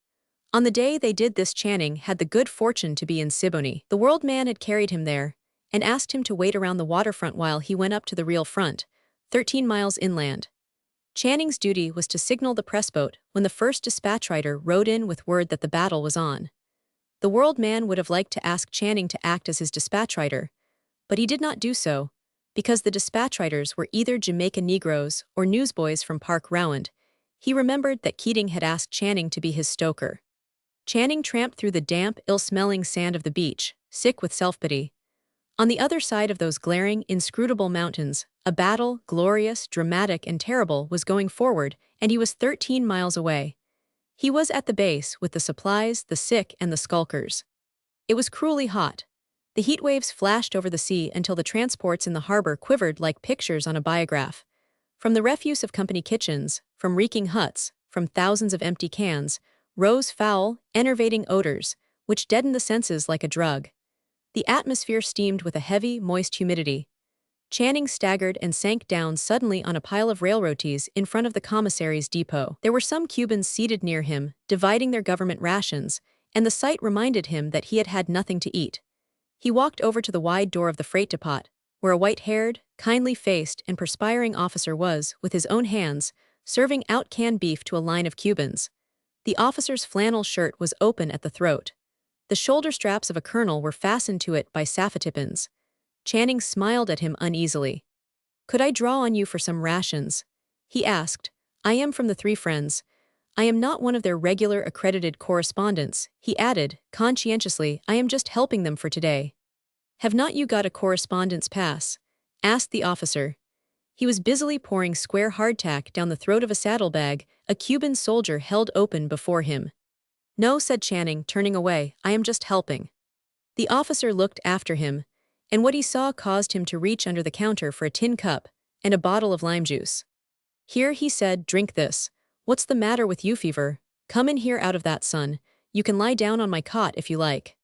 On the day they did this, Channing had the good fortune to be in Siboney. The world man had carried him there, and asked him to wait around the waterfront while he went up to the real front, 13 miles inland. Channing's duty was to signal the press boat when the first dispatch rider rode in with word that the battle was on. The world man would have liked to ask Channing to act as his dispatch rider, but he did not do so, because the dispatch riders were either Jamaica Negroes or newsboys from Park Rowand. He remembered that Keating had asked Channing to be his stoker. Channing tramped through the damp, ill-smelling sand of the beach, sick with self-pity. On the other side of those glaring, inscrutable mountains, a battle, glorious, dramatic, and terrible, was going forward, and he was 13 miles away. He was at the base with the supplies, the sick, and the skulkers. It was cruelly hot. The heat waves flashed over the sea until the transports in the harbor quivered like pictures on a biograph. From the refuse of company kitchens, from reeking huts, from thousands of empty cans, rose foul, enervating odors, which deadened the senses like a drug. The atmosphere steamed with a heavy, moist humidity. Channing staggered and sank down suddenly on a pile of railroad ties in front of the commissary's depot. There were some Cubans seated near him, dividing their government rations, and the sight reminded him that he had had nothing to eat. He walked over to the wide door of the freight depot, where a white-haired, kindly-faced, and perspiring officer was, with his own hands, serving out canned beef to a line of Cubans. The officer's flannel shirt was open at the throat. The shoulder straps of a colonel were fastened to it by safatipins. Channing smiled at him uneasily. "Could I draw on you for some rations?" he asked. "I am from the Three Friends. I am not one of their regular accredited correspondents," he added, conscientiously. "I am just helping them for today." "Have not you got a correspondence pass?" asked the officer. He was busily pouring square hardtack down the throat of a saddlebag a Cuban soldier held open before him. "No," said Channing, turning away, "I am just helping." The officer looked after him, and what he saw caused him to reach under the counter for a tin cup and a bottle of lime juice. "Here," he said, "drink this. What's the matter with you, fever? Come in here out of that sun. You can lie down on my cot if you like."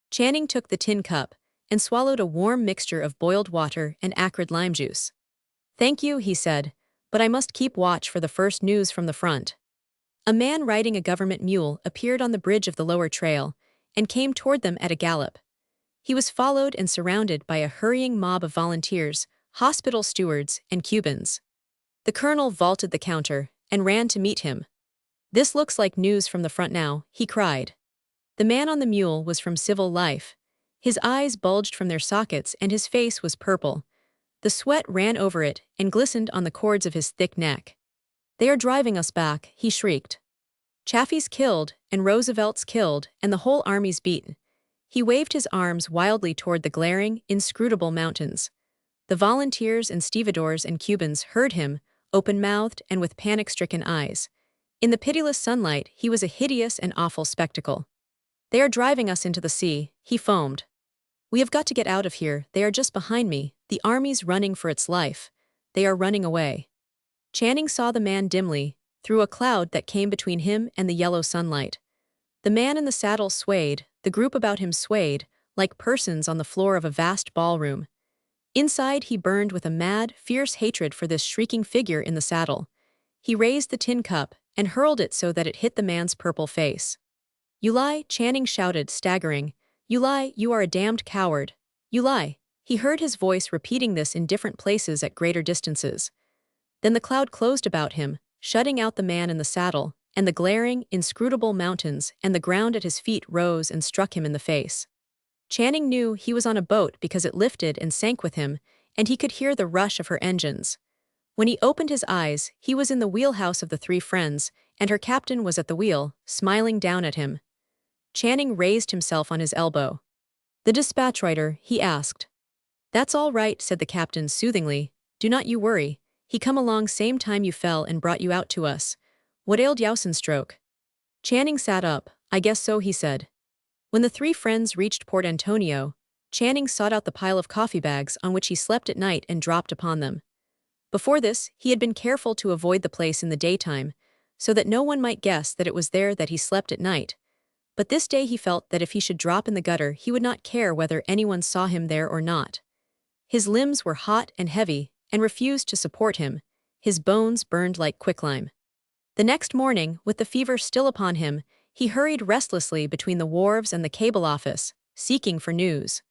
Channing took the tin cup and swallowed a warm mixture of boiled water and acrid lime juice. "Thank you," he said, "but I must keep watch for the first news from the front." A man riding a government mule appeared on the bridge of the lower trail and came toward them at a gallop. He was followed and surrounded by a hurrying mob of volunteers, hospital stewards, and Cubans. The colonel vaulted the counter and ran to meet him. "This looks like news from the front now," he cried. The man on the mule was from civil life. His eyes bulged from their sockets and his face was purple. The sweat ran over it and glistened on the cords of his thick neck. "They are driving us back," he shrieked. "Chaffee's killed, and Roosevelt's killed, and the whole army's beaten." He waved his arms wildly toward the glaring, inscrutable mountains. The volunteers and stevedores and Cubans heard him, open-mouthed and with panic-stricken eyes. In the pitiless sunlight, he was a hideous and awful spectacle. "They are driving us into the sea," he foamed. "We have got to get out of here. They are just behind me. The army's running for its life. They are running away." Channing saw the man dimly, through a cloud that came between him and the yellow sunlight. The man in the saddle swayed, the group about him swayed, like persons on the floor of a vast ballroom. Inside he burned with a mad, fierce hatred for this shrieking figure in the saddle. He raised the tin cup and hurled it so that it hit the man's purple face. "You lie," Channing shouted, staggering. "You lie, you are a damned coward. You lie." He heard his voice repeating this in different places at greater distances. Then the cloud closed about him, shutting out the man in the saddle, and the glaring, inscrutable mountains and the ground at his feet rose and struck him in the face. Channing knew he was on a boat because it lifted and sank with him, and he could hear the rush of her engines. When he opened his eyes, he was in the wheelhouse of the Three Friends, and her captain was at the wheel, smiling down at him. Channing raised himself on his elbow. "The dispatch writer?" he asked. "That's all right," said the captain soothingly. "Do not you worry. He come along same time you fell and brought you out to us. What ailed Stroke?" Channing sat up. "I guess so," he said. When the Three Friends reached Port Antonio, Channing sought out the pile of coffee bags on which he slept at night and dropped upon them. Before this, he had been careful to avoid the place in the daytime, so that no one might guess that it was there that he slept at night. But this day he felt that if he should drop in the gutter he would not care whether anyone saw him there or not. His limbs were hot and heavy, and refused to support him. His bones burned like quicklime. The next morning, with the fever still upon him, he hurried restlessly between the wharves and the cable office, seeking for news.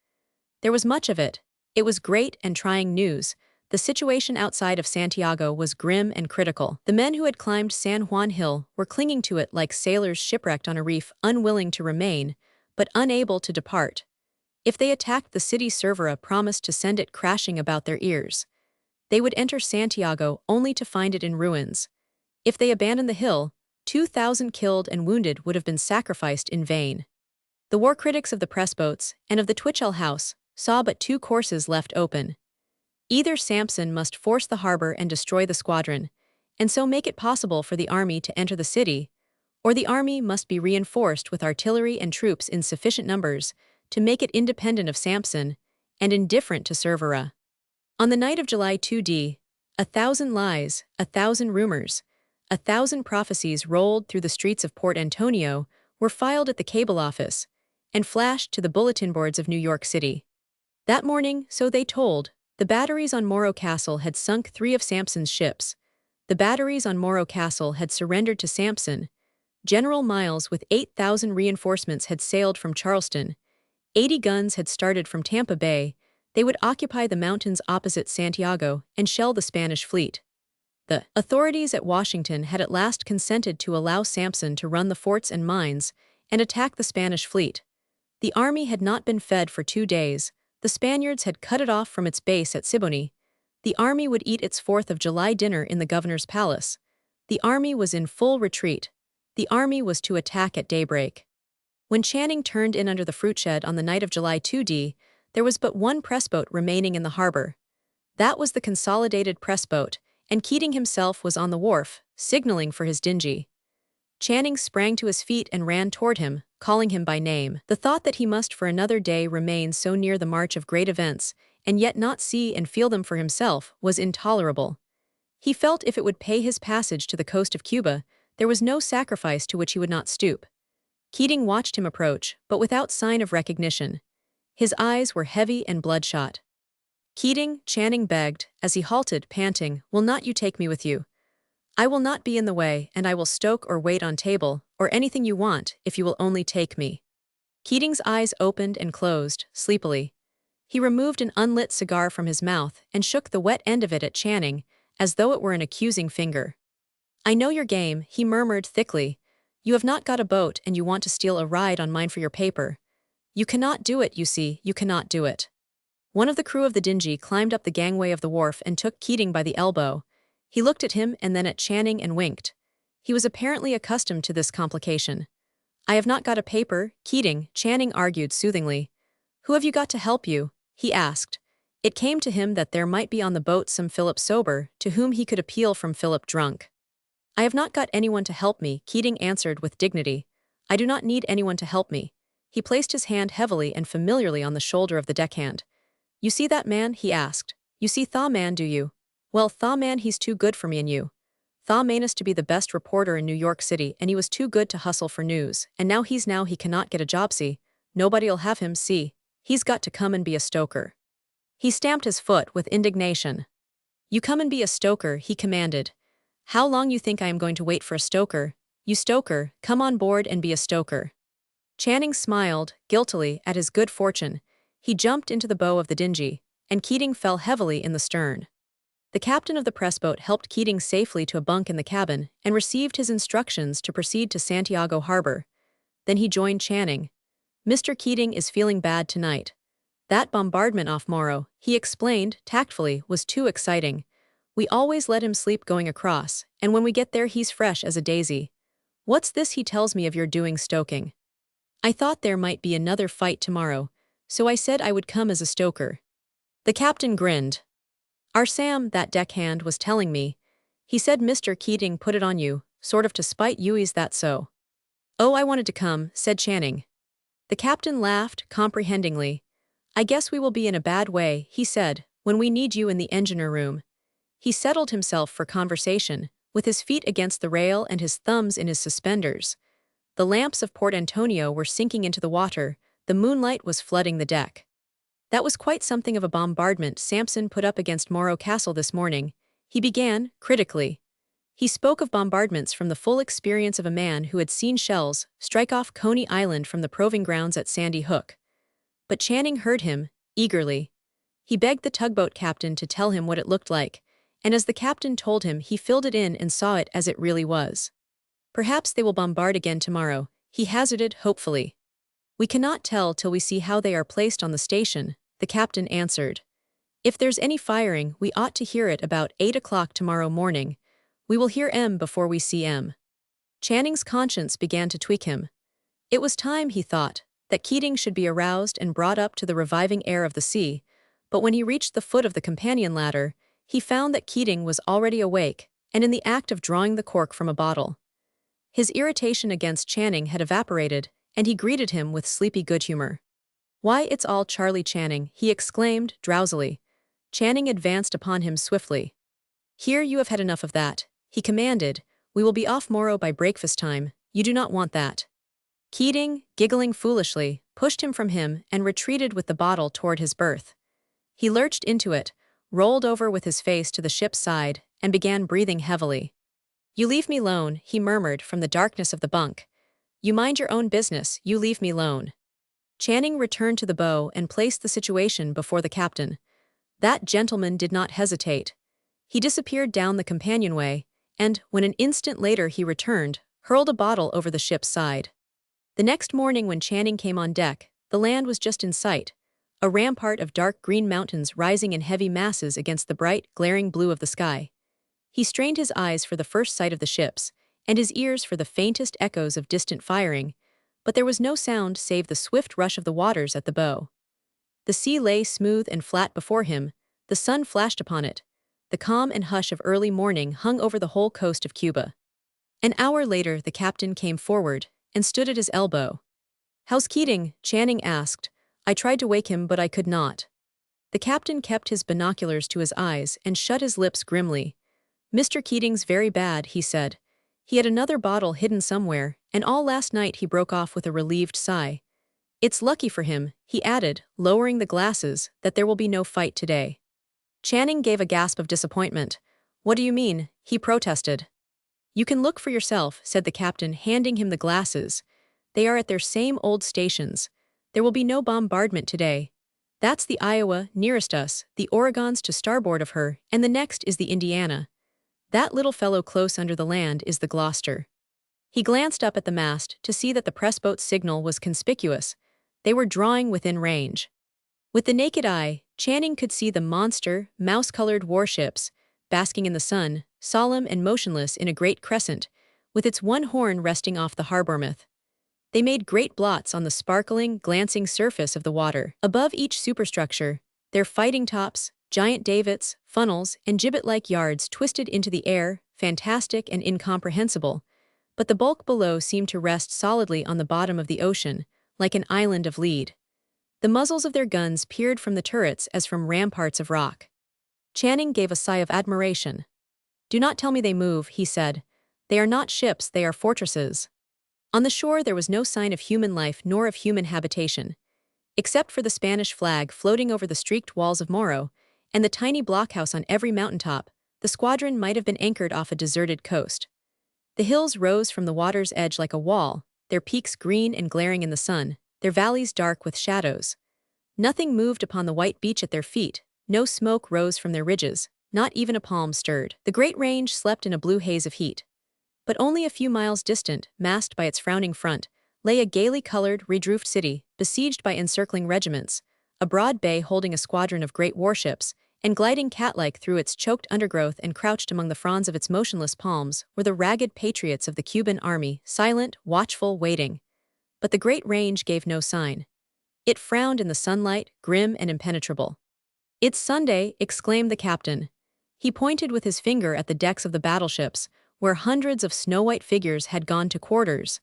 There was much of it. It was great and trying news. The situation outside of Santiago was grim and critical. The men who had climbed San Juan Hill were clinging to it like sailors shipwrecked on a reef, unwilling to remain, but unable to depart. If they attacked the city, Cervera promised to send it crashing about their ears. They would enter Santiago only to find it in ruins. If they abandoned the hill, 2,000 killed and wounded would have been sacrificed in vain. The war critics of the press boats and of the Twitchell House saw but two courses left open. Either Sampson must force the harbor and destroy the squadron, and so make it possible for the army to enter the city, or the army must be reinforced with artillery and troops in sufficient numbers to make it independent of Sampson and indifferent to Cervera. On the night of July 2d, 1,000 lies, 1,000 rumors, 1,000 prophecies rolled through the streets of Port Antonio, were filed at the cable office, and flashed to the bulletin boards of New York City. That morning, so they told, the batteries on Morro Castle had sunk 3 of Sampson's ships. The batteries on Morro Castle had surrendered to Sampson. General Miles with 8,000 reinforcements had sailed from Charleston. 80 guns had started from Tampa Bay. They would occupy the mountains opposite Santiago and shell the Spanish fleet. The authorities at Washington had at last consented to allow Sampson to run the forts and mines and attack the Spanish fleet. The army had not been fed for 2 days. The Spaniards had cut it off from its base at Siboney. The army would eat its 4th of July dinner in the governor's palace. The army was in full retreat. The army was to attack at daybreak. When Channing turned in under the fruit shed on the night of July 2d, there was but one pressboat remaining in the harbor. That was the Consolidated pressboat, and Keating himself was on the wharf, signaling for his dinghy. Channing sprang to his feet and ran toward him, calling him by name. The thought that he must for another day remain so near the march of great events, and yet not see and feel them for himself, was intolerable. He felt if it would pay his passage to the coast of Cuba, there was no sacrifice to which he would not stoop. Keating watched him approach, but without sign of recognition. His eyes were heavy and bloodshot. "Keating," Channing begged, as he halted, panting, "will not you take me with you? I will not be in the way, and I will stoke or wait on table, or anything you want, if you will only take me." Keating's eyes opened and closed, sleepily. He removed an unlit cigar from his mouth and shook the wet end of it at Channing, as though it were an accusing finger. "I know your game," he murmured thickly. "You have not got a boat and you want to steal a ride on mine for your paper. You cannot do it, you see, you cannot do it." One of the crew of the dinghy climbed up the gangway of the wharf and took Keating by the elbow. He looked at him and then at Channing and winked. He was apparently accustomed to this complication. "I have not got a paper, Keating," Channing argued soothingly. "Who have you got to help you?" he asked. It came to him that there might be on the boat some Philip sober, to whom he could appeal from Philip drunk. "I have not got anyone to help me," Keating answered with dignity. "I do not need anyone to help me." He placed his hand heavily and familiarly on the shoulder of the deckhand. "You see that man?" he asked. "You see Thaw Man, do you? Well, Thaw Man, he's too good for me and you. Thaw Manus to be the best reporter in New York City, and he was too good to hustle for news, and now he cannot get a job, see? Nobody'll have him, see? He's got to come and be a stoker." He stamped his foot with indignation. "You come and be a stoker," he commanded. "How long you think I am going to wait for a stoker? You stoker, come on board and be a stoker." Channing smiled, guiltily, at his good fortune. He jumped into the bow of the dinghy, and Keating fell heavily in the stern. The captain of the pressboat helped Keating safely to a bunk in the cabin and received his instructions to proceed to Santiago Harbor. Then he joined Channing. "Mr. Keating is feeling bad tonight. That bombardment off Morro," he explained, tactfully, "was too exciting. We always let him sleep going across, and when we get there he's fresh as a daisy. What's this he tells me of your doing stoking? I thought there might be another fight tomorrow, so I said I would come as a stoker." The captain grinned. "Our Sam, that deckhand, was telling me. He said Mr. Keating put it on you, sort of to spite you, is that so?" "Oh, I wanted to come," said Channing. The captain laughed, comprehendingly. "I guess we will be in a bad way," he said, "when we need you in the engineer room." He settled himself for conversation, with his feet against the rail and his thumbs in his suspenders. The lamps of Port Antonio were sinking into the water, the moonlight was flooding the deck. "That was quite something of a bombardment Sampson put up against Morro Castle this morning," he began, critically. He spoke of bombardments from the full experience of a man who had seen shells strike off Coney Island from the proving grounds at Sandy Hook. But Channing heard him, eagerly. He begged the tugboat captain to tell him what it looked like, and as the captain told him he filled it in and saw it as it really was. "Perhaps they will bombard again tomorrow," he hazarded hopefully. "We cannot tell till we see how they are placed on the station," the captain answered. "If there's any firing, we ought to hear it about 8 o'clock tomorrow morning. We will hear M before we see M." Channing's conscience began to tweak him. It was time, he thought, that Keating should be aroused and brought up to the reviving air of the sea, but when he reached the foot of the companion ladder, he found that Keating was already awake and in the act of drawing the cork from a bottle. His irritation against Channing had evaporated, and he greeted him with sleepy good humor. "Why, it's all Charlie Channing," he exclaimed, drowsily. Channing advanced upon him swiftly. "Here, you have had enough of that," he commanded. "We will be off Morro by breakfast time. You do not want that." Keating, giggling foolishly, pushed him from him and retreated with the bottle toward his berth. He lurched into it, rolled over with his face to the ship's side, and began breathing heavily. "You leave me lone," he murmured from the darkness of the bunk. "You mind your own business, you leave me lone." Channing returned to the bow and placed the situation before the captain. That gentleman did not hesitate. He disappeared down the companionway, and, when an instant later he returned, hurled a bottle over the ship's side. The next morning when Channing came on deck, the land was just in sight, a rampart of dark green mountains rising in heavy masses against the bright, glaring blue of the sky. He strained his eyes for the first sight of the ships, and his ears for the faintest echoes of distant firing, but there was no sound save the swift rush of the waters at the bow. The sea lay smooth and flat before him, the sun flashed upon it. The calm and hush of early morning hung over the whole coast of Cuba. An hour later the captain came forward and stood at his elbow. "How's Keating?" Channing asked. "I tried to wake him, but I could not." The captain kept his binoculars to his eyes and shut his lips grimly. "Mr. Keating's very bad," he said. "He had another bottle hidden somewhere, and all last night," he broke off with a relieved sigh. "It's lucky for him," he added, lowering the glasses, "that there will be no fight today." Channing gave a gasp of disappointment. "What do you mean?" he protested. "You can look for yourself," said the captain, handing him the glasses. "They are at their same old stations. There will be no bombardment today. That's the Iowa, nearest us, the Oregon's to starboard of her, and the next is the Indiana. That little fellow close under the land is the Gloucester." He glanced up at the mast to see that the pressboat's signal was conspicuous. They were drawing within range. With the naked eye, Channing could see the monster, mouse-colored warships, basking in the sun, solemn and motionless in a great crescent, with its one horn resting off the harbormouth. They made great blots on the sparkling, glancing surface of the water. Above each superstructure, their fighting tops, giant davits, funnels, and gibbet-like yards twisted into the air, fantastic and incomprehensible, but the bulk below seemed to rest solidly on the bottom of the ocean, like an island of lead. The muzzles of their guns peered from the turrets as from ramparts of rock. Channing gave a sigh of admiration. "Do not tell me they move," he said. "They are not ships, they are fortresses." On the shore there was no sign of human life nor of human habitation. Except for the Spanish flag floating over the streaked walls of Morro, and the tiny blockhouse on every mountaintop, the squadron might have been anchored off a deserted coast. The hills rose from the water's edge like a wall, their peaks green and glaring in the sun, their valleys dark with shadows. Nothing moved upon the white beach at their feet, no smoke rose from their ridges, not even a palm stirred. The great range slept in a blue haze of heat. But only a few miles distant, masked by its frowning front, lay a gaily colored, redroofed city, besieged by encircling regiments, a broad bay holding a squadron of great warships, and gliding cat-like through its choked undergrowth and crouched among the fronds of its motionless palms were the ragged patriots of the Cuban army, silent, watchful, waiting. But the great range gave no sign. It frowned in the sunlight, grim and impenetrable. "It's Sunday," exclaimed the captain. He pointed with his finger at the decks of the battleships, where hundreds of snow-white figures had gone to quarters.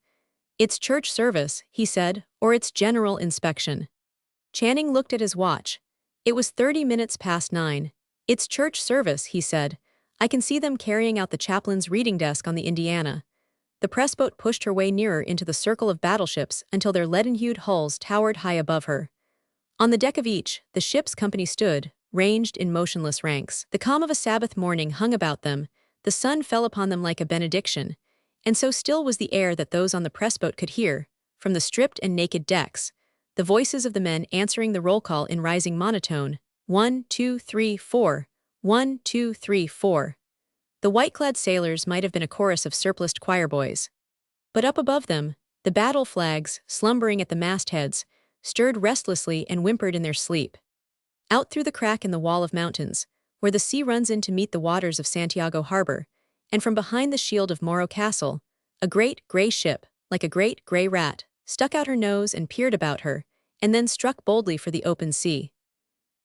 "It's church service," he said, "or it's general inspection." Channing looked at his watch. It was 30 minutes past 9. "It's church service," he said. "I can see them carrying out the chaplain's reading desk on the Indiana." The pressboat pushed her way nearer into the circle of battleships until their leaden-hued hulls towered high above her. On the deck of each, the ship's company stood, ranged in motionless ranks. The calm of a Sabbath morning hung about them, the sun fell upon them like a benediction, and so still was the air that those on the pressboat could hear, from the stripped and naked decks, the voices of the men answering the roll call in rising monotone, 1, 2, 3, 4, 1, 2, 3, 4. The white-clad sailors might have been a chorus of surpliced choir-boys. But up above them, the battle flags, slumbering at the mastheads, stirred restlessly and whimpered in their sleep. Out through the crack in the wall of mountains, where the sea runs in to meet the waters of Santiago Harbor, and from behind the shield of Morro Castle, a great gray ship, like a great gray rat, stuck out her nose and peered about her, and then struck boldly for the open sea.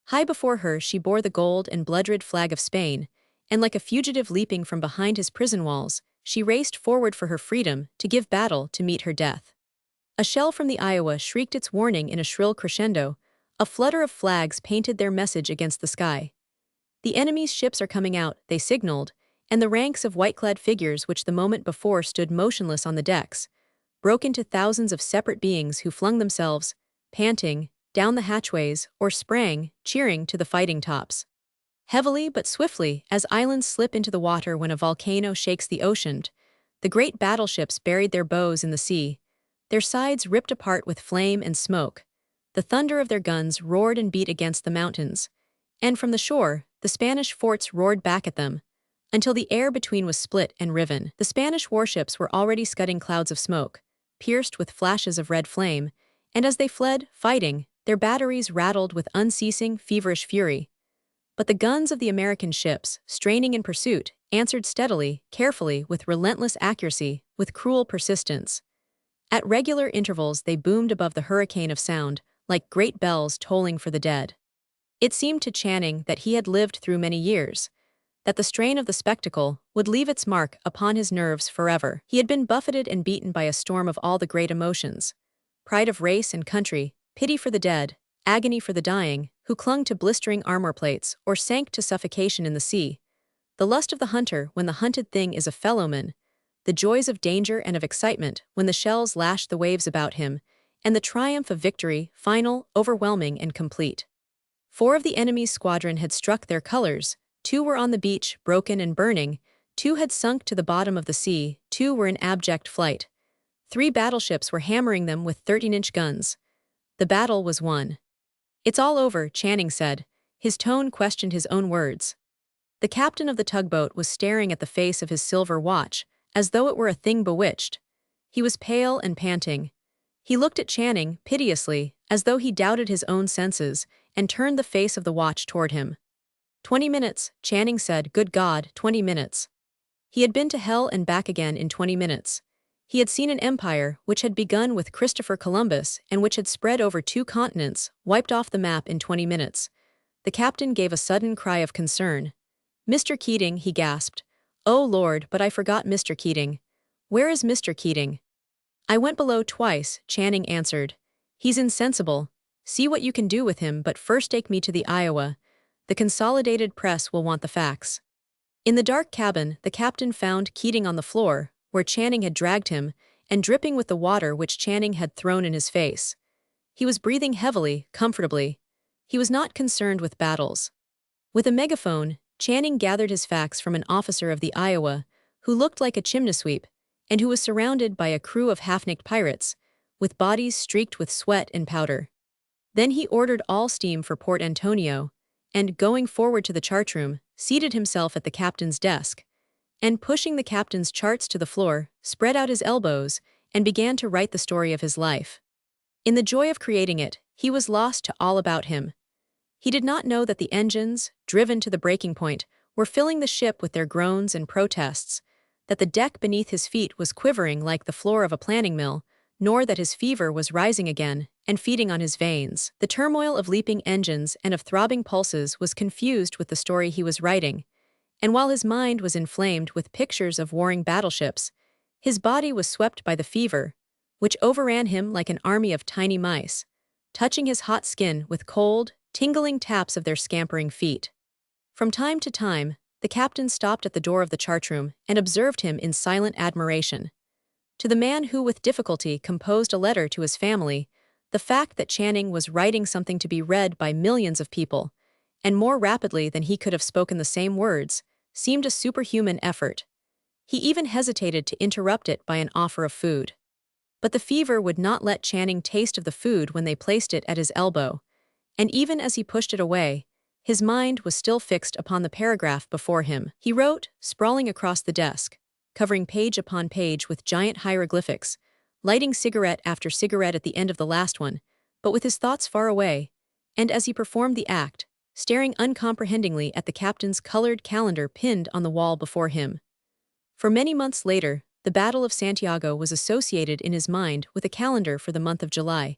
High before her she bore the gold and blood-red flag of Spain, and like a fugitive leaping from behind his prison walls, she raced forward for her freedom to give battle to meet her death. A shell from the Iowa shrieked its warning in a shrill crescendo, a flutter of flags painted their message against the sky. "The enemy's ships are coming out," they signaled, and the ranks of white-clad figures which the moment before stood motionless on the decks, broke into thousands of separate beings who flung themselves, panting, down the hatchways or sprang, cheering, to the fighting tops. Heavily but swiftly, as islands slip into the water when a volcano shakes the ocean, the great battleships buried their bows in the sea, their sides ripped apart with flame and smoke. The thunder of their guns roared and beat against the mountains, and from the shore, the Spanish forts roared back at them, until the air between was split and riven. The Spanish warships were already scudding clouds of smoke, pierced with flashes of red flame, and as they fled, fighting, their batteries rattled with unceasing, feverish fury. But the guns of the American ships, straining in pursuit, answered steadily, carefully, with relentless accuracy, with cruel persistence. At regular intervals they boomed above the hurricane of sound, like great bells tolling for the dead. It seemed to Channing that he had lived through many years, that the strain of the spectacle would leave its mark upon his nerves forever. He had been buffeted and beaten by a storm of all the great emotions: pride of race and country, pity for the dead, agony for the dying, who clung to blistering armor plates or sank to suffocation in the sea, the lust of the hunter when the hunted thing is a fellowman, the joys of danger and of excitement when the shells lashed the waves about him, and the triumph of victory, final, overwhelming, and complete. 4 of the enemy's squadron had struck their colors, 2 were on the beach, broken and burning, 2 had sunk to the bottom of the sea, 2 were in abject flight. 3 battleships were hammering them with 13-inch guns. The battle was won. "It's all over," Channing said. His tone questioned his own words. The captain of the tugboat was staring at the face of his silver watch, as though it were a thing bewitched. He was pale and panting. He looked at Channing, piteously, as though he doubted his own senses, and turned the face of the watch toward him. 20 minutes, Channing said. Good God, 20 minutes. He had been to hell and back again in 20 minutes. He had seen an empire which had begun with Christopher Columbus and which had spread over 2 continents, wiped off the map in 20 minutes. The captain gave a sudden cry of concern. "Mr. Keating," he gasped. "Oh Lord, but I forgot Mr. Keating. Where is Mr. Keating?" "I went below twice," Channing answered. "He's insensible. See what you can do with him, but first take me to the Iowa. The Consolidated Press will want the facts." In the dark cabin, the captain found Keating on the floor, where Channing had dragged him, and dripping with the water which Channing had thrown in his face. He was breathing heavily, comfortably. He was not concerned with battles. With a megaphone, Channing gathered his facts from an officer of the Iowa, who looked like a chimney sweep, and who was surrounded by a crew of half-naked pirates, with bodies streaked with sweat and powder. Then he ordered all steam for Port Antonio, and, going forward to the chartroom, seated himself at the captain's desk, and, pushing the captain's charts to the floor, spread out his elbows, and began to write the story of his life. In the joy of creating it, he was lost to all about him. He did not know that the engines, driven to the breaking point, were filling the ship with their groans and protests, that the deck beneath his feet was quivering like the floor of a planing mill, nor that his fever was rising again and feeding on his veins. The turmoil of leaping engines and of throbbing pulses was confused with the story he was writing, and while his mind was inflamed with pictures of warring battleships, his body was swept by the fever, which overran him like an army of tiny mice, touching his hot skin with cold, tingling taps of their scampering feet. From time to time, the captain stopped at the door of the chartroom and observed him in silent admiration. To the man who with difficulty composed a letter to his family, the fact that Channing was writing something to be read by millions of people, and more rapidly than he could have spoken the same words, seemed a superhuman effort. He even hesitated to interrupt it by an offer of food. But the fever would not let Channing taste of the food when they placed it at his elbow, and even as he pushed it away, his mind was still fixed upon the paragraph before him. He wrote, sprawling across the desk, covering page upon page with giant hieroglyphics, lighting cigarette after cigarette at the end of the last one, but with his thoughts far away, and as he performed the act, staring uncomprehendingly at the captain's colored calendar pinned on the wall before him. For many months later, the Battle of Santiago was associated in his mind with a calendar for the month of July,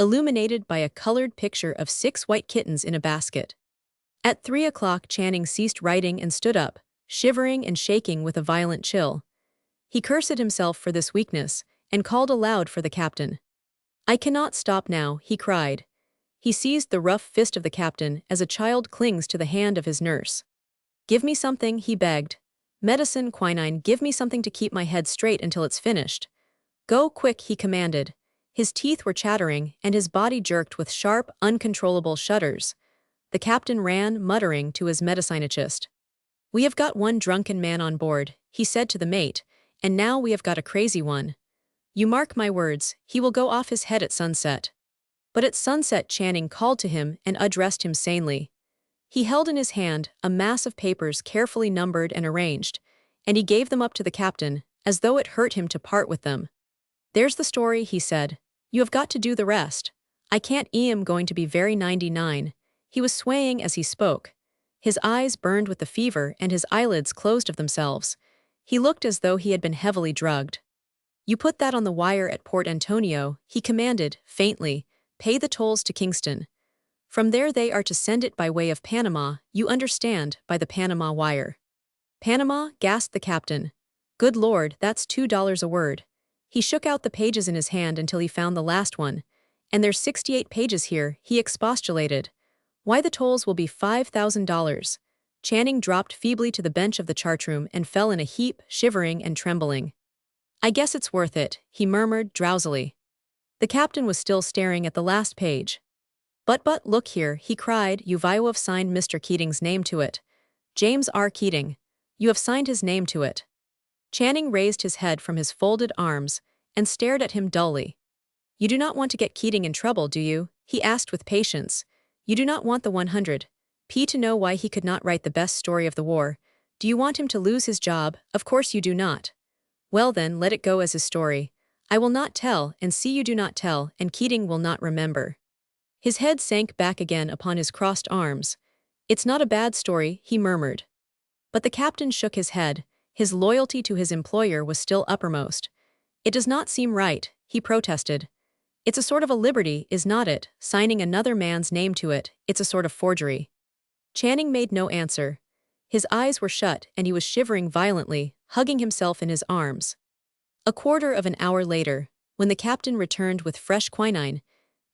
illuminated by a colored picture of 6 white kittens in a basket. At 3 o'clock Channing ceased writing and stood up, shivering and shaking with a violent chill. He cursed himself for this weakness, and called aloud for the captain. "I cannot stop now," he cried. He seized the rough fist of the captain as a child clings to the hand of his nurse. "Give me something," he begged. "Medicine, quinine, give me something to keep my head straight until it's finished." "Go quick," he commanded. His teeth were chattering, and his body jerked with sharp, uncontrollable shudders. The captain ran, muttering, to his medicinachist. "We have got one drunken man on board," he said to the mate, "and now we have got a crazy one. You mark my words, he will go off his head at sunset." But at sunset Channing called to him and addressed him sanely. He held in his hand a mass of papers carefully numbered and arranged, and he gave them up to the captain, as though it hurt him to part with them. "There's the story," he said. "You have got to do the rest. I can't am going to be very 99. He was swaying as he spoke. His eyes burned with the fever and his eyelids closed of themselves. He looked as though he had been heavily drugged. "You put that on the wire at Port Antonio," he commanded, faintly. "Pay the tolls to Kingston. From there they are to send it by way of Panama, you understand, by the Panama wire." "Panama?" gasped the captain. "Good Lord, that's $2 a word." He shook out the pages in his hand until he found the last one. "And there's 68 pages here," he expostulated. "Why, the tolls will be $5,000. Channing dropped feebly to the bench of the chartroom and fell in a heap, shivering and trembling. "I guess it's worth it," he murmured drowsily. The captain was still staring at the last page. But look here," he cried, "you have signed Mr. Keating's name to it. James R. Keating. You have signed his name to it." Channing raised his head from his folded arms and stared at him dully. "You do not want to get Keating in trouble, do you?" he asked with patience. "You do not want the 100p to know why he could not write the best story of the war. Do you want him to lose his job? Of course you do not. Well then, let it go as his story. I will not tell, and see you do not tell, and Keating will not remember." His head sank back again upon his crossed arms. "It's not a bad story," he murmured. But the captain shook his head. His loyalty to his employer was still uppermost. "It does not seem right," he protested. "It's a sort of a liberty, is not it, signing another man's name to it? It's a sort of forgery." Channing made no answer. His eyes were shut and he was shivering violently, hugging himself in his arms. A quarter of an hour later, when the captain returned with fresh quinine,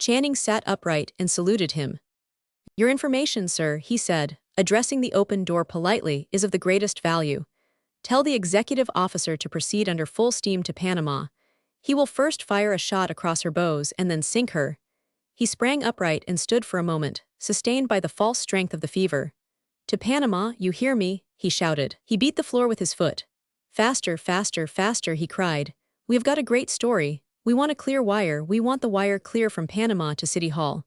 Channing sat upright and saluted him. "Your information, sir," he said, addressing the open door politely, "is of the greatest value. Tell the executive officer to proceed under full steam to Panama. He will first fire a shot across her bows and then sink her." He sprang upright and stood for a moment, sustained by the false strength of the fever. "To Panama, you hear me?" he shouted. He beat the floor with his foot. "Faster, faster, faster," he cried. "We have got a great story. We want a clear wire. We want the wire clear from Panama to City Hall.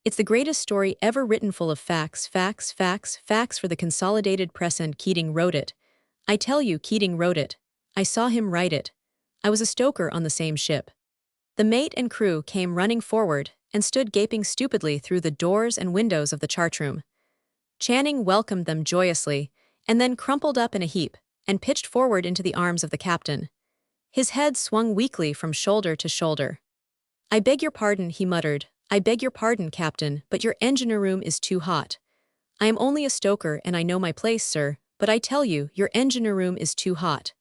It's the greatest story ever written, full of facts, facts, facts, facts for the Consolidated Press, and Keating wrote it. I tell you, Keating wrote it. I saw him write it. I was a stoker on the same ship." The mate and crew came running forward and stood gaping stupidly through the doors and windows of the chartroom. Channing welcomed them joyously, and then crumpled up in a heap and pitched forward into the arms of the captain. His head swung weakly from shoulder to shoulder. "I beg your pardon," he muttered. "I beg your pardon, Captain, but your engine room is too hot. I am only a stoker and I know my place, sir, but I tell you, your engine room is too hot.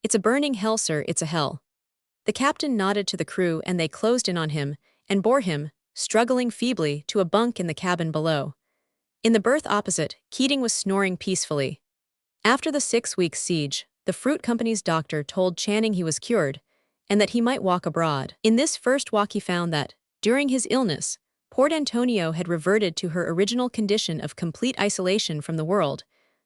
It's a burning hell, sir, it's a hell." The captain nodded to the crew and they closed in on him and bore him, struggling feebly, to a bunk in the cabin below. In the berth opposite, Keating was snoring peacefully. After the 6 weeks' siege, the fruit company's doctor told Channing he was cured, and that he might walk abroad. In this first walk he found that, during his illness, Port Antonio had reverted to her original condition of complete isolation from the world.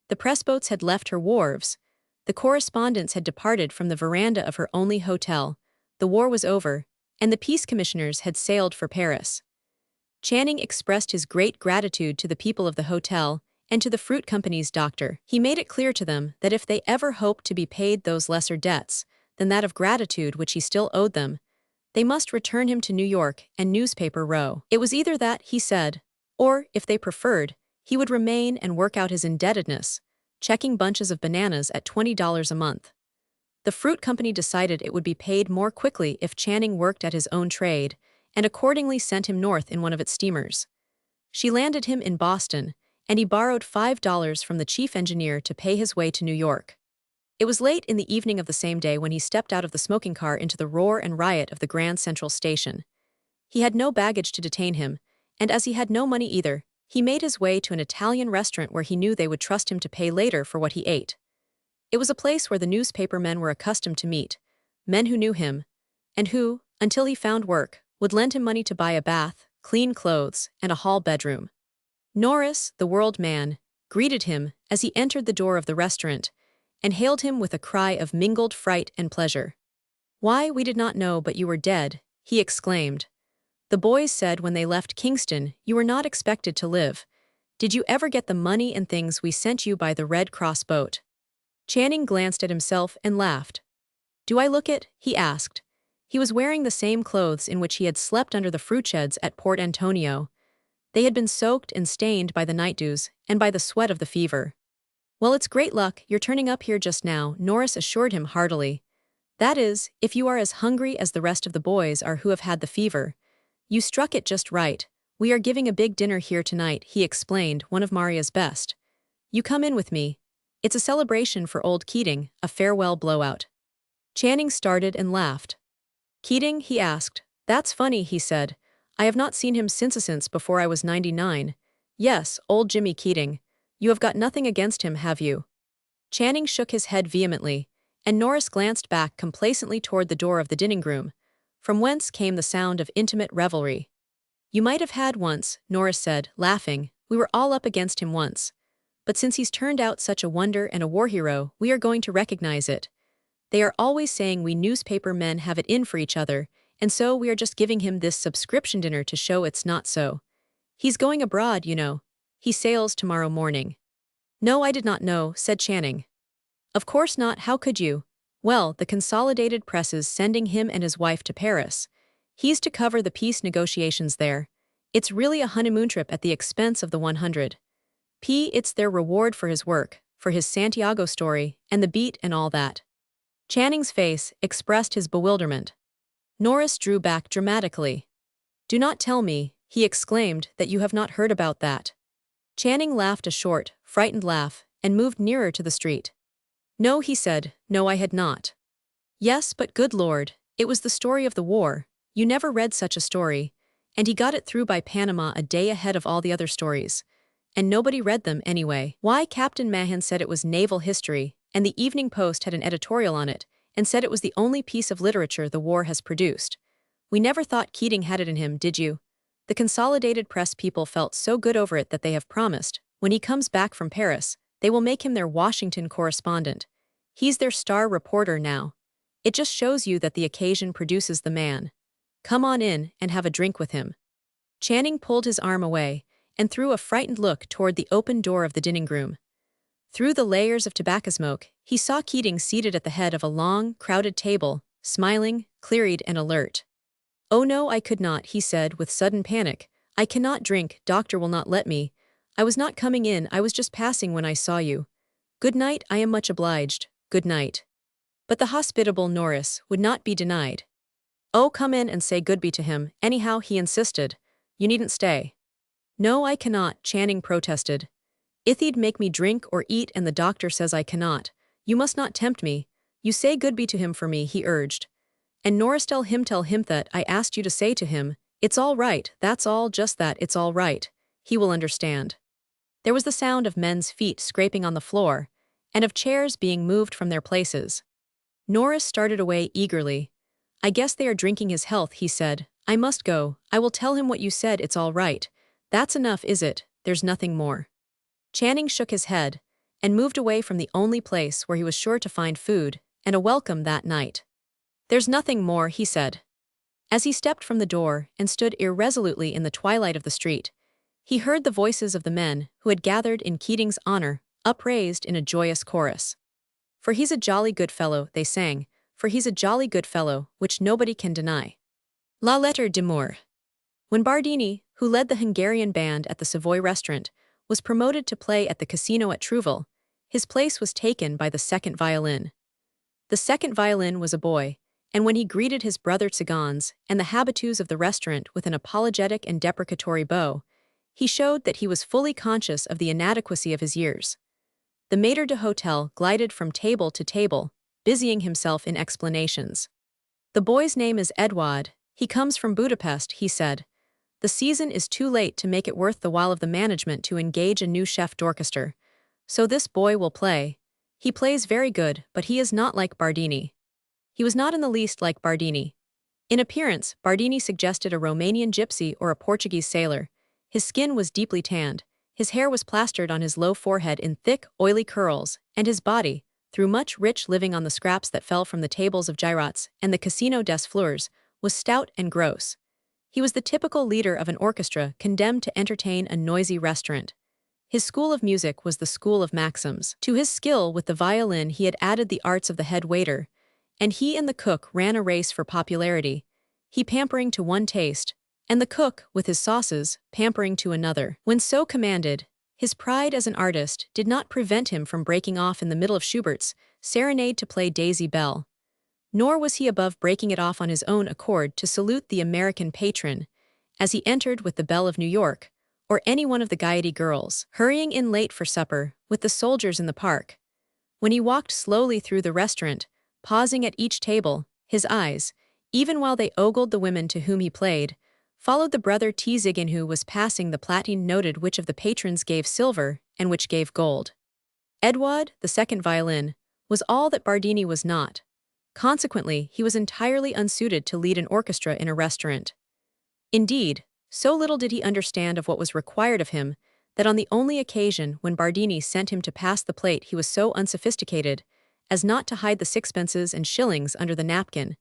The pressboats had left her wharves. The correspondents had departed from the veranda of her only hotel. The war was over, and the peace commissioners had sailed for Paris. Channing expressed his great gratitude to the people of the hotel and to the fruit company's doctor. He made it clear to them that if they ever hoped to be paid those lesser debts than that of gratitude which he still owed them, they must return him to New York and Newspaper Row. It was either that, he said, or, if they preferred, he would remain and work out his indebtedness, checking bunches of bananas at $20 a month. The fruit company decided it would be paid more quickly if Channing worked at his own trade, and accordingly sent him north in one of its steamers. She landed him in Boston, and he borrowed $5 from the chief engineer to pay his way to New York. It was late in the evening of the same day when he stepped out of the smoking car into the roar and riot of the Grand Central Station. He had no baggage to detain him, and as he had no money either, he made his way to an Italian restaurant where he knew they would trust him to pay later for what he ate. It was a place where the newspaper men were accustomed to meet, men who knew him, and who, until he found work, would lend him money to buy a bath, clean clothes, and a hall bedroom. Norris, the world man, greeted him as he entered the door of the restaurant, and hailed him with a cry of mingled fright and pleasure. "Why, we did not know but you were dead," he exclaimed. "The boys said when they left Kingston you were not expected to live. Did you ever get the money and things we sent you by the Red Cross boat? Channing glanced at himself and laughed. Do I look it? He asked. He was wearing the same clothes in which he had slept under the fruit sheds at Port Antonio. They had been soaked and stained by the night dews and by the sweat of the fever. Well, it's great luck you're turning up here just now, Norris assured him heartily. That is, if you are as hungry as the rest of the boys are who have had the fever. You struck it just right. We are giving a big dinner here tonight, he explained, one of Maria's best. You come in with me. It's a celebration for old Keating, a farewell blowout. Channing started and laughed. Keating, he asked. That's funny, he said. I have not seen him since before I was 99. Yes, old Jimmy Keating. You have got nothing against him, have you? Channing shook his head vehemently, and Norris glanced back complacently toward the door of the dining room, from whence came the sound of intimate revelry. You might have had once, Norris said, laughing. We were all up against him once. But since he's turned out such a wonder and a war hero, we are going to recognize it. They are always saying we newspaper men have it in for each other, and so we are just giving him this subscription dinner to show it's not so. He's going abroad, you know. He sails tomorrow morning. No, I did not know, said Channing. Of course not, how could you? Well, the Consolidated Press is sending him and his wife to Paris. He's to cover the peace negotiations there. It's really a honeymoon trip at the expense of the 100. It's their reward for his work, for his Santiago story, and the beat and all that. Channing's face expressed his bewilderment. Norris drew back dramatically. Do not tell me, he exclaimed, that you have not heard about that. Channing laughed a short, frightened laugh, and moved nearer to the street. No, he said, no, I had not. Yes, but good Lord, it was the story of the war. You never read such a story. And he got it through by Panama a day ahead of all the other stories. And nobody read them anyway. Why, Captain Mahan said it was naval history, and the Evening Post had an editorial on it, and said it was the only piece of literature the war has produced. We never thought Keating had it in him, did you? The Consolidated Press people felt so good over it that they have promised, when he comes back from Paris, they will make him their Washington correspondent. He's their star reporter now. It just shows you that the occasion produces the man. Come on in and have a drink with him. Channing pulled his arm away and threw a frightened look toward the open door of the dining room. Through the layers of tobacco smoke, he saw Keating seated at the head of a long, crowded table, smiling, clear-eyed and alert. Oh no, I could not, he said with sudden panic. I cannot drink, doctor will not let me. I was not coming in, I was just passing when I saw you. Good night, I am much obliged, good night. But the hospitable Norris would not be denied. Oh, come in and say goodbye to him, anyhow, he insisted. You needn't stay. No, I cannot, Channing protested. It'd make me drink or eat and the doctor says I cannot. You must not tempt me. You say goodbye to him for me, he urged. And Norris tell him that I asked you to say to him, it's all right, that's all, just that, it's all right. He will understand. There was the sound of men's feet scraping on the floor, and of chairs being moved from their places. Norris started away eagerly. I guess they are drinking his health, he said. I must go. I will tell him what you said, it's all right. That's enough, is it? There's nothing more. Channing shook his head, and moved away from the only place where he was sure to find food, and a welcome that night. There's nothing more, he said. As he stepped from the door and stood irresolutely in the twilight of the street, he heard the voices of the men who had gathered in Keating's honor, upraised in a joyous chorus. For he's a jolly good fellow, they sang, for he's a jolly good fellow, which nobody can deny. La lettre d'amour. When Bardini, who led the Hungarian band at the Savoy restaurant, was promoted to play at the casino at Trouville, his place was taken by the second violin. The second violin was a boy, and when he greeted his brother Tzigans and the habitués of the restaurant with an apologetic and deprecatory bow, he showed that he was fully conscious of the inadequacy of his years. The maître d'hôtel glided from table to table, busying himself in explanations. The boy's name is Edouard, he comes from Budapest, he said. The season is too late to make it worth the while of the management to engage a new chef d'orchestre. So this boy will play. He plays very good, but he is not like Bardini. He was not in the least like Bardini. In appearance, Bardini suggested a Romanian gypsy or a Portuguese sailor. His skin was deeply tanned, his hair was plastered on his low forehead in thick, oily curls, and his body, through much rich living on the scraps that fell from the tables of Girots and the Casino des Fleurs, was stout and gross. He was the typical leader of an orchestra condemned to entertain a noisy restaurant. His school of music was the school of maxims. To his skill with the violin he had added the arts of the head waiter, and he and the cook ran a race for popularity, he pampering to one taste, and the cook, with his sauces, pampering to another. When so commanded, his pride as an artist did not prevent him from breaking off in the middle of Schubert's Serenade to play Daisy Bell. Nor was he above breaking it off on his own accord to salute the American patron, as he entered with the Belle of New York, or any one of the Gaiety girls, hurrying in late for supper, with the soldiers in the park. When he walked slowly through the restaurant, pausing at each table, his eyes, even while they ogled the women to whom he played, followed the brother Tzigin who was passing the platine noted which of the patrons gave silver and which gave gold. Edouard, the second violin, was all that Bardini was not. Consequently, he was entirely unsuited to lead an orchestra in a restaurant. Indeed, so little did he understand of what was required of him that on the only occasion when Bardini sent him to pass the plate he was so unsophisticated as not to hide the sixpences and shillings under the napkin,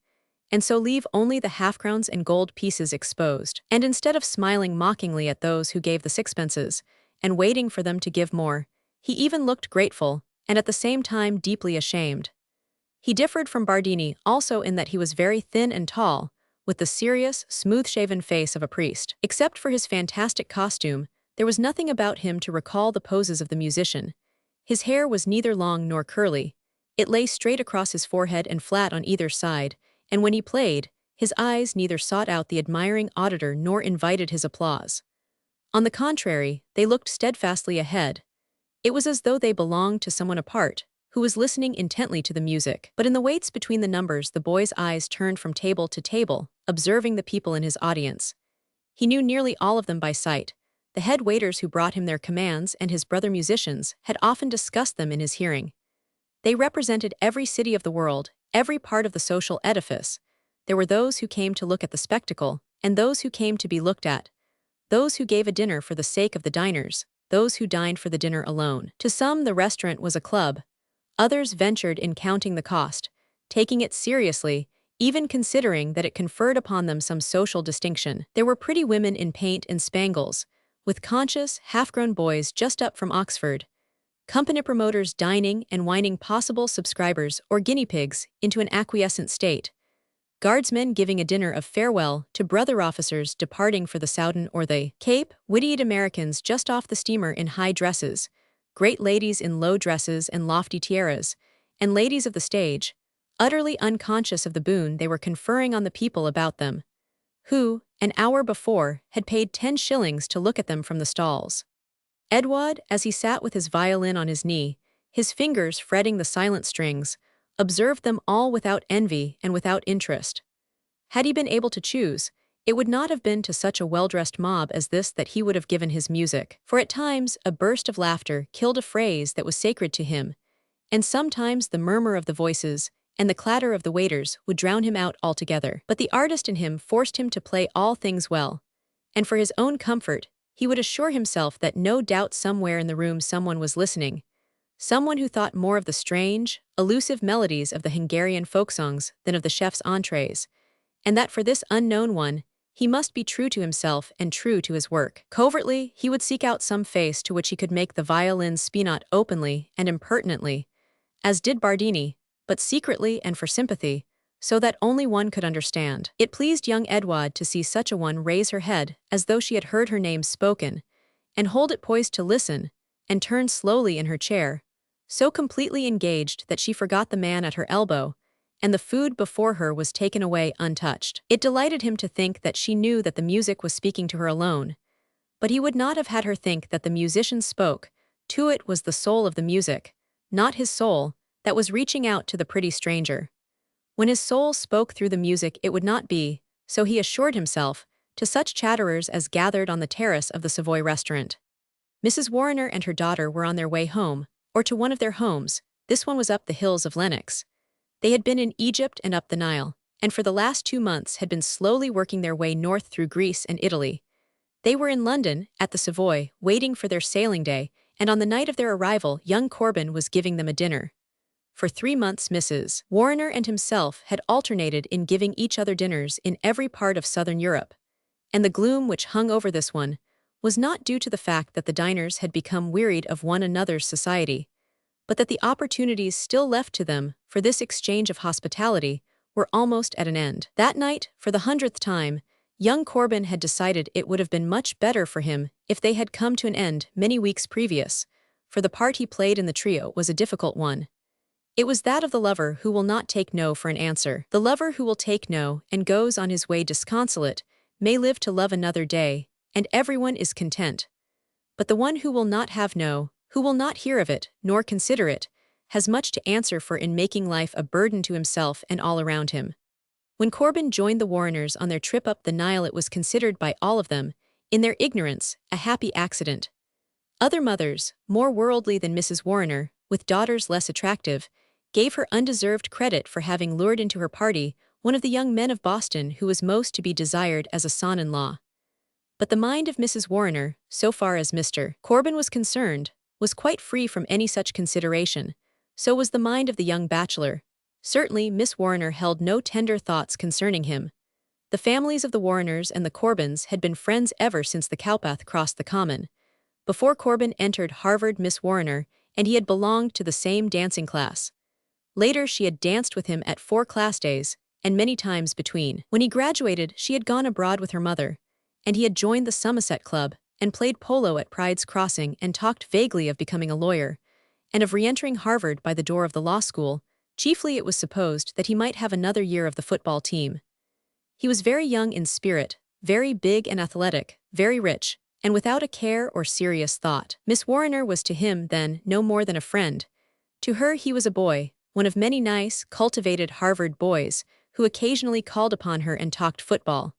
and so leave only the half-crowns and gold pieces exposed. And instead of smiling mockingly at those who gave the sixpences, and waiting for them to give more, he even looked grateful, and at the same time deeply ashamed. He differed from Bardini also in that he was very thin and tall, with the serious, smooth-shaven face of a priest. Except for his fantastic costume, there was nothing about him to recall the poses of the musician. His hair was neither long nor curly. It lay straight across his forehead and flat on either side, and when he played, his eyes neither sought out the admiring auditor nor invited his applause. On the contrary, they looked steadfastly ahead. It was as though they belonged to someone apart, who was listening intently to the music. But in the waits between the numbers the boy's eyes turned from table to table, observing the people in his audience. He knew nearly all of them by sight. The head waiters who brought him their commands and his brother musicians had often discussed them in his hearing. They represented every city of the world, every part of the social edifice. There were those who came to look at the spectacle, and those who came to be looked at. Those who gave a dinner for the sake of the diners, those who dined for the dinner alone. To some the restaurant was a club. Others ventured in counting the cost, taking it seriously, even considering that it conferred upon them some social distinction. There were pretty women in paint and spangles, with conscious, half-grown boys just up from Oxford, company promoters dining and wining possible subscribers or guinea pigs into an acquiescent state, guardsmen giving a dinner of farewell to brother officers departing for the Soudan or the Cape, witty-eyed Americans just off the steamer in high dresses, great ladies in low dresses and lofty tiaras, and ladies of the stage, utterly unconscious of the boon they were conferring on the people about them, who, an hour before, had paid 10 shillings to look at them from the stalls. Edouard, as he sat with his violin on his knee, his fingers fretting the silent strings, observed them all without envy and without interest. Had he been able to choose, it would not have been to such a well-dressed mob as this that he would have given his music, for at times a burst of laughter killed a phrase that was sacred to him, and sometimes the murmur of the voices and the clatter of the waiters would drown him out altogether. But the artist in him forced him to play all things well, and for his own comfort, he would assure himself that no doubt somewhere in the room someone was listening, someone who thought more of the strange, elusive melodies of the Hungarian folk songs than of the chef's entrees, and that for this unknown one, he must be true to himself and true to his work. Covertly, he would seek out some face to which he could make the violin spinet openly and impertinently, as did Bardini, but secretly and for sympathy, so that only one could understand. It pleased young Edouard to see such a one raise her head as though she had heard her name spoken, and hold it poised to listen, and turn slowly in her chair, so completely engaged that she forgot the man at her elbow, and the food before her was taken away untouched. It delighted him to think that she knew that the music was speaking to her alone, but he would not have had her think that the musician spoke. To it was the soul of the music, not his soul, that was reaching out to the pretty stranger. When his soul spoke through the music it would not be, so he assured himself, to such chatterers as gathered on the terrace of the Savoy restaurant. Mrs. Warriner and her daughter were on their way home, or to one of their homes. This one was up the hills of Lennox. They had been in Egypt and up the Nile, and for the last 2 months had been slowly working their way north through Greece and Italy. They were in London, at the Savoy, waiting for their sailing day, and on the night of their arrival young Corbin was giving them a dinner. For 3 months Mrs. Warriner and himself had alternated in giving each other dinners in every part of southern Europe, and the gloom which hung over this one was not due to the fact that the diners had become wearied of one another's society, but that the opportunities still left to them for this exchange of hospitality were almost at an end. That night, for the 100th time, young Corbin had decided it would have been much better for him if they had come to an end many weeks previous, for the part he played in the trio was a difficult one. It was that of the lover who will not take no for an answer. The lover who will take no and goes on his way disconsolate may live to love another day, and everyone is content. But the one who will not have no, who will not hear of it, nor consider it, has much to answer for in making life a burden to himself and all around him. When Corbin joined the Warreners on their trip up the Nile, it was considered by all of them, in their ignorance, a happy accident. Other mothers, more worldly than Mrs. Warrener, with daughters less attractive, gave her undeserved credit for having lured into her party one of the young men of Boston who was most to be desired as a son-in-law. But the mind of Mrs. Warrener, so far as Mr. Corbin was concerned, was quite free from any such consideration. So was the mind of the young bachelor. Certainly Miss Warrener held no tender thoughts concerning him. The families of the Warreners and the Corbins had been friends ever since the cowpath crossed the common. Before Corbin entered Harvard, Miss Warrener and he had belonged to the same dancing class. Later she had danced with him at 4 class days, and many times between. When he graduated, she had gone abroad with her mother, and he had joined the Somerset Club, and played polo at Pride's Crossing and talked vaguely of becoming a lawyer, and of re-entering Harvard by the door of the law school. Chiefly it was supposed that he might have another year of the football team. He was very young in spirit, very big and athletic, very rich, and without a care or serious thought. Miss Warrener was to him, then, no more than a friend. To her he was a boy, one of many nice, cultivated Harvard boys, who occasionally called upon her and talked football.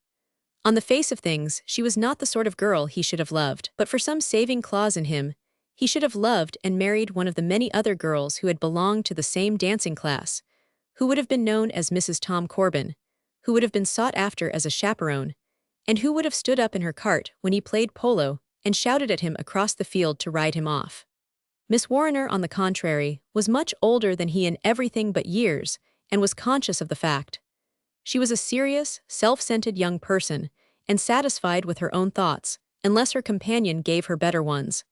On the face of things, she was not the sort of girl he should have loved, but for some saving clause in him, he should have loved and married one of the many other girls who had belonged to the same dancing class, who would have been known as Mrs. Tom Corbin, who would have been sought after as a chaperone, and who would have stood up in her cart when he played polo and shouted at him across the field to ride him off. Miss Warrener, on the contrary, was much older than he in everything but years, and was conscious of the fact. She was a serious, self-centered young person, and satisfied with her own thoughts, unless her companion gave her better ones.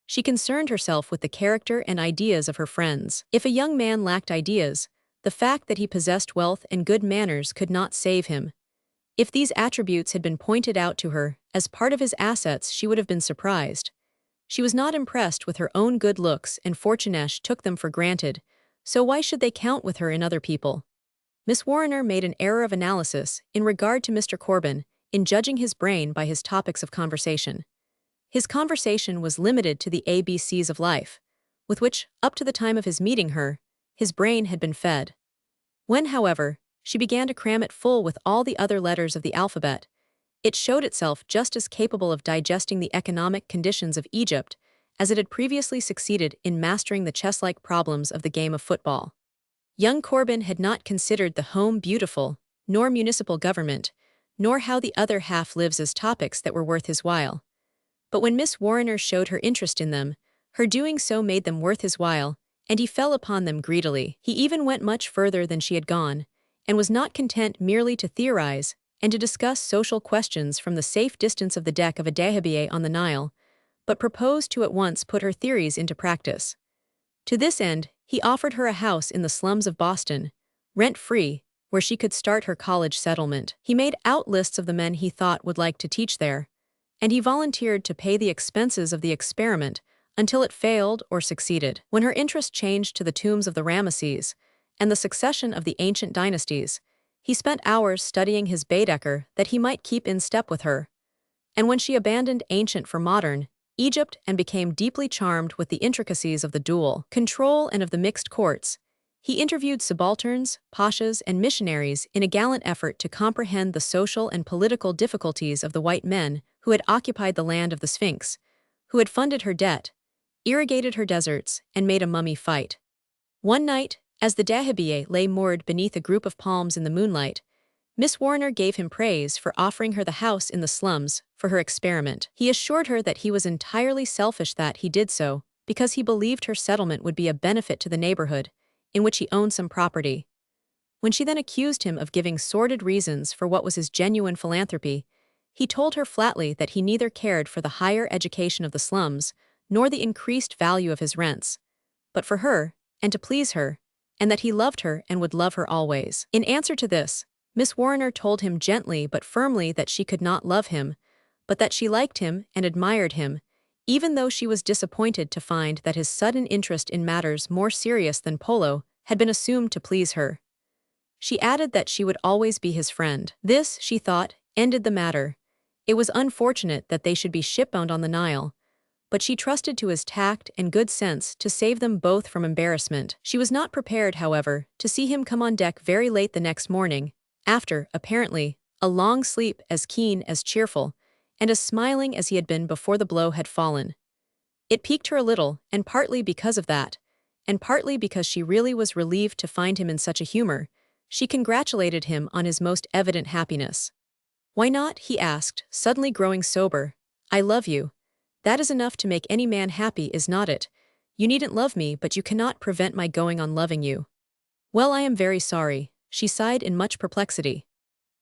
She concerned herself with the character and ideas of her friends. If a young man lacked ideas, the fact that he possessed wealth and good manners could not save him. If these attributes had been pointed out to her as part of his assets, she would have been surprised. She was not impressed with her own good looks, and Fortunesh took them for granted, so why should they count with her in other people? Miss Warrener made an error of analysis in regard to Mr. Corbin in judging his brain by his topics of conversation. His conversation was limited to the ABCs of life, with which, up to the time of his meeting her, his brain had been fed. When, however, she began to cram it full with all the other letters of the alphabet, it showed itself just as capable of digesting the economic conditions of Egypt as it had previously succeeded in mastering the chess-like problems of the game of football. Young Corbin had not considered the home beautiful, nor municipal government, nor how the other half lives as topics that were worth his while. But when Miss Warrener showed her interest in them, her doing so made them worth his while, and he fell upon them greedily. He even went much further than she had gone, and was not content merely to theorize and to discuss social questions from the safe distance of the deck of a dahabeah on the Nile, but proposed to at once put her theories into practice. To this end, he offered her a house in the slums of Boston, rent-free, where she could start her college settlement. He made out lists of the men he thought would like to teach there, and he volunteered to pay the expenses of the experiment until it failed or succeeded. When her interest changed to the tombs of the Ramesses and the succession of the ancient dynasties, he spent hours studying his Baedeker that he might keep in step with her. And when she abandoned ancient for modern Egypt and became deeply charmed with the intricacies of the dual control and of the mixed courts, he interviewed subalterns, pashas, and missionaries in a gallant effort to comprehend the social and political difficulties of the white men who had occupied the land of the Sphinx, who had funded her debt, irrigated her deserts, and made a mummy fight. One night, as the dahabeah lay moored beneath a group of palms in the moonlight, Miss Warrener gave him praise for offering her the house in the slums for her experiment. He assured her that he was entirely selfish that he did so because he believed her settlement would be a benefit to the neighborhood, in which he owned some property. When she then accused him of giving sordid reasons for what was his genuine philanthropy, He told her flatly that he neither cared for the higher education of the slums, nor the increased value of his rents, but for her, and to please her, and that he loved her and would love her always. In answer to this, Miss Warriner told him gently but firmly that she could not love him, but that she liked him and admired him, even though she was disappointed to find that his sudden interest in matters more serious than polo had been assumed to please her. She added that she would always be his friend. This, she thought, ended the matter. It was unfortunate that they should be shipbound on the Nile, but she trusted to his tact and good sense to save them both from embarrassment. She was not prepared, however, to see him come on deck very late the next morning, after, apparently, a long sleep as keen as cheerful, and as smiling as he had been before the blow had fallen. It piqued her a little, and partly because of that, and partly because she really was relieved to find him in such a humor, she congratulated him on his most evident happiness. "Why not?" he asked, suddenly growing sober. "I love you. That is enough to make any man happy, is not it? You needn't love me, but you cannot prevent my going on loving you." "Well, I am very sorry," she sighed in much perplexity.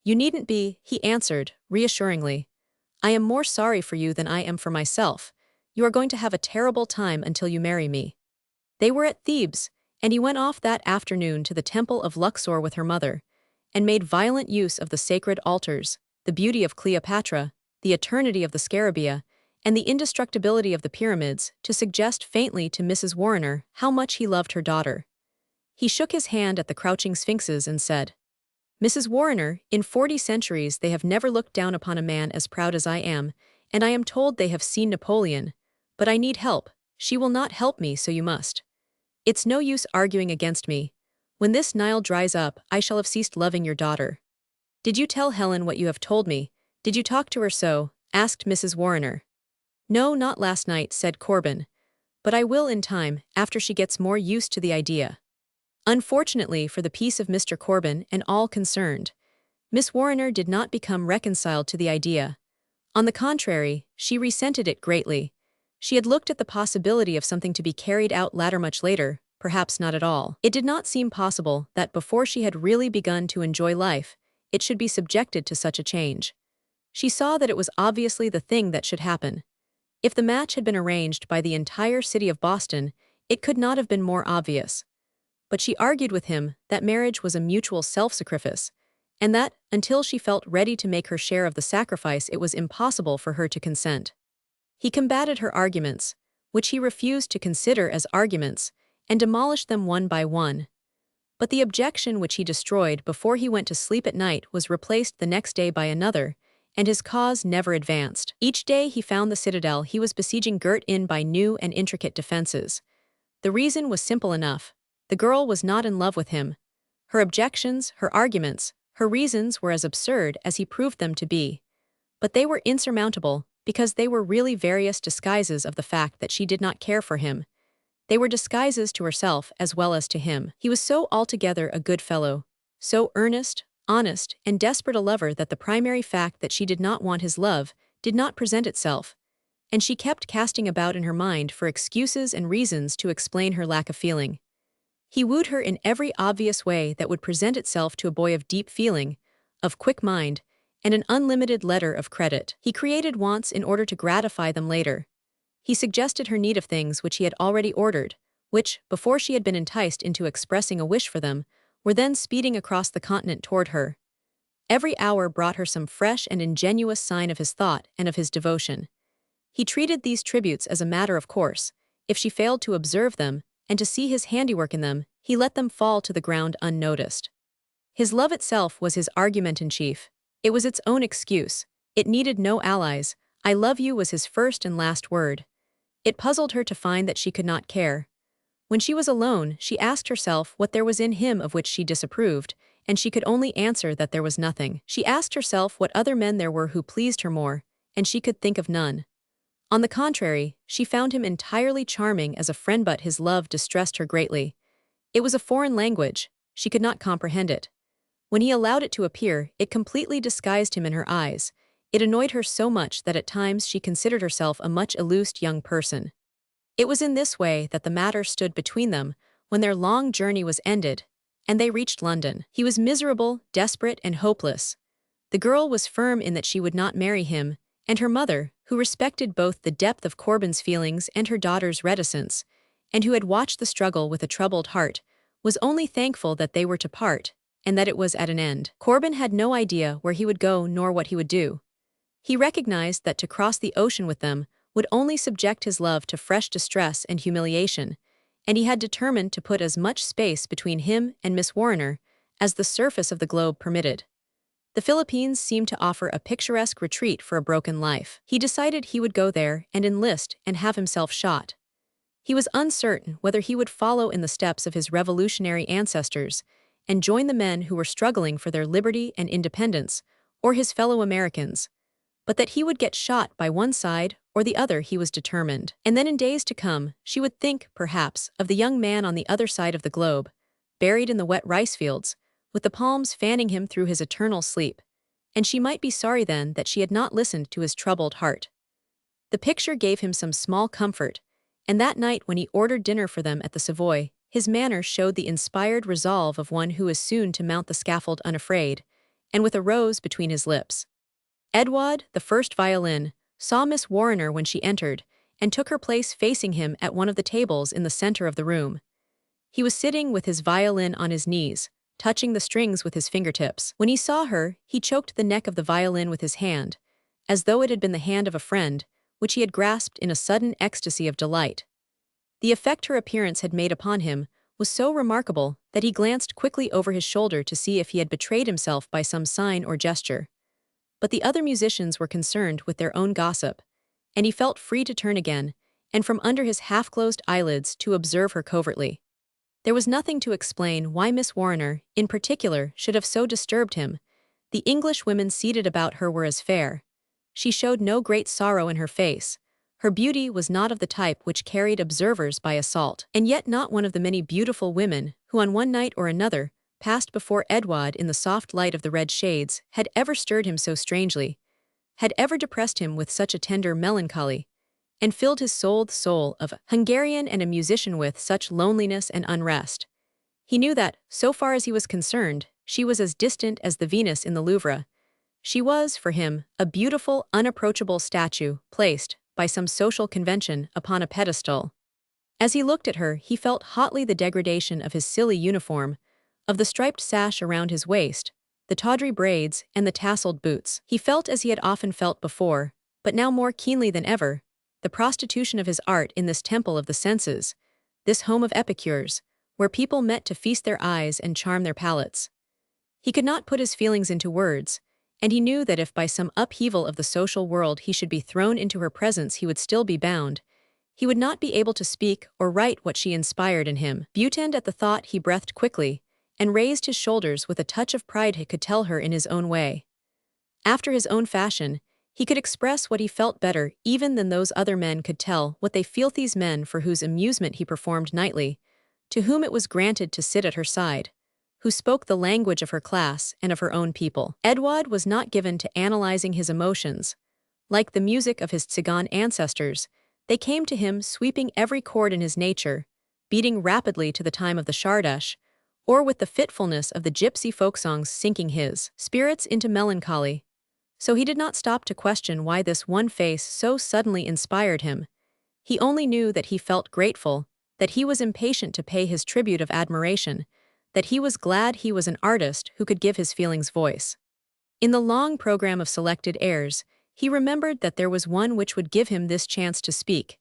"You needn't be," he answered, reassuringly. "I am more sorry for you than I am for myself. You are going to have a terrible time until you marry me." They were at Thebes, and he went off that afternoon to the temple of Luxor with her mother, and made violent use of the sacred altars, the beauty of Cleopatra, the eternity of the scarabea, and the indestructibility of the pyramids to suggest faintly to Mrs. Warriner how much he loved her daughter. He shook his hand at the crouching sphinxes and said, "Mrs. Warriner, in 40 centuries they have never looked down upon a man as proud as I am, and I am told they have seen Napoleon, but I need help. She will not help me, so you must. It's no use arguing against me. When this Nile dries up, I shall have ceased loving your daughter." "Did you tell Helen what you have told me? Did you talk to her so?" asked Mrs. Warriner. "No, not last night," said Corbin. "But I will in time, after she gets more used to the idea." Unfortunately for the peace of Mr. Corbin and all concerned, Miss Warriner did not become reconciled to the idea. On the contrary, she resented it greatly. She had looked at the possibility of something to be carried out much later, perhaps not at all. It did not seem possible that before she had really begun to enjoy life, it should be subjected to such a change. She saw that it was obviously the thing that should happen. If the match had been arranged by the entire city of Boston, it could not have been more obvious. But she argued with him that marriage was a mutual self-sacrifice, and that, until she felt ready to make her share of the sacrifice, it was impossible for her to consent. He combated her arguments, which he refused to consider as arguments, and demolished them one by one. But the objection which he destroyed before he went to sleep at night was replaced the next day by another, and his cause never advanced. Each day he found the citadel he was besieging girt in by new and intricate defenses. The reason was simple enough. The girl was not in love with him. Her objections, her arguments, her reasons were as absurd as he proved them to be. But they were insurmountable, because they were really various disguises of the fact that she did not care for him. They were disguises to herself as well as to him. He was so altogether a good fellow, so earnest, honest, and desperate a lover that the primary fact that she did not want his love did not present itself, and she kept casting about in her mind for excuses and reasons to explain her lack of feeling. He wooed her in every obvious way that would present itself to a boy of deep feeling, of quick mind, and an unlimited letter of credit. He created wants in order to gratify them later. He suggested her need of things which he had already ordered, which, before she had been enticed into expressing a wish for them, were then speeding across the continent toward her. Every hour brought her some fresh and ingenuous sign of his thought and of his devotion. He treated these tributes as a matter of course. If she failed to observe them, and to see his handiwork in them, he let them fall to the ground unnoticed. His love itself was his argument in chief. It was its own excuse. It needed no allies. "I love you" was his first and last word. It puzzled her to find that she could not care. When she was alone, she asked herself what there was in him of which she disapproved, and she could only answer that there was nothing. She asked herself what other men there were who pleased her more, and she could think of none. On the contrary, she found him entirely charming as a friend, but his love distressed her greatly. It was a foreign language. She could not comprehend it. When he allowed it to appear, it completely disguised him in her eyes. It annoyed her so much that at times she considered herself a much illused young person. It was in this way that the matter stood between them when their long journey was ended, and they reached London. He was miserable, desperate, and hopeless. The girl was firm in that she would not marry him, and her mother, who respected both the depth of Corbin's feelings and her daughter's reticence, and who had watched the struggle with a troubled heart, was only thankful that they were to part, and that it was at an end. Corbin had no idea where he would go nor what he would do. He recognized that to cross the ocean with them would only subject his love to fresh distress and humiliation, and he had determined to put as much space between him and Miss Warriner as the surface of the globe permitted. The Philippines seemed to offer a picturesque retreat for a broken life. He decided he would go there and enlist and have himself shot. He was uncertain whether he would follow in the steps of his revolutionary ancestors and join the men who were struggling for their liberty and independence, or his fellow Americans, but that he would get shot by one side or the other he was determined. And then in days to come, she would think, perhaps, of the young man on the other side of the globe, buried in the wet rice fields, with the palms fanning him through his eternal sleep, and she might be sorry then that she had not listened to his troubled heart. The picture gave him some small comfort, and that night when he ordered dinner for them at the Savoy, his manner showed the inspired resolve of one who is soon to mount the scaffold unafraid, and with a rose between his lips. Edward, the first violin, saw Miss Warriner when she entered, and took her place facing him at one of the tables in the center of the room. He was sitting with his violin on his knees, touching the strings with his fingertips. When he saw her, he choked the neck of the violin with his hand, as though it had been the hand of a friend, which he had grasped in a sudden ecstasy of delight. The effect her appearance had made upon him was so remarkable that he glanced quickly over his shoulder to see if he had betrayed himself by some sign or gesture. But the other musicians were concerned with their own gossip, and he felt free to turn again, and from under his half-closed eyelids to observe her covertly. There was nothing to explain why Miss Warriner, in particular, should have so disturbed him. The English women seated about her were as fair. She showed no great sorrow in her face. Her beauty was not of the type which carried observers by assault, and yet not one of the many beautiful women who on one night or another passed before Edward in the soft light of the red shades had ever stirred him so strangely, had ever depressed him with such a tender melancholy, and filled his soul of a Hungarian and a musician with such loneliness and unrest. He knew that, so far as he was concerned, she was as distant as the Venus in the Louvre. She was, for him, a beautiful, unapproachable statue, placed, by some social convention, upon a pedestal. As he looked at her, he felt hotly the degradation of his silly uniform, of the striped sash around his waist, the tawdry braids, and the tasseled boots. He felt as he had often felt before, but now more keenly than ever, the prostitution of his art in this temple of the senses, this home of epicures, where people met to feast their eyes and charm their palates. He could not put his feelings into words, and he knew that if by some upheaval of the social world he should be thrown into her presence he would still be bound. He would not be able to speak or write what she inspired in him. Buoyant at the thought, he breathed quickly, and raised his shoulders with a touch of pride he could tell her in his own way. After his own fashion, he could express what he felt better even than those other men could tell what they felt, these men for whose amusement he performed nightly, to whom it was granted to sit at her side, who spoke the language of her class and of her own people. Edward was not given to analyzing his emotions. Like the music of his Tsigan ancestors, they came to him sweeping every chord in his nature, beating rapidly to the time of the Shardash, or with the fitfulness of the gypsy folk songs sinking his spirits into melancholy. So he did not stop to question why this one face so suddenly inspired him. He only knew that he felt grateful, that he was impatient to pay his tribute of admiration, that he was glad he was an artist who could give his feelings voice. In the long program of selected airs, he remembered that there was one which would give him this chance to speak,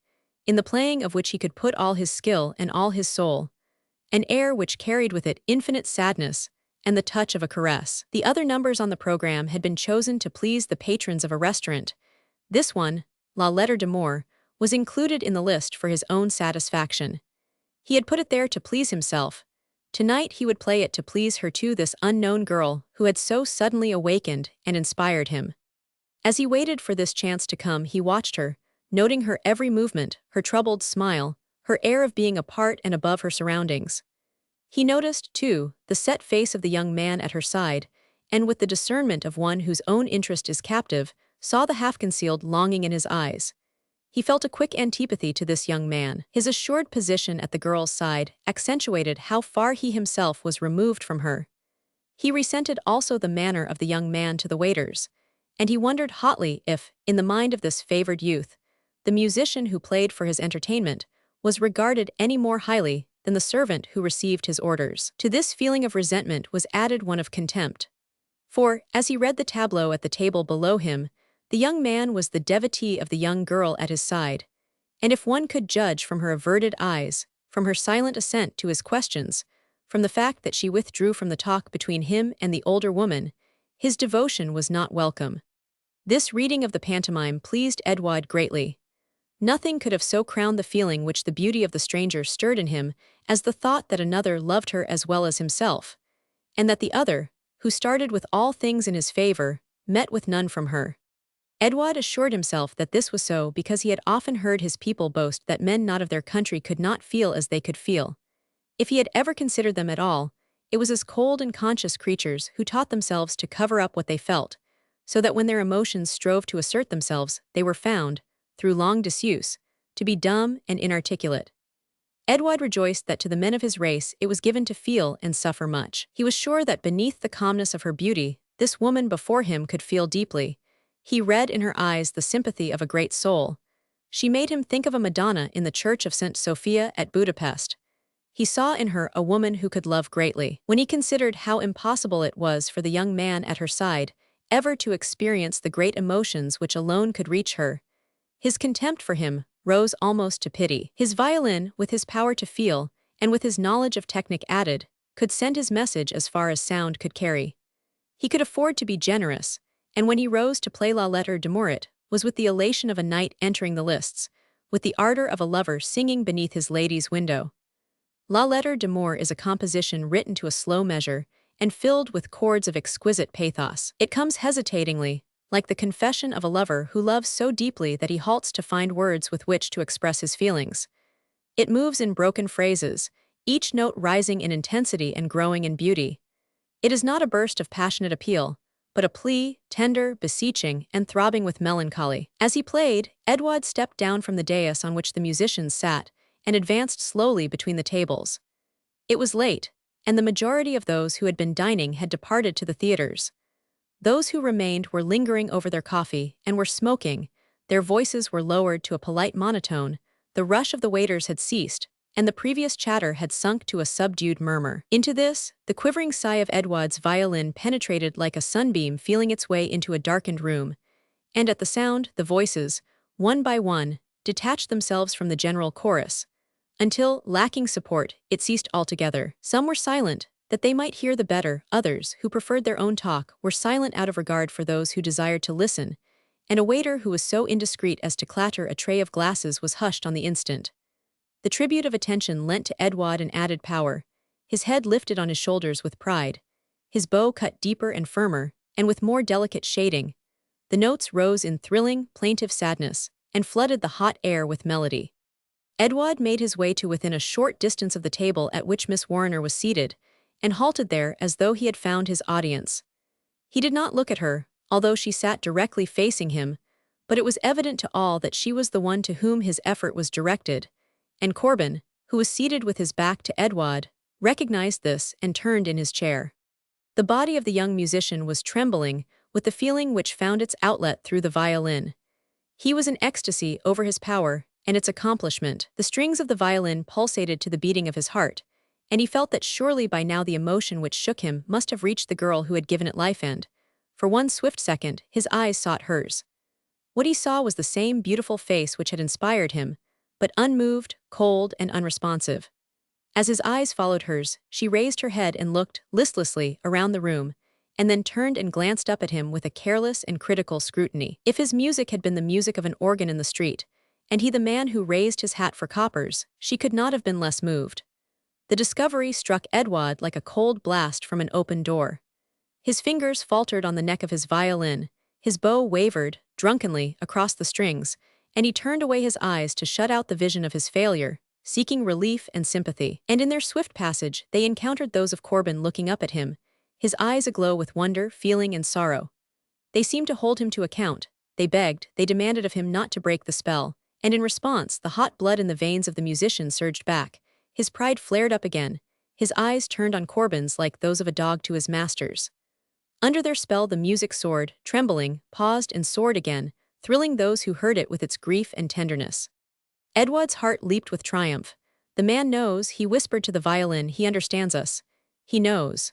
in the playing of which he could put all his skill and all his soul, an air which carried with it infinite sadness and the touch of a caress. The other numbers on the program had been chosen to please the patrons of a restaurant. This one, La Lettre d'Amour, was included in the list for his own satisfaction. He had put it there to please himself. Tonight he would play it to please her too, this unknown girl who had so suddenly awakened and inspired him. As he waited for this chance to come, he watched her, noting her every movement, her troubled smile, her air of being apart and above her surroundings. He noticed, too, the set face of the young man at her side, and with the discernment of one whose own interest is captive, saw the half-concealed longing in his eyes. He felt a quick antipathy to this young man. His assured position at the girl's side accentuated how far he himself was removed from her. He resented also the manner of the young man to the waiters, and he wondered hotly if, in the mind of this favored youth, the musician who played for his entertainment was regarded any more highly than the servant who received his orders. To this feeling of resentment was added one of contempt. For, as he read the tableau at the table below him, the young man was the devotee of the young girl at his side, and if one could judge from her averted eyes, from her silent assent to his questions, from the fact that she withdrew from the talk between him and the older woman, his devotion was not welcome. This reading of the pantomime pleased Edouard greatly. Nothing could have so crowned the feeling which the beauty of the stranger stirred in him as the thought that another loved her as well as himself, and that the other, who started with all things in his favor, met with none from her. Edouard assured himself that this was so because he had often heard his people boast that men not of their country could not feel as they could feel. If he had ever considered them at all, it was as cold and conscious creatures who taught themselves to cover up what they felt, so that when their emotions strove to assert themselves, they were found, through long disuse, to be dumb and inarticulate. Edouard rejoiced that to the men of his race it was given to feel and suffer much. He was sure that beneath the calmness of her beauty, this woman before him could feel deeply. He read in her eyes the sympathy of a great soul. She made him think of a Madonna in the church of St. Sophia at Budapest. He saw in her a woman who could love greatly. When he considered how impossible it was for the young man at her side ever to experience the great emotions which alone could reach her, his contempt for him rose almost to pity. His violin, with his power to feel, and with his knowledge of technique added, could send his message as far as sound could carry. He could afford to be generous, and when he rose to play La Lettre d'Amour, was with the elation of a knight entering the lists, with the ardor of a lover singing beneath his lady's window. La Lettre d'Amour is a composition written to a slow measure and filled with chords of exquisite pathos. It comes hesitatingly, like the confession of a lover who loves so deeply that he halts to find words with which to express his feelings. It moves in broken phrases, each note rising in intensity and growing in beauty. It is not a burst of passionate appeal, but a plea, tender, beseeching, and throbbing with melancholy. As he played, Edouard stepped down from the dais on which the musicians sat and advanced slowly between the tables. It was late, and the majority of those who had been dining had departed to the theaters. Those who remained were lingering over their coffee and were smoking. Their voices were lowered to a polite monotone, the rush of the waiters had ceased, and the previous chatter had sunk to a subdued murmur. Into this, the quivering sigh of Edouard's violin penetrated like a sunbeam feeling its way into a darkened room, and at the sound, the voices, one by one, detached themselves from the general chorus, until, lacking support, it ceased altogether. Some were silent, that they might hear the better. Others, who preferred their own talk, were silent out of regard for those who desired to listen, and a waiter who was so indiscreet as to clatter a tray of glasses was hushed on the instant. The tribute of attention lent to Edouard an added power. His head lifted on his shoulders with pride, his bow cut deeper and firmer, and with more delicate shading. The notes rose in thrilling, plaintive sadness, and flooded the hot air with melody. Edouard made his way to within a short distance of the table at which Miss Warriner was seated, and halted there as though he had found his audience. He did not look at her, although she sat directly facing him, but it was evident to all that she was the one to whom his effort was directed, and Corbin, who was seated with his back to Edouard, recognized this and turned in his chair. The body of the young musician was trembling with the feeling which found its outlet through the violin. He was in ecstasy over his power and its accomplishment. The strings of the violin pulsated to the beating of his heart, and he felt that surely by now the emotion which shook him must have reached the girl who had given it life and, for one swift second, his eyes sought hers. What he saw was the same beautiful face which had inspired him, but unmoved, cold, and unresponsive. As his eyes followed hers, she raised her head and looked, listlessly, around the room, and then turned and glanced up at him with a careless and critical scrutiny. If his music had been the music of an organ in the street, and he the man who raised his hat for coppers, she could not have been less moved. The discovery struck Edouard like a cold blast from an open door. His fingers faltered on the neck of his violin, his bow wavered, drunkenly, across the strings, and he turned away his eyes to shut out the vision of his failure, seeking relief and sympathy. And in their swift passage, they encountered those of Corbin looking up at him, his eyes aglow with wonder, feeling, and sorrow. They seemed to hold him to account. They begged, they demanded of him not to break the spell, and in response, the hot blood in the veins of the musician surged back. His pride flared up again, his eyes turned on Corbin's like those of a dog to his master's. Under their spell the music soared, trembling, paused and soared again, thrilling those who heard it with its grief and tenderness. Edward's heart leaped with triumph. The man knows, he whispered to the violin, he understands us. He knows.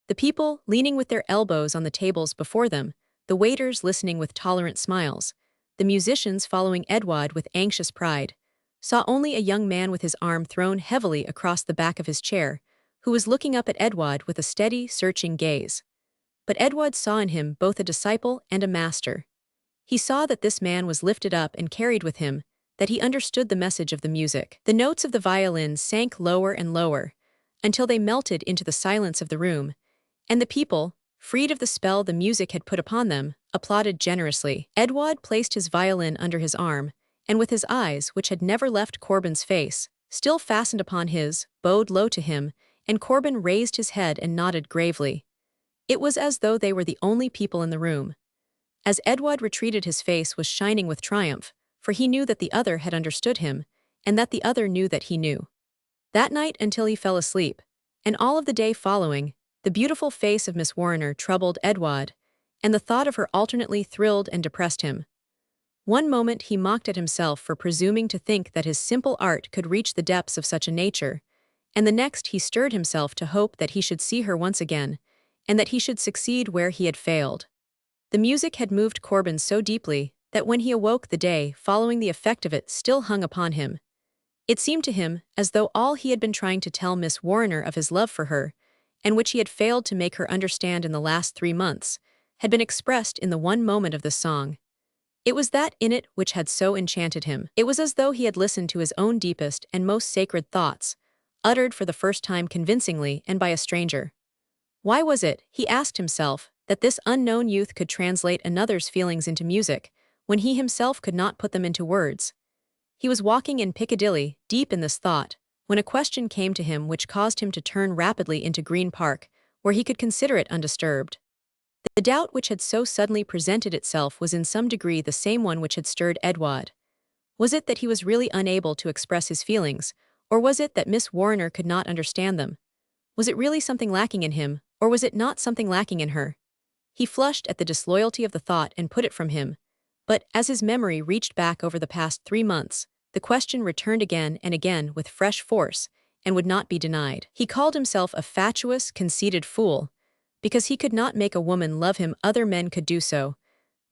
The people, leaning with their elbows on the tables before them, the waiters listening with tolerant smiles, the musicians following Edward with anxious pride, saw only a young man with his arm thrown heavily across the back of his chair, who was looking up at Edward with a steady, searching gaze. But Edward saw in him both a disciple and a master. He saw that this man was lifted up and carried with him, that he understood the message of the music. The notes of the violin sank lower and lower, until they melted into the silence of the room, and the people, freed of the spell the music had put upon them, applauded generously. Edward placed his violin under his arm, and with his eyes, which had never left Corbin's face, still fastened upon his, bowed low to him, and Corbin raised his head and nodded gravely. It was as though they were the only people in the room. As Edward retreated, his face was shining with triumph, for he knew that the other had understood him, and that the other knew that he knew. That night until he fell asleep, and all of the day following, the beautiful face of Miss Warriner troubled Edward, and the thought of her alternately thrilled and depressed him. One moment he mocked at himself for presuming to think that his simple art could reach the depths of such a nature, and the next he stirred himself to hope that he should see her once again, and that he should succeed where he had failed. The music had moved Corbin so deeply that when he awoke the day following, the effect of it still hung upon him. It seemed to him as though all he had been trying to tell Miss Warriner of his love for her, and which he had failed to make her understand in the last 3 months, had been expressed in the one moment of the song. It was that in it which had so enchanted him. It was as though he had listened to his own deepest and most sacred thoughts, uttered for the first time convincingly and by a stranger. Why was it, he asked himself, that this unknown youth could translate another's feelings into music, when he himself could not put them into words? He was walking in Piccadilly, deep in this thought, when a question came to him which caused him to turn rapidly into Green Park, where he could consider it undisturbed. The doubt which had so suddenly presented itself was in some degree the same one which had stirred Edward. Was it that he was really unable to express his feelings, or was it that Miss Warriner could not understand them? Was it really something lacking in him, or was it not something lacking in her? He flushed at the disloyalty of the thought and put it from him. But as his memory reached back over the past 3 months, the question returned again and again with fresh force, and would not be denied. He called himself a fatuous, conceited fool, because he could not make a woman love him. Other men could do so.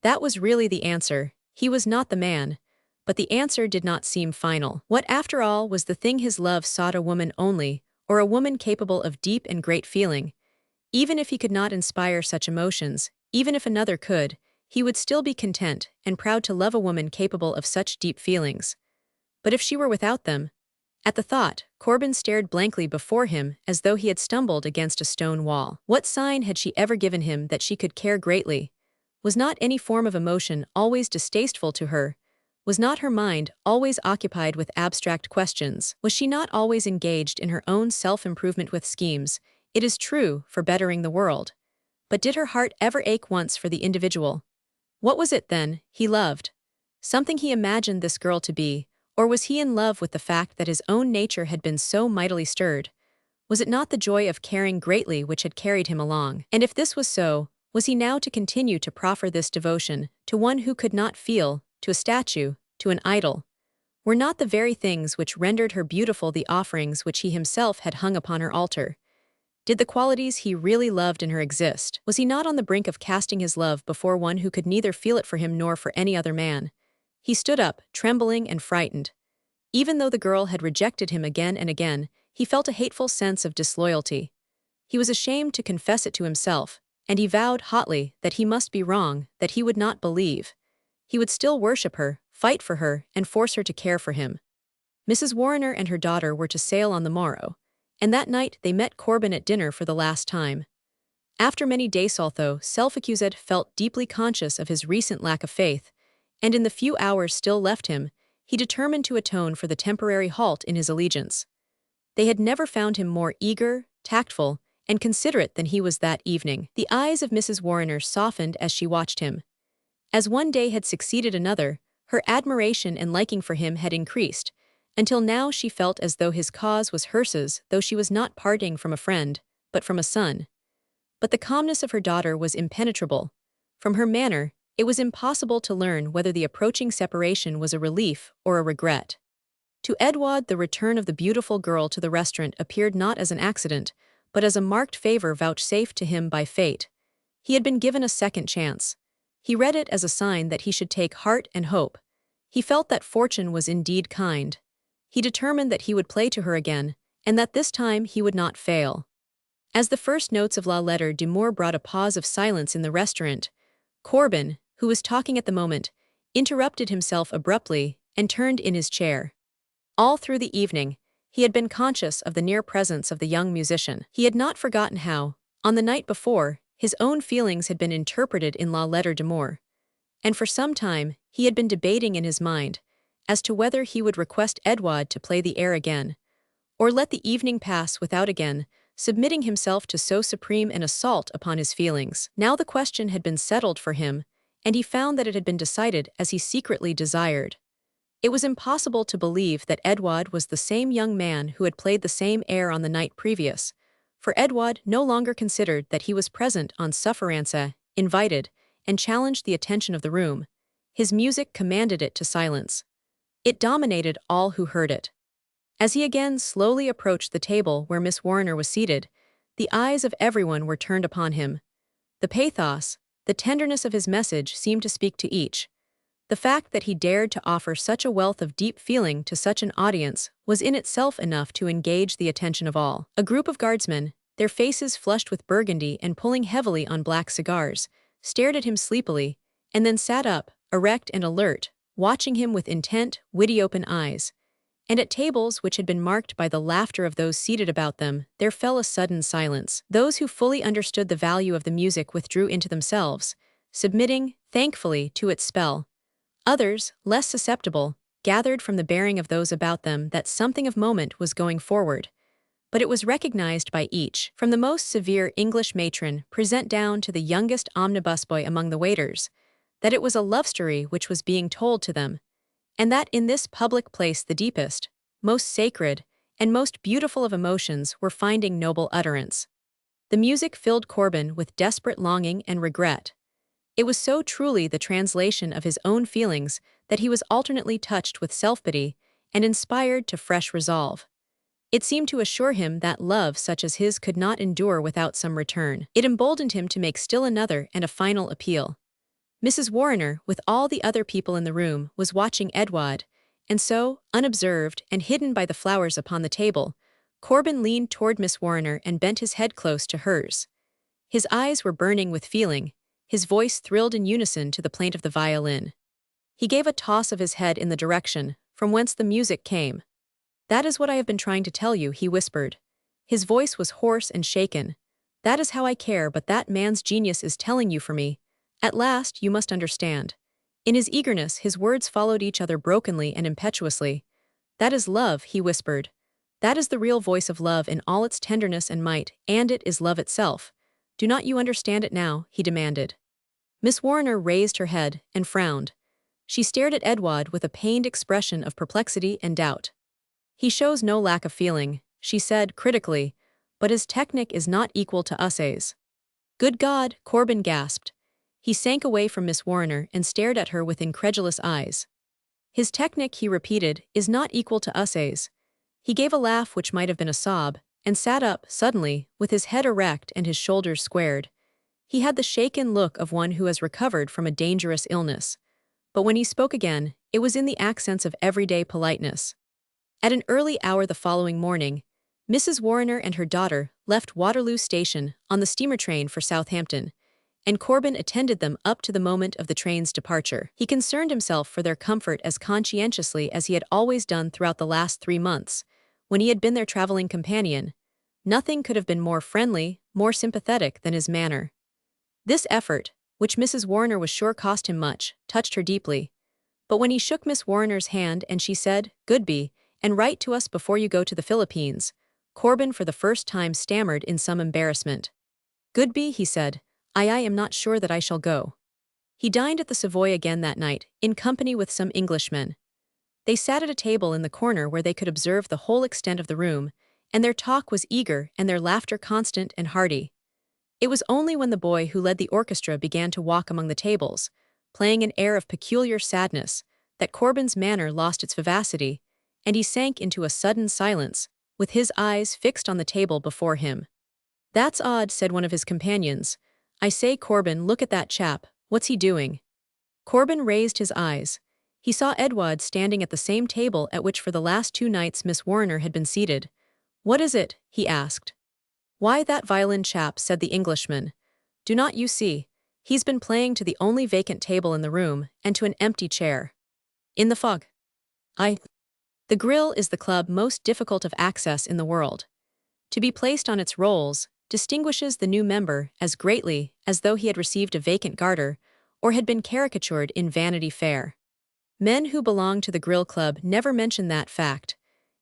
That was really the answer. He was not the man. But the answer did not seem final. What, after all, was the thing his love sought? A woman only, or a woman capable of deep and great feeling? Even if he could not inspire such emotions, even if another could, he would still be content and proud to love a woman capable of such deep feelings. But if she were without them? At the thought, Corbin stared blankly before him as though he had stumbled against a stone wall. What sign had she ever given him that she could care greatly? Was not any form of emotion always distasteful to her? Was not her mind always occupied with abstract questions? Was she not always engaged in her own self-improvement with schemes, it is true, for bettering the world? But did her heart ever ache once for the individual? What was it, then, he loved? Something he imagined this girl to be, or was he in love with the fact that his own nature had been so mightily stirred? Was it not the joy of caring greatly which had carried him along? And if this was so, was he now to continue to proffer this devotion to one who could not feel, to a statue, to an idol? Were not the very things which rendered her beautiful the offerings which he himself had hung upon her altar? Did the qualities he really loved in her exist? Was he not on the brink of casting his love before one who could neither feel it for him nor for any other man? He stood up, trembling and frightened. Even though the girl had rejected him again and again, he felt a hateful sense of disloyalty. He was ashamed to confess it to himself, and he vowed hotly that he must be wrong, that he would not believe. He would still worship her, fight for her, and force her to care for him. Mrs. Warriner and her daughter were to sail on the morrow, and that night they met Corbin at dinner for the last time. After many days, although self-accused, felt deeply conscious of his recent lack of faith, and in the few hours still left him, he determined to atone for the temporary halt in his allegiance. They had never found him more eager, tactful, and considerate than he was that evening. The eyes of Mrs. Warriner softened as she watched him. As one day had succeeded another, her admiration and liking for him had increased, Until now she felt as though his cause was hers, though she was not parting from a friend, but from a son. But the calmness of her daughter was impenetrable. From her manner, it was impossible to learn whether the approaching separation was a relief or a regret. To Edouard, the return of the beautiful girl to the restaurant appeared not as an accident, but as a marked favor vouchsafed to him by fate. He had been given a second chance. He read it as a sign that he should take heart and hope. He felt that fortune was indeed kind. He determined that he would play to her again, and that this time he would not fail. As the first notes of La Lettre d'Amour brought a pause of silence in the restaurant, Corbin, who was talking at the moment, interrupted himself abruptly and turned in his chair. All through the evening, he had been conscious of the near presence of the young musician. He had not forgotten how, on the night before, his own feelings had been interpreted in La Lettre d'Amour, and for some time he had been debating in his mind as to whether he would request Edouard to play the air again, or let the evening pass without again submitting himself to so supreme an assault upon his feelings. Now the question had been settled for him, and he found that it had been decided as he secretly desired. It was impossible to believe that Edouard was the same young man who had played the same air on the night previous, for Edouard no longer considered that he was present on sufferance, invited, and challenged the attention of the room. His music commanded it to silence. It dominated all who heard it. As he again slowly approached the table where Miss Warriner was seated, the eyes of everyone were turned upon him. The pathos, the tenderness of his message seemed to speak to each. The fact that he dared to offer such a wealth of deep feeling to such an audience was in itself enough to engage the attention of all. A group of guardsmen, their faces flushed with burgundy and pulling heavily on black cigars, stared at him sleepily, and then sat up, erect and alert, watching him with intent, witty open eyes. And at tables which had been marked by the laughter of those seated about them, there fell a sudden silence. Those who fully understood the value of the music withdrew into themselves, submitting, thankfully, to its spell. Others, less susceptible, gathered from the bearing of those about them that something of moment was going forward. But it was recognized by each, from the most severe English matron present down to the youngest omnibus boy among the waiters, that it was a love story which was being told to them, and that in this public place the deepest, most sacred, and most beautiful of emotions were finding noble utterance. The music filled Corbin with desperate longing and regret. It was so truly the translation of his own feelings that he was alternately touched with self-pity and inspired to fresh resolve. It seemed to assure him that love such as his could not endure without some return. It emboldened him to make still another and a final appeal. Mrs. Warriner, with all the other people in the room, was watching Edouard, and so, unobserved and hidden by the flowers upon the table, Corbin leaned toward Miss Warriner and bent his head close to hers. His eyes were burning with feeling, his voice thrilled in unison to the plaint of the violin. He gave a toss of his head in the direction from whence the music came. "That is what I have been trying to tell you," he whispered. His voice was hoarse and shaken. "That is how I care, but that man's genius is telling you for me. At last, you must understand." In his eagerness, his words followed each other brokenly and impetuously. "That is love," he whispered. "That is the real voice of love in all its tenderness and might, and it is love itself. Do not you understand it now?" he demanded. Miss Warriner raised her head and frowned. She stared at Edouard with a pained expression of perplexity and doubt. "He shows no lack of feeling," she said critically, "but his technique is not equal to Usse's." "Good God!" Corbin gasped. He sank away from Miss Warriner and stared at her with incredulous eyes. "His technique," he repeated, "is not equal to Usse's." He gave a laugh which might have been a sob, and sat up, suddenly, with his head erect and his shoulders squared. He had the shaken look of one who has recovered from a dangerous illness. But when he spoke again, it was in the accents of everyday politeness. At an early hour the following morning, Mrs. Warriner and her daughter left Waterloo Station on the steamer train for Southampton, and Corbin attended them up to the moment of the train's departure. He concerned himself for their comfort as conscientiously as he had always done throughout the last 3 months, when he had been their traveling companion. Nothing could have been more friendly, more sympathetic than his manner. This effort, which Mrs. Warriner was sure cost him much, touched her deeply. But when he shook Miss Warriner's hand and she said, "Goodby, and write to us before you go to the Philippines," Corbin for the first time stammered in some embarrassment. "Goodby," he said, I am not sure that I shall go." He dined at the Savoy again that night, in company with some Englishmen. They sat at a table in the corner where they could observe the whole extent of the room, and their talk was eager and their laughter constant and hearty. It was only when the boy who led the orchestra began to walk among the tables, playing an air of peculiar sadness, that Corbin's manner lost its vivacity, and he sank into a sudden silence, with his eyes fixed on the table before him. "That's odd," said one of his companions. "I say, Corbin, look at that chap, what's he doing?" Corbin raised his eyes. He saw Edward standing at the same table at which for the last 2 nights Miss Warner had been seated. "What is it?" he asked. "Why, that violin chap," said the Englishman. "Do not you see? He's been playing to the only vacant table in the room, and to an empty chair. In the fog. The grill is the club most difficult of access in the world. To be placed on its rolls distinguishes the new member as greatly as though he had received a vacant garter, or had been caricatured in Vanity Fair. Men who belong to the grill club never mention that fact.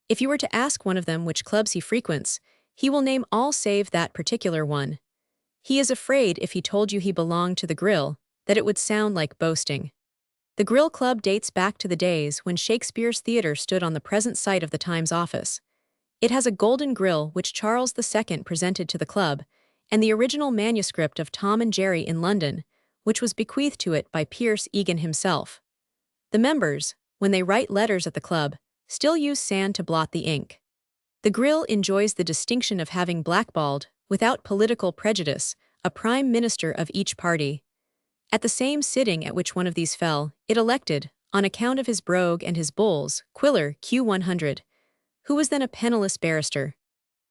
If you were to ask one of them which clubs he frequents, he will name all save that particular one. He is afraid if he told you he belonged to the grill, that it would sound like boasting. The Grill Club dates back to the days when Shakespeare's theatre stood on the present site of the Times office. It has a golden grill which Charles II presented to the club, and the original manuscript of Tom and Jerry in London, which was bequeathed to it by Pierce Egan himself. The members, when they write letters at the club, still use sand to blot the ink. The grill enjoys the distinction of having blackballed, without political prejudice, a prime minister of each party. At the same sitting at which one of these fell, it elected, on account of his brogue and his bulls, Quiller Q100, who was then a penniless barrister.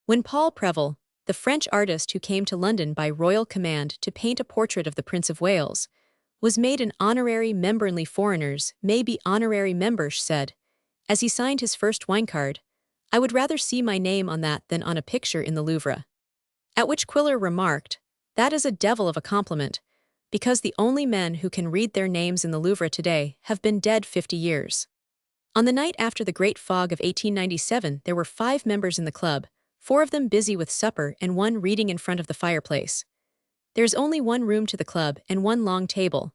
When Paul Preval, the French artist who came to London by royal command to paint a portrait of the Prince of Wales, was made an honorary memberly foreigners may be honorary members, said, as he signed his first wine card, "I would rather see my name on that than on a picture in the Louvre." At which Quiller remarked, "That is a devil of a compliment, because the only men who can read their names in the Louvre today have been dead 50 years. On the night after the Great Fog of 1897 there were 5 members in the club, 4 of them busy with supper and 1 reading in front of the fireplace. There is only 1 room to the club and 1 long table.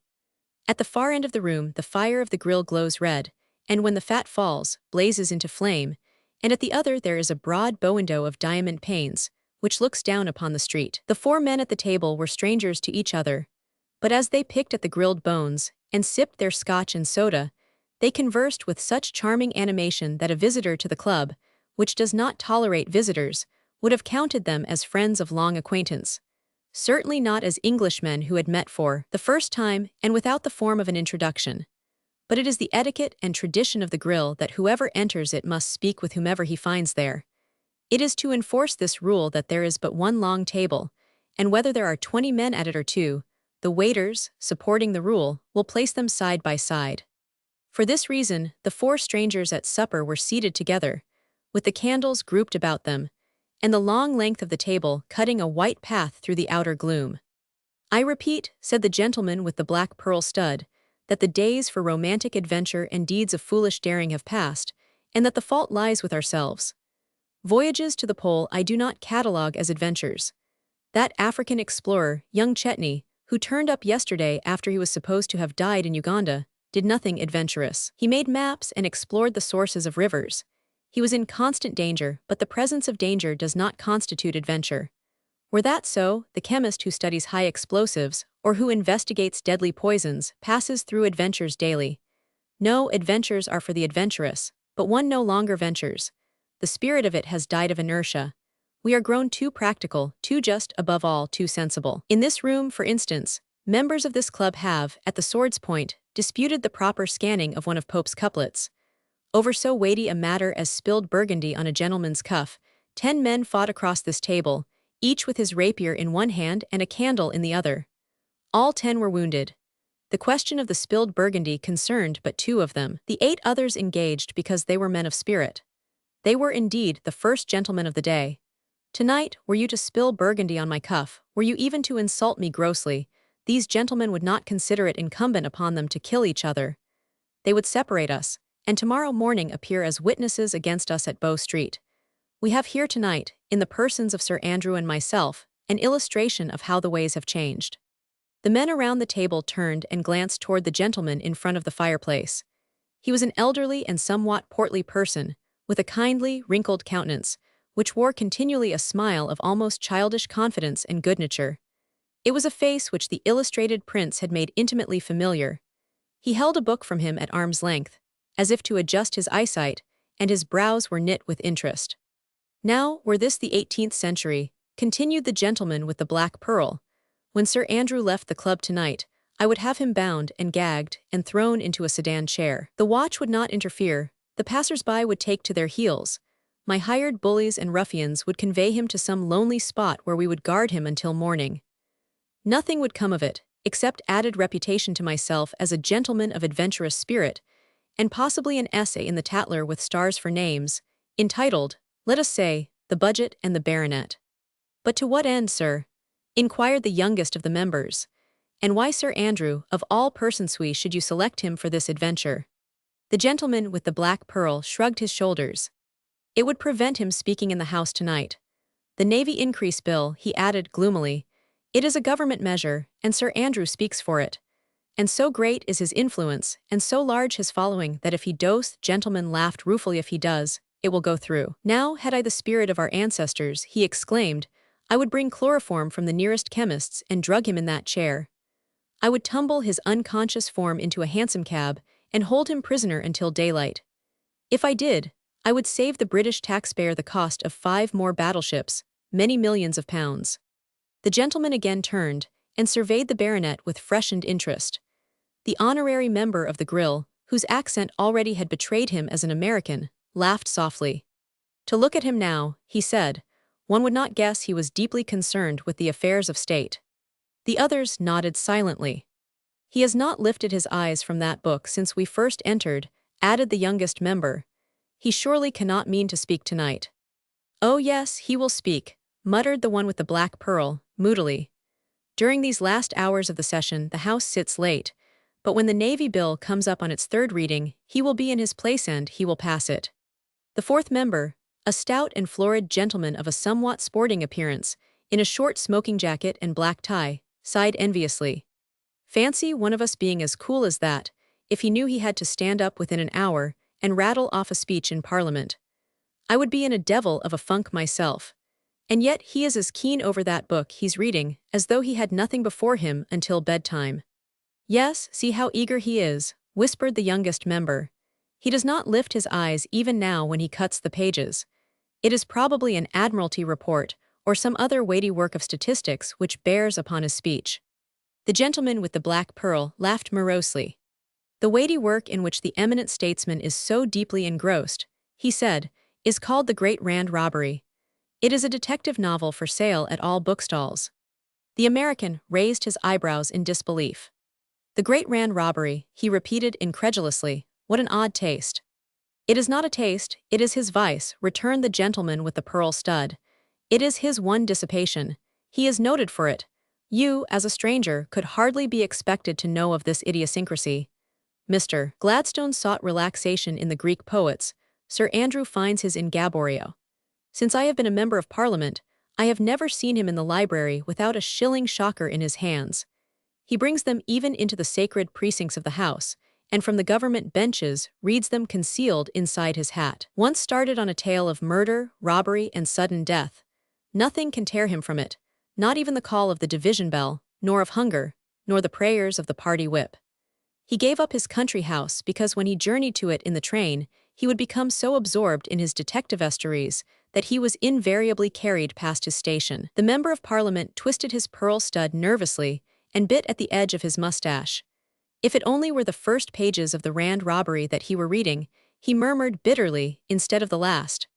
At the far end of the room the fire of the grill glows red, and when the fat falls, blazes into flame, and at the other there is a broad bow window of diamond panes, which looks down upon the street. The 4 men at the table were strangers to each other, but as they picked at the grilled bones, and sipped their scotch and soda, they conversed with such charming animation that a visitor to the club, which does not tolerate visitors, would have counted them as friends of long acquaintance. Certainly not as Englishmen who had met for the first time and without the form of an introduction. But it is the etiquette and tradition of the grill that whoever enters it must speak with whomever he finds there. It is to enforce this rule that there is but 1 long table, and whether there are 20 men at it or 2, the waiters, supporting the rule, will place them side by side. For this reason, the 4 strangers at supper were seated together, with the candles grouped about them, and the long length of the table cutting a white path through the outer gloom. "I repeat," said the gentleman with the black pearl stud, "that the days for romantic adventure and deeds of foolish daring have passed, and that the fault lies with ourselves. Voyages to the pole I do not catalogue as adventures. That African explorer, young Chetney, who turned up yesterday after he was supposed to have died in Uganda, did nothing adventurous. He made maps and explored the sources of rivers. He was in constant danger, but the presence of danger does not constitute adventure. Were that so, the chemist who studies high explosives, or who investigates deadly poisons, passes through adventures daily. No, adventures are for the adventurous, but one no longer ventures. The spirit of it has died of inertia. We are grown too practical, too just, above all, too sensible. In this room, for instance, members of this club have, at the sword's point, disputed the proper scanning of one of Pope's couplets. Over so weighty a matter as spilled burgundy on a gentleman's cuff, 10 men fought across this table, each with his rapier in one hand and a candle in the other. All 10 were wounded. The question of the spilled burgundy concerned but 2 of them. The 8 others engaged because they were men of spirit. They were indeed the first gentlemen of the day. Tonight, were you to spill burgundy on my cuff, were you even to insult me grossly, these gentlemen would not consider it incumbent upon them to kill each other. They would separate us, and tomorrow morning appear as witnesses against us at Bow Street. We have here tonight, in the persons of Sir Andrew and myself, an illustration of how the ways have changed." The men around the table turned and glanced toward the gentleman in front of the fireplace. He was an elderly and somewhat portly person, with a kindly, wrinkled countenance, which wore continually a smile of almost childish confidence and good nature. It was a face which the illustrated prints had made intimately familiar. He held a book from him at arm's length, as if to adjust his eyesight, and his brows were knit with interest. Now, were this the 18th century, continued the gentleman with the black pearl, when Sir Andrew left the club tonight, I would have him bound and gagged and thrown into a sedan chair. The watch would not interfere, the passers-by would take to their heels. My hired bullies and ruffians would convey him to some lonely spot where we would guard him until morning. Nothing would come of it, except added reputation to myself as a gentleman of adventurous spirit, and possibly an essay in the Tatler with stars for names, entitled, let us say, The Budget and the Baronet. But to what end, sir? Inquired the youngest of the members. And why, Sir Andrew, of all persons should you select him for this adventure? The gentleman with the black pearl shrugged his shoulders. It would prevent him speaking in the House tonight. The Navy Increase Bill, he added gloomily. It is a government measure, and Sir Andrew speaks for it. And so great is his influence, and so large his following, that if he does, gentlemen laughed ruefully if he does, it will go through. Now, had I the spirit of our ancestors, he exclaimed, I would bring chloroform from the nearest chemist's and drug him in that chair. I would tumble his unconscious form into a hansom cab and hold him prisoner until daylight. If I did, I would save the British taxpayer the cost of 5 more battleships, many millions of pounds. The gentleman again turned and surveyed the baronet with freshened interest. The honorary member of the grill, whose accent already had betrayed him as an American, laughed softly. To look at him now, he said, one would not guess he was deeply concerned with the affairs of state. The others nodded silently. He has not lifted his eyes from that book since we first entered, added the youngest member. He surely cannot mean to speak tonight. Oh yes, he will speak, muttered the one with the black pearl, moodily. During these last hours of the session, the House sits late, but when the Navy Bill comes up on its third reading, he will be in his place and he will pass it. The fourth member, a stout and florid gentleman of a somewhat sporting appearance, in a short smoking jacket and black tie, sighed enviously. Fancy one of us being as cool as that, if he knew he had to stand up within an hour and rattle off a speech in Parliament. I would be in a devil of a funk myself. And yet he is as keen over that book he's reading as though he had nothing before him until bedtime. Yes, see how eager he is, whispered the youngest member. He does not lift his eyes even now when he cuts the pages. It is probably an Admiralty report or some other weighty work of statistics which bears upon his speech. The gentleman with the black pearl laughed morosely. The weighty work in which the eminent statesman is so deeply engrossed, he said, is called The Great Rand Robbery. It is a detective novel for sale at all bookstalls. The American raised his eyebrows in disbelief. The Great Rand Robbery, he repeated incredulously, what an odd taste. It is not a taste, it is his vice, returned the gentleman with the pearl stud. It is his one dissipation. He is noted for it. You, as a stranger, could hardly be expected to know of this idiosyncrasy. Mr. Gladstone sought relaxation in the Greek poets. Sir Andrew finds his in Gaboriau. Since I have been a member of Parliament, I have never seen him in the library without a shilling shocker in his hands. He brings them even into the sacred precincts of the House, and from the government benches reads them concealed inside his hat. Once started on a tale of murder, robbery, and sudden death, nothing can tear him from it, not even the call of the division bell, nor of hunger, nor the prayers of the party whip. He gave up his country house because when he journeyed to it in the train, he would become so absorbed in his detective estuaries that he was invariably carried past his station. The Member of Parliament twisted his pearl stud nervously and bit at the edge of his mustache. If it only were the first pages of the Rand Robbery that he were reading, he murmured bitterly, instead of the last.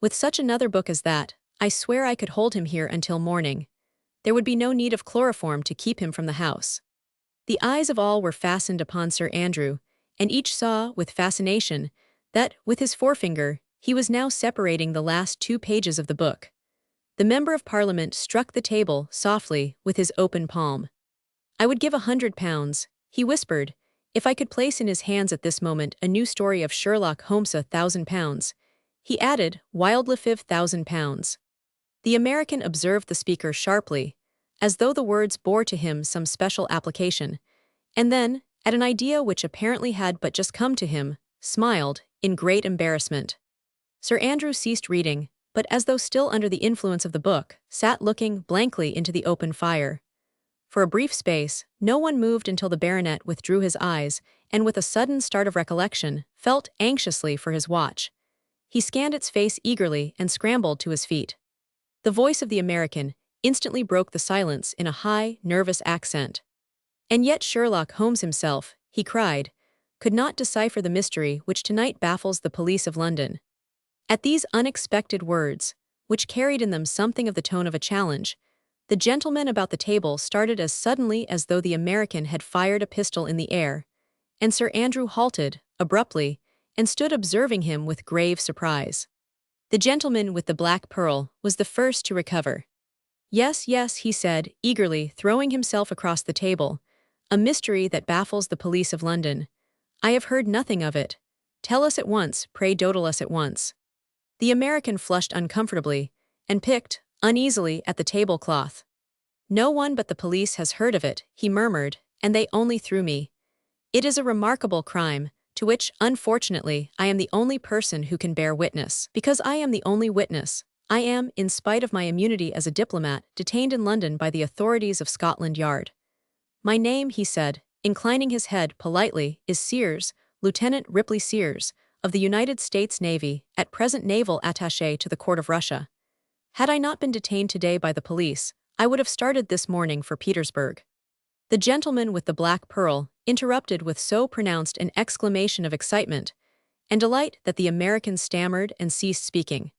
With such another book as that, I swear I could hold him here until morning. There would be no need of chloroform to keep him from the House. The eyes of all were fastened upon Sir Andrew, and each saw, with fascination, that, with his forefinger, he was now separating the last 2 pages of the book. The Member of Parliament struck the table softly with his open palm. I would give £100, he whispered, if I could place in his hands at this moment a new story of Sherlock Holmes. £1,000. He added, wildly £5,000. The American observed the speaker sharply, as though the words bore to him some special application, and then, at an idea which apparently had but just come to him, smiled, in great embarrassment. Sir Andrew ceased reading, but as though still under the influence of the book, sat looking blankly into the open fire. For a brief space, no one moved until the baronet withdrew his eyes, and with a sudden start of recollection, felt anxiously for his watch. He scanned its face eagerly and scrambled to his feet. The voice of the American instantly broke the silence in a high, nervous accent. "And yet Sherlock Holmes himself," he cried, "could not decipher the mystery which tonight baffles the police of London." At these unexpected words, which carried in them something of the tone of a challenge, the gentlemen about the table started as suddenly as though the American had fired a pistol in the air, and Sir Andrew halted, abruptly, and stood observing him with grave surprise. The gentleman with the black pearl was the first to recover. "Yes, yes," he said, eagerly, throwing himself across the table. "A mystery that baffles the police of London. I have heard nothing of it. Tell us at once, pray dawdle us at once." The American flushed uncomfortably, and picked, uneasily, at the tablecloth. "No one but the police has heard of it," he murmured, "and they only through me. It is a remarkable crime, to which, unfortunately, I am the only person who can bear witness. Because I am the only witness, I am, in spite of my immunity as a diplomat, detained in London by the authorities of Scotland Yard. My name," he said, inclining his head politely, "is Sears, Lieutenant Ripley Sears, of the United States Navy, at present naval attaché to the court of Russia. Had I not been detained today by the police, I would have started this morning for Petersburg." The gentleman with the black pearl interrupted with so pronounced an exclamation of excitement and delight that the American stammered and ceased speaking.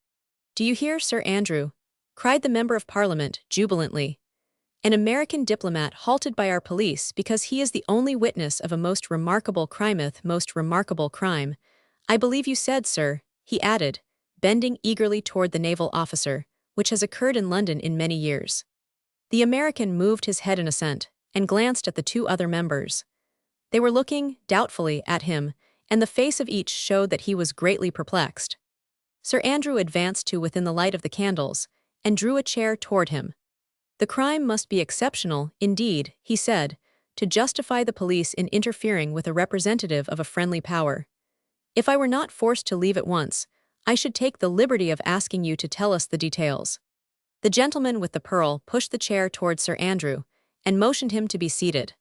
"Do you hear, Sir Andrew?" cried the Member of Parliament jubilantly. "An American diplomat halted by our police because he is the only witness of a most remarkable crime. I believe you said, sir," he added, bending eagerly toward the naval officer, "which has occurred in London in many years." The American moved his head in assent, and glanced at the two other members. They were looking, doubtfully, at him, and the face of each showed that he was greatly perplexed. Sir Andrew advanced to within the light of the candles, and drew a chair toward him. "The crime must be exceptional, indeed," he said, "to justify the police in interfering with a representative of a friendly power. If I were not forced to leave at once, I should take the liberty of asking you to tell us the details." The gentleman with the pearl pushed the chair toward Sir Andrew, and motioned him to be seated.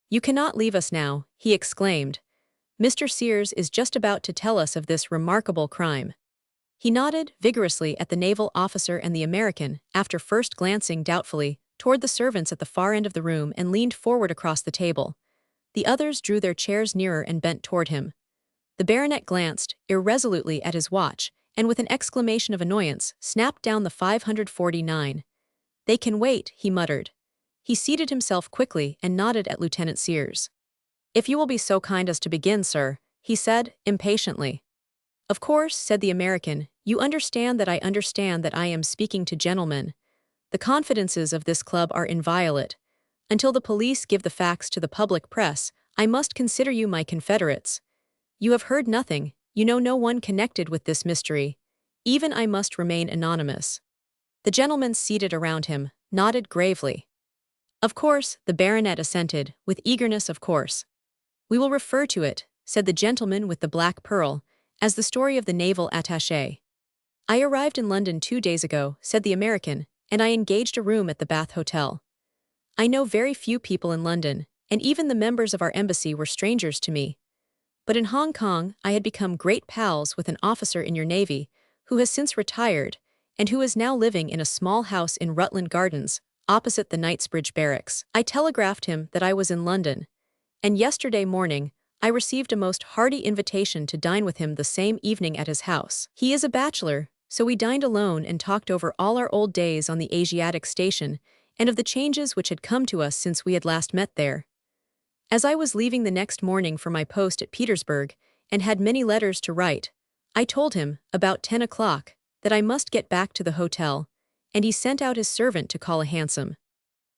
"You cannot leave us now," he exclaimed. "Mr. Sears is just about to tell us of this remarkable crime." He nodded vigorously at the naval officer and the American, after first glancing doubtfully toward the servants at the far end of the room, and leaned forward across the table. The others drew their chairs nearer and bent toward him. The baronet glanced irresolutely at his watch, and with an exclamation of annoyance, snapped down the 549. "They can wait," he muttered. He seated himself quickly and nodded at Lieutenant Sears. "If you will be so kind as to begin, sir," he said, impatiently. "Of course," said the American, "you understand that I am speaking to gentlemen. The confidences of this club are inviolate. Until the police give the facts to the public press, I must consider you my confederates. You have heard nothing, you know no one connected with this mystery. Even I must remain anonymous." The gentlemen seated around him nodded gravely. "Of course," the baronet assented, with eagerness. "Of course. We will refer to it," said the gentleman with the black pearl, "as the story of the naval attaché." "I arrived in London 2 days ago," said the American, "and I engaged a room at the Bath Hotel. I know very few people in London, and even the members of our embassy were strangers to me. But in Hong Kong I had become great pals with an officer in your navy, who has since retired, and who is now living in a small house in Rutland Gardens, opposite the Knightsbridge Barracks. I telegraphed him that I was in London, and yesterday morning I received a most hearty invitation to dine with him the same evening at his house. He is a bachelor, so we dined alone and talked over all our old days on the Asiatic station, and of the changes which had come to us since we had last met there. As I was leaving the next morning for my post at Petersburg, and had many letters to write, I told him, about 10 o'clock, that I must get back to the hotel, and he sent out his servant to call a hansom.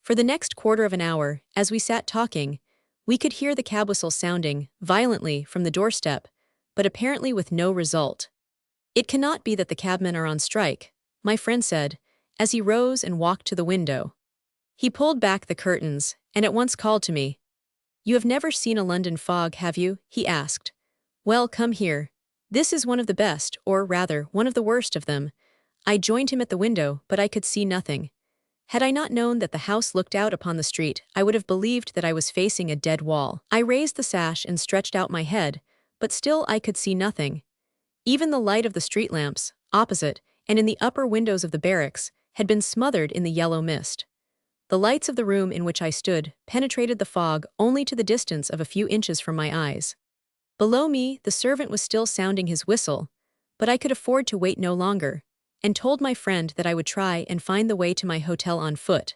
For the next quarter of an hour, as we sat talking, we could hear the cab whistle sounding violently from the doorstep, but apparently with no result. "It cannot be that the cabmen are on strike," my friend said, as he rose and walked to the window. He pulled back the curtains, and at once called to me. "You have never seen a London fog, have you?" he asked. Well, come here. This is one of the best, or rather, one of the worst of them. I joined him at the window, but I could see nothing. Had I not known that the house looked out upon the street, I would have believed that I was facing a dead wall. I raised the sash and stretched out my head, but still I could see nothing. Even the light of the street lamps, opposite, and in the upper windows of the barracks, had been smothered in the yellow mist. The lights of the room in which I stood penetrated the fog only to the distance of a few inches from my eyes. Below me, the servant was still sounding his whistle, but I could afford to wait no longer, and told my friend that I would try and find the way to my hotel on foot.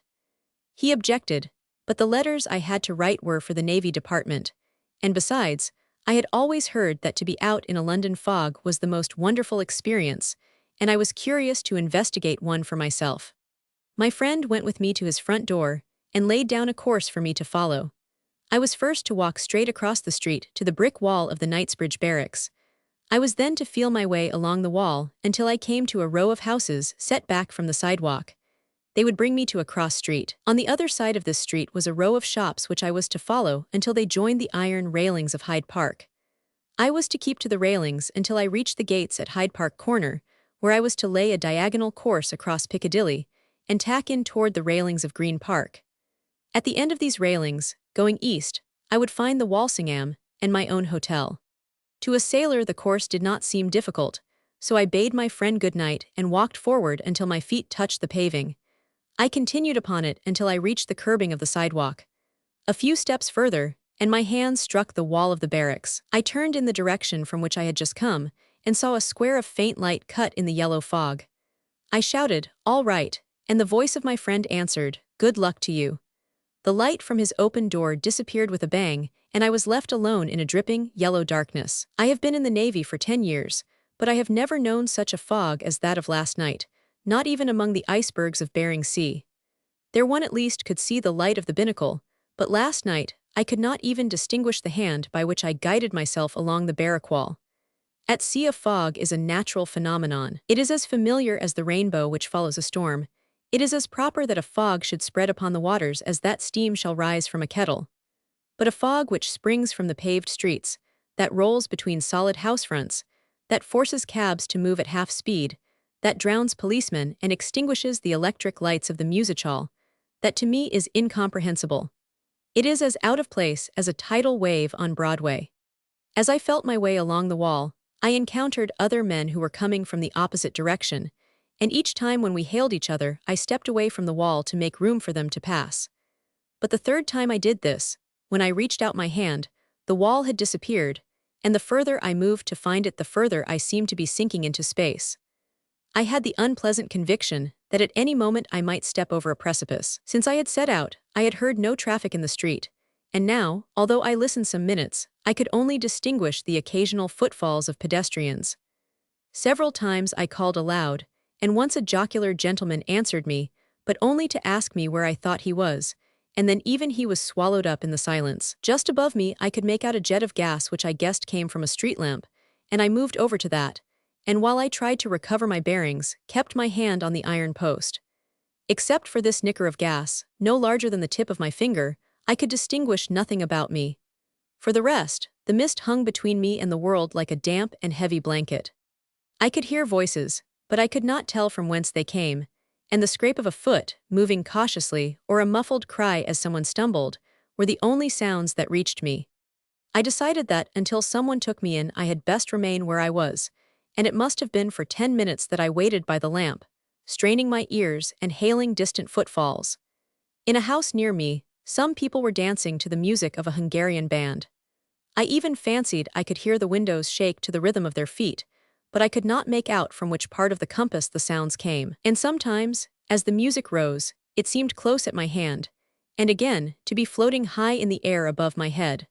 He objected, but the letters I had to write were for the Navy Department, and besides, I had always heard that to be out in a London fog was the most wonderful experience, and I was curious to investigate one for myself. My friend went with me to his front door and laid down a course for me to follow. I was first to walk straight across the street to the brick wall of the Knightsbridge Barracks. I was then to feel my way along the wall until I came to a row of houses set back from the sidewalk. They would bring me to a cross street. On the other side of this street was a row of shops which I was to follow until they joined the iron railings of Hyde Park. I was to keep to the railings until I reached the gates at Hyde Park Corner, where I was to lay a diagonal course across Piccadilly and tack in toward the railings of Green Park. At the end of these railings, going east, I would find the Walsingham and my own hotel. To a sailor the course did not seem difficult, so I bade my friend good night and walked forward until my feet touched the paving. I continued upon it until I reached the curbing of the sidewalk. A few steps further, and my hands struck the wall of the barracks. I turned in the direction from which I had just come, and saw a square of faint light cut in the yellow fog. I shouted, "All right," and the voice of my friend answered, "Good luck to you." The light from his open door disappeared with a bang, and I was left alone in a dripping, yellow darkness. I have been in the Navy for 10 years, but I have never known such a fog as that of last night, not even among the icebergs of Bering Sea. There one at least could see the light of the binnacle, but last night I could not even distinguish the hand by which I guided myself along the barrack wall. At sea a fog is a natural phenomenon. It is as familiar as the rainbow which follows a storm. It is as proper that a fog should spread upon the waters as that steam shall rise from a kettle. But a fog which springs from the paved streets, that rolls between solid house fronts, that forces cabs to move at half speed, that drowns policemen and extinguishes the electric lights of the music hall, that to me is incomprehensible. It is as out of place as a tidal wave on Broadway. As I felt my way along the wall, I encountered other men who were coming from the opposite direction, and each time when we hailed each other, I stepped away from the wall to make room for them to pass. But the third time I did this, when I reached out my hand, the wall had disappeared, and the further I moved to find it, the further I seemed to be sinking into space. I had the unpleasant conviction that at any moment I might step over a precipice. Since I had set out, I had heard no traffic in the street, and now, although I listened some minutes, I could only distinguish the occasional footfalls of pedestrians. Several times I called aloud, and once a jocular gentleman answered me, but only to ask me where I thought he was, and then even he was swallowed up in the silence. Just above me I could make out a jet of gas which I guessed came from a street lamp, and I moved over to that, and while I tried to recover my bearings, kept my hand on the iron post. Except for this nicker of gas, no larger than the tip of my finger, I could distinguish nothing about me. For the rest, the mist hung between me and the world like a damp and heavy blanket. I could hear voices, but I could not tell from whence they came, and the scrape of a foot, moving cautiously, or a muffled cry as someone stumbled, were the only sounds that reached me. I decided that, until someone took me in, I had best remain where I was, and it must have been for 10 minutes that I waited by the lamp, straining my ears and hailing distant footfalls. In a house near me, some people were dancing to the music of a Hungarian band. I even fancied I could hear the windows shake to the rhythm of their feet, but I could not make out from which part of the compass the sounds came. And sometimes, as the music rose, it seemed close at my hand, and again, to be floating high in the air above my head.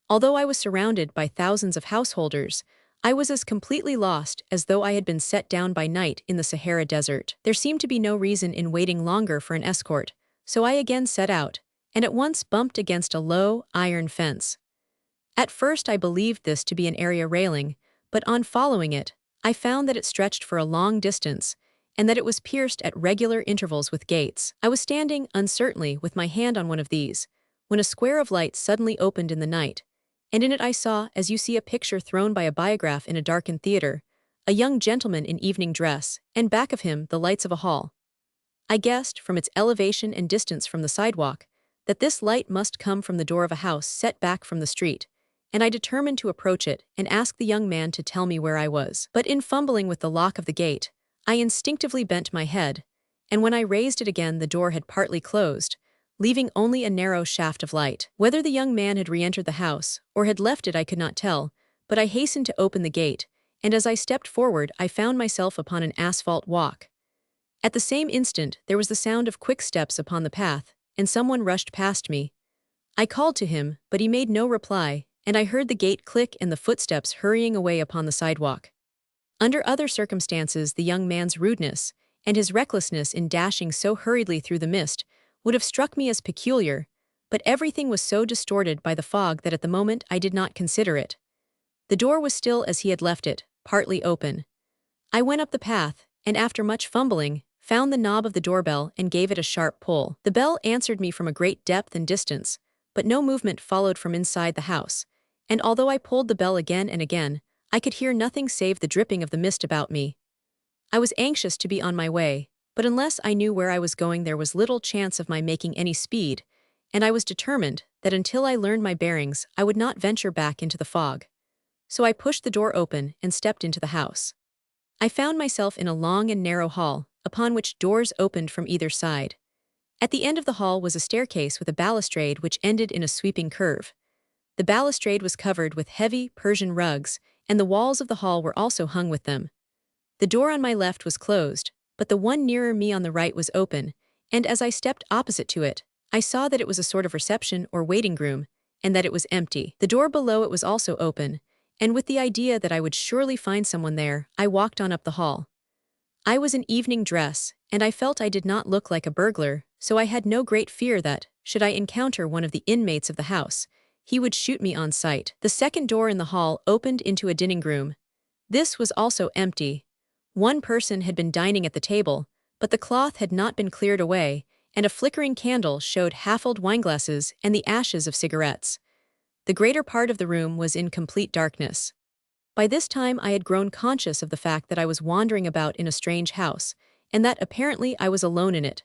Although I was surrounded by thousands of householders, I was as completely lost as though I had been set down by night in the Sahara Desert. There seemed to be no reason in waiting longer for an escort, so I again set out, and at once bumped against a low, iron fence. At first I believed this to be an area railing, but on following it, I found that it stretched for a long distance, and that it was pierced at regular intervals with gates. I was standing uncertainly with my hand on one of these, when a square of light suddenly opened in the night, and in it I saw, as you see a picture thrown by a biograph in a darkened theater, a young gentleman in evening dress, and back of him the lights of a hall. I guessed, from its elevation and distance from the sidewalk, that this light must come from the door of a house set back from the street, and I determined to approach it and ask the young man to tell me where I was. But in fumbling with the lock of the gate, I instinctively bent my head, and when I raised it again the door had partly closed, leaving only a narrow shaft of light. Whether the young man had re-entered the house, or had left it I could not tell, but I hastened to open the gate, and as I stepped forward I found myself upon an asphalt walk. At the same instant there was the sound of quick steps upon the path, and someone rushed past me. I called to him, but he made no reply, and I heard the gate click and the footsteps hurrying away upon the sidewalk. Under other circumstances the young man's rudeness, and his recklessness in dashing so hurriedly through the mist, would have struck me as peculiar, but everything was so distorted by the fog that at the moment I did not consider it. The door was still as he had left it, partly open. I went up the path, and after much fumbling, found the knob of the doorbell and gave it a sharp pull. The bell answered me from a great depth and distance, but no movement followed from inside the house, and although I pulled the bell again and again, I could hear nothing save the dripping of the mist about me. I was anxious to be on my way, but unless I knew where I was going there was little chance of my making any speed, and I was determined that until I learned my bearings I would not venture back into the fog. So I pushed the door open and stepped into the house. I found myself in a long and narrow hall, upon which doors opened from either side. At the end of the hall was a staircase with a balustrade which ended in a sweeping curve. The balustrade was covered with heavy Persian rugs, and the walls of the hall were also hung with them. The door on my left was closed, but the one nearer me on the right was open, and as I stepped opposite to it, I saw that it was a sort of reception or waiting room, and that it was empty. The door below it was also open, and with the idea that I would surely find someone there, I walked on up the hall. I was in evening dress, and I felt I did not look like a burglar, so I had no great fear that, should I encounter one of the inmates of the house, he would shoot me on sight. The second door in the hall opened into a dining room. This was also empty. One person had been dining at the table, but the cloth had not been cleared away, and a flickering candle showed half-filled wineglasses and the ashes of cigarettes. The greater part of the room was in complete darkness. By this time I had grown conscious of the fact that I was wandering about in a strange house, and that apparently I was alone in it.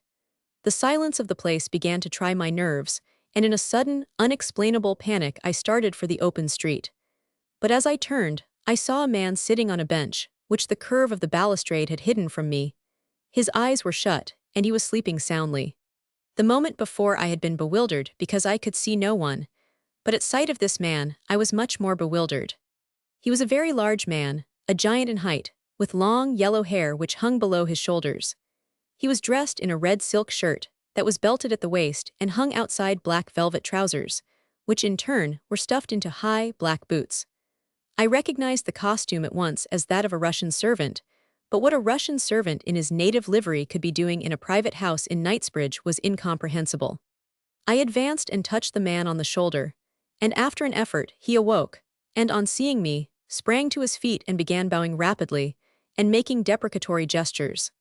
The silence of the place began to try my nerves, and in a sudden, unexplainable panic I started for the open street. But as I turned, I saw a man sitting on a bench, which the curve of the balustrade had hidden from me. His eyes were shut, and he was sleeping soundly. The moment before I had been bewildered because I could see no one, but at sight of this man I was much more bewildered. He was a very large man, a giant in height, with long yellow hair which hung below his shoulders. He was dressed in a red silk shirt that was belted at the waist and hung outside black velvet trousers, which in turn were stuffed into high, black boots. I recognized the costume at once as that of a Russian servant, but what a Russian servant in his native livery could be doing in a private house in Knightsbridge was incomprehensible. I advanced and touched the man on the shoulder, and after an effort he awoke, and on seeing me, sprang to his feet and began bowing rapidly, and making deprecatory gestures.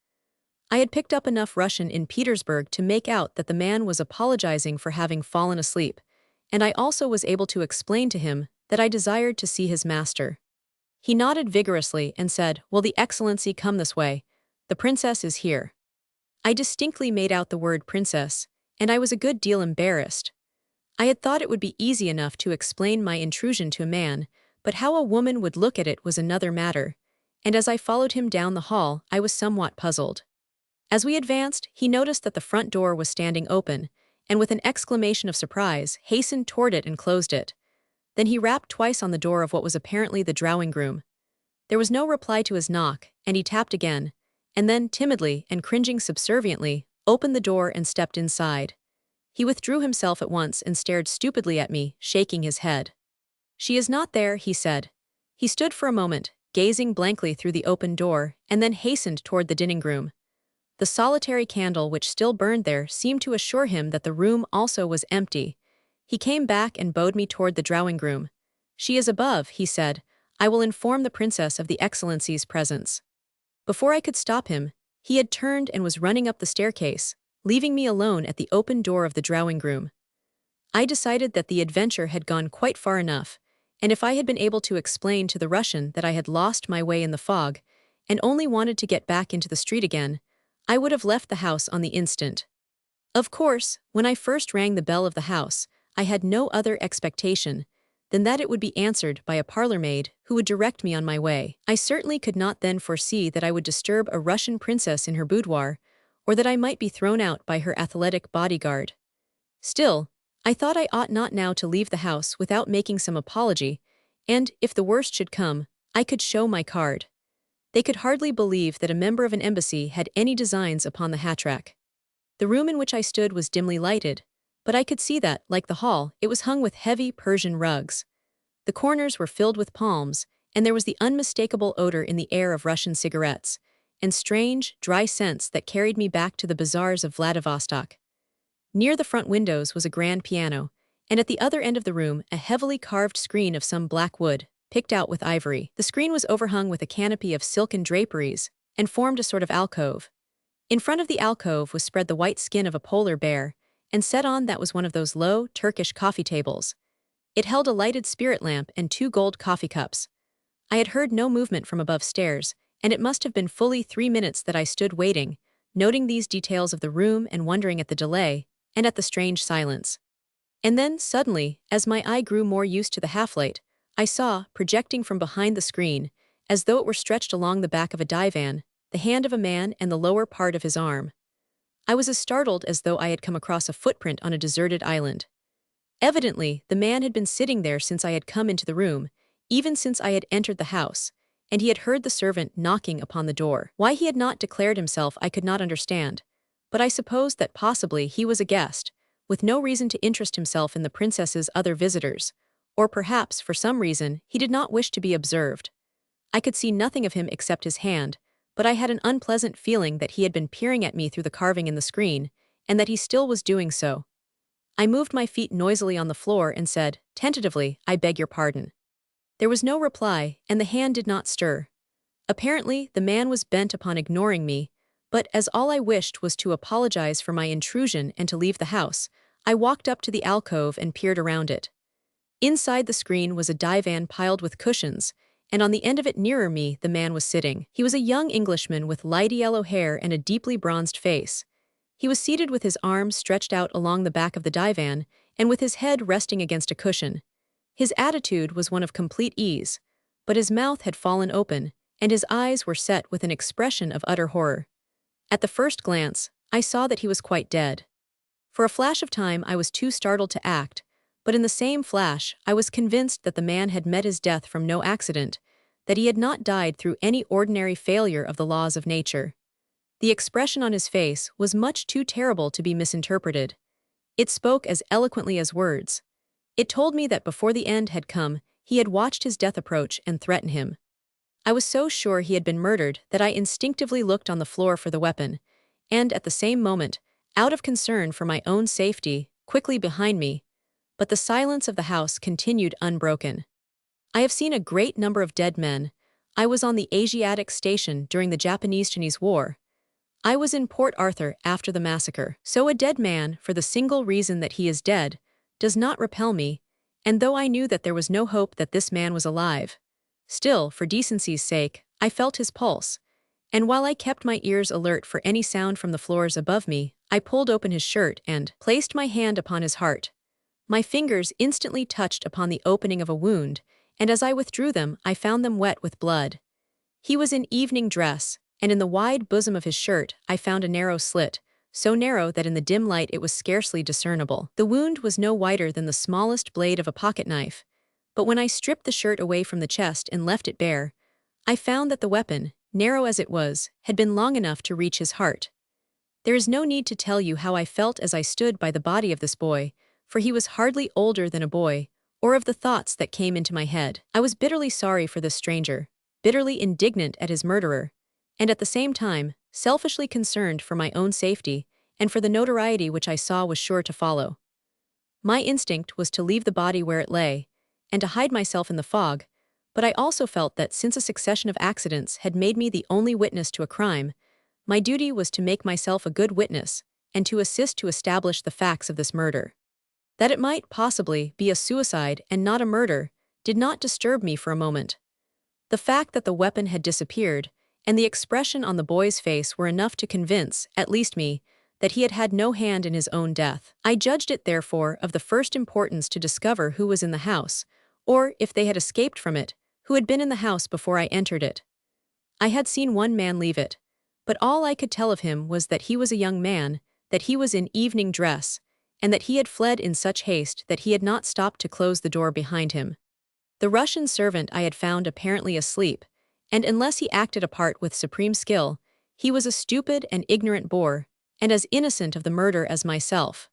I had picked up enough Russian in Petersburg to make out that the man was apologizing for having fallen asleep, and I also was able to explain to him that I desired to see his master. He nodded vigorously and said, "Will the Excellency come this way? The princess is here." I distinctly made out the word princess, and I was a good deal embarrassed. I had thought it would be easy enough to explain my intrusion to a man, but how a woman would look at it was another matter, and as I followed him down the hall I was somewhat puzzled. As we advanced, he noticed that the front door was standing open, and with an exclamation of surprise, hastened toward it and closed it. Then he rapped twice on the door of what was apparently the drawing-room. There was no reply to his knock, and he tapped again, and then, timidly and cringing subserviently, opened the door and stepped inside. He withdrew himself at once and stared stupidly at me, shaking his head. "She is not there," he said. He stood for a moment, gazing blankly through the open door, and then hastened toward the dining-room. The solitary candle which still burned there seemed to assure him that the room also was empty. He came back and bowed me toward the drawing-room. "She is above," he said. "I will inform the princess of the Excellency's presence." Before I could stop him, he had turned and was running up the staircase, leaving me alone at the open door of the drawing-room. I decided that the adventure had gone quite far enough, and if I had been able to explain to the Russian that I had lost my way in the fog and only wanted to get back into the street again, I would have left the house on the instant. Of course, when I first rang the bell of the house, I had no other expectation than that it would be answered by a parlour-maid who would direct me on my way. I certainly could not then foresee that I would disturb a Russian princess in her boudoir, or that I might be thrown out by her athletic bodyguard. Still, I thought I ought not now to leave the house without making some apology, and, if the worst should come, I could show my card. They could hardly believe that a member of an embassy had any designs upon the hat-rack. The room in which I stood was dimly lighted, but I could see that, like the hall, it was hung with heavy Persian rugs. The corners were filled with palms, and there was the unmistakable odor in the air of Russian cigarettes, and strange, dry scents that carried me back to the bazaars of Vladivostok. Near the front windows was a grand piano, and at the other end of the room a heavily carved screen of some black wood, picked out with ivory. The screen was overhung with a canopy of silken draperies, and formed a sort of alcove. In front of the alcove was spread the white skin of a polar bear, and set on that was one of those low, Turkish coffee tables. It held a lighted spirit lamp and 2 gold coffee cups. I had heard no movement from above stairs, and it must have been fully 3 minutes that I stood waiting, noting these details of the room and wondering at the delay, and at the strange silence. And then, suddenly, as my eye grew more used to the half-light, I saw, projecting from behind the screen, as though it were stretched along the back of a divan, the hand of a man and the lower part of his arm. I was as startled as though I had come across a footprint on a deserted island. Evidently, the man had been sitting there since I had come into the room, even since I had entered the house, and he had heard the servant knocking upon the door. Why he had not declared himself I could not understand, but I supposed that possibly he was a guest, with no reason to interest himself in the princess's other visitors, or perhaps, for some reason, he did not wish to be observed. I could see nothing of him except his hand, but I had an unpleasant feeling that he had been peering at me through the carving in the screen, and that he still was doing so. I moved my feet noisily on the floor and said, tentatively, "I beg your pardon." There was no reply, and the hand did not stir. Apparently, the man was bent upon ignoring me, but as all I wished was to apologize for my intrusion and to leave the house, I walked up to the alcove and peered around it. Inside the screen was a divan piled with cushions, and on the end of it nearer me the man was sitting. He was a young Englishman with light yellow hair and a deeply bronzed face. He was seated with his arms stretched out along the back of the divan, and with his head resting against a cushion. His attitude was one of complete ease, but his mouth had fallen open, and his eyes were set with an expression of utter horror. At the first glance, I saw that he was quite dead. For a flash of time I was too startled to act, but in the same flash I was convinced that the man had met his death from no accident, that he had not died through any ordinary failure of the laws of nature. The expression on his face was much too terrible to be misinterpreted. It spoke as eloquently as words. It told me that before the end had come, he had watched his death approach and threaten him. I was so sure he had been murdered that I instinctively looked on the floor for the weapon, and at the same moment, out of concern for my own safety, quickly behind me, but the silence of the house continued unbroken. I have seen a great number of dead men. I was on the Asiatic station during the Japanese-Chinese War. I was in Port Arthur after the massacre. So a dead man, for the single reason that he is dead, does not repel me, and though I knew that there was no hope that this man was alive, still, for decency's sake, I felt his pulse, and while I kept my ears alert for any sound from the floors above me, I pulled open his shirt and placed my hand upon his heart. My fingers instantly touched upon the opening of a wound, and as I withdrew them, I found them wet with blood. He was in evening dress, and in the wide bosom of his shirt I found a narrow slit, so narrow that in the dim light it was scarcely discernible. The wound was no wider than the smallest blade of a pocket knife, but when I stripped the shirt away from the chest and left it bare, I found that the weapon, narrow as it was, had been long enough to reach his heart. There is no need to tell you how I felt as I stood by the body of this boy, for he was hardly older than a boy, or of the thoughts that came into my head. I was bitterly sorry for this stranger, bitterly indignant at his murderer, and at the same time, selfishly concerned for my own safety and for the notoriety which I saw was sure to follow. My instinct was to leave the body where it lay, and to hide myself in the fog, but I also felt that since a succession of accidents had made me the only witness to a crime, my duty was to make myself a good witness and to assist to establish the facts of this murder. That it might possibly be a suicide and not a murder did not disturb me for a moment. The fact that the weapon had disappeared and the expression on the boy's face were enough to convince, at least me, that he had had no hand in his own death. I judged it, therefore, of the first importance to discover who was in the house, or, if they had escaped from it, who had been in the house before I entered it. I had seen one man leave it, but all I could tell of him was that he was a young man, that he was in evening dress, and that he had fled in such haste that he had not stopped to close the door behind him. The Russian servant I had found apparently asleep, and unless he acted a part with supreme skill, he was a stupid and ignorant boor, and as innocent of the murder as myself.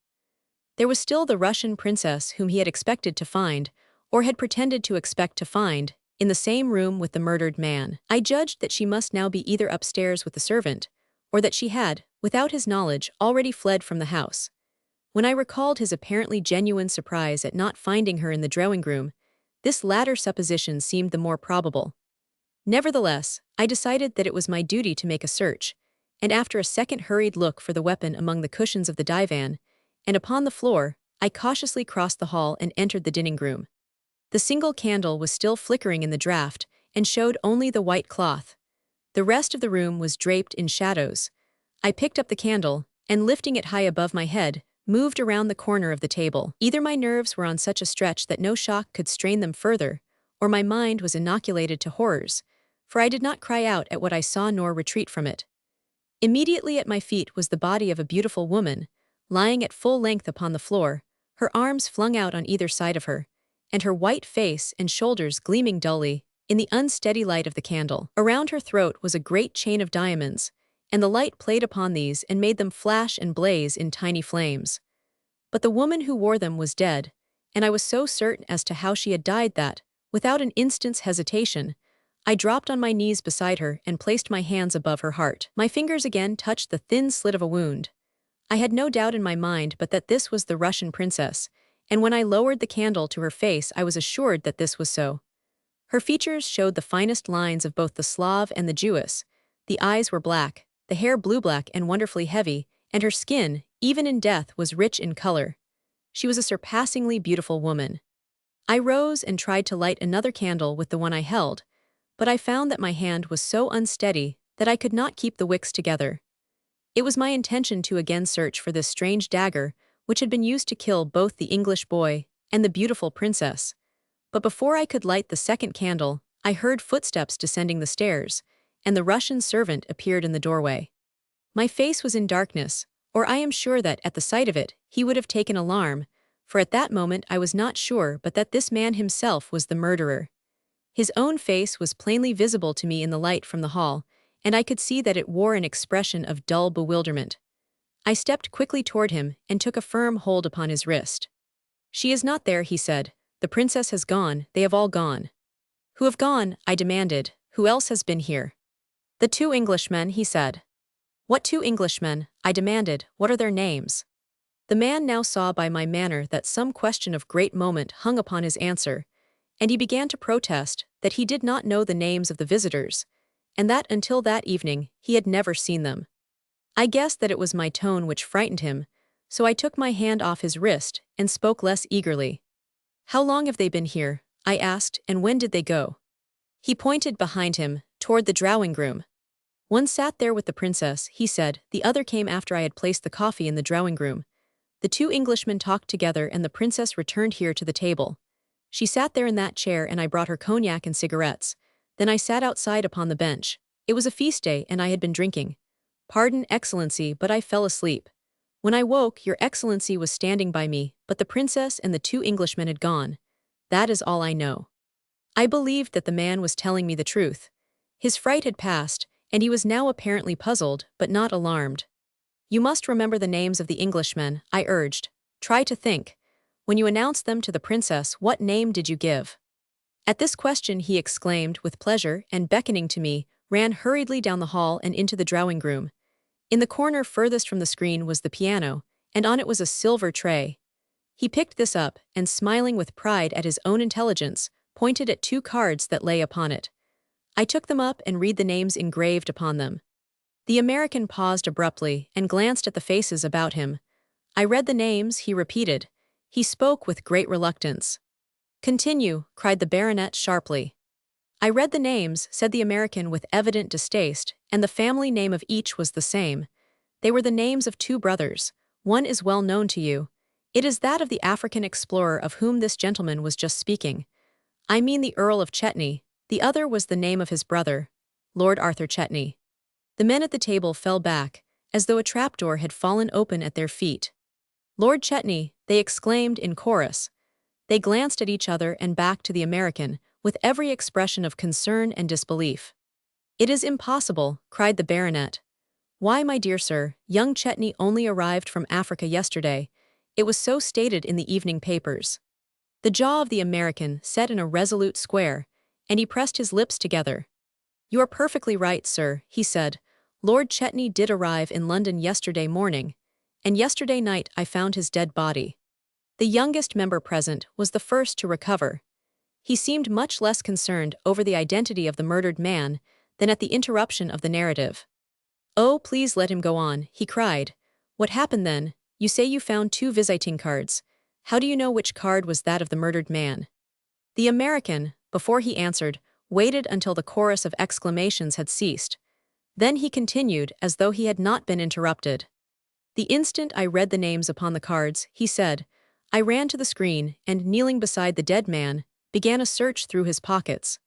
There was still the Russian princess whom he had expected to find, or had pretended to expect to find, in the same room with the murdered man. I judged that she must now be either upstairs with the servant, or that she had, without his knowledge, already fled from the house. When I recalled his apparently genuine surprise at not finding her in the drawing-room, this latter supposition seemed the more probable. Nevertheless, I decided that it was my duty to make a search, and after a second hurried look for the weapon among the cushions of the divan, and upon the floor, I cautiously crossed the hall and entered the dining-room. The single candle was still flickering in the draught and showed only the white cloth. The rest of the room was draped in shadows. I picked up the candle, and lifting it high above my head, moved around the corner of the table. Either my nerves were on such a stretch that no shock could strain them further, or my mind was inoculated to horrors, for I did not cry out at what I saw nor retreat from it. Immediately at my feet was the body of a beautiful woman, lying at full length upon the floor, her arms flung out on either side of her, and her white face and shoulders gleaming dully in the unsteady light of the candle. Around her throat was a great chain of diamonds, and the light played upon these and made them flash and blaze in tiny flames. But the woman who wore them was dead, and I was so certain as to how she had died that, without an instant's hesitation, I dropped on my knees beside her and placed my hands above her heart. My fingers again touched the thin slit of a wound. I had no doubt in my mind but that this was the Russian princess, and when I lowered the candle to her face I was assured that this was so. Her features showed the finest lines of both the Slav and the Jewess. The eyes were black, the hair blue-black and wonderfully heavy, and her skin, even in death, was rich in color. She was a surpassingly beautiful woman. I rose and tried to light another candle with the one I held, but I found that my hand was so unsteady that I could not keep the wicks together. It was my intention to again search for this strange dagger, which had been used to kill both the English boy and the beautiful princess. But before I could light the second candle, I heard footsteps descending the stairs, and the Russian servant appeared in the doorway. My face was in darkness, or I am sure that, at the sight of it, he would have taken alarm, for at that moment I was not sure but that this man himself was the murderer. His own face was plainly visible to me in the light from the hall, and I could see that it wore an expression of dull bewilderment. I stepped quickly toward him and took a firm hold upon his wrist. "She is not there," he said. "The princess has gone, they have all gone." "Who have gone?" I demanded. "Who else has been here?" "The two Englishmen," he said. "What two Englishmen?" I demanded. "What are their names?" The man now saw by my manner that some question of great moment hung upon his answer, and he began to protest that he did not know the names of the visitors, and that until that evening he had never seen them. I guessed that it was my tone which frightened him, so I took my hand off his wrist and spoke less eagerly. "How long have they been here?" I asked, "and when did they go?" He pointed behind him, toward the drawing-room. "One sat there with the princess," he said. "The other came after I had placed the coffee in the drawing-room. The two Englishmen talked together and the princess returned here to the table. She sat there in that chair and I brought her cognac and cigarettes. Then I sat outside upon the bench. It was a feast day and I had been drinking. Pardon, Excellency, but I fell asleep. When I woke, Your Excellency was standing by me, but the princess and the two Englishmen had gone. That is all I know." I believed that the man was telling me the truth. His fright had passed, and he was now apparently puzzled, but not alarmed. "You must remember the names of the Englishmen," I urged. "Try to think. When you announced them to the princess, what name did you give?" At this question he exclaimed with pleasure and, beckoning to me, ran hurriedly down the hall and into the drawing-room. In the corner furthest from the screen was the piano, and on it was a silver tray. He picked this up, and smiling with pride at his own intelligence, pointed at two cards that lay upon it. I took them up and read the names engraved upon them. The American paused abruptly and glanced at the faces about him. I read the names, he repeated. He spoke with great reluctance. "Continue," cried the baronet sharply. "I read the names," said the American with evident distaste, "and the family name of each was the same. They were the names of two brothers. One is well known to you. It is that of the African explorer of whom this gentleman was just speaking. I mean the Earl of Chetney. The other was the name of his brother, Lord Arthur Chetney." The men at the table fell back, as though a trapdoor had fallen open at their feet. "Lord Chetney," they exclaimed in chorus. They glanced at each other and back to the American, with every expression of concern and disbelief. "It is impossible," cried the baronet. "Why, my dear sir, young Chetney only arrived from Africa yesterday. It was so stated in the evening papers." The jaw of the American set in a resolute square, and he pressed his lips together. "You are perfectly right, sir," he said. "Lord Chetney did arrive in London yesterday morning, and yesterday night I found his dead body." The youngest member present was the first to recover. He seemed much less concerned over the identity of the murdered man than at the interruption of the narrative. "Oh, please let him go on," he cried. "What happened then? You say you found two visiting cards. How do you know which card was that of the murdered man?" The American, before he answered, waited until the chorus of exclamations had ceased. Then he continued as though he had not been interrupted. "The instant I read the names upon the cards," he said, "I ran to the screen and, kneeling beside the dead man, began a search through his pockets.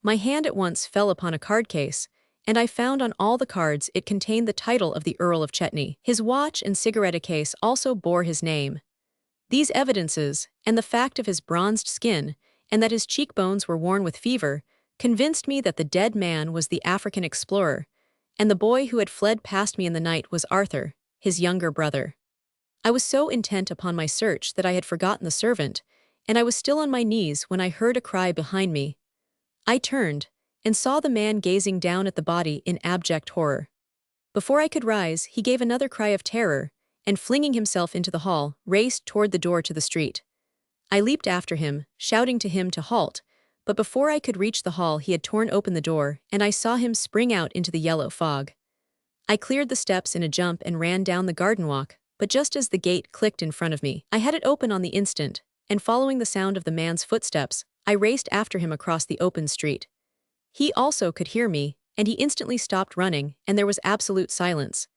My hand at once fell upon a card case, and I found on all the cards it contained the title of the Earl of Chetney. His watch and cigarette case also bore his name. These evidences, and the fact of his bronzed skin, and that his cheekbones were worn with fever, convinced me that the dead man was the African explorer, and the boy who had fled past me in the night was Arthur, his younger brother. I was so intent upon my search that I had forgotten the servant, and I was still on my knees when I heard a cry behind me. I turned, and saw the man gazing down at the body in abject horror. Before I could rise, he gave another cry of terror, and flinging himself into the hall, raced toward the door to the street. I leaped after him, shouting to him to halt, but before I could reach the hall he had torn open the door, and I saw him spring out into the yellow fog. I cleared the steps in a jump and ran down the garden walk, but just as the gate clicked in front of me, I had it open on the instant, and following the sound of the man's footsteps, I raced after him across the open street. He also could hear me, and he instantly stopped running, and there was absolute silence.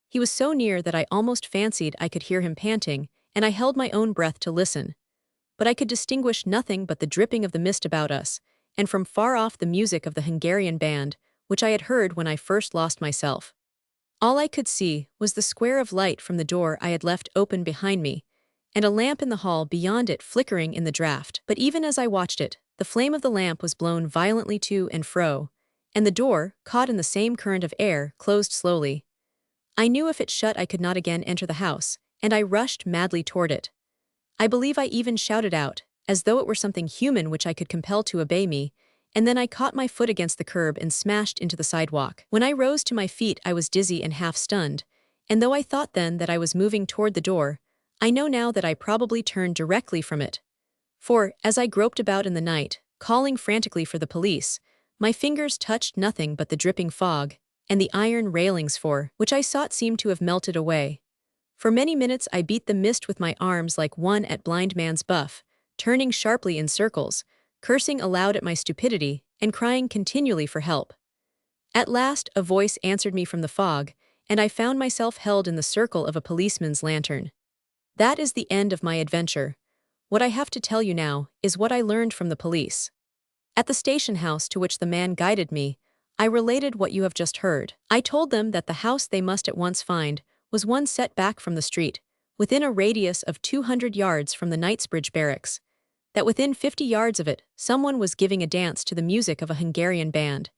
He was so near that I almost fancied I could hear him panting, and I held my own breath to listen. But I could distinguish nothing but the dripping of the mist about us, and from far off the music of the Hungarian band, which I had heard when I first lost myself. All I could see was the square of light from the door I had left open behind me, and a lamp in the hall beyond it flickering in the draught. But even as I watched it, the flame of the lamp was blown violently to and fro, and the door, caught in the same current of air, closed slowly. I knew if it shut I could not again enter the house, and I rushed madly toward it. I believe I even shouted out, as though it were something human which I could compel to obey me, and then I caught my foot against the curb and smashed into the sidewalk. When I rose to my feet I was dizzy and half-stunned, and though I thought then that I was moving toward the door, I know now that I probably turned directly from it. For, as I groped about in the night, calling frantically for the police, my fingers touched nothing but the dripping fog, and the iron railings for which I sought seemed to have melted away. For many minutes I beat the mist with my arms like one at blind man's buff, turning sharply in circles, cursing aloud at my stupidity, and crying continually for help. At last a voice answered me from the fog, and I found myself held in the circle of a policeman's lantern. That is the end of my adventure. What I have to tell you now is what I learned from the police. At the station house to which the man guided me, I related what you have just heard. I told them that the house they must at once find was one set back from the street, within a radius of 200 yards from the Knightsbridge barracks, that within 50 yards of it someone was giving a dance to the music of a Hungarian band,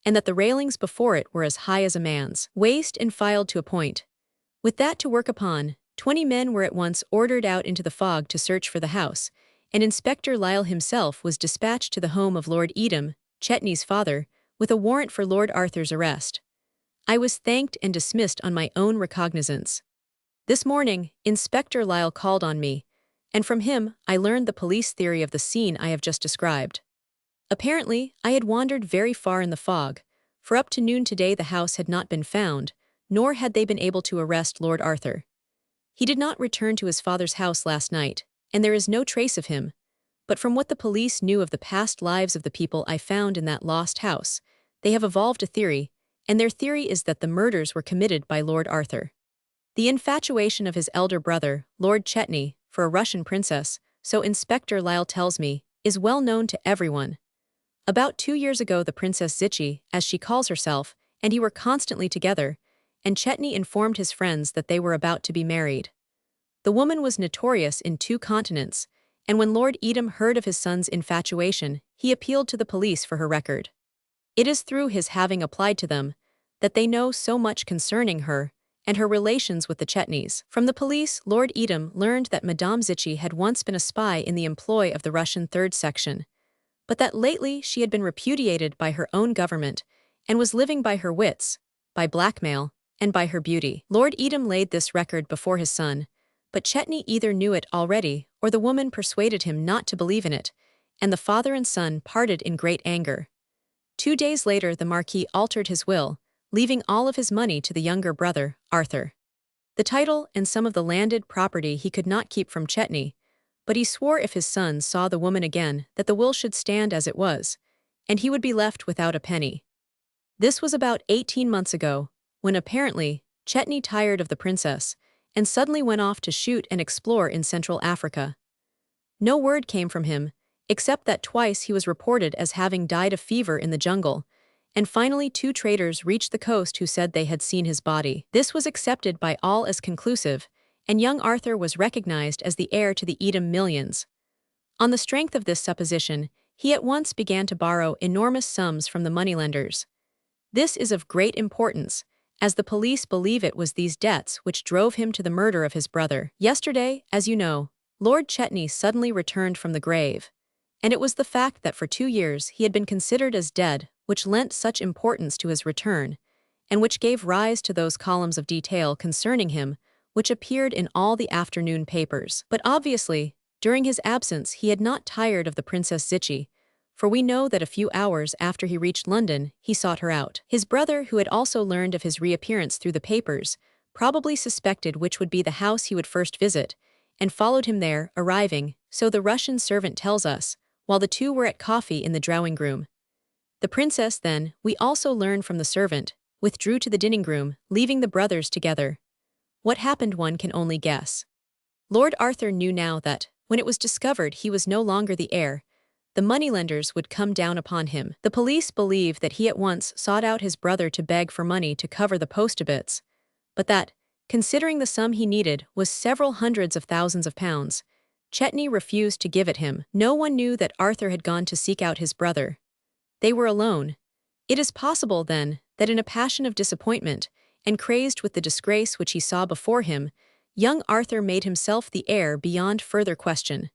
and that the railings before it were as high as a man's waist and filed to a point. With that to work upon, 20 men were at once ordered out into the fog to search for the house, and Inspector Lyle himself was dispatched to the home of Lord Edom, Chetney's father, with a warrant for Lord Arthur's arrest. I was thanked and dismissed on my own recognizance. This morning, Inspector Lyle called on me, and from him I learned the police theory of the scene I have just described. Apparently, I had wandered very far in the fog, for up to noon today the house had not been found, nor had they been able to arrest Lord Arthur. He did not return to his father's house last night, and there is no trace of him, but from what the police knew of the past lives of the people I found in that lost house, they have evolved a theory, and their theory is that the murders were committed by Lord Arthur. The infatuation of his elder brother, Lord Chetney, for a Russian princess, so Inspector Lyle tells me, is well known to everyone. About 2 years ago the Princess Zichy, as she calls herself, and he were constantly together, and Chetney informed his friends that they were about to be married. The woman was notorious in 2 continents, and when Lord Edam heard of his son's infatuation, he appealed to the police for her record. It is through his having applied to them that they know so much concerning her and her relations with the Chetneys. From the police, Lord Edam learned that Madame Zichy had once been a spy in the employ of the Russian Third Section, but that lately she had been repudiated by her own government and was living by her wits, by blackmail, and by her beauty. Lord Edam laid this record before his son, but Chetney either knew it already or the woman persuaded him not to believe in it, and the father and son parted in great anger. 2 days later the Marquis altered his will, leaving all of his money to the younger brother, Arthur. The title and some of the landed property he could not keep from Chetney, but he swore if his son saw the woman again that the will should stand as it was, and he would be left without a penny. This was about 18 months ago, when apparently Chetney tired of the princess and suddenly went off to shoot and explore in Central Africa. No word came from him, except that twice he was reported as having died of fever in the jungle, and finally 2 traders reached the coast who said they had seen his body. This was accepted by all as conclusive, and young Arthur was recognized as the heir to the Edam millions. On the strength of this supposition, he at once began to borrow enormous sums from the moneylenders. This is of great importance, as the police believe it was these debts which drove him to the murder of his brother. Yesterday, as you know, Lord Chetney suddenly returned from the grave, and it was the fact that for 2 years he had been considered as dead which lent such importance to his return, and which gave rise to those columns of detail concerning him which appeared in all the afternoon papers. But obviously, during his absence he had not tired of the Princess Zichy, for we know that a few hours after he reached London, he sought her out. His brother, who had also learned of his reappearance through the papers, probably suspected which would be the house he would first visit, and followed him there, arriving, so the Russian servant tells us, while the 2 were at coffee in the drawing-room. The princess then, we also learn from the servant, withdrew to the dining-room, leaving the brothers together. What happened one can only guess. Lord Arthur knew now that, when it was discovered he was no longer the heir, the moneylenders would come down upon him. The police believe that he at once sought out his brother to beg for money to cover the postabits, but that, considering the sum he needed was several hundreds of thousands of pounds, Chetney refused to give it him. No one knew that Arthur had gone to seek out his brother. They were alone. It is possible, then, that in a passion of disappointment, and crazed with the disgrace which he saw before him, young Arthur made himself the heir beyond further question.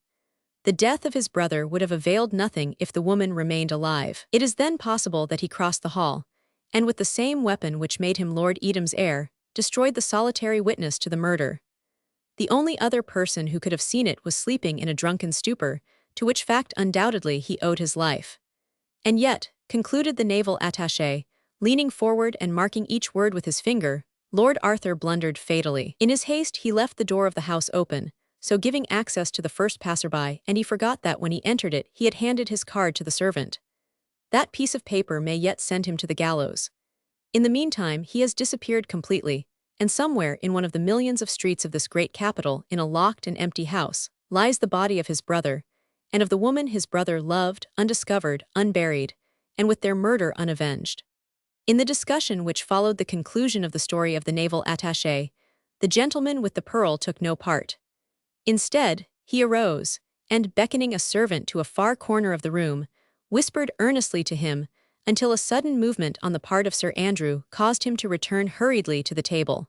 The death of his brother would have availed nothing if the woman remained alive. It is then possible that he crossed the hall, and with the same weapon which made him Lord Edam's heir, destroyed the solitary witness to the murder. The only other person who could have seen it was sleeping in a drunken stupor, to which fact undoubtedly he owed his life. And yet, concluded the naval attaché, leaning forward and marking each word with his finger, Lord Arthur blundered fatally. In his haste he left the door of the house open, so giving access to the first passerby, and he forgot that when he entered it he had handed his card to the servant. That piece of paper may yet send him to the gallows. In the meantime he has disappeared completely, and somewhere in one of the millions of streets of this great capital, in a locked and empty house, lies the body of his brother, and of the woman his brother loved, undiscovered, unburied, and with their murder unavenged. In the discussion which followed the conclusion of the story of the naval attaché, the gentleman with the pearl took no part. Instead, he arose, and beckoning a servant to a far corner of the room, whispered earnestly to him, until a sudden movement on the part of Sir Andrew caused him to return hurriedly to the table.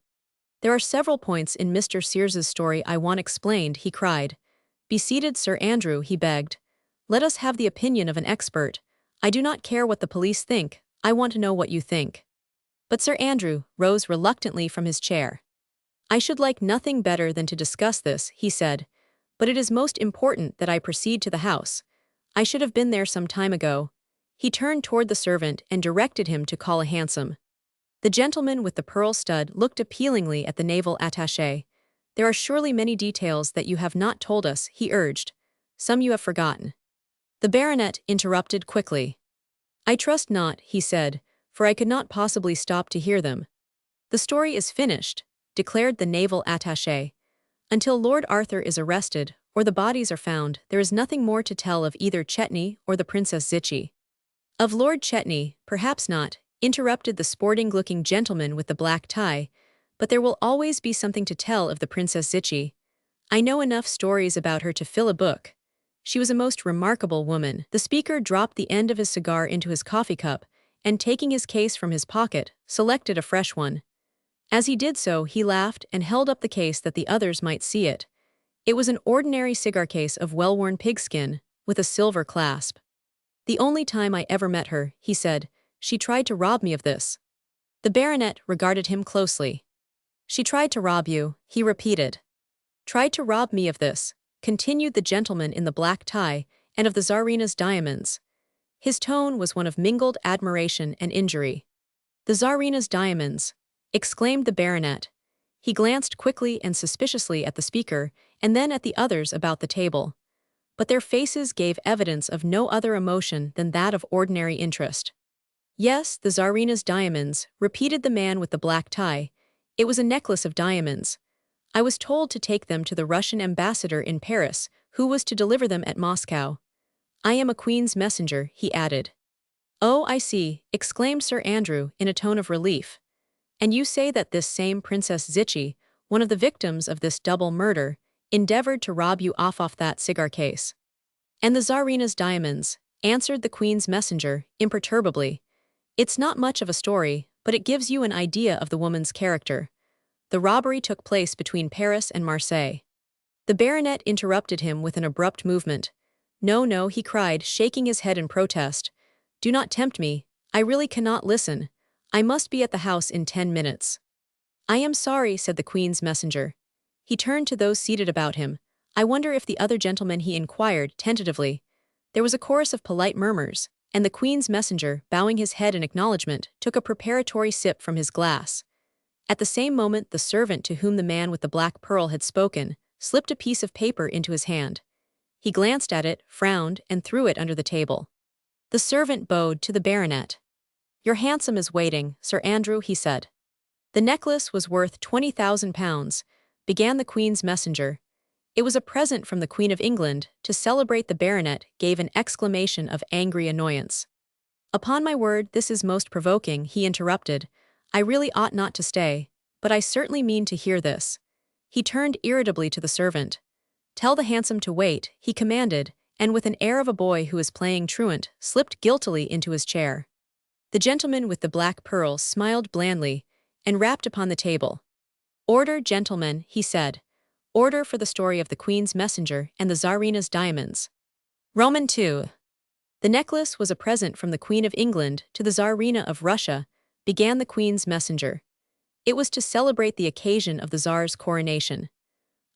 "There are several points in Mr. Sears's story I want explained," he cried. "Be seated, Sir Andrew," he begged. "Let us have the opinion of an expert. I do not care what the police think, I want to know what you think." But Sir Andrew rose reluctantly from his chair. "I should like nothing better than to discuss this," he said, "but it is most important that I proceed to the house. I should have been there some time ago." He turned toward the servant and directed him to call a hansom. The gentleman with the pearl stud looked appealingly at the naval attaché. "There are surely many details that you have not told us," he urged. "Some you have forgotten." The baronet interrupted quickly. I trust not, he said, for I could not possibly stop to hear them. The story is finished, declared the naval attaché. Until Lord Arthur is arrested, or the bodies are found, there is nothing more to tell of either Chetney or the Princess Zichy. Of Lord Chetney, perhaps not, interrupted the sporting-looking gentleman with the black tie, but there will always be something to tell of the Princess Zichy. I know enough stories about her to fill a book. She was a most remarkable woman. The speaker dropped the end of his cigar into his coffee cup, and taking his case from his pocket, selected a fresh one. As he did so, he laughed and held up the case that the others might see it. It was an ordinary cigar case of well-worn pigskin, with a silver clasp. The only time I ever met her, he said, she tried to rob me of this. The baronet regarded him closely. She tried to rob you, he repeated. Tried to rob me of this, continued the gentleman in the black tie, and of the Tsarina's diamonds. His tone was one of mingled admiration and injury. The Tsarina's diamonds, exclaimed the baronet. He glanced quickly and suspiciously at the speaker, and then at the others about the table. But their faces gave evidence of no other emotion than that of ordinary interest. Yes, the Tsarina's diamonds, repeated the man with the black tie. It was a necklace of diamonds. I was told to take them to the Russian ambassador in Paris, who was to deliver them at Moscow. I am a queen's messenger, he added. Oh, I see, exclaimed Sir Andrew in a tone of relief. And you say that this same Princess Zichy, one of the victims of this double murder, endeavored to rob you off that cigar case. And the Tsarina's diamonds, answered the queen's messenger, imperturbably. It's not much of a story, but it gives you an idea of the woman's character. The robbery took place between Paris and Marseille. The baronet interrupted him with an abrupt movement. No, no, he cried, shaking his head in protest. Do not tempt me. I really cannot listen. I must be at the house in 10 minutes. I am sorry, said the queen's messenger. He turned to those seated about him. I wonder if the other gentleman, he inquired, tentatively. There was a chorus of polite murmurs, and the queen's messenger, bowing his head in acknowledgement, took a preparatory sip from his glass. At the same moment, the servant to whom the man with the black pearl had spoken slipped a piece of paper into his hand. He glanced at it, frowned, and threw it under the table. The servant bowed to the baronet. Your hansom is waiting, Sir Andrew, he said. The necklace was worth £20,000, began the queen's messenger. It was a present from the Queen of England. To celebrate, the baronet gave an exclamation of angry annoyance. Upon my word, this is most provoking, he interrupted. I really ought not to stay, but I certainly mean to hear this. He turned irritably to the servant. Tell the hansom to wait, he commanded, and with an air of a boy who is playing truant, slipped guiltily into his chair. The gentleman with the black pearl smiled blandly, and rapped upon the table. Order, gentlemen, he said. Order for the story of the Queen's messenger and the Tsarina's diamonds. Roman II. The necklace was a present from the Queen of England to the Tsarina of Russia, began the Queen's messenger. It was to celebrate the occasion of the Tsar's coronation.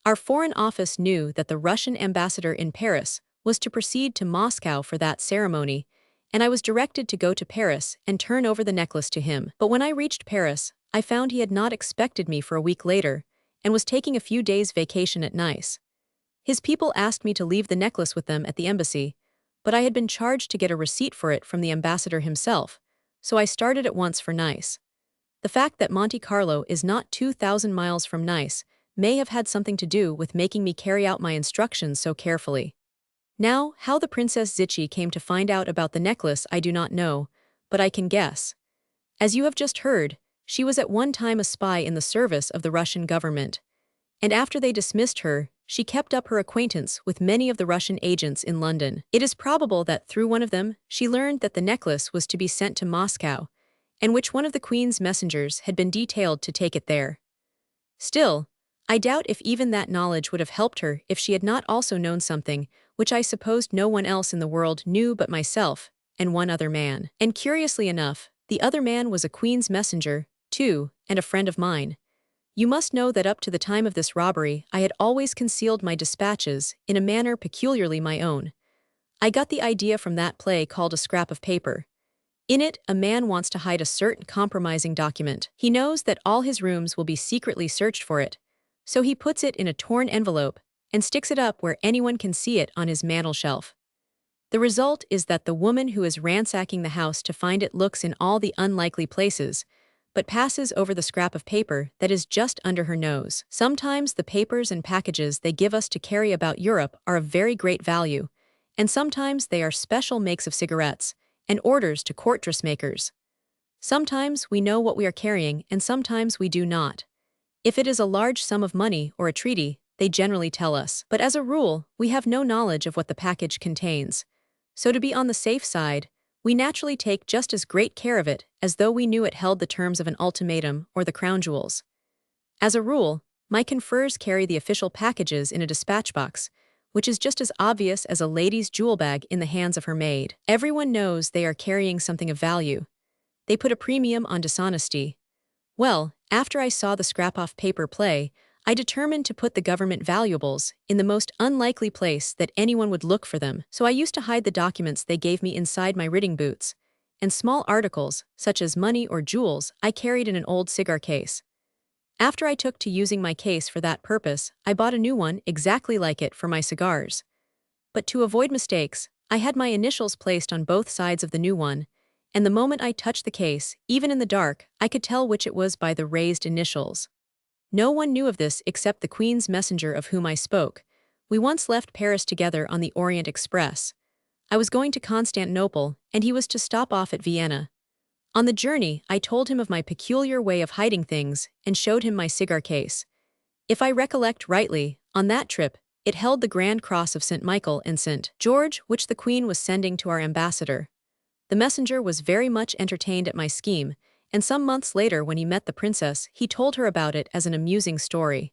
Our Foreign Office knew that the Russian ambassador in Paris was to proceed to Moscow for that ceremony, and I was directed to go to Paris and turn over the necklace to him. But when I reached Paris, I found he had not expected me for a week later, and was taking a few days' vacation at Nice. His people asked me to leave the necklace with them at the embassy, but I had been charged to get a receipt for it from the ambassador himself, so I started at once for Nice. The fact that Monte Carlo is not 2,000 miles from Nice may have had something to do with making me carry out my instructions so carefully. Now, how the Princess Zichy came to find out about the necklace I do not know, but I can guess. As you have just heard, she was at one time a spy in the service of the Russian government, and after they dismissed her, she kept up her acquaintance with many of the Russian agents in London. It is probable that through one of them, she learned that the necklace was to be sent to Moscow, and which one of the Queen's messengers had been detailed to take it there. Still, I doubt if even that knowledge would have helped her if she had not also known something which I supposed no one else in the world knew but myself and one other man. And curiously enough, the other man was a Queen's messenger, too, and a friend of mine. You must know that up to the time of this robbery, I had always concealed my dispatches in a manner peculiarly my own. I got the idea from that play called A Scrap of Paper. In it, a man wants to hide a certain compromising document. He knows that all his rooms will be secretly searched for it, so he puts it in a torn envelope and sticks it up where anyone can see it on his mantel shelf. The result is that the woman who is ransacking the house to find it looks in all the unlikely places, but passes over the scrap of paper that is just under her nose. Sometimes the papers and packages they give us to carry about Europe are of very great value, and sometimes they are special makes of cigarettes and orders to court dressmakers. Sometimes we know what we are carrying and sometimes we do not. If it is a large sum of money or a treaty, they generally tell us. But as a rule, we have no knowledge of what the package contains. So to be on the safe side, we naturally take just as great care of it as though we knew it held the terms of an ultimatum or the crown jewels. As a rule, my conferrs carry the official packages in a dispatch box, which is just as obvious as a lady's jewel bag in the hands of her maid. Everyone knows they are carrying something of value. They put a premium on dishonesty. Well, after I saw the scrap-off paper play, I determined to put the government valuables in the most unlikely place that anyone would look for them. So I used to hide the documents they gave me inside my riding boots, and small articles, such as money or jewels, I carried in an old cigar case. After I took to using my case for that purpose, I bought a new one exactly like it for my cigars. But to avoid mistakes, I had my initials placed on both sides of the new one, and the moment I touched the case, even in the dark, I could tell which it was by the raised initials. No one knew of this except the Queen's messenger of whom I spoke. We once left Paris together on the Orient Express. I was going to Constantinople, and he was to stop off at Vienna. On the journey, I told him of my peculiar way of hiding things and showed him my cigar case. If I recollect rightly, on that trip, it held the Grand Cross of St. Michael and St. George, which the Queen was sending to our ambassador. The messenger was very much entertained at my scheme, and some months later when he met the princess, he told her about it as an amusing story.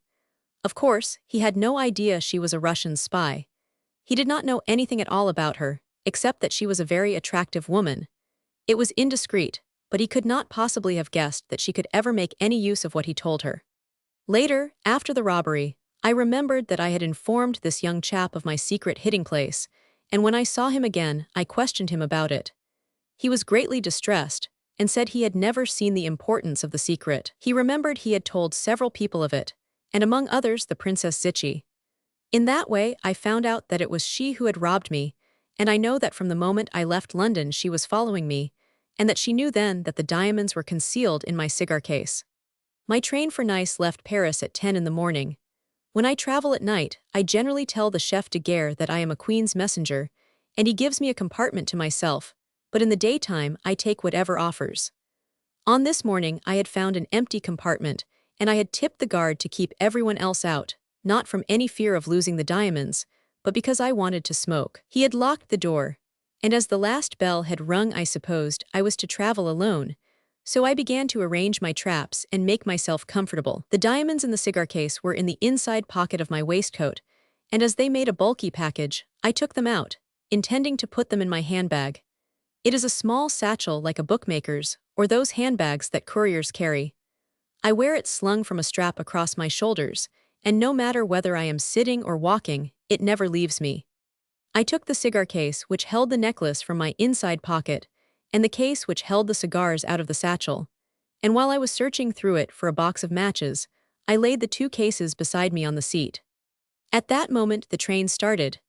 Of course, he had no idea she was a Russian spy. He did not know anything at all about her, except that she was a very attractive woman. It was indiscreet, but he could not possibly have guessed that she could ever make any use of what he told her. Later, after the robbery, I remembered that I had informed this young chap of my secret hiding place, and when I saw him again, I questioned him about it. He was greatly distressed, and said he had never seen the importance of the secret. He remembered he had told several people of it, and among others the Princess Zichy. In that way, I found out that it was she who had robbed me, and I know that from the moment I left London she was following me, and that she knew then that the diamonds were concealed in my cigar case. My train for Nice left Paris at 10 in the morning. When I travel at night, I generally tell the chef de gare that I am a Queen's messenger, and he gives me a compartment to myself, but in the daytime I take whatever offers. On this morning I had found an empty compartment, and I had tipped the guard to keep everyone else out, not from any fear of losing the diamonds, but because I wanted to smoke. He had locked the door, and as the last bell had rung I supposed I was to travel alone, so I began to arrange my traps and make myself comfortable. The diamonds in the cigar case were in the inside pocket of my waistcoat, and as they made a bulky package, I took them out, intending to put them in my handbag. It is a small satchel like a bookmaker's, or those handbags that couriers carry. I wear it slung from a strap across my shoulders, and no matter whether I am sitting or walking, it never leaves me. I took the cigar case which held the necklace from my inside pocket, and the case which held the cigars out of the satchel, and while I was searching through it for a box of matches, I laid the two cases beside me on the seat. At that moment the train started,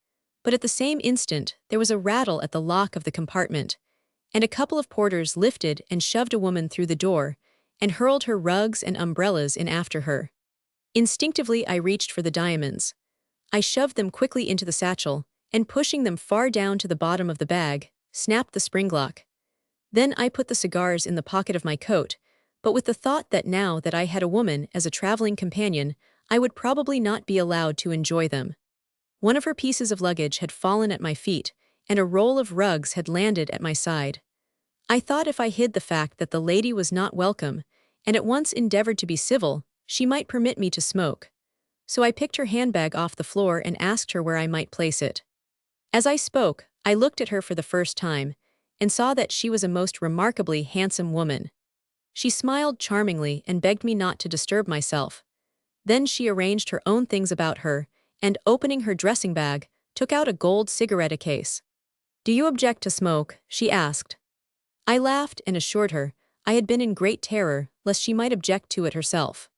but at the same instant there was a rattle at the lock of the compartment, and a couple of porters lifted and shoved a woman through the door, and hurled her rugs and umbrellas in after her. Instinctively I reached for the diamonds. I shoved them quickly into the satchel, and pushing them far down to the bottom of the bag, snapped the spring lock. Then I put the cigars in the pocket of my coat, but with the thought that now that I had a woman as a traveling companion, I would probably not be allowed to enjoy them. One of her pieces of luggage had fallen at my feet, and a roll of rugs had landed at my side. I thought if I hid the fact that the lady was not welcome, and at once endeavored to be civil, she might permit me to smoke. So I picked her handbag off the floor and asked her where I might place it. As I spoke, I looked at her for the first time, and saw that she was a most remarkably handsome woman. She smiled charmingly and begged me not to disturb myself. Then she arranged her own things about her, and opening her dressing bag, took out a gold cigarette case. "Do you object to smoke?" she asked. I laughed and assured her I had been in great terror lest she might object to it herself.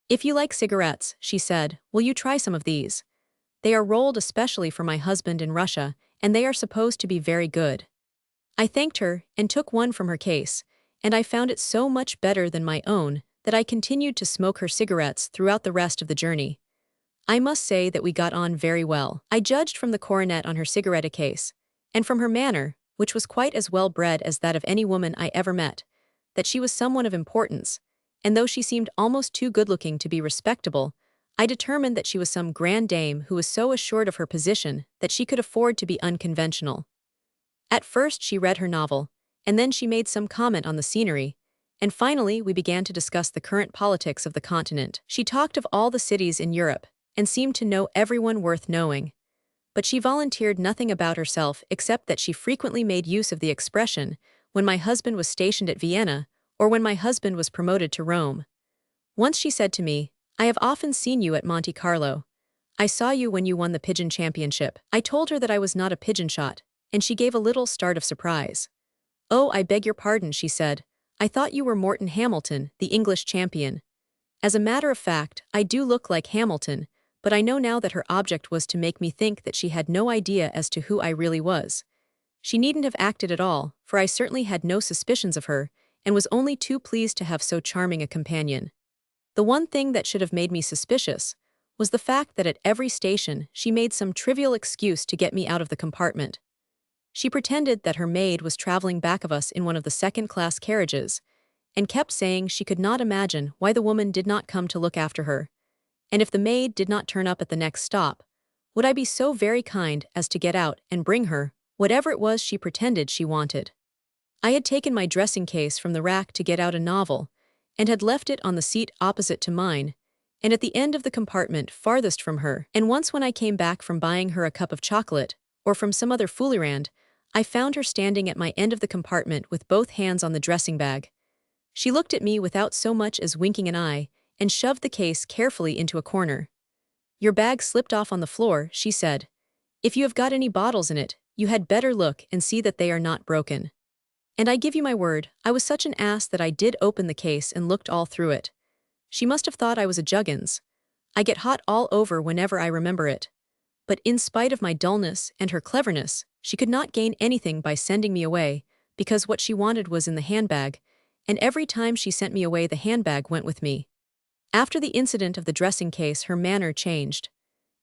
"If you like cigarettes," she said, "will you try some of these? They are rolled especially for my husband in Russia, and they are supposed to be very good. I thanked her and took one from her case, and I found it so much better than my own that I continued to smoke her cigarettes throughout the rest of the journey. I must say that we got on very well. I judged from the coronet on her cigarette case, and from her manner, which was quite as well-bred as that of any woman I ever met, that she was someone of importance, and though she seemed almost too good-looking to be respectable, I determined that she was some grand dame who was so assured of her position that she could afford to be unconventional. At first she read her novel, and then she made some comment on the scenery, and finally we began to discuss the current politics of the continent. She talked of all the cities in Europe, and seemed to know everyone worth knowing. But she volunteered nothing about herself except that she frequently made use of the expression, when my husband was stationed at Vienna, or when my husband was promoted to Rome. Once she said to me, "I have often seen you at Monte Carlo. I saw you when you won the pigeon championship." I told her that I was not a pigeon shot, and she gave a little start of surprise. "Oh, I beg your pardon," she said. "I thought you were Morton Hamilton, the English champion." As a matter of fact, I do look like Hamilton, but I know now that her object was to make me think that she had no idea as to who I really was. She needn't have acted at all, for I certainly had no suspicions of her, and was only too pleased to have so charming a companion. The one thing that should have made me suspicious was the fact that at every station she made some trivial excuse to get me out of the compartment. She pretended that her maid was traveling back of us in one of the second-class carriages, and kept saying she could not imagine why the woman did not come to look after her, and if the maid did not turn up at the next stop, would I be so very kind as to get out and bring her whatever it was she pretended she wanted. I had taken my dressing case from the rack to get out a novel, and had left it on the seat opposite to mine, and at the end of the compartment farthest from her, and once when I came back from buying her a cup of chocolate, or from some other foolyrand, I found her standing at my end of the compartment with both hands on the dressing bag. She looked at me without so much as winking an eye, and shoved the case carefully into a corner. "Your bag slipped off on the floor," she said. "If you have got any bottles in it, you had better look and see that they are not broken." And I give you my word, I was such an ass that I did open the case and looked all through it. She must have thought I was a juggins. I get hot all over whenever I remember it. But in spite of my dullness and her cleverness, she could not gain anything by sending me away, because what she wanted was in the handbag, and every time she sent me away the handbag went with me. After the incident of the dressing case, her manner changed.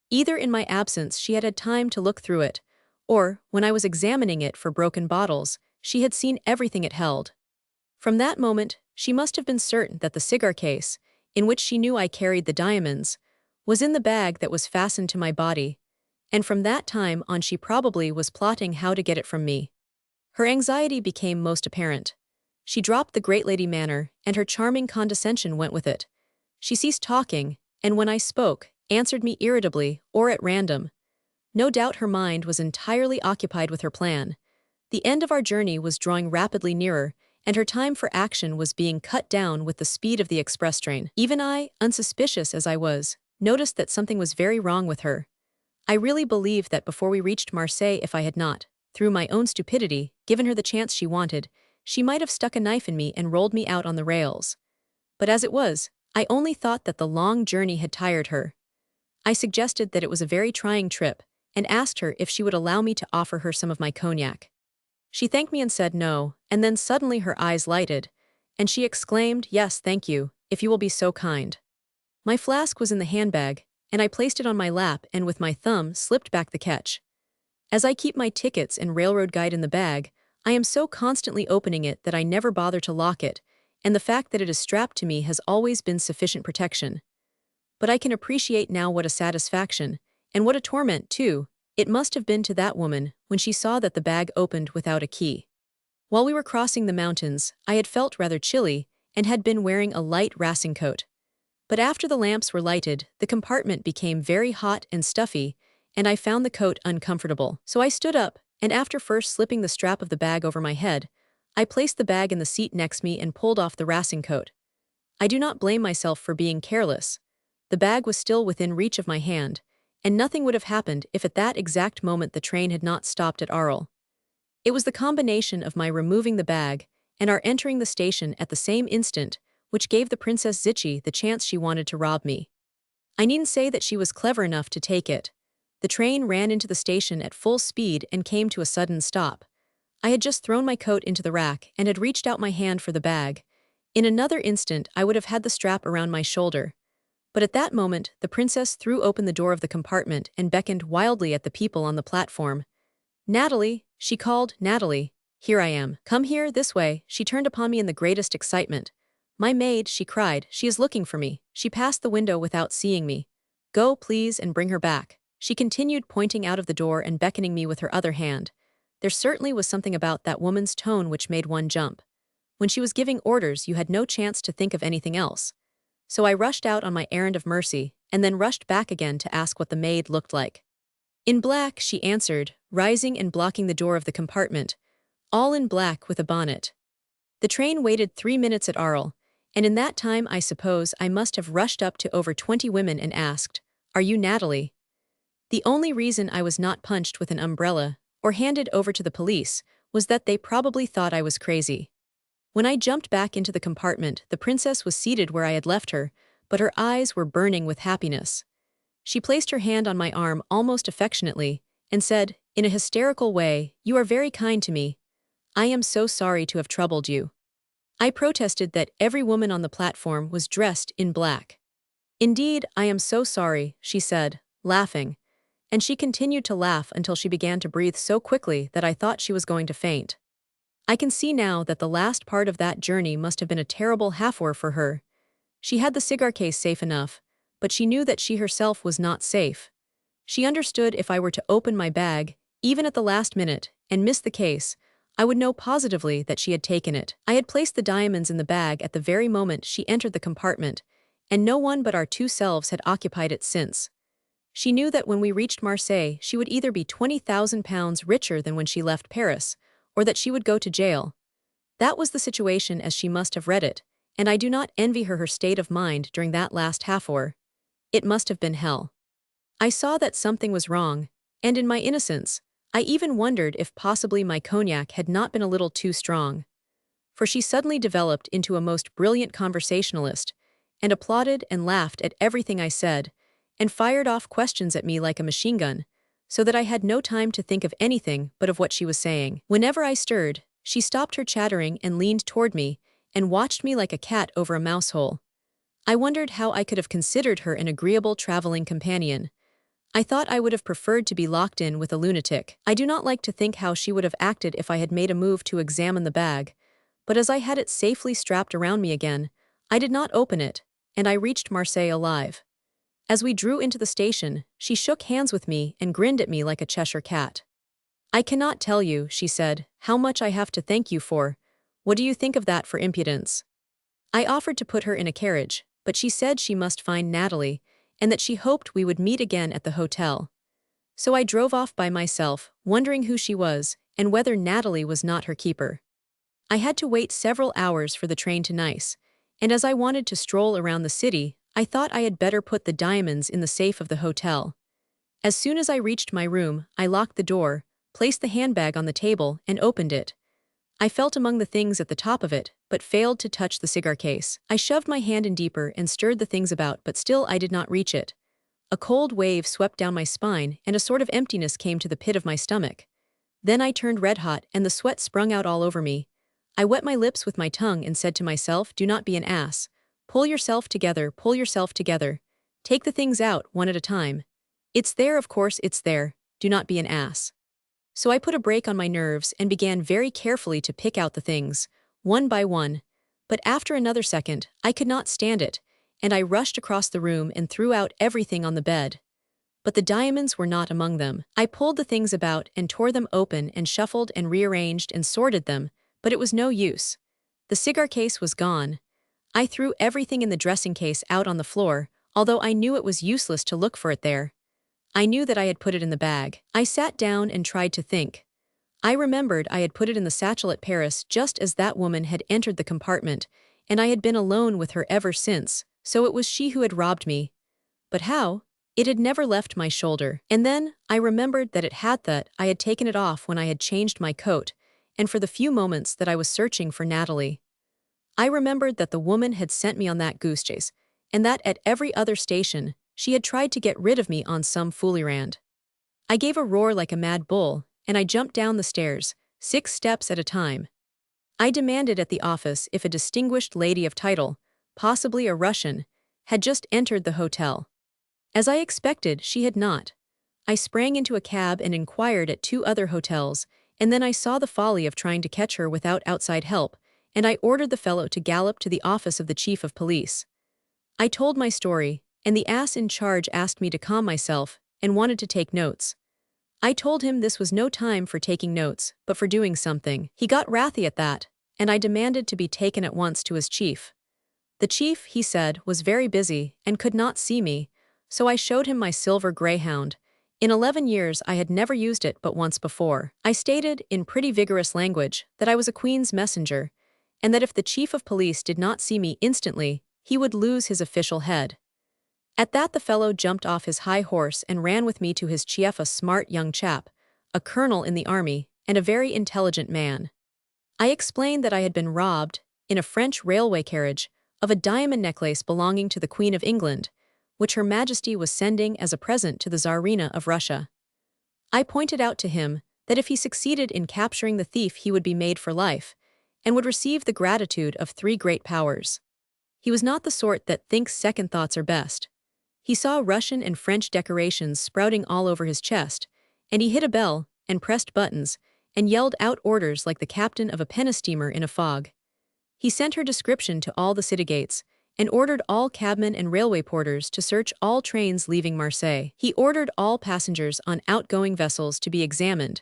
Either in my absence she had had time to look through it, or, when I was examining it for broken bottles, she had seen everything it held. From that moment, she must have been certain that the cigar case, in which she knew I carried the diamonds, was in the bag that was fastened to my body, and from that time on she probably was plotting how to get it from me. Her anxiety became most apparent. She dropped the great lady manner, and her charming condescension went with it. She ceased talking, and when I spoke, answered me irritably or at random. No doubt her mind was entirely occupied with her plan. The end of our journey was drawing rapidly nearer, and her time for action was being cut down with the speed of the express train. Even I, unsuspicious as I was, noticed that something was very wrong with her. I really believed that before we reached Marseille, if I had not, through my own stupidity, given her the chance she wanted, she might have stuck a knife in me and rolled me out on the rails. But as it was, I only thought that the long journey had tired her. I suggested that it was a very trying trip, and asked her if she would allow me to offer her some of my cognac. She thanked me and said no, and then suddenly her eyes lighted, and she exclaimed, "Yes, thank you, if you will be so kind." My flask was in the handbag, and I placed it on my lap and with my thumb slipped back the catch. As I keep my tickets and railroad guide in the bag, I am so constantly opening it that I never bother to lock it, and the fact that it is strapped to me has always been sufficient protection. But I can appreciate now what a satisfaction, and what a torment, too, it must have been to that woman when she saw that the bag opened without a key. While we were crossing the mountains, I had felt rather chilly, and had been wearing a light racing coat. But after the lamps were lighted, the compartment became very hot and stuffy, and I found the coat uncomfortable. So I stood up, and after first slipping the strap of the bag over my head, I placed the bag in the seat next me and pulled off the racing coat. I do not blame myself for being careless. The bag was still within reach of my hand, and nothing would have happened if at that exact moment the train had not stopped at Arles. It was the combination of my removing the bag and our entering the station at the same instant which gave the Princess Zichy the chance she wanted to rob me. I needn't say that she was clever enough to take it, The train ran into the station at full speed and came to a sudden stop. I had just thrown my coat into the rack and had reached out my hand for the bag. In another instant, I would have had the strap around my shoulder. But at that moment, the princess threw open the door of the compartment and beckoned wildly at the people on the platform. "Natalie," she called, "Natalie. Here I am. Come here, this way." She turned upon me in the greatest excitement. "My maid," she cried, "she is looking for me." She passed the window without seeing me. "Go, please, and bring her back." She continued, pointing out of the door and beckoning me with her other hand. There certainly was something about that woman's tone which made one jump. When she was giving orders, you had no chance to think of anything else. So I rushed out on my errand of mercy, and then rushed back again to ask what the maid looked like. "In black," she answered, rising and blocking the door of the compartment. "All in black with a bonnet." The train waited 3 minutes at Arles, and in that time I suppose I must have rushed up to over 20 women and asked, "Are you Natalie?" The only reason I was not punched with an umbrella, or handed over to the police, was that they probably thought I was crazy. When I jumped back into the compartment, the princess was seated where I had left her, but her eyes were burning with happiness. She placed her hand on my arm almost affectionately, and said, in a hysterical way, "You are very kind to me. I am so sorry to have troubled you." I protested that every woman on the platform was dressed in black. "Indeed, I am so sorry," she said, laughing. And she continued to laugh until she began to breathe so quickly that I thought she was going to faint. I can see now that the last part of that journey must have been a terrible half-hour for her. She had the cigar case safe enough, but she knew that she herself was not safe. She understood if I were to open my bag, even at the last minute, and miss the case, I would know positively that she had taken it. I had placed the diamonds in the bag at the very moment she entered the compartment, and no one but our two selves had occupied it since. She knew that when we reached Marseille, she would either be £20,000 richer than when she left Paris, or that she would go to jail. That was the situation as she must have read it, and I do not envy her state of mind during that last half-hour. It must have been hell. I saw that something was wrong, and in my innocence, I even wondered if possibly my cognac had not been a little too strong. For she suddenly developed into a most brilliant conversationalist, and applauded and laughed at everything I said, and fired off questions at me like a machine gun, so that I had no time to think of anything but of what she was saying. Whenever I stirred, she stopped her chattering and leaned toward me, and watched me like a cat over a mouse hole. I wondered how I could have considered her an agreeable traveling companion. I thought I would have preferred to be locked in with a lunatic. I do not like to think how she would have acted if I had made a move to examine the bag, but as I had it safely strapped around me again, I did not open it, and I reached Marseille alive. As we drew into the station, she shook hands with me and grinned at me like a Cheshire cat. "I cannot tell you," she said, "how much I have to thank you for. What do you think of that for impudence?" I offered to put her in a carriage, but she said she must find Natalie, and that she hoped we would meet again at the hotel. So I drove off by myself, wondering who she was, and whether Natalie was not her keeper. I had to wait several hours for the train to Nice, and as I wanted to stroll around the city, I thought I had better put the diamonds in the safe of the hotel. As soon as I reached my room, I locked the door, placed the handbag on the table, and opened it. I felt among the things at the top of it, but failed to touch the cigar case. I shoved my hand in deeper and stirred the things about, but still I did not reach it. A cold wave swept down my spine, and a sort of emptiness came to the pit of my stomach. Then I turned red-hot, and the sweat sprung out all over me. I wet my lips with my tongue and said to myself, "Do not be an ass. Pull yourself together, pull yourself together. Take the things out, one at a time. It's there, of course it's there. Do not be an ass." So I put a brake on my nerves and began very carefully to pick out the things, one by one. But after another second, I could not stand it, and I rushed across the room and threw out everything on the bed. But the diamonds were not among them. I pulled the things about and tore them open and shuffled and rearranged and sorted them, but it was no use. The cigar case was gone. I threw everything in the dressing case out on the floor, although I knew it was useless to look for it there. I knew that I had put it in the bag. I sat down and tried to think. I remembered I had put it in the satchel at Paris just as that woman had entered the compartment, and I had been alone with her ever since, so it was she who had robbed me. But how? It had never left my shoulder. And then, I remembered that I had taken it off when I had changed my coat, and for the few moments that I was searching for Natalie. I remembered that the woman had sent me on that goose chase, and that at every other station, she had tried to get rid of me on some foolyrand. I gave a roar like a mad bull, and I jumped down the stairs, 6 steps at a time. I demanded at the office if a distinguished lady of title, possibly a Russian, had just entered the hotel. As I expected, she had not. I sprang into a cab and inquired at 2 other hotels, and then I saw the folly of trying to catch her without outside help, and I ordered the fellow to gallop to the office of the chief of police. I told my story, and the ass in charge asked me to calm myself and wanted to take notes. I told him this was no time for taking notes, but for doing something. He got wrathy at that, and I demanded to be taken at once to his chief. The chief, he said, was very busy and could not see me, so I showed him my silver greyhound. In 11 years I had never used it but once before. I stated, in pretty vigorous language, that I was a queen's messenger, and that if the chief of police did not see me instantly, he would lose his official head. At that the fellow jumped off his high horse and ran with me to his chief, a smart young chap, a colonel in the army, and a very intelligent man. I explained that I had been robbed, in a French railway carriage, of a diamond necklace belonging to the Queen of England, which Her Majesty was sending as a present to the Tsarina of Russia. I pointed out to him that if he succeeded in capturing the thief he would be made for life, and would receive the gratitude of 3 great powers. He was not the sort that thinks second thoughts are best. He saw Russian and French decorations sprouting all over his chest, and he hit a bell, and pressed buttons, and yelled out orders like the captain of a penny steamer in a fog. He sent her description to all the city gates, and ordered all cabmen and railway porters to search all trains leaving Marseille. He ordered all passengers on outgoing vessels to be examined,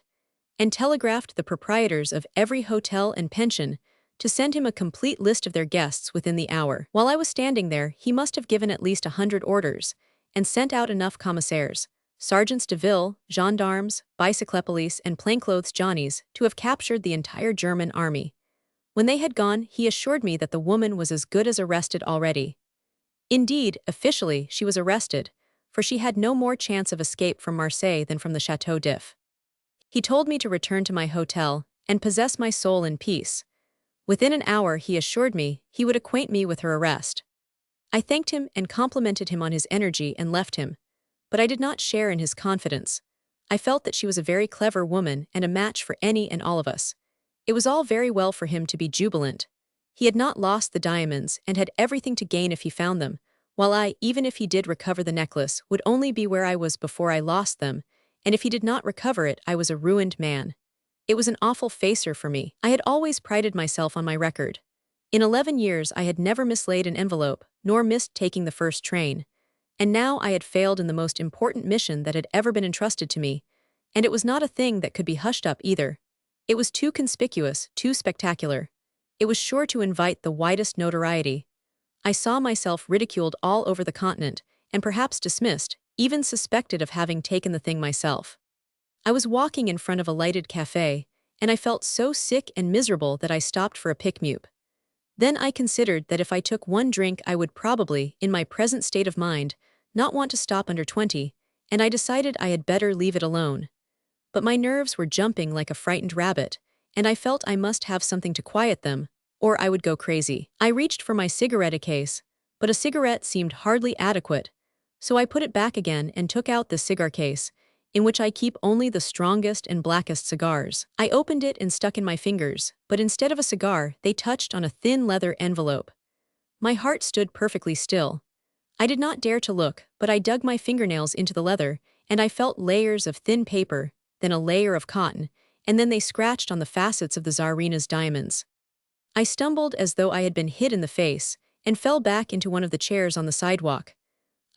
and telegraphed the proprietors of every hotel and pension to send him a complete list of their guests within the hour. While I was standing there, he must have given at least 100 orders, and sent out enough commissaires, sergeants de ville, gendarmes, bicycle police, and plainclothes Johnnies to have captured the entire German army. When they had gone, he assured me that the woman was as good as arrested already. Indeed, officially, she was arrested, for she had no more chance of escape from Marseille than from the Château d'If. He told me to return to my hotel and possess my soul in peace. Within an hour, he assured me, he would acquaint me with her arrest. I thanked him and complimented him on his energy and left him, but I did not share in his confidence. I felt that she was a very clever woman and a match for any and all of us. It was all very well for him to be jubilant. He had not lost the diamonds and had everything to gain if he found them, while I, even if he did recover the necklace, would only be where I was before I lost them, and if he did not recover it, I was a ruined man. It was an awful facer for me. I had always prided myself on my record. In 11 years I had never mislaid an envelope, nor missed taking the first train. And now I had failed in the most important mission that had ever been entrusted to me, and it was not a thing that could be hushed up either. It was too conspicuous, too spectacular. It was sure to invite the widest notoriety. I saw myself ridiculed all over the continent, and perhaps dismissed, even suspected of having taken the thing myself. I was walking in front of a lighted café, and I felt so sick and miserable that I stopped for a pick-me-up. Then I considered that if I took one drink I would probably, in my present state of mind, not want to stop under 20, and I decided I had better leave it alone. But my nerves were jumping like a frightened rabbit, and I felt I must have something to quiet them, or I would go crazy. I reached for my cigarette case, but a cigarette seemed hardly adequate, so I put it back again and took out the cigar case, in which I keep only the strongest and blackest cigars. I opened it and stuck in my fingers, but instead of a cigar, they touched on a thin leather envelope. My heart stood perfectly still. I did not dare to look, but I dug my fingernails into the leather, and I felt layers of thin paper, then a layer of cotton, and then they scratched on the facets of the Tsarina's diamonds. I stumbled as though I had been hit in the face, and fell back into one of the chairs on the sidewalk.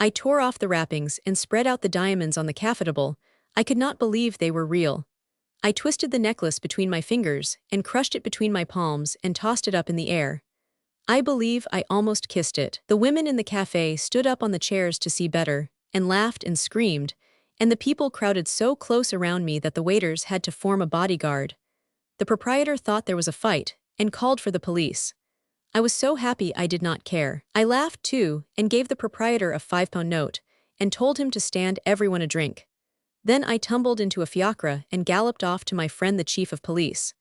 I tore off the wrappings and spread out the diamonds on the café table. I could not believe they were real. I twisted the necklace between my fingers and crushed it between my palms and tossed it up in the air. I believe I almost kissed it. The women in the café stood up on the chairs to see better, and laughed and screamed, and the people crowded so close around me that the waiters had to form a bodyguard. The proprietor thought there was a fight, and called for the police. I was so happy I did not care. I laughed too, and gave the proprietor a £5 note, and told him to stand everyone a drink. Then I tumbled into a fiacre and galloped off to my friend the chief of police.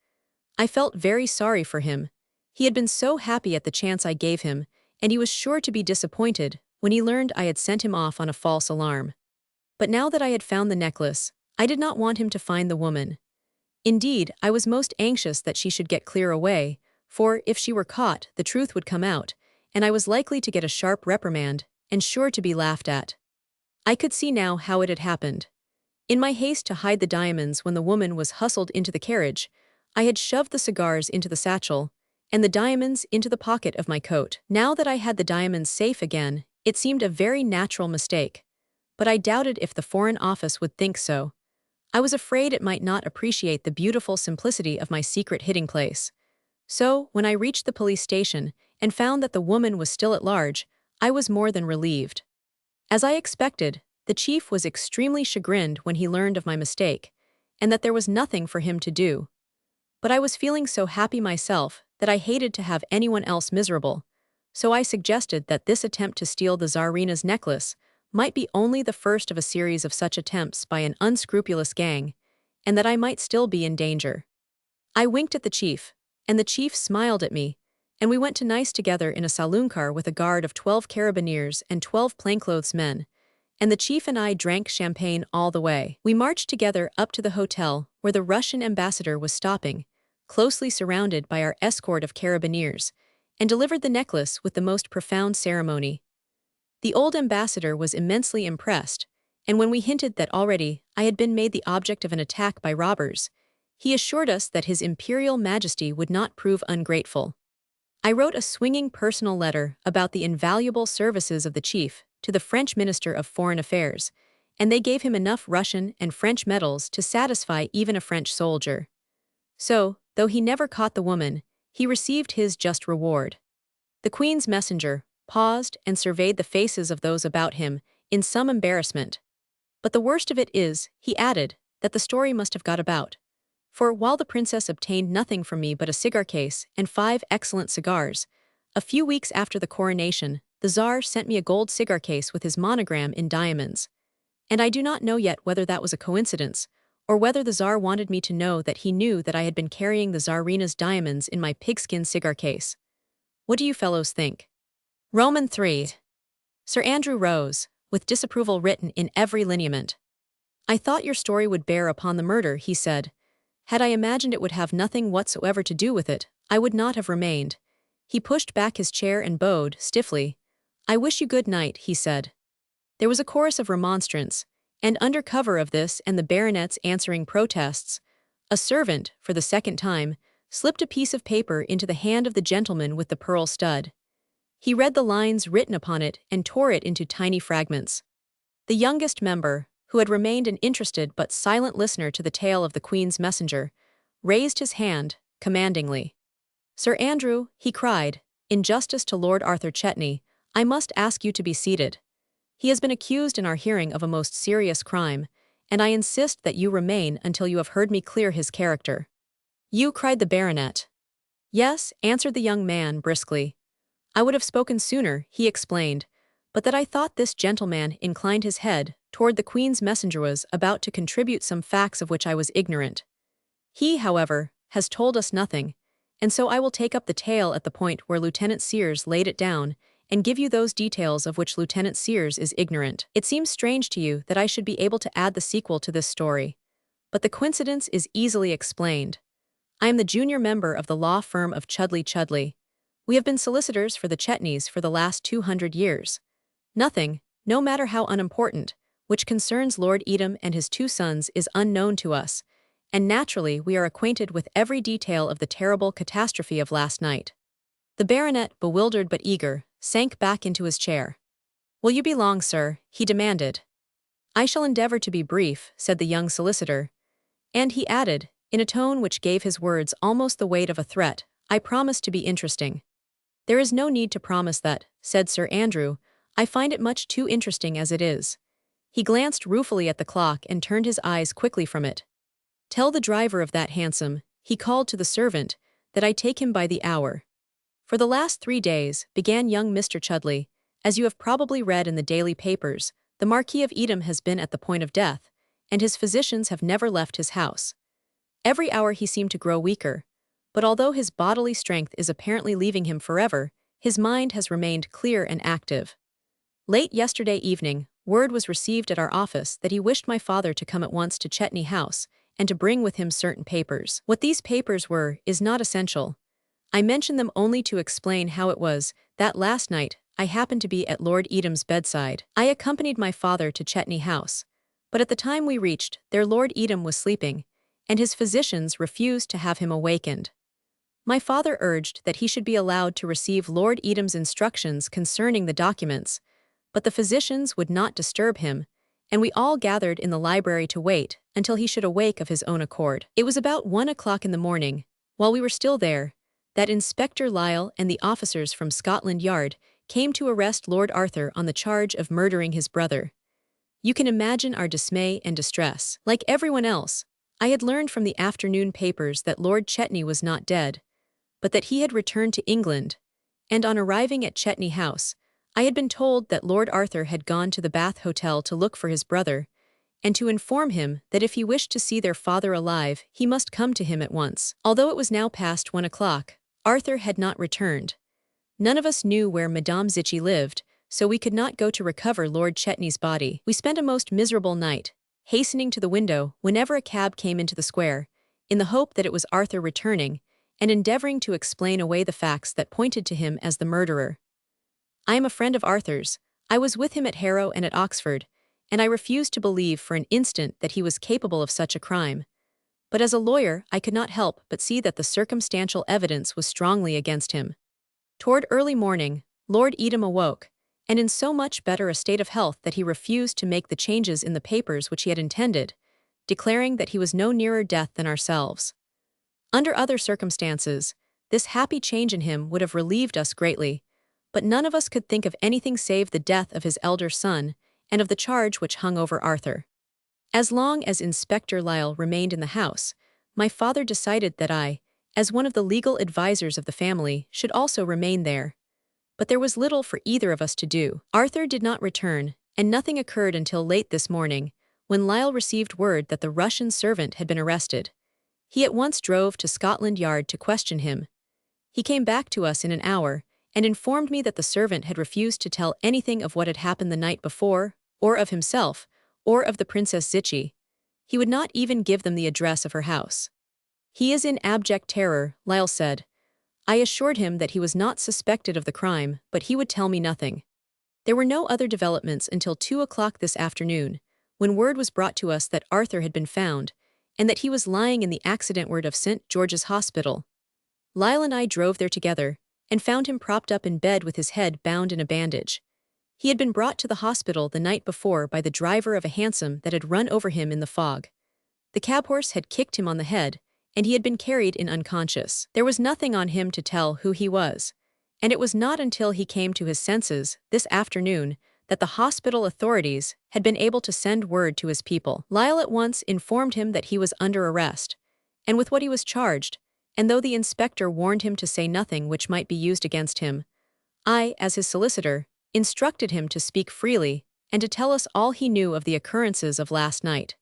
I felt very sorry for him. He had been so happy at the chance I gave him, and he was sure to be disappointed when he learned I had sent him off on a false alarm. But now that I had found the necklace, I did not want him to find the woman. Indeed, I was most anxious that she should get clear away, for if she were caught, the truth would come out, and I was likely to get a sharp reprimand, and sure to be laughed at. I could see now how it had happened. In my haste to hide the diamonds when the woman was hustled into the carriage, I had shoved the cigars into the satchel, and the diamonds into the pocket of my coat. Now that I had the diamonds safe again, it seemed a very natural mistake. But I doubted if the Foreign Office would think so. I was afraid it might not appreciate the beautiful simplicity of my secret hiding place. So, when I reached the police station and found that the woman was still at large, I was more than relieved. As I expected, the chief was extremely chagrined when he learned of my mistake, and that there was nothing for him to do. But I was feeling so happy myself that I hated to have anyone else miserable, so I suggested that this attempt to steal the Tsarina's necklace might be only the first of a series of such attempts by an unscrupulous gang, and that I might still be in danger. I winked at the chief, and the chief smiled at me, and we went to Nice together in a saloon car with a guard of 12 carabineers and 12 plainclothes men, and the chief and I drank champagne all the way. We marched together up to the hotel where the Russian ambassador was stopping, closely surrounded by our escort of carabineers, and delivered the necklace with the most profound ceremony. The old ambassador was immensely impressed, and when we hinted that already I had been made the object of an attack by robbers, he assured us that His Imperial Majesty would not prove ungrateful. I wrote a swinging personal letter about the invaluable services of the chief to the French Minister of Foreign Affairs, and they gave him enough Russian and French medals to satisfy even a French soldier. So, though he never caught the woman, he received his just reward. The Queen's messenger paused and surveyed the faces of those about him in some embarrassment. But the worst of it is, he added, that the story must have got about. For while the princess obtained nothing from me but a cigar case and 5 excellent cigars, a few weeks after the coronation, the Tsar sent me a gold cigar case with his monogram in diamonds. And I do not know yet whether that was a coincidence, or whether the Tsar wanted me to know that he knew that I had been carrying the Tsarina's diamonds in my pigskin cigar case. What do you fellows think? Roman 3. Sir Andrew rose, with disapproval written in every lineament. I thought your story would bear upon the murder, he said. Had I imagined it would have nothing whatsoever to do with it, I would not have remained. He pushed back his chair and bowed, stiffly. I wish you good night, he said. There was a chorus of remonstrance, and under cover of this and the baronet's answering protests, a servant, for the second time, slipped a piece of paper into the hand of the gentleman with the pearl stud. He read the lines written upon it and tore it into tiny fragments. The youngest member, who had remained an interested but silent listener to the tale of the Queen's messenger, raised his hand, commandingly. Sir Andrew, he cried, in justice to Lord Arthur Chetney, I must ask you to be seated. He has been accused in our hearing of a most serious crime, and I insist that you remain until you have heard me clear his character. You, cried the baronet. Yes, answered the young man briskly. I would have spoken sooner, he explained, but that I thought this gentleman inclined his head toward the Queen's messenger was about to contribute some facts of which I was ignorant. He, however, has told us nothing, and so I will take up the tale at the point where Lieutenant Sears laid it down and give you those details of which Lieutenant Sears is ignorant. It seems strange to you that I should be able to add the sequel to this story, but the coincidence is easily explained. I am the junior member of the law firm of Chudley. We have been solicitors for the Chetneys for the last 200 years. Nothing, no matter how unimportant, which concerns Lord Edam and his 2 sons is unknown to us, and naturally we are acquainted with every detail of the terrible catastrophe of last night. The baronet, bewildered but eager, sank back into his chair. Will you be long, sir? He demanded. I shall endeavor to be brief, said the young solicitor. And he added, in a tone which gave his words almost the weight of a threat, I promise to be interesting. There is no need to promise that, said Sir Andrew. I find it much too interesting as it is. He glanced ruefully at the clock and turned his eyes quickly from it. Tell the driver of that hansom, he called to the servant, that I take him by the hour. For the last 3 days, began young Mr. Chudley, as you have probably read in the daily papers, the Marquis of Edam has been at the point of death, and his physicians have never left his house. Every hour he seemed to grow weaker, but although his bodily strength is apparently leaving him forever, his mind has remained clear and active. Late yesterday evening, word was received at our office that he wished my father to come at once to Chetney House and to bring with him certain papers. What these papers were is not essential. I mention them only to explain how it was that last night I happened to be at Lord Edam's bedside. I accompanied my father to Chetney House, but at the time we reached there Lord Edam was sleeping, and his physicians refused to have him awakened. My father urged that he should be allowed to receive Lord Edam's instructions concerning the documents, but the physicians would not disturb him, and we all gathered in the library to wait until he should awake of his own accord. It was about 1 o'clock in the morning, while we were still there, that Inspector Lyle and the officers from Scotland Yard came to arrest Lord Arthur on the charge of murdering his brother. You can imagine our dismay and distress. Like everyone else, I had learned from the afternoon papers that Lord Chetney was not dead, but that he had returned to England, and on arriving at Chetney House, I had been told that Lord Arthur had gone to the Bath Hotel to look for his brother, and to inform him that if he wished to see their father alive, he must come to him at once. Although it was now past 1 o'clock, Arthur had not returned. None of us knew where Madame Zichy lived, so we could not go to recover Lord Chetney's body. We spent a most miserable night, hastening to the window whenever a cab came into the square, in the hope that it was Arthur returning, and endeavoring to explain away the facts that pointed to him as the murderer. I am a friend of Arthur's. I was with him at Harrow and at Oxford, and I refused to believe for an instant that he was capable of such a crime. But as a lawyer, I could not help but see that the circumstantial evidence was strongly against him. Toward early morning, Lord Edam awoke, and in so much better a state of health that he refused to make the changes in the papers which he had intended, declaring that he was no nearer death than ourselves. Under other circumstances, this happy change in him would have relieved us greatly, but none of us could think of anything save the death of his elder son and of the charge which hung over Arthur. As long as Inspector Lyle remained in the house, my father decided that I, as one of the legal advisers of the family, should also remain there. But there was little for either of us to do. Arthur did not return, and nothing occurred until late this morning, when Lyle received word that the Russian servant had been arrested. He at once drove to Scotland Yard to question him. He came back to us in an hour, and informed me that the servant had refused to tell anything of what had happened the night before, or of himself, or of the Princess Zichy. He would not even give them the address of her house. He is in abject terror, Lyle said. I assured him that he was not suspected of the crime, but he would tell me nothing. There were no other developments until 2 o'clock this afternoon, when word was brought to us that Arthur had been found, and that he was lying in the accident ward of St. George's Hospital. Lyle and I drove there together, and found him propped up in bed with his head bound in a bandage. He had been brought to the hospital the night before by the driver of a hansom that had run over him in the fog. The cab horse had kicked him on the head, and he had been carried in unconscious. There was nothing on him to tell who he was, and it was not until he came to his senses this afternoon that the hospital authorities had been able to send word to his people. Lyle at once informed him that he was under arrest, and with what he was charged, and though the inspector warned him to say nothing which might be used against him, I, as his solicitor, instructed him to speak freely and to tell us all he knew of the occurrences of last night.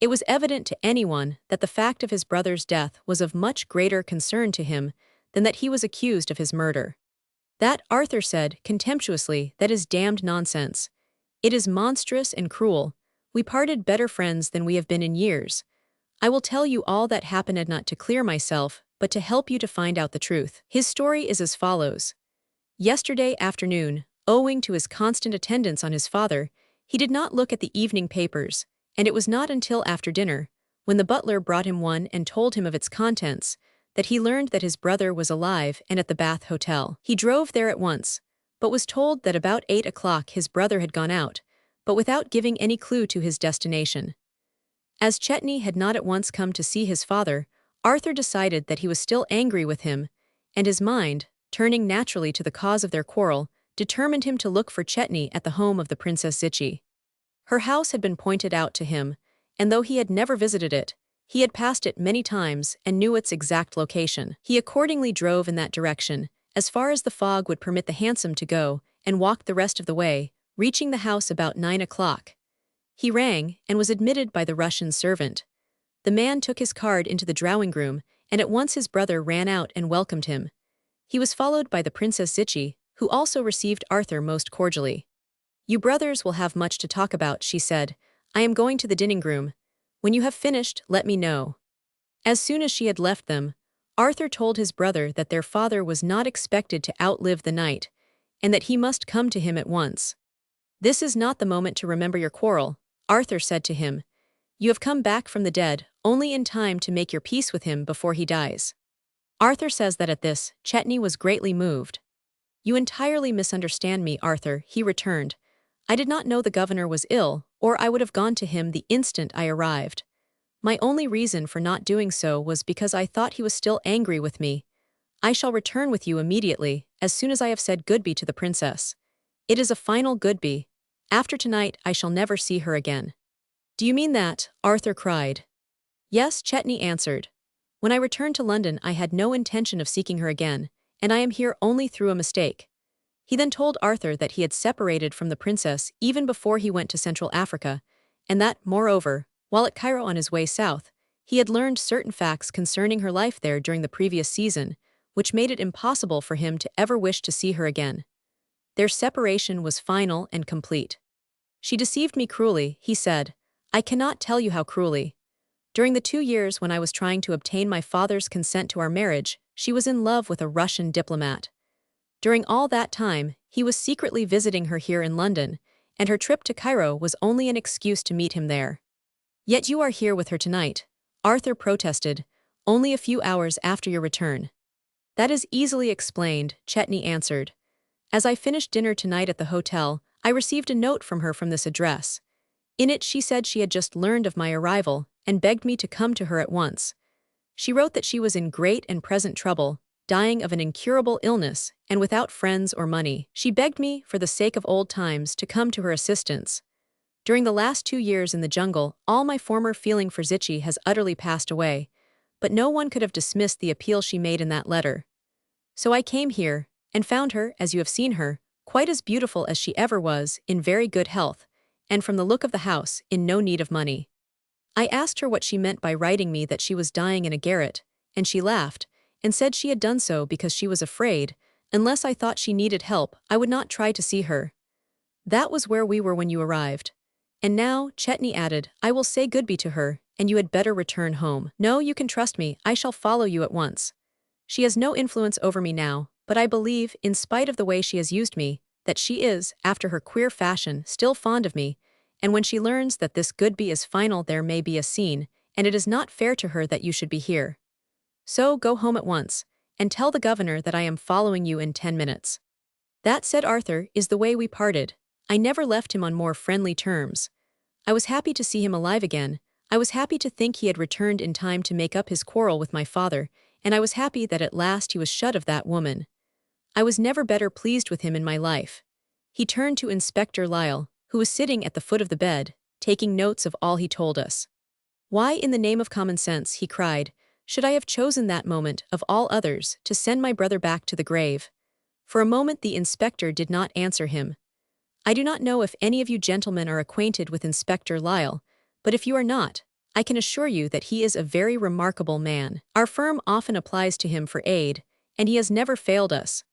It was evident to anyone that the fact of his brother's death was of much greater concern to him than that he was accused of his murder. That, Arthur said contemptuously, that is damned nonsense. It is monstrous and cruel. We parted better friends than we have been in years. I will tell you all that happened not to clear myself, but to help you to find out the truth. His story is as follows. Yesterday afternoon, owing to his constant attendance on his father, he did not look at the evening papers, and it was not until after dinner, when the butler brought him one and told him of its contents, that he learned that his brother was alive and at the Bath Hotel. He drove there at once, but was told that about 8 o'clock his brother had gone out, but without giving any clue to his destination. As Chetney had not at once come to see his father, Arthur decided that he was still angry with him, and his mind, turning naturally to the cause of their quarrel, determined him to look for Chetney at the home of the Princess Zichy. Her house had been pointed out to him, and though he had never visited it, he had passed it many times and knew its exact location. He accordingly drove in that direction, as far as the fog would permit the hansom to go, and walked the rest of the way, reaching the house about 9 o'clock. He rang, and was admitted by the Russian servant. The man took his card into the drawing-room, and at once his brother ran out and welcomed him. He was followed by the Princess Zichy, who also received Arthur most cordially. You brothers will have much to talk about, she said. I am going to the dining room. When you have finished, let me know. As soon as she had left them, Arthur told his brother that their father was not expected to outlive the night, and that he must come to him at once. This is not the moment to remember your quarrel, Arthur said to him. You have come back from the dead only in time to make your peace with him before he dies. Arthur says that at this, Chetney was greatly moved. You entirely misunderstand me, Arthur, he returned. I did not know the governor was ill, or I would have gone to him the instant I arrived. My only reason for not doing so was because I thought he was still angry with me. I shall return with you immediately, as soon as I have said goodbye to the princess. It is a final goodbye. After tonight I shall never see her again. Do you mean that? Arthur cried. Yes, Chetney answered. When I returned to London I had no intention of seeking her again, and I am here only through a mistake. He then told Arthur that he had separated from the princess even before he went to Central Africa, and that, moreover, while at Cairo on his way south, he had learned certain facts concerning her life there during the previous season, which made it impossible for him to ever wish to see her again. Their separation was final and complete. She deceived me cruelly, he said. I cannot tell you how cruelly. During the 2 years when I was trying to obtain my father's consent to our marriage, she was in love with a Russian diplomat. During all that time, he was secretly visiting her here in London, and her trip to Cairo was only an excuse to meet him there. Yet you are here with her tonight, Arthur protested, only a few hours after your return. That is easily explained, Chetney answered. As I finished dinner tonight at the hotel, I received a note from her from this address. In it she said she had just learned of my arrival, and begged me to come to her at once. She wrote that she was in great and present trouble, dying of an incurable illness, and without friends or money. She begged me, for the sake of old times, to come to her assistance. During the last 2 years in the jungle, all my former feeling for Zichy has utterly passed away, but no one could have dismissed the appeal she made in that letter. So I came here, and found her, as you have seen her, quite as beautiful as she ever was, in very good health, and from the look of the house, in no need of money. I asked her what she meant by writing me that she was dying in a garret, and she laughed, and said she had done so because she was afraid, unless I thought she needed help, I would not try to see her. That was where we were when you arrived. And now, Chetney added, I will say goodbye to her, and you had better return home. No, you can trust me, I shall follow you at once. She has no influence over me now, but I believe, in spite of the way she has used me, that she is, after her queer fashion, still fond of me, and when she learns that this goodbye is final there may be a scene, and it is not fair to her that you should be here. So go home at once, and tell the governor that I am following you in 10 minutes. That, said Arthur, is the way we parted. I never left him on more friendly terms. I was happy to see him alive again. I was happy to think he had returned in time to make up his quarrel with my father, and I was happy that at last he was shut of that woman. I was never better pleased with him in my life. He turned to Inspector Lyle, who was sitting at the foot of the bed, taking notes of all he told us. Why, in the name of common sense, he cried, should I have chosen that moment, of all others, to send my brother back to the grave? For a moment the inspector did not answer him. I do not know if any of you gentlemen are acquainted with Inspector Lyle, but if you are not, I can assure you that he is a very remarkable man. Our firm often applies to him for aid, and he has never failed us.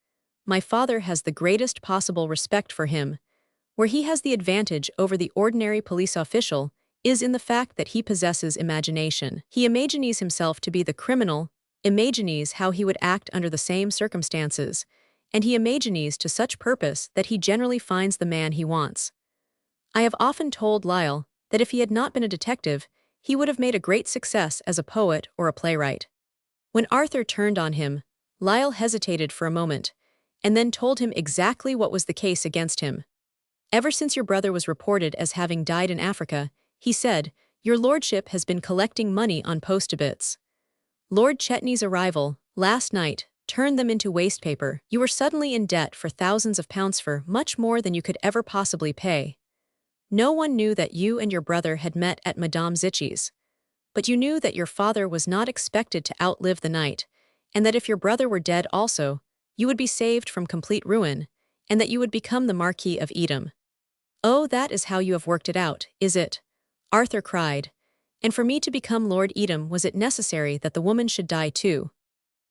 My father has the greatest possible respect for him. Where he has the advantage over the ordinary police official is in the fact that he possesses imagination. He imagines himself to be the criminal, imagines how he would act under the same circumstances, and he imagines to such purpose that he generally finds the man he wants. I have often told Lyle that if he had not been a detective, he would have made a great success as a poet or a playwright. When Arthur turned on him, Lyle hesitated for a moment, and then told him exactly what was the case against him. Ever since your brother was reported as having died in Africa, he said, your lordship has been collecting money on post-obits. Lord Chetney's arrival, last night, turned them into waste paper. You were suddenly in debt for thousands of pounds, for much more than you could ever possibly pay. No one knew that you and your brother had met at Madame Zichy's. But you knew that your father was not expected to outlive the night, and that if your brother were dead also, you would be saved from complete ruin, and that you would become the Marquis of Edam. Oh, that is how you have worked it out, is it? Arthur cried. And for me to become Lord Edam, was it necessary that the woman should die too?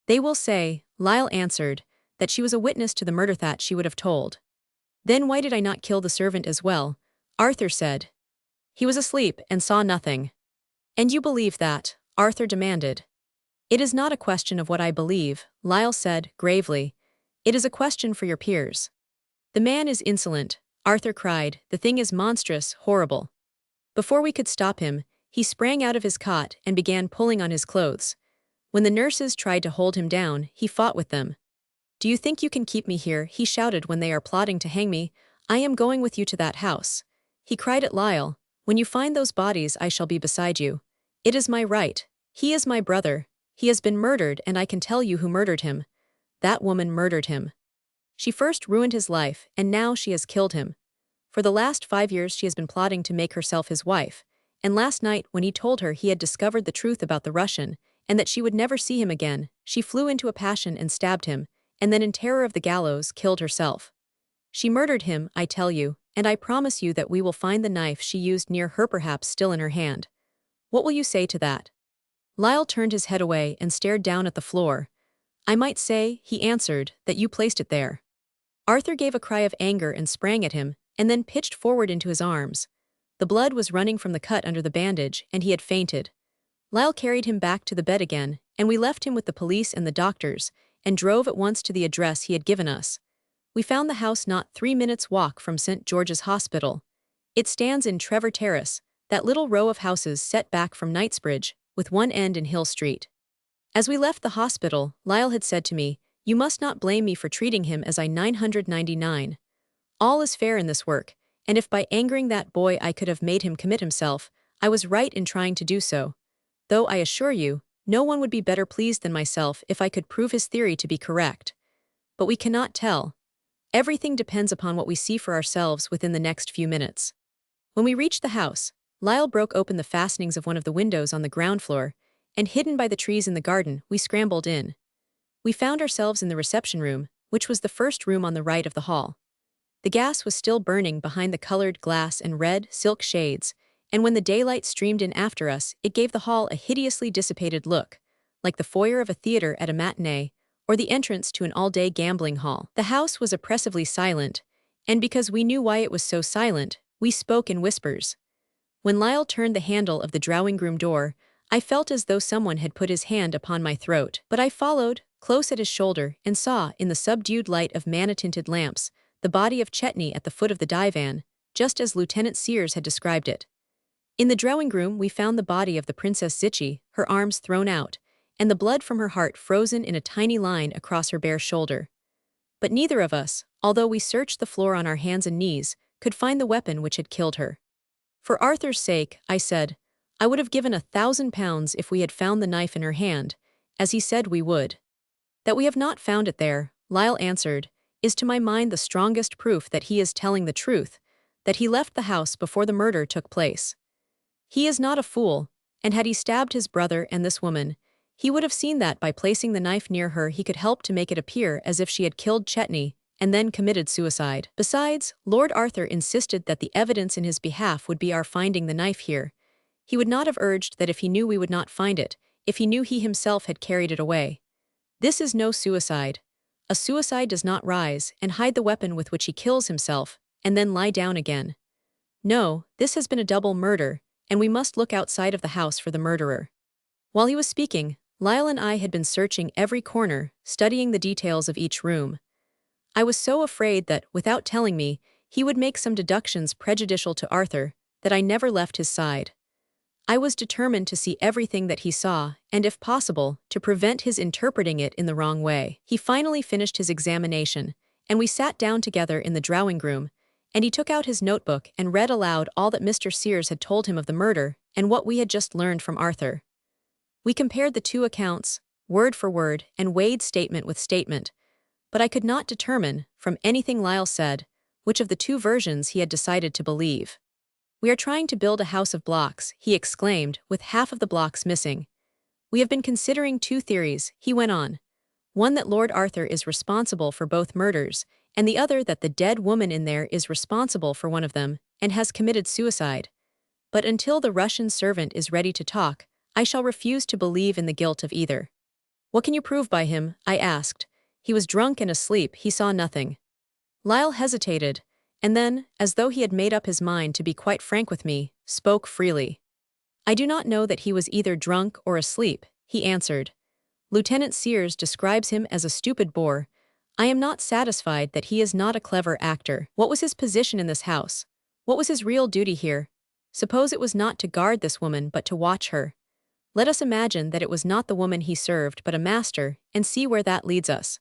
They will say, Lyle answered, that she was a witness to the murder that she would have told. Then why did I not kill the servant as well? Arthur said. He was asleep and saw nothing. And you believe that? Arthur demanded. It is not a question of what I believe, Lyle said, gravely. It is a question for your peers. The man is insolent, Arthur cried. The thing is monstrous, horrible. Before we could stop him, he sprang out of his cot and began pulling on his clothes. When the nurses tried to hold him down, he fought with them. Do you think you can keep me here? He shouted. When they are plotting to hang me, I am going with you to that house. He cried at Lyle. When you find those bodies, I shall be beside you. It is my right. He is my brother. He has been murdered, and I can tell you who murdered him. That woman murdered him. She first ruined his life, and now she has killed him. For the last 5 years she has been plotting to make herself his wife, and last night when he told her he had discovered the truth about the Russian, and that she would never see him again, she flew into a passion and stabbed him, and then in terror of the gallows killed herself. She murdered him, I tell you, and I promise you that we will find the knife she used near her, perhaps still in her hand. What will you say to that? Lyle turned his head away and stared down at the floor. I might say, he answered, that you placed it there. Arthur gave a cry of anger and sprang at him, and then pitched forward into his arms. The blood was running from the cut under the bandage, and he had fainted. Lyle carried him back to the bed again, and we left him with the police and the doctors, and drove at once to the address he had given us. We found the house not 3 minutes' walk from St. George's Hospital. It stands in Trevor Terrace, that little row of houses set back from Knightsbridge, with one end in Hill Street. As we left the hospital, Lyle had said to me, you must not blame me for treating him as I 999. All is fair in this work, and if by angering that boy I could have made him commit himself, I was right in trying to do so. Though I assure you, no one would be better pleased than myself if I could prove his theory to be correct. But we cannot tell. Everything depends upon what we see for ourselves within the next few minutes. When we reached the house, Lyle broke open the fastenings of one of the windows on the ground floor, and hidden by the trees in the garden, we scrambled in. We found ourselves in the reception room, which was the first room on the right of the hall. The gas was still burning behind the colored glass and red silk shades, and when the daylight streamed in after us, it gave the hall a hideously dissipated look, like the foyer of a theater at a matinee, or the entrance to an all-day gambling hall. The house was oppressively silent, and because we knew why it was so silent, we spoke in whispers. When Lyle turned the handle of the drawing-room door, I felt as though someone had put his hand upon my throat, but I followed, close at his shoulder, and saw, in the subdued light of manna-tinted lamps, the body of Chetney at the foot of the divan, just as Lieutenant Sears had described it. In the drawing-room we found the body of the Princess Zichy, her arms thrown out, and the blood from her heart frozen in a tiny line across her bare shoulder. But neither of us, although we searched the floor on our hands and knees, could find the weapon which had killed her. For Arthur's sake, I said, I would have given £1,000 if we had found the knife in her hand, as he said we would. That we have not found it there, Lyle answered, is to my mind the strongest proof that he is telling the truth, that he left the house before the murder took place. He is not a fool, and had he stabbed his brother and this woman, he would have seen that by placing the knife near her he could help to make it appear as if she had killed Chetney and then committed suicide. Besides, Lord Arthur insisted that the evidence in his behalf would be our finding the knife here. He would not have urged that if he knew we would not find it, if he knew he himself had carried it away. This is no suicide. A suicide does not rise and hide the weapon with which he kills himself, and then lie down again. No, this has been a double murder, and we must look outside of the house for the murderer. While he was speaking, Lyle and I had been searching every corner, studying the details of each room. I was so afraid that, without telling me, he would make some deductions prejudicial to Arthur, that I never left his side. I was determined to see everything that he saw, and if possible, to prevent his interpreting it in the wrong way. He finally finished his examination, and we sat down together in the drawing-room, and he took out his notebook and read aloud all that Mr. Sears had told him of the murder and what we had just learned from Arthur. We compared the two accounts, word for word, and weighed statement with statement, but I could not determine, from anything Lyle said, which of the two versions he had decided to believe. We are trying to build a house of blocks, he exclaimed, with half of the blocks missing. We have been considering two theories, he went on. One that Lord Arthur is responsible for both murders, and the other that the dead woman in there is responsible for one of them, and has committed suicide. But until the Russian servant is ready to talk, I shall refuse to believe in the guilt of either. What can you prove by him? I asked. He was drunk and asleep, he saw nothing. Lyle hesitated, and then, as though he had made up his mind to be quite frank with me, spoke freely. "I do not know that he was either drunk or asleep," he answered. "Lieutenant Sears describes him as a stupid bore. I am not satisfied that he is not a clever actor. What was his position in this house? What was his real duty here? Suppose it was not to guard this woman but to watch her. Let us imagine that it was not the woman he served but a master, and see where that leads us.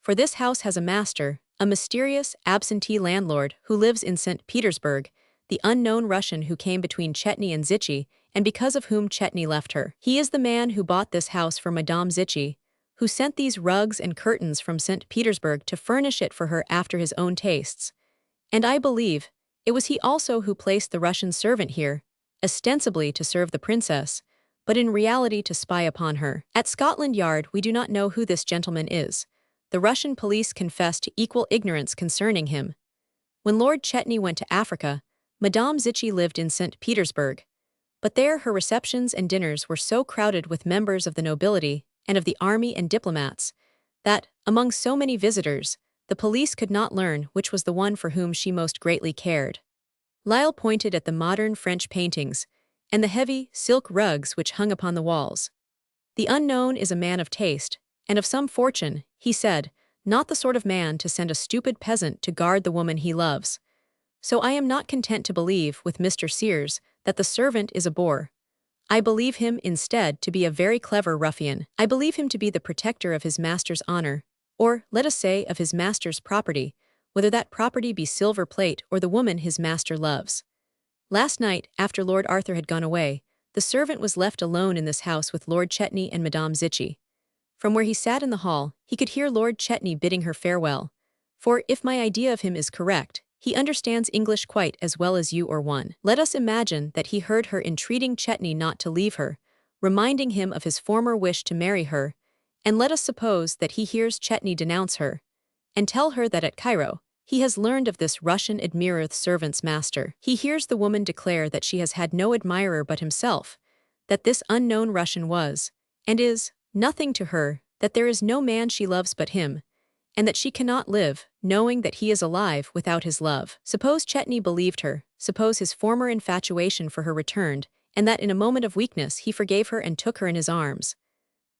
For this house has a master, a mysterious, absentee landlord who lives in St. Petersburg, the unknown Russian who came between Chetny and Zichy, and because of whom Chetny left her. He is the man who bought this house for Madame Zichy, who sent these rugs and curtains from St. Petersburg to furnish it for her after his own tastes. And I believe it was he also who placed the Russian servant here, ostensibly to serve the princess, but in reality to spy upon her. At Scotland Yard we do not know who this gentleman is. The Russian police confess to equal ignorance concerning him. When Lord Chetny went to Africa, Madame Zichy lived in St. Petersburg. But there her receptions and dinners were so crowded with members of the nobility and of the army and diplomats that, among so many visitors, the police could not learn which was the one for whom she most greatly cared. Lyle pointed at the modern French paintings and the heavy, silk rugs which hung upon the walls. "The unknown is a man of taste, and of some fortune," he said, "not the sort of man to send a stupid peasant to guard the woman he loves. So I am not content to believe, with Mr. Sears, that the servant is a bore. I believe him, instead, to be a very clever ruffian. I believe him to be the protector of his master's honor, or, let us say, of his master's property, whether that property be silver plate or the woman his master loves. Last night, after Lord Arthur had gone away, the servant was left alone in this house with Lord Chetny and Madame Zichy. From where he sat in the hall, he could hear Lord Chetny bidding her farewell. For, if my idea of him is correct, he understands English quite as well as you or one. Let us imagine that he heard her entreating Chetny not to leave her, reminding him of his former wish to marry her, and let us suppose that he hears Chetny denounce her, and tell her that at Cairo, he has learned of this Russian admirer's servant's master. He hears the woman declare that she has had no admirer but himself, that this unknown Russian was, and is, nothing to her, that there is no man she loves but him, and that she cannot live, knowing that he is alive, without his love. Suppose Chetny believed her, suppose his former infatuation for her returned, and that in a moment of weakness he forgave her and took her in his arms.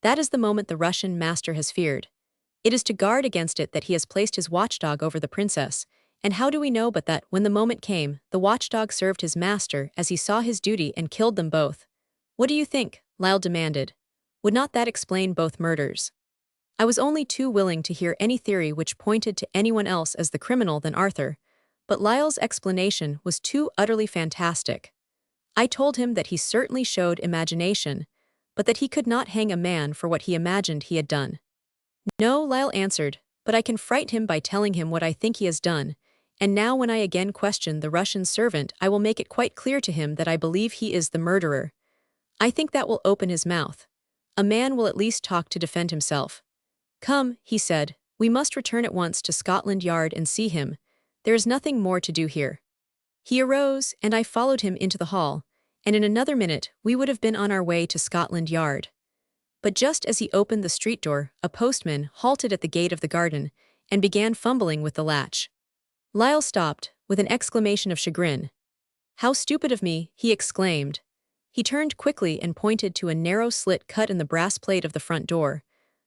That is the moment the Russian master has feared. It is to guard against it that he has placed his watchdog over the princess, and how do we know but that, when the moment came, the watchdog served his master as he saw his duty and killed them both? What do you think? Lyle demanded. Would not that explain both murders? I was only too willing to hear any theory which pointed to anyone else as the criminal than Arthur, but Lyle's explanation was too utterly fantastic. I told him that he certainly showed imagination, but that he could not hang a man for what he imagined he had done. "No," Lyle answered, "but I can fright him by telling him what I think he has done, and now when I again question the Russian servant I will make it quite clear to him that I believe he is the murderer. I think that will open his mouth. A man will at least talk to defend himself. Come," he said, "we must return at once to Scotland Yard and see him. There is nothing more to do here." He arose, and I followed him into the hall, and in another minute we would have been on our way to Scotland Yard. But just as he opened the street door, a postman halted at the gate of the garden and began fumbling with the latch. Lyle stopped, with an exclamation of chagrin. "How stupid of me," he exclaimed. He turned quickly and pointed to a narrow slit cut in the brass plate of the front door.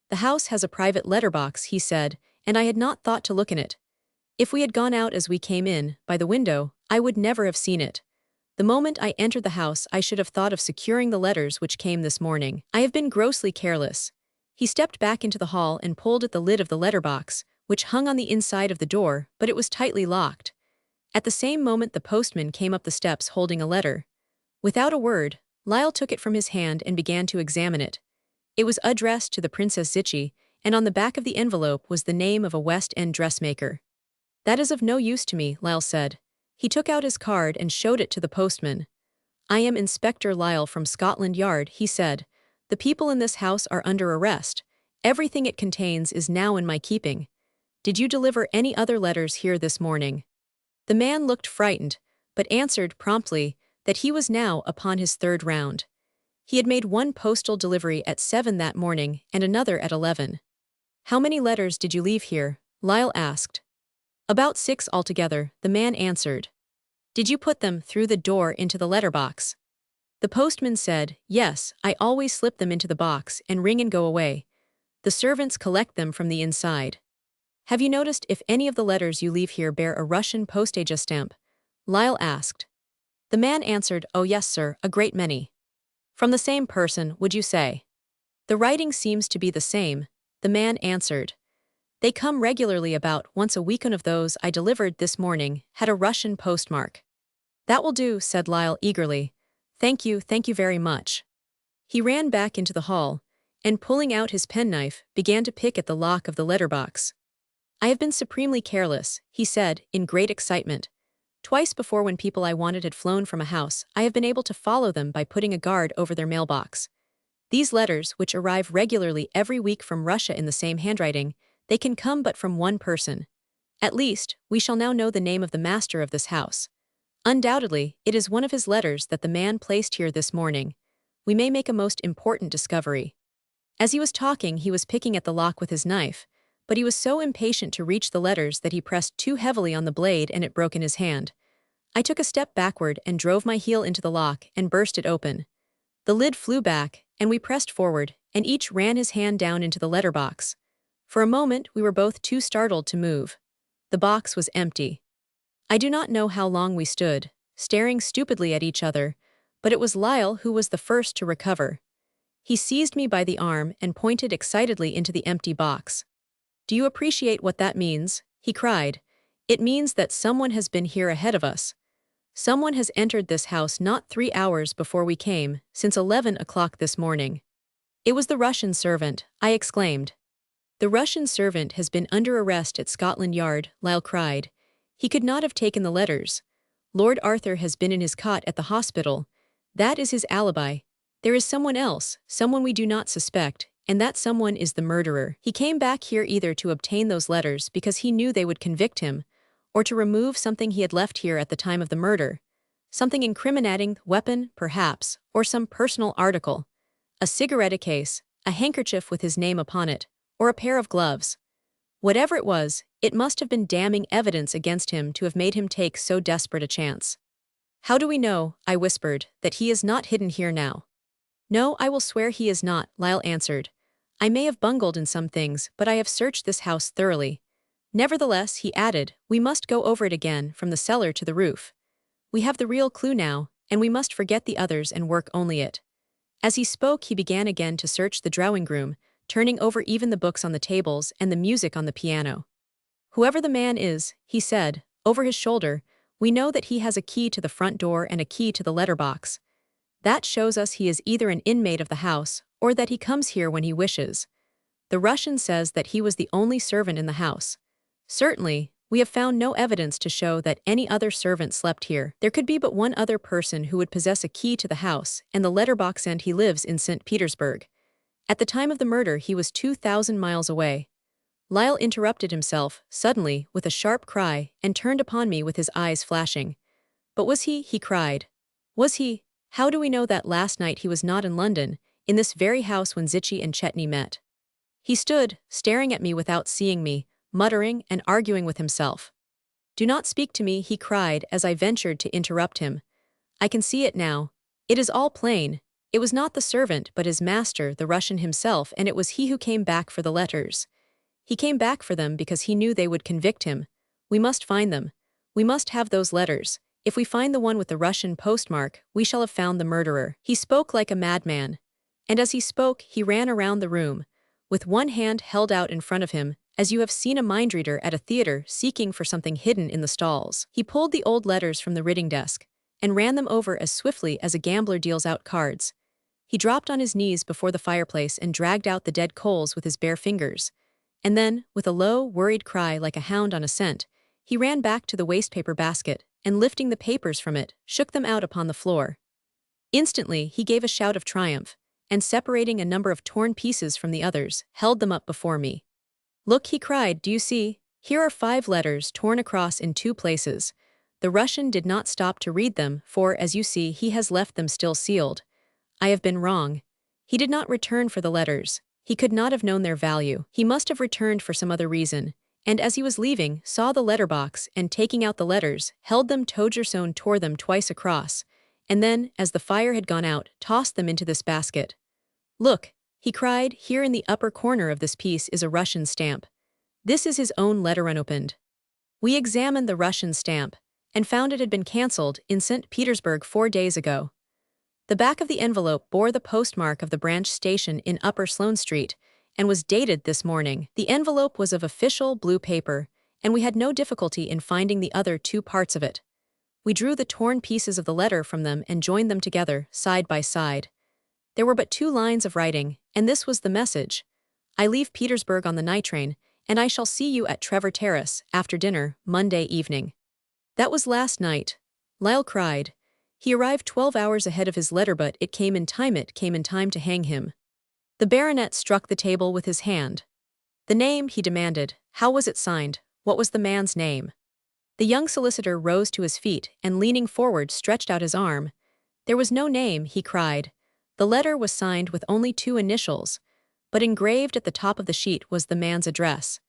"The house has a private letter-box," he said, "and I had not thought to look in it. If we had gone out as we came in, by the window, I would never have seen it. The moment I entered the house I should have thought of securing the letters which came this morning. I have been grossly careless." He stepped back into the hall and pulled at the lid of the letter-box, which hung on the inside of the door, but it was tightly locked. At the same moment the postman came up the steps holding a letter. Without a word, Lyle took it from his hand and began to examine it. It was addressed to the Princess Zichy, and on the back of the envelope was the name of a West End dressmaker. "That is of no use to me," Lyle said. He took out his card and showed it to the postman. "I am Inspector Lyle from Scotland Yard," he said. "The people in this house are under arrest. Everything it contains is now in my keeping. Did you deliver any other letters here this morning?" The man looked frightened, but answered promptly that he was now upon his third round. He had made one postal delivery at 7 that morning and another at 11. "How many letters did you leave here?" Lyle asked. About 6 altogether, the man answered. Did you put them through the door into the letterbox? The postman said, yes, I always slip them into the box and ring and go away. The servants collect them from the inside. Have you noticed if any of the letters you leave here bear a Russian postage stamp? Lyle asked. The man answered, oh yes, sir, a great many. From the same person, would you say? The writing seems to be the same, the man answered. They come regularly about once a week. One of those I delivered this morning had a Russian postmark. That will do, said Lyle eagerly. Thank you very much. He ran back into the hall, and pulling out his penknife, began to pick at the lock of the letterbox. I have been supremely careless, he said, in great excitement. Twice before when people I wanted had flown from a house, I have been able to follow them by putting a guard over their mailbox. These letters, which arrive regularly every week from Russia in the same handwriting, they can come but from one person. At least, we shall now know the name of the master of this house. Undoubtedly, it is one of his letters that the man placed here this morning. We may make a most important discovery. As he was talking, he was picking at the lock with his knife, but he was so impatient to reach the letters that he pressed too heavily on the blade and it broke in his hand. I took a step backward and drove my heel into the lock and burst it open. The lid flew back, and we pressed forward, and each ran his hand down into the letterbox. For a moment, we were both too startled to move. The box was empty. I do not know how long we stood, staring stupidly at each other, but it was Lyle who was the first to recover. He seized me by the arm and pointed excitedly into the empty box. Do you appreciate what that means? He cried. It means that someone has been here ahead of us. Someone has entered this house not 3 hours before we came, since 11 o'clock this morning. It was the Russian servant, I exclaimed. The Russian servant has been under arrest at Scotland Yard, Lyle cried. He could not have taken the letters. Lord Arthur has been in his cot at the hospital. That is his alibi. There is someone else, someone we do not suspect, and that someone is the murderer. He came back here either to obtain those letters because he knew they would convict him, or to remove something he had left here at the time of the murder. Something incriminating, weapon, perhaps, or some personal article. A cigarette case, a handkerchief with his name upon it, or a pair of gloves. Whatever it was, it must have been damning evidence against him to have made him take so desperate a chance. How do we know, I whispered, that he is not hidden here now? No, I will swear he is not, Lyle answered. I may have bungled in some things, but I have searched this house thoroughly. Nevertheless, he added, we must go over it again from the cellar to the roof. We have the real clue now, and we must forget the others and work only it. As he spoke, he began again to search the drawing room, turning over even the books on the tables and the music on the piano. Whoever the man is, he said, over his shoulder, we know that he has a key to the front door and a key to the letterbox. That shows us he is either an inmate of the house, or that he comes here when he wishes. The Russian says that he was the only servant in the house. Certainly, we have found no evidence to show that any other servant slept here. There could be but one other person who would possess a key to the house and the letterbox, and he lives in St. Petersburg. At the time of the murder, he was 2,000 miles away. Lyle interrupted himself, suddenly, with a sharp cry, and turned upon me with his eyes flashing. But was he? He cried. Was he? How do we know that last night he was not in London, in this very house when Zichy and Chetney met? He stood, staring at me without seeing me, muttering and arguing with himself. Do not speak to me, he cried as I ventured to interrupt him. I can see it now. It is all plain. It was not the servant but his master, the Russian himself, and it was he who came back for the letters. He came back for them because he knew they would convict him. We must find them. We must have those letters. If we find the one with the Russian postmark, we shall have found the murderer. He spoke like a madman. And as he spoke, he ran around the room, with one hand held out in front of him, as you have seen a mind-reader at a theater seeking for something hidden in the stalls. He pulled the old letters from the writing desk, and ran them over as swiftly as a gambler deals out cards. He dropped on his knees before the fireplace and dragged out the dead coals with his bare fingers. And then, with a low, worried cry like a hound on a scent, he ran back to the wastepaper basket, and lifting the papers from it, shook them out upon the floor. Instantly, he gave a shout of triumph, and separating a number of torn pieces from the others, held them up before me. Look, he cried, do you see? Here are 5 letters torn across in 2 places. The Russian did not stop to read them, for, as you see, he has left them still sealed. I have been wrong. He did not return for the letters. He could not have known their value. He must have returned for some other reason, and as he was leaving, saw the letterbox and, taking out the letters, held them Togerson tore them twice across, and then, as the fire had gone out, tossed them into this basket. "Look," he cried, "here in the upper corner of this piece is a Russian stamp. This is his own letter unopened." We examined the Russian stamp, and found it had been cancelled in St. Petersburg 4 days ago. The back of the envelope bore the postmark of the branch station in Upper Sloane Street, and was dated this morning. The envelope was of official blue paper, and we had no difficulty in finding the other 2 parts of it. We drew the torn pieces of the letter from them and joined them together, side by side. There were but 2 lines of writing, and this was the message: "I leave Petersburg on the night train, and I shall see you at Trevor Terrace, after dinner, Monday evening." That was last night. Lyle cried. He arrived 12 hours ahead of his letter, but it came in time to hang him. The baronet struck the table with his hand. "The name," he demanded. "How was it signed? What was the man's name?" The young solicitor rose to his feet and, leaning forward, stretched out his arm. "There was no name," he cried. "The letter was signed with only 2 initials, but engraved at the top of the sheet was the man's address.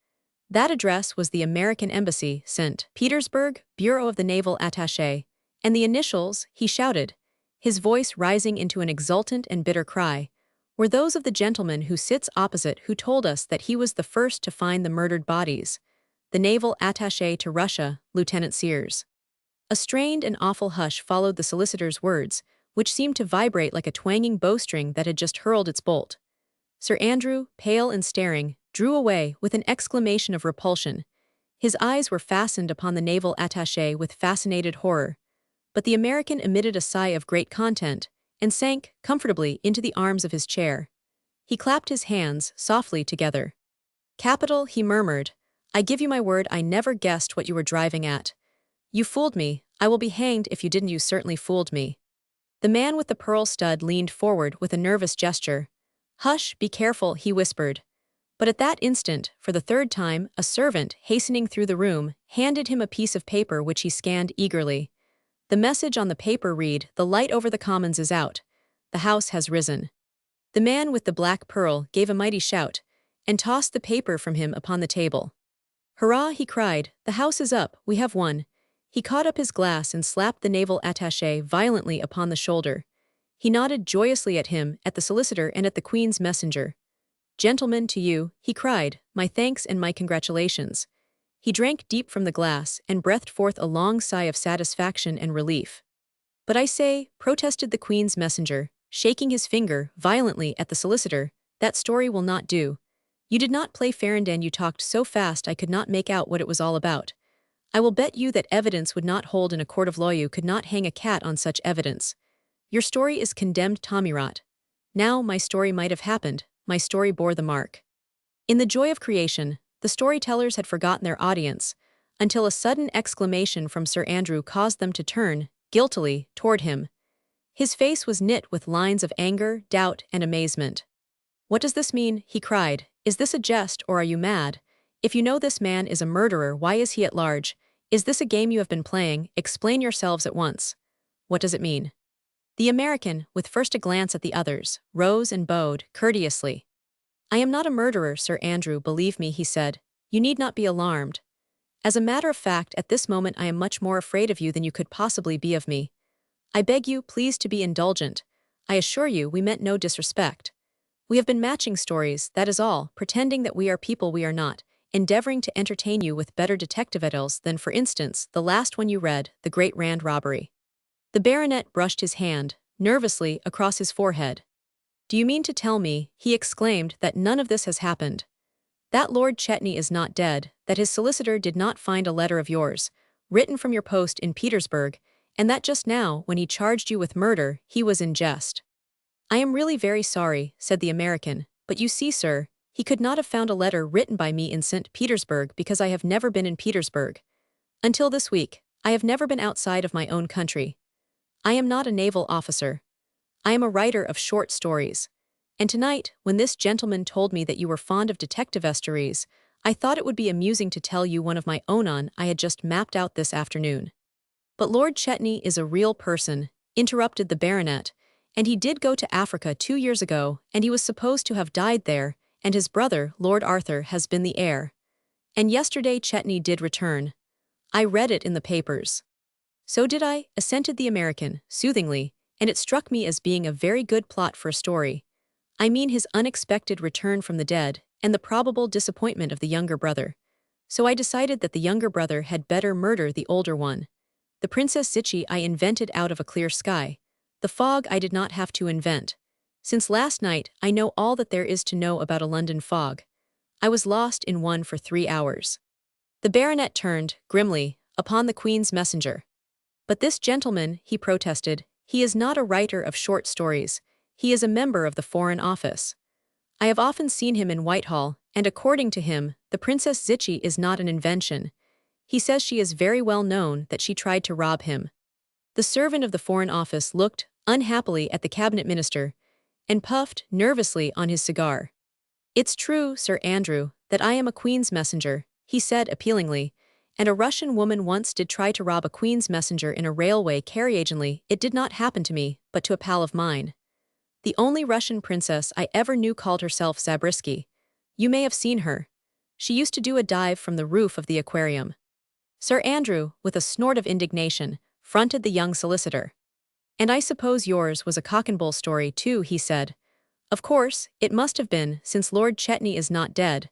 That address was the American Embassy, St. Petersburg, Bureau of the Naval Attaché, and the initials," he shouted, his voice rising into an exultant and bitter cry, "were those of the gentleman who sits opposite, who told us that he was the first to find the murdered bodies, the naval attaché to Russia, Lieutenant Sears." A strained and awful hush followed the solicitor's words, which seemed to vibrate like a twanging bowstring that had just hurled its bolt. Sir Andrew, pale and staring, drew away with an exclamation of repulsion. His eyes were fastened upon the naval attaché with fascinated horror. But the American emitted a sigh of great content, and sank comfortably into the arms of his chair. He clapped his hands softly together. "Capital," he murmured. "I give you my word I never guessed what you were driving at. You fooled me. I will be hanged if you didn't. You certainly fooled me." The man with the pearl stud leaned forward with a nervous gesture. "Hush, be careful," he whispered. But at that instant, for the 3rd time, a servant, hastening through the room, handed him a piece of paper which he scanned eagerly. The message on the paper read, "The light over the commons is out. The house has risen." The man with the black pearl gave a mighty shout, and tossed the paper from him upon the table. "Hurrah!" he cried. "The house is up. We have won." He caught up his glass and slapped the naval attaché violently upon the shoulder. He nodded joyously at him, at the solicitor, and at the Queen's messenger. "Gentlemen, to you," he cried, "my thanks and my congratulations." He drank deep from the glass and breathed forth a long sigh of satisfaction and relief. "But I say," protested the Queen's messenger, shaking his finger violently at the solicitor, "that story will not do. You did not play Farrindan. You talked so fast I could not make out what it was all about. I will bet you that evidence would not hold in a court of law. You could not hang a cat on such evidence. Your story is condemned tommyrot. Now, my story might have happened. My story bore the mark." In the joy of creation, the storytellers had forgotten their audience, until a sudden exclamation from Sir Andrew caused them to turn, guiltily, toward him. His face was knit with lines of anger, doubt, and amazement. "What does this mean?" he cried. "Is this a jest, or are you mad? If you know this man is a murderer, why is he at large? Is this a game you have been playing? Explain yourselves at once. What does it mean?" The American, with first a glance at the others, rose and bowed, courteously. "I am not a murderer, Sir Andrew, believe me," he said. "You need not be alarmed. As a matter of fact, at this moment I am much more afraid of you than you could possibly be of me. I beg you, please, to be indulgent. I assure you, we meant no disrespect. We have been matching stories, that is all, pretending that we are people we are not, endeavoring to entertain you with better detective tales than, for instance, the last one you read, the Great Rand Robbery." The baronet brushed his hand, nervously, across his forehead. "Do you mean to tell me," he exclaimed, "that none of this has happened? That Lord Chetney is not dead, that his solicitor did not find a letter of yours, written from your post in Petersburg, and that just now, when he charged you with murder, he was in jest?" "I am really very sorry," said the American, "but you see, sir, he could not have found a letter written by me in St. Petersburg because I have never been in Petersburg. Until this week, I have never been outside of my own country. I am not a naval officer. I am a writer of short stories. And tonight, when this gentleman told me that you were fond of detective stories, I thought it would be amusing to tell you one of my own on I had just mapped out this afternoon." "But Lord Chetney is a real person," interrupted the baronet, "and he did go to Africa 2 years ago, and he was supposed to have died there, and his brother, Lord Arthur, has been the heir. And yesterday Chetney did return. I read it in the papers. So did I, assented the American, soothingly, and it struck me as being a very good plot for a story. I mean his unexpected return from the dead, and the probable disappointment of the younger brother. So I decided that the younger brother had better murder the older one. The Princess Zichy I invented out of a clear sky. The fog I did not have to invent. Since last night, I know all that there is to know about a London fog. I was lost in one for 3 hours. The baronet turned, grimly, upon the Queen's messenger. But this gentleman, he protested, he is not a writer of short stories. He is a member of the Foreign Office. I have often seen him in Whitehall, and according to him, the Princess Zichy is not an invention. He says she is very well known that she tried to rob him. The servant of the Foreign Office looked, unhappily, at the cabinet minister, and puffed, nervously, on his cigar. It's true, Sir Andrew, that I am a Queen's messenger, he said appealingly, and a Russian woman once did try to rob a Queen's messenger in a railway carriage. It did not happen to me, but to a pal of mine. The only Russian princess I ever knew called herself Zabriskie. You may have seen her. She used to do a dive from the roof of the aquarium. Sir Andrew, with a snort of indignation, fronted the young solicitor. And I suppose yours was a cock-and-bull story too, he said. Of course, it must have been, since Lord Chetney is not dead.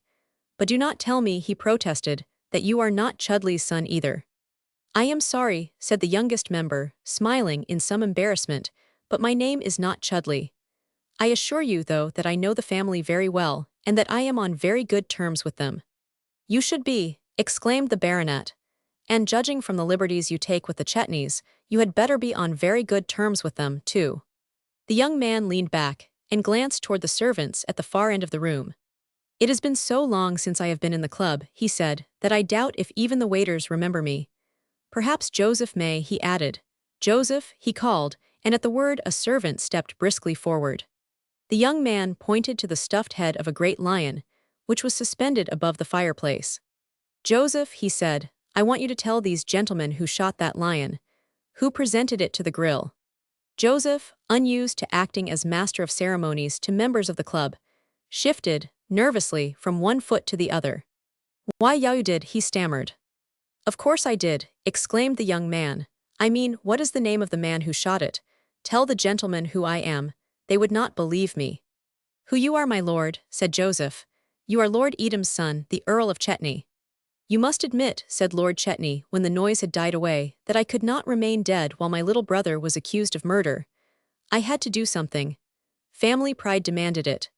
But do not tell me, he protested, that you are not Chudley's son either. I am sorry, said the youngest member, smiling in some embarrassment, but my name is not Chudley. I assure you, though, that I know the family very well, and that I am on very good terms with them. You should be, exclaimed the baronet. And judging from the liberties you take with the Chetneys, you had better be on very good terms with them, too. The young man leaned back and glanced toward the servants at the far end of the room. It has been so long since I have been in the club, he said, that I doubt if even the waiters remember me. Perhaps Joseph may, he added. Joseph, he called, and at the word a servant stepped briskly forward. The young man pointed to the stuffed head of a great lion, which was suspended above the fireplace. Joseph, he said, I want you to tell these gentlemen who shot that lion, who presented it to the grill. Joseph, unused to acting as master of ceremonies to members of the club, shifted, nervously, from one foot to the other. Why, you did, he stammered. Of course I did, exclaimed the young man. I mean, what is the name of the man who shot it? Tell the gentlemen who I am. They would not believe me. Who you are, my lord, said Joseph. You are Lord Edam's son, the Earl of Chetney. You must admit, said Lord Chetney, when the noise had died away, that I could not remain dead while my little brother was accused of murder. I had to do something. Family pride demanded it.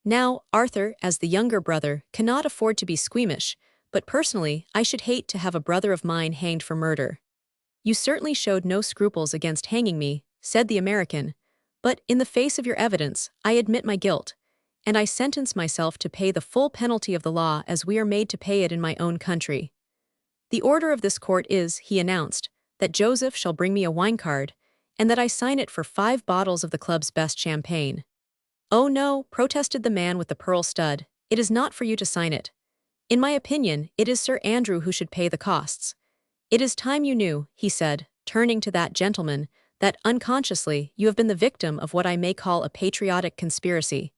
Now, Arthur, as the younger brother, cannot afford to be squeamish, but personally, I should hate to have a brother of mine hanged for murder. You certainly showed no scruples against hanging me, said the American, but in the face of your evidence, I admit my guilt, and I sentence myself to pay the full penalty of the law as we are made to pay it in my own country. The order of this court is, he announced, that Joseph shall bring me a wine card, and that I sign it for 5 bottles of the club's best champagne. Oh no, protested the man with the pearl stud, it is not for you to sign it. In my opinion, it is Sir Andrew who should pay the costs. It is time you knew, he said, turning to that gentleman, that unconsciously you have been the victim of what I may call a patriotic conspiracy.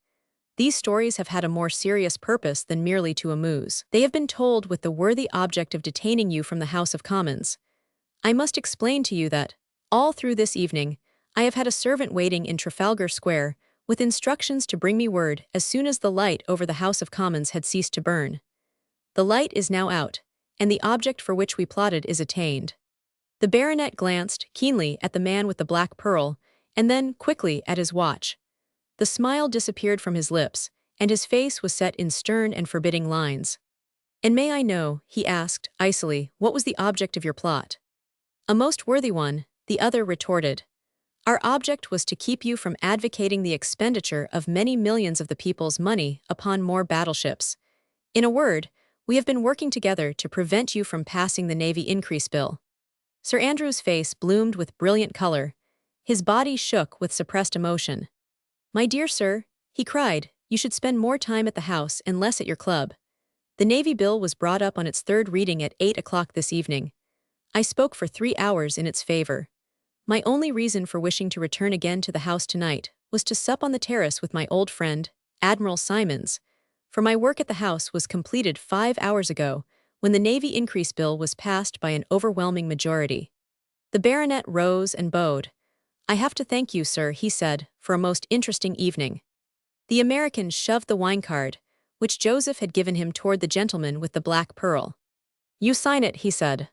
These stories have had a more serious purpose than merely to amuse. They have been told with the worthy object of detaining you from the House of Commons. I must explain to you that, all through this evening, I have had a servant waiting in Trafalgar Square, with instructions to bring me word as soon as the light over the House of Commons had ceased to burn. The light is now out, and the object for which we plotted is attained. The baronet glanced keenly at the man with the black pearl, and then quickly at his watch. The smile disappeared from his lips, and his face was set in stern and forbidding lines. And may I know, he asked, icily, what was the object of your plot? A most worthy one, the other retorted. Our object was to keep you from advocating the expenditure of many millions of the people's money upon more battleships. In a word, we have been working together to prevent you from passing the Navy Increase Bill. Sir Andrew's face bloomed with brilliant color. His body shook with suppressed emotion. My dear sir, he cried, you should spend more time at the House and less at your club. The Navy Bill was brought up on its 3rd reading at 8 o'clock this evening. I spoke for 3 hours in its favor. My only reason for wishing to return again to the House tonight was to sup on the terrace with my old friend, Admiral Simons, for my work at the House was completed 5 hours ago, when the Navy increase bill was passed by an overwhelming majority. The baronet rose and bowed. "I have to thank you, sir," he said, "for a most interesting evening." The American shoved the wine card, which Joseph had given him, toward the gentleman with the black pearl. "You sign it," he said.